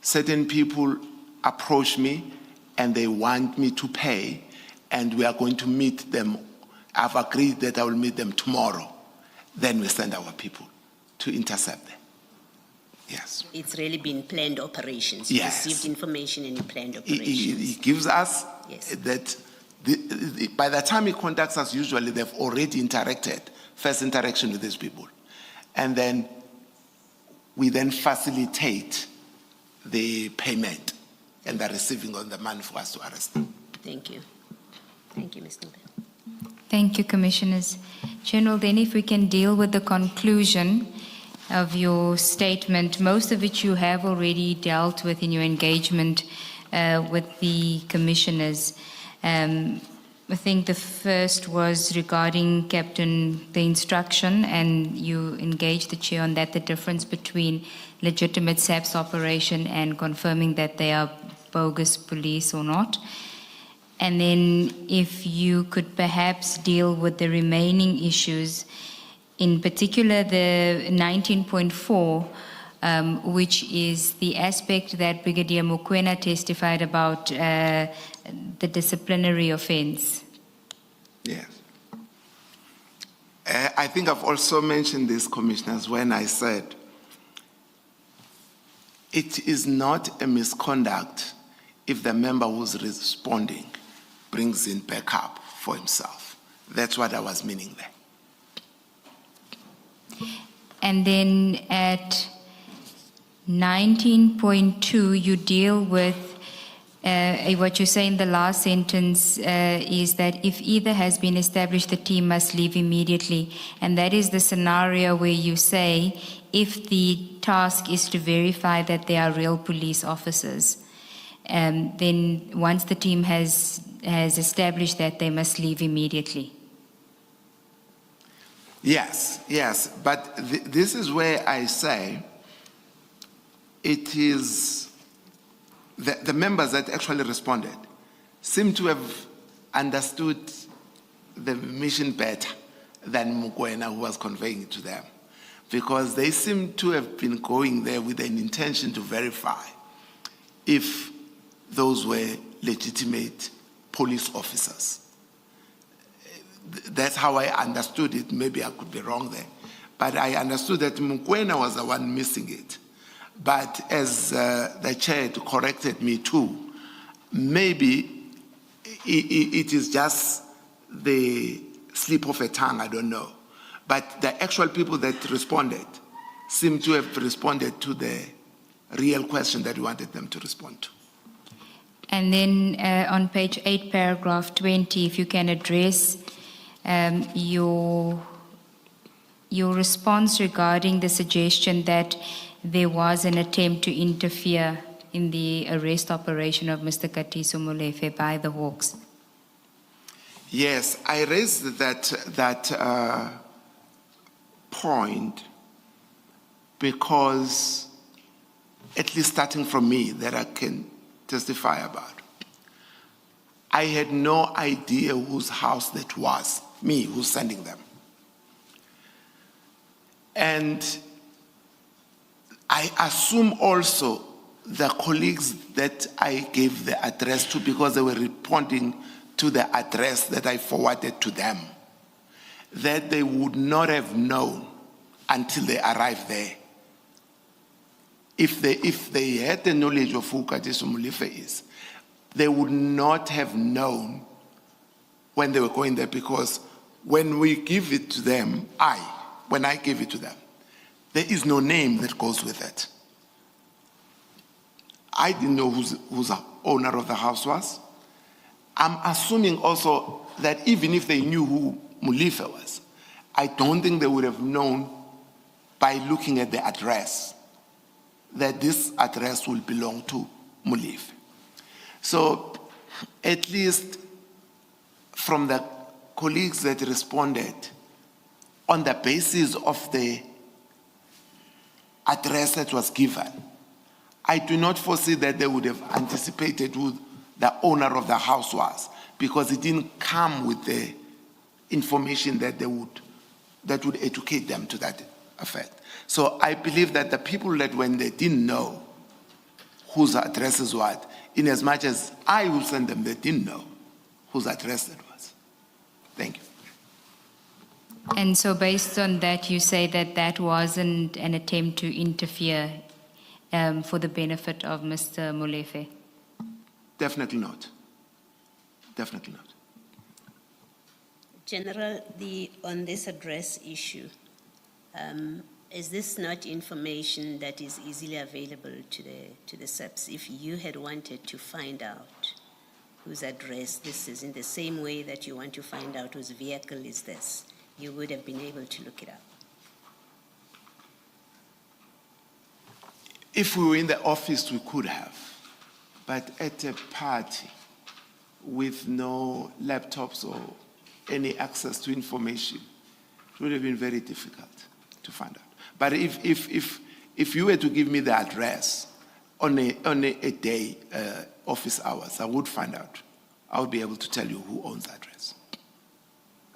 certain people approach me and they want me to pay, and we are going to meet them. I've agreed that I will meet them tomorrow. Then we send our people to intercept them. Yes. It's really been planned operations. Yes. You received information and you planned He operations. gives us Yes. that by the time he contacts us, usually they've already interacted, first interaction with these people. And then we then facilitate the payment and the receiving of the money for us to arrest them. Thank you. Thank you, Ms. Nube. Thank you, Commissioners. General, then if we can deal with the conclusion of your statement, most of which you have already dealt with in your engagement with the Commissioners. I think the first was regarding Captain, the instruction, and you engaged the Chair on that, the difference between legitimate SAPS operation and confirming that they are bogus police or not. And then if you could perhaps deal with the remaining issues, in particular the 19.4, which is the aspect that Brigadier Mokoena testified about the disciplinary offense. Yes. I think I've also mentioned this, Commissioners, when I said it is not a misconduct if the member who's responding brings in backup for himself. That's what I was meaning there. And then at 19.2, you deal with what you say in the last sentence is that if either has been established, the team must leave immediately. And that is the scenario where you say if the task is to verify that they are real police officers, then once the team has established that, they must leave immediately. Yes, yes, but this is where I say it is the members that actually responded seem to have understood the mission better than Mokoena, who was conveying it to them, because they seem to have been going there with an intention to verify if those were legitimate police officers. That's how I understood it. Maybe I could be wrong there. But I understood that Mokoena was the one missing it. But as the chair corrected me too, maybe it is just the slip of a tongue, I don't know. But the actual people that responded seem to have responded to the real question that we wanted them to respond to. And then on page 8, paragraph 20, if you can address your response regarding the suggestion that there was an attempt to interfere in the arrest operation of Mr. Katiso Molefe by the Hawks. Yes, I raised that point because, at least starting from me, that I can testify about, I had no idea whose house that was, me who's sending them. And I assume also the colleagues that I gave the address to, because they were responding to the address that I forwarded to them, that they would not have known until they arrived there. If they had the knowledge of who Katiso Molefe is, they would not have known when they were going there, because when we give it to them, when I give it to them, there is no name that goes with it. I didn't know who's the owner of the house was. I'm assuming also that even if they knew who Molefe was, I don't think they would have known by looking at the address that this address will belong to Molefe. So at least from the colleagues that responded, on the basis of the address that was given, I do not foresee that they would have anticipated who the owner of the house was, because it didn't come with the information that would educate them to that effect. So I believe that the people that, when they didn't know whose address is what, in as much as I will send them, they didn't know whose address that was. Thank you. And so based on that, you say that that wasn't an attempt to interfere for the benefit of Mr. Molefe? Definitely not. Definitely not. General, on this address issue, is this not information that is easily available to the SEPs? If you had wanted to find out whose address this is, in the same way that you want to find out whose vehicle is this, you would have been able to look it up. If we were in the office, we could have. But at a party with no laptops or any access to information, it would have been very difficult to find out. But if you were to give me the address on a day, office hours, I would find out. I would be able to tell you who owns the address.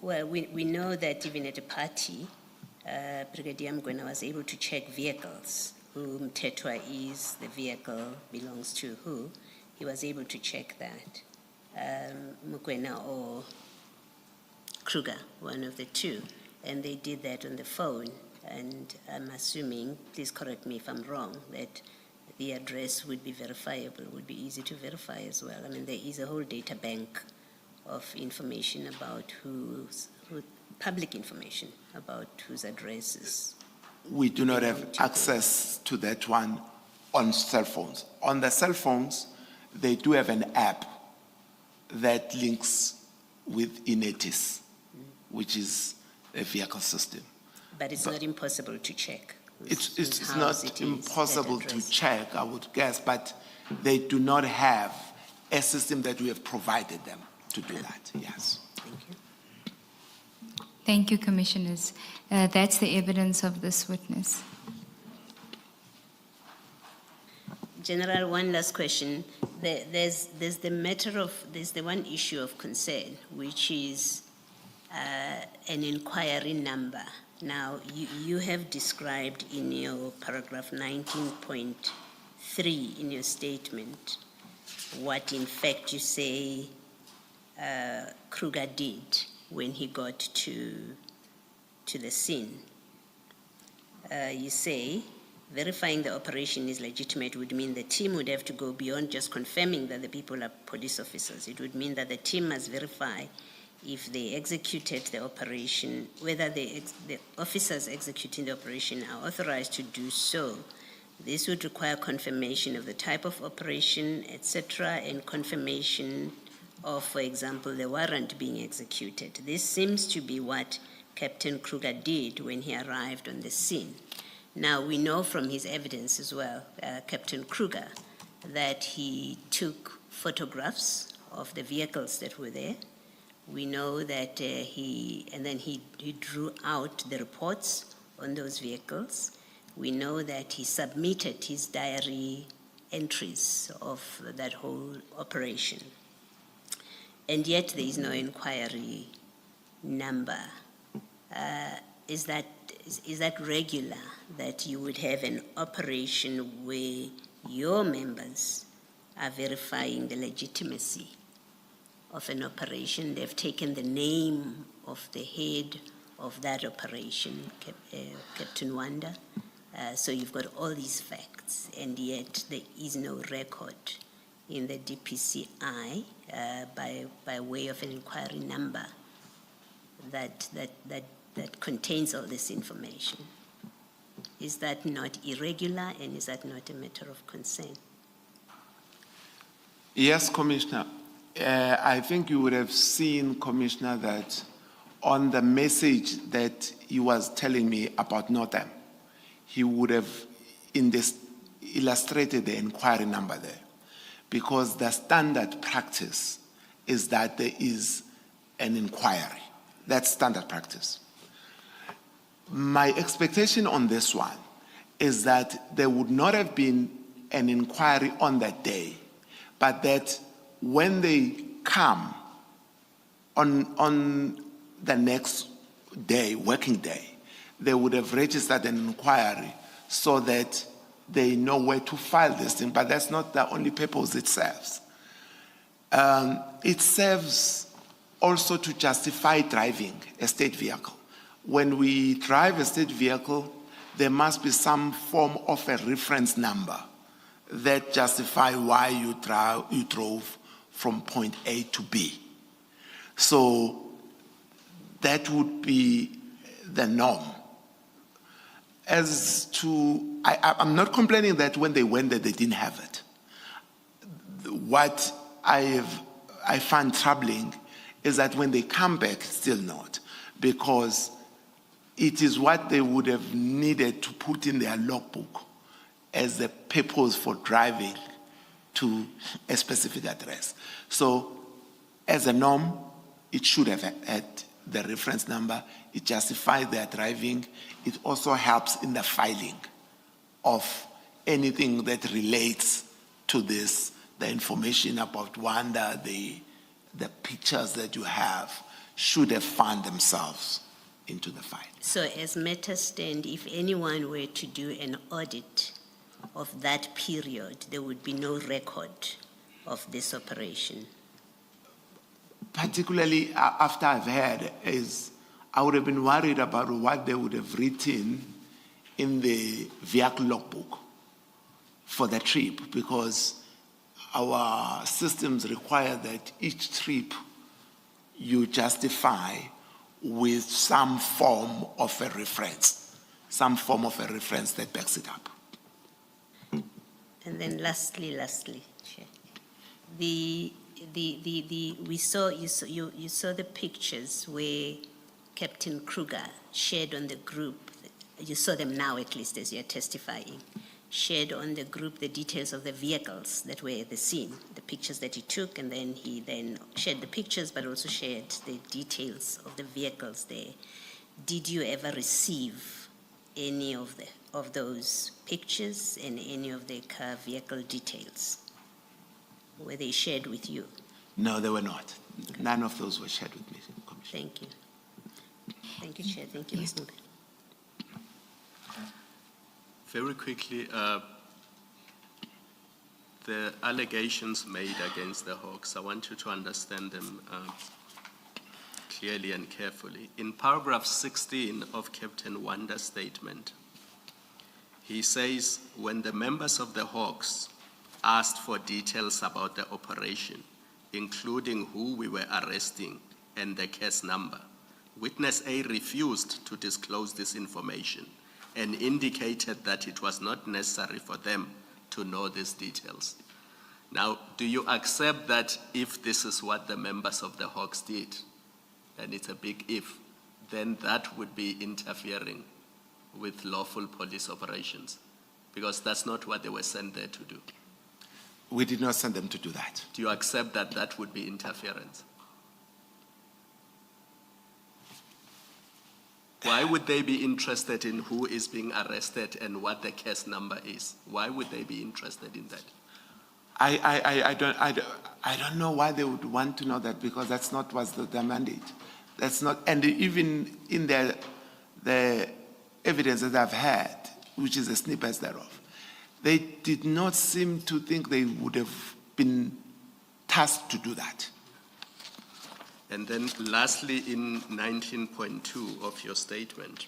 Well, we know that even at a party, Brigadier Mokwena was able to check vehicles. Who Mtetwa is, the vehicle belongs to who. He was able to check that. Mokwena or Kruger, one of the two. And they did that on the phone. And I'm assuming, please correct me if I'm wrong, that the address would be verifiable, would be easy to verify as well. I mean, there is a whole data bank of information about public information about whose addresses. We do not have access to that one on cell phones. On the cell phones, they do have an app that links with Inetis, which is a vehicle system. But it's not impossible to check. It's not impossible to check, I would guess, but they do not have a system that we have provided them to do that, yes. Thank you. Thank you, Commissioners. That's the evidence of this witness. General, one last question. There's the one issue of concern, which is an inquiry number. Now, you have described in your paragraph 19.3 in your statement what in fact you say Kruger did when he got to the scene. You say, verifying the operation is legitimate would mean the team would have to go beyond just confirming that the people are police officers. It would mean that the team must verify if they executed the operation, whether the officers executing the operation are authorized to do so. This would require confirmation of the type of operation, etc., and confirmation of, for example, the warrant being executed. This seems to be what Captain Kruger did when he arrived on the scene. Now, we know from his evidence as well, Captain Kruger, that he took photographs of the vehicles that were there. We know that he drew out the reports on those vehicles. We know that he submitted his diary entries of that whole operation. And yet there is no inquiry number. Is that regular, that you would have an operation where your members are verifying the legitimacy of an operation? They've taken the name of the head of that operation, Captain Wanda. So you've got all these facts, and yet there is no record in the DPCI by way of an inquiry number that contains all this information. Is that not irregular, and is that not a matter of concern? Yes, Commissioner. I think you would have seen, Commissioner, that on the message that he was telling me about Northam, he would have illustrated the inquiry number there, because the standard practice is that there is an inquiry. That's standard practice. My expectation on this one is that there would not have been an inquiry on that day, but that when they come on the next day, working day, they would have registered an inquiry so that they know where to file this thing. But that's not the only purpose it serves. It serves also to justify driving a state vehicle. When we drive a state vehicle, there must be some form of a reference number that justify why you drove from point A to B. So that would be the norm. As to, I'm not complaining that when they went there, they didn't have it. What I find troubling is that when they come back, still not, because it is what they would have needed to put in their logbook as the purpose for driving to a specific address. So as a norm, it should have had the reference number. It justifies their driving. It also helps in the filing of anything that relates to this, the information about Wanda, the pictures that you have should have found themselves into the file. So as matters stand, if anyone were to do an audit of that period, there would be no record of this operation. Particularly after I've heard, I would have been worried about what they would have written in the vehicle logbook for the trip, because our systems require that each trip you justify with some form of a reference, that backs it up. And then lastly, Chair, we saw you saw the pictures where Captain Kruger shared on the group. You saw them now, at least, as you're testifying. Shared on the group the details of the vehicles that were at the scene, the pictures that he took, and then he shared the pictures, but also shared the details of the vehicles there. Did you ever receive any of those pictures and any of the car vehicle details? Were they shared with you? No, they were not. None of those were shared with me, Commissioner. Thank you. Thank you, Chair. Thank you, Ms. Nube. Very quickly, the allegations made against the Hawks, I want you to understand them clearly and carefully. In paragraph 16 of Captain Wanda's statement, he says, when the members of the Hawks asked for details about the operation, including who we were arresting and the case number, witness A refused to disclose this information and indicated that it was not necessary for them to know these details. Now, do you accept that if this is what the members of the Hawks did, and it's a big if, then that would be interfering with lawful police operations? Because that's not what they were sent there to do. We did not send them to do that. Do you accept that that would be interference? Why would they be interested in who is being arrested and what the case number is? Why would they be interested in that? I don't know why they would want to know that, because that's not what's their mandate. That's not, and even in the evidence that I've had, which is a snippet thereof, they did not seem to think they would have been tasked to do that. And then lastly, in 19.2 of your statement,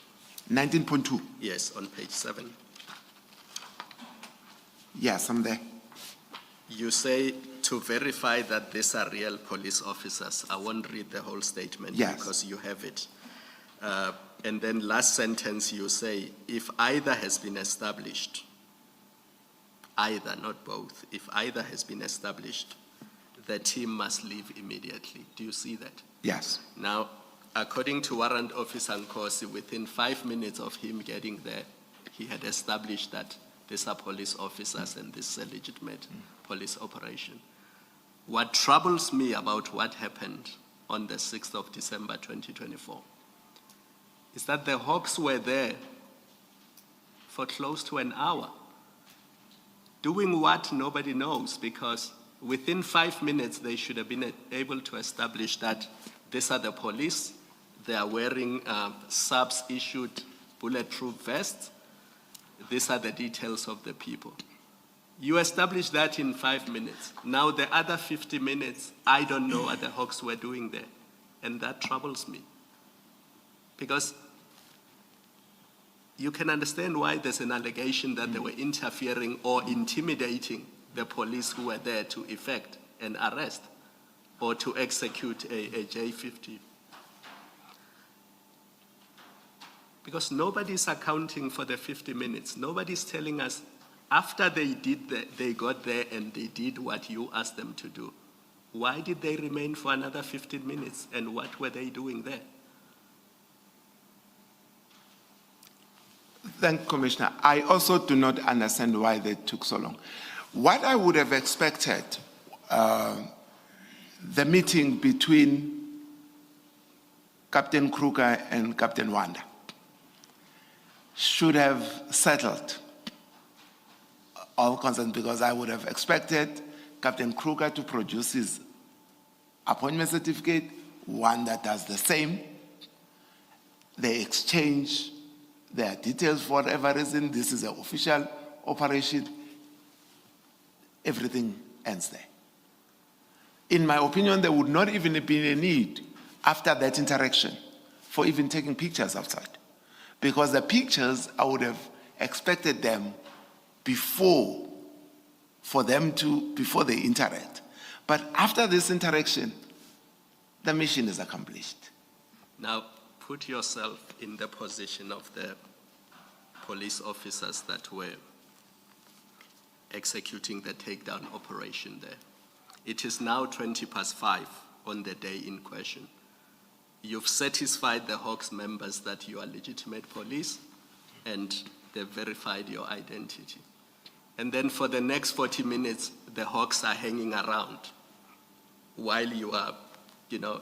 19.2. yes, on page 7, Yes, I'm there. you say to verify that these are real police officers. I won't read the whole statement Yes. because you have it. And then last sentence you say, if either has been established, either, not both, if either has been established, the team must leave immediately. Do you see that? Yes. Now, according to Warrant Officer Nkosi, within 5 minutes of him getting there, he had established that these are police officers and this is a legitimate police operation. What troubles me about what happened on the 6th of December 2024 is that the Hawks were there for close to an hour, doing what nobody knows, because within 5 minutes they should have been able to establish that these are the police, they are wearing subs issued bulletproof vests, these are the details of the people. You established that in 5 minutes. Now the other 50 minutes, I don't know what the Hawks were doing there. And that troubles me. Because you can understand why there's an allegation that they were interfering or intimidating the police who were there to effect an arrest or to execute a J50. Because nobody's accounting for the 50 minutes. Nobody's telling us after they got there and they did what you asked them to do, why did they remain for another 15 minutes and what were they doing there? Thank you, Commissioner. I also do not understand why they took so long. What I would have expected, the meeting between Captain Kruger and Captain Wanda should have settled all concerns, because I would have expected Captain Kruger to produce his appointment certificate, Wanda does the same. They exchange their details for whatever reason. This is an official operation. Everything ends there. In my opinion, there would not even have been a need after that interaction for even taking pictures outside. Because the pictures, I would have expected them before they interact. But after this interaction, the mission is accomplished. Now, put yourself in the position of the police officers that were executing the takedown operation there. It is now 5:20 on the day in question. You've satisfied the Hawks members that you are legitimate police and they've verified your identity. And then for the next 40 minutes, the Hawks are hanging around while you are,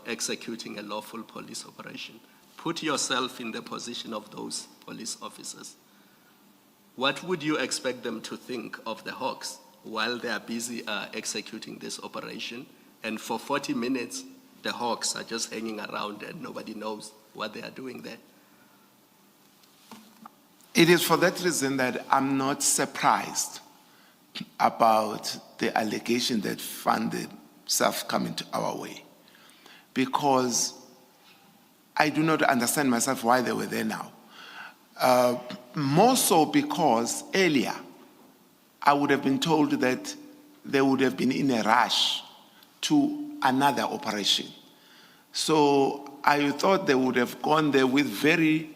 executing a lawful police operation. Put yourself in the position of those police officers. What would you expect them to think of the Hawks while they are busy executing this operation? And for 40 minutes, the Hawks are just hanging around and nobody knows what they are doing there. It is for that reason that I'm not surprised about the allegation that found itself coming to our way. Because I do not understand myself why they were there now. More so because earlier I would have been told that they would have been in a rush to another operation. So I thought they would have gone there with very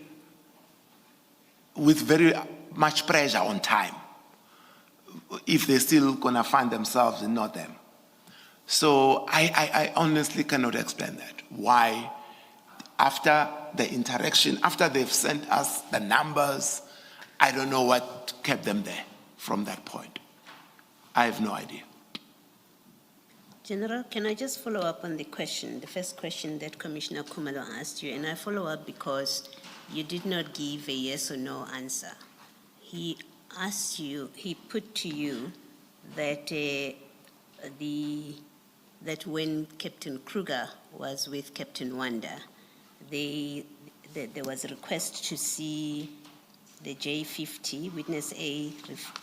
much pressure on time, if they're still gonna find themselves and not them. So I honestly cannot explain that, why after the interaction, after they've sent us the numbers, I don't know what kept them there from that point. I have no idea. General, can I just follow up on the question, the first question that Commissioner Kumalo asked you, and I follow up because you did not give a yes or no answer. He asked you, he put to you that that when Captain Kruger was with Captain Wanda, there was a request to see the J50. Witness A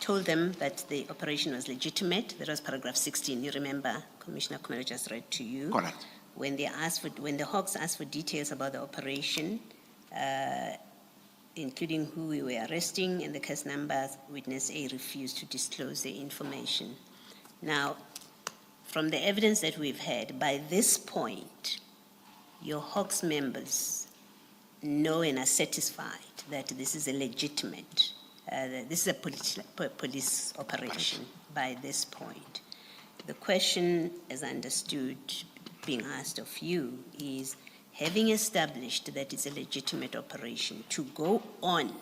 told them that the operation was legitimate. That was paragraph 16. You remember, Commissioner Kumalo just read to you. Correct. When the Hawks asked for details about the operation, including who we were arresting and the case numbers, witness A refused to disclose the information. Now, from the evidence that we've had, by this point, your Hawks members know and are satisfied that this is a legitimate, this is a police operation by this point. The question, as understood, being asked of you is, having established that it's a legitimate operation, to go on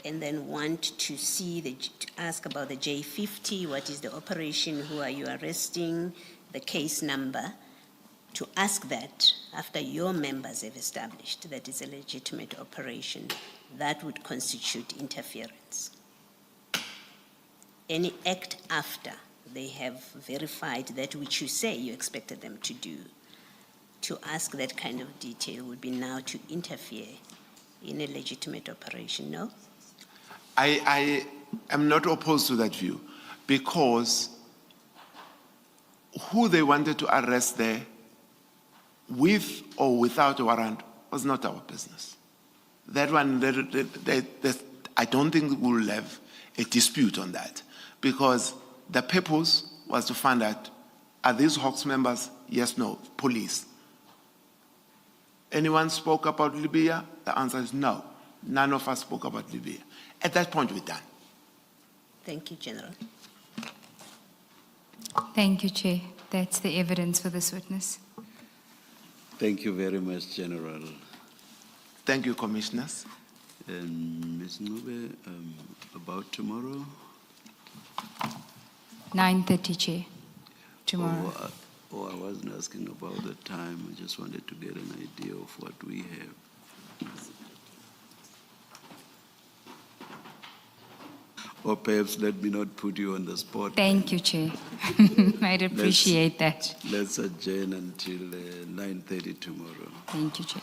and then want to see, to ask about the J50, what is the operation, who are you arresting, the case number, to ask that after your members have established that it's a legitimate operation, that would constitute interference. Any act after they have verified that which you say you expected them to do, to ask that kind of detail would be now to interfere in a legitimate operation, no? I am not opposed to that view, because who they wanted to arrest there, with or without a warrant, was not our business. That one, I don't think we'll have a dispute on that, because the purpose was to find out, are these Hawks members? Yes, no, police. Anyone spoke about Libya? The answer is no. None of us spoke about Libya. At that point, we're done. Thank you, General. Thank you, Chair. That's the evidence for this witness. Thank you very much, General. Thank you, Commissioners. Ms. Nube, about tomorrow? 9:30, Chair, tomorrow. I wasn't asking about the time. I just wanted to get an idea of what we have. Or perhaps let me not put you on the spot. Thank you, Chair. I'd appreciate that. Let's adjourn until 9:30 tomorrow. Thank you, Chair.